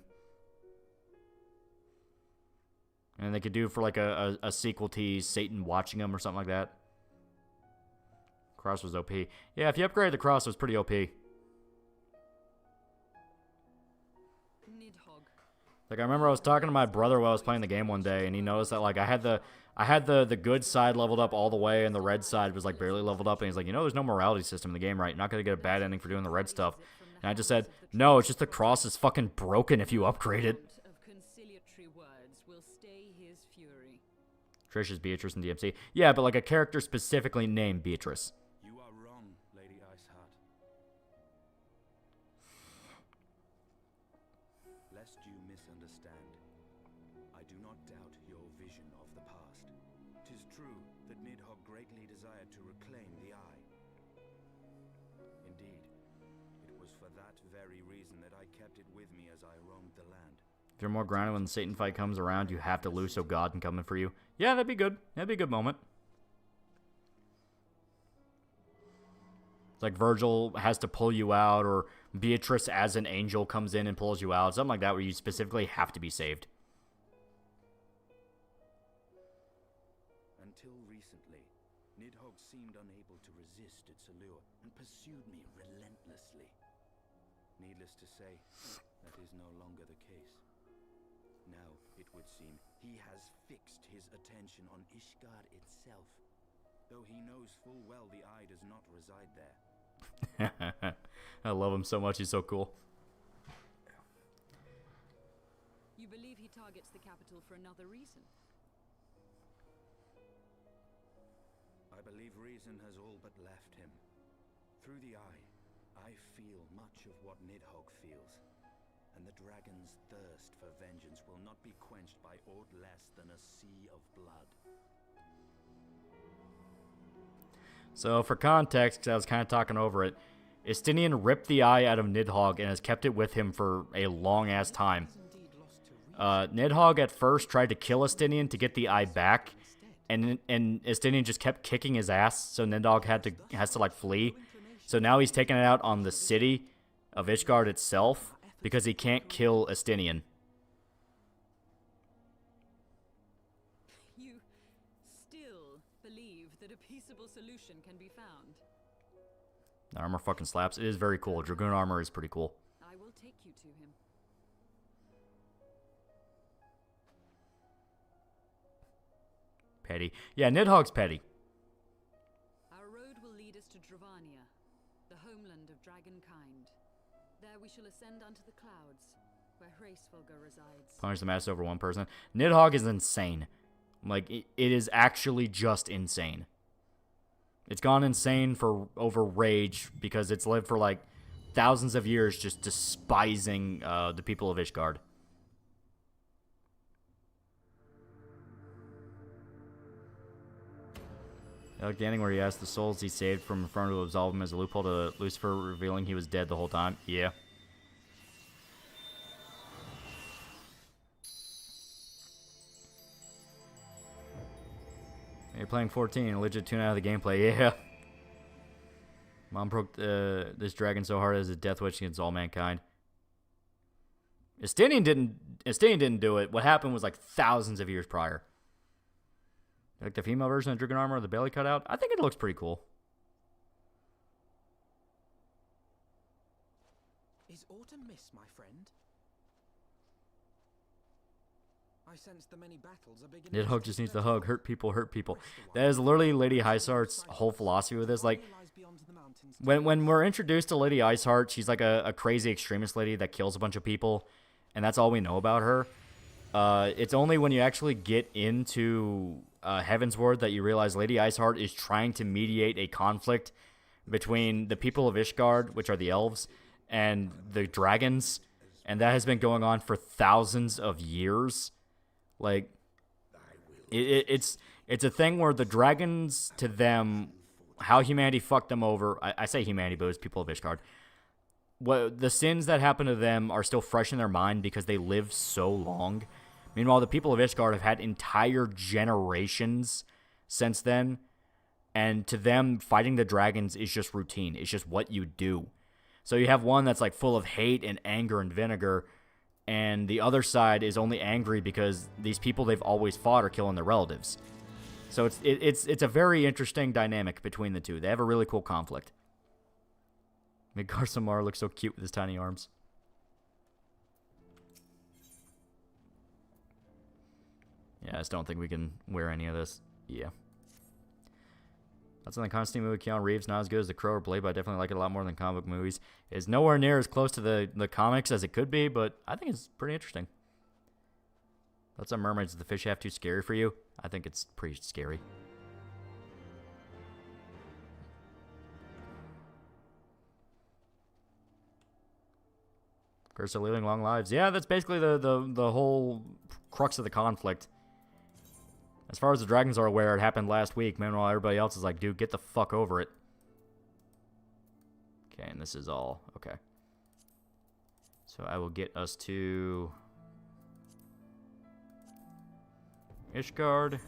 And they could do for like a sequel tease, Satan watching him or something like that. Cross was OP. Yeah, if you upgraded the cross, it was pretty OP. Like, I remember I was talking to my brother while I was playing the game one day, and he noticed that, like, I had the good side leveled up all the way, and the red side was, like, barely leveled up, and he's like, you know, there's no morality system in the game, right? You're not going to get a bad ending for doing the red stuff. And I just said, no, it's just the cross is fucking broken if you upgrade it. Trish is Beatrice in DMC. Yeah, but, like, a character specifically named Beatrice. You are wrong, Lady Iceheart. Lest you misunderstand, I do not doubt your vision of the past. 'Tis true that Nidhogg greatly desired to reclaim the Eye. Indeed, it was for that very reason that I kept it with me as I roamed the land. If you're more grounded when the Satan fight comes around, you have to lose so God can come in for you. Yeah, that'd be good. That'd be a good moment. It's like Virgil has to pull you out, or Beatrice as an angel comes in and pulls you out. Something like that where you specifically have to be saved. Until recently, Nidhogg seemed unable to resist its allure and pursued me relentlessly. Needless to say, that is no longer the case. Now, it would seem, he has fixed his attention on Ishgard itself, though he knows full well the eye does not reside there. I love him so much, he's so cool. You believe he targets the capital for another reason? I believe reason has all but left him. Through the eye, I feel much of what Nidhogg feels, and the dragon's thirst for vengeance will not be quenched by aught less than a sea of blood. So, for context, because I was kind of talking over it, Estinian ripped the eye out of Nidhogg and has kept it with him for a long-ass time. Nidhogg at first tried to kill Estinian to get the eye back, and Estinian just kept kicking his ass, so Nidhogg has to like flee. So now he's taking it out on the city of Ishgard itself because he can't kill Estinian. You still believe that a peaceable solution can be found? The armor fucking slaps. It is very cool. Dragoon armor is pretty cool. I will take you to him. Petty. Yeah, Nidhogg's petty. Our road will lead us to Dravania, the homeland of dragonkind. There we shall ascend unto the clouds, where Hraesvelga resides. Punish the master over one person. Nidhogg is insane. Like, it is actually just insane. It's gone insane for over rage because it's lived for like thousands of years just despising the people of Ishgard. Like the ending where he asked the souls he saved from in front to absolve him as a loophole to Lucifer, revealing he was dead the whole time. Yeah. You're playing 14, legit tune out of the gameplay. Yeah. Mom broke this dragon so hard as a death wish against all mankind. Estinian didn't do it. What happened was like thousands of years prior. Like the female version of Dragon armor, the belly cut out. I think it looks pretty cool. Is autumn mist, my friend? I sense the many battles are beginning. Nidhogg just needs the hug. Hurt people, hurt people. That is literally Lady Iceheart's whole philosophy with this. Like, when we're introduced to Lady Iceheart, she's like a crazy extremist lady that kills a bunch of people, and that's all we know about her. It's only when you actually get into Heavensward that you realize Lady Iceheart is trying to mediate a conflict between the people of Ishgard, which are the elves, and the dragons, and that has been going on for thousands of years. Like, it's a thing where the dragons, to them, how humanity fucked them over. I say humanity, but it's people of Ishgard. What the sins that happen to them are still fresh in their mind because they live so long. Meanwhile, the people of Ishgard have had entire generations since then, and to them, fighting the dragons is just routine. It's just what you do. So you have one that's like full of hate and anger and vinegar, and the other side is only angry because these people they've always fought are killing their relatives. So it's a very interesting dynamic between the two. They have a really cool conflict. Midgar looks so cute with his tiny arms. Yeah, I just don't think we can wear any of this. Yeah. That's in the Constantine movie. Keanu Reeves, not as good as The Crow or Blade, but I definitely like it a lot more than comic book movies. It's nowhere near as close to the comics as it could be, but I think it's pretty interesting. That's on mermaids. Is the fish half too scary for you? I think it's pretty scary. Curse of living long lives. Yeah, that's basically the whole crux of the conflict. As far as the dragons are aware, it happened last week. Meanwhile, everybody else is like, dude, get the fuck over it. Okay, and this is all. Okay. So I will get us to Ishgard.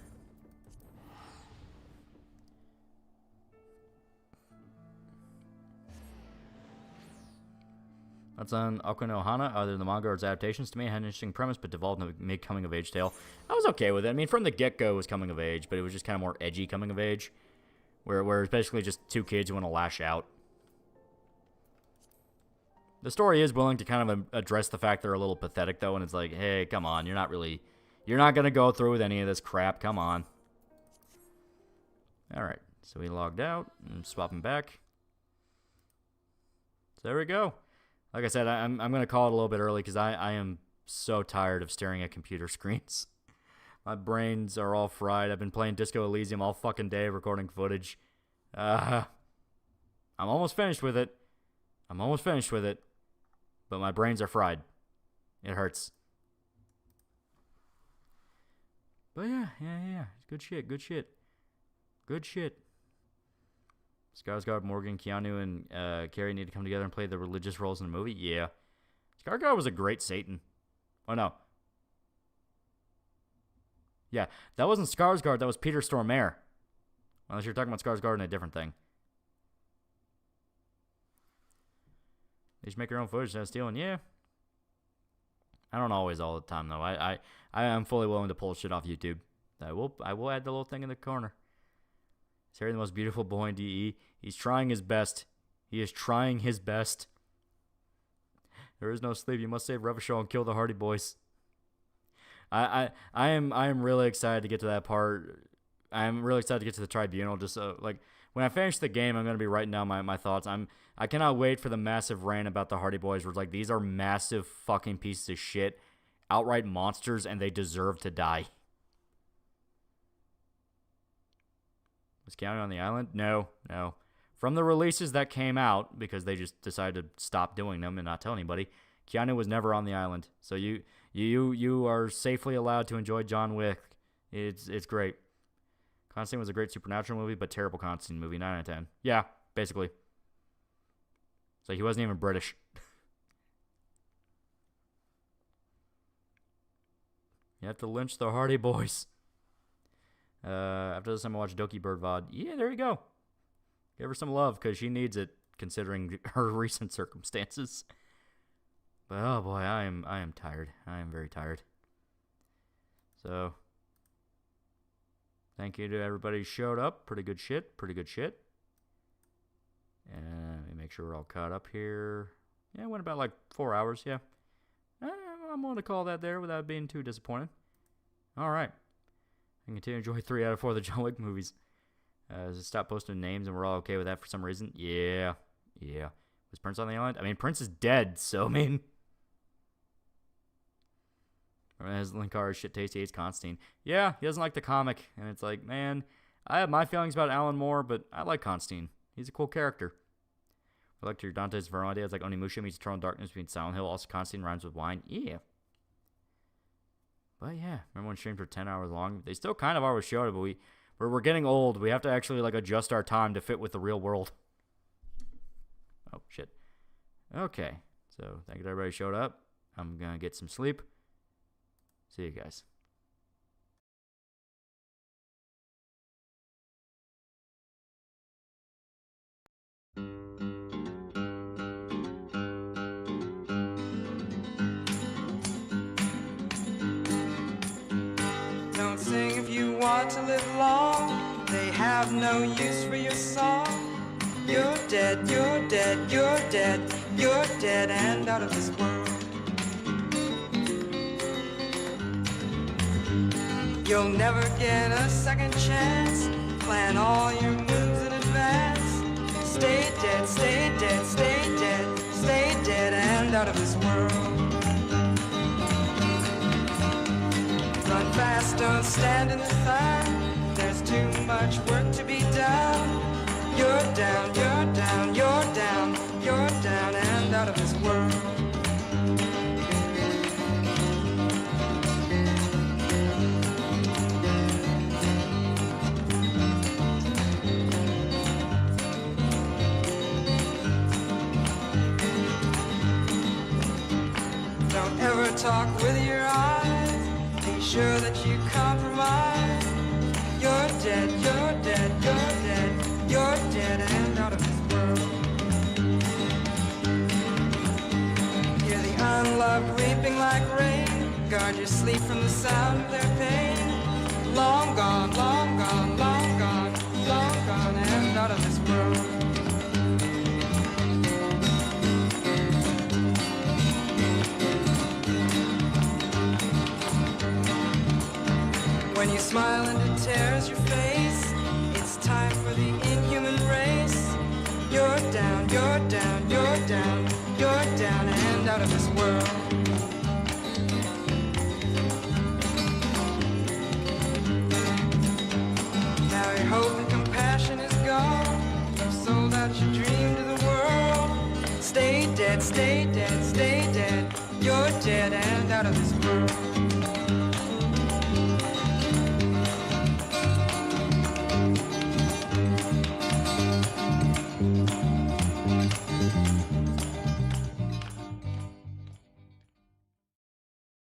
That's on Okunohana. Either the manga or its adaptations to me had an interesting premise, but devolved into a mid-coming of age tale. I was okay with it. I mean, from the get-go, it was coming of age, but it was just kind of more edgy coming of age, where it's basically just two kids who want to lash out. The story is willing to kind of address the fact they're a little pathetic, though, and it's like, hey, come on, you're not going to go through with any of this crap. Come on. All right, so we logged out and swapping back. So there we go. Like I said, I'm going to call it a little bit early because I am so tired of staring at computer screens. My brains are all fried. I've been playing Disco Elysium all fucking day, recording footage. I'm almost finished with it. But my brains are fried. It hurts. But yeah. Good shit. Skarsgård, Morgan, Keanu, and Carrie need to come together and play the religious roles in the movie? Yeah. Skarsgård was a great Satan. Oh, no. Yeah, that wasn't Skarsgård. That was Peter Stormare. Unless you're talking about Skarsgård and a different thing. They should make your own footage instead of stealing. Yeah. I don't always all the time, though. I am fully willing to pull shit off YouTube. I will add the little thing in the corner. Is Harry the most beautiful boy in DE? He's trying his best. He is trying his best. There is no sleep. You must save Revachol and kill the Hardy Boys. I am really excited to get to that part. I'm really excited to get to the tribunal. Just like when I finish the game, I'm gonna be writing down my thoughts. I cannot wait for the massive rant about the Hardy Boys. Where it's like these are massive fucking pieces of shit, outright monsters, and they deserve to die. Was Keanu on the island? No. From the releases that came out, because they just decided to stop doing them and not tell anybody, Keanu was never on the island. So you are safely allowed to enjoy John Wick. It's great. Constantine was a great Supernatural movie, but terrible Constantine movie. 9 out of 10. Yeah, basically. So he wasn't even British. You have to lynch the Hardy Boys. After this, I'm going to watch Doki Bird VOD. Yeah, there you go. Give her some love, because she needs it, considering her recent circumstances. But, oh boy, I am tired. I am very tired. So, thank you to everybody who showed up. Pretty good shit. And let me make sure we're all caught up here. Yeah, it went about like 4 hours, yeah. I'm going to call that there without being too disappointed. All right. I can continue to enjoy 3 out of 4 of the John Wick movies. Stop posting names and we're all okay with that for some reason. Yeah. Was Prince on the island? I mean, Prince is dead, so I mean... Has Linkara shit taste, he hates Constantine. Yeah, he doesn't like the comic. And it's like, man, I have my feelings about Alan Moore, but I like Constantine. He's a cool character. I like your Dante's Inferno idea. It's like Onimusha meets Eternal Darkness between Silent Hill. Also, Constantine rhymes with wine. Yeah. But yeah, remember when streams were 10 hours long? They still kind of are with Shota, but we're getting old. We have to actually like adjust our time to fit with the real world. Oh, shit. Okay. So, thank you to everybody who showed up. I'm going to get some sleep. See you guys. Don't sing if you want to live long. They have no use for your song. You're dead, you're dead, you're dead, you're dead and out of this world. You'll never get a second chance. Plan all your moves in advance. Stay dead, stay dead, stay dead, stay dead and out of this world. Run fast, don't stand in the sun. There's too much work to be done. You're down, you're down, you're down, you're down and out of this world. Don't ever talk with your eyes. Be sure that you compromise. out of this world. Hear the unloved weeping like rain. Guard your sleep from the sound of their pain. Long gone, long gone, long gone, long gone, and out of this world. When you smile and it tears your face, it's time for the inhuman race. You're down, you're down, you're down, you're down and out of this world. Now your hope and compassion is gone. You've sold out your dream to the world. Stay dead, stay dead, stay dead. You're dead and out of this world.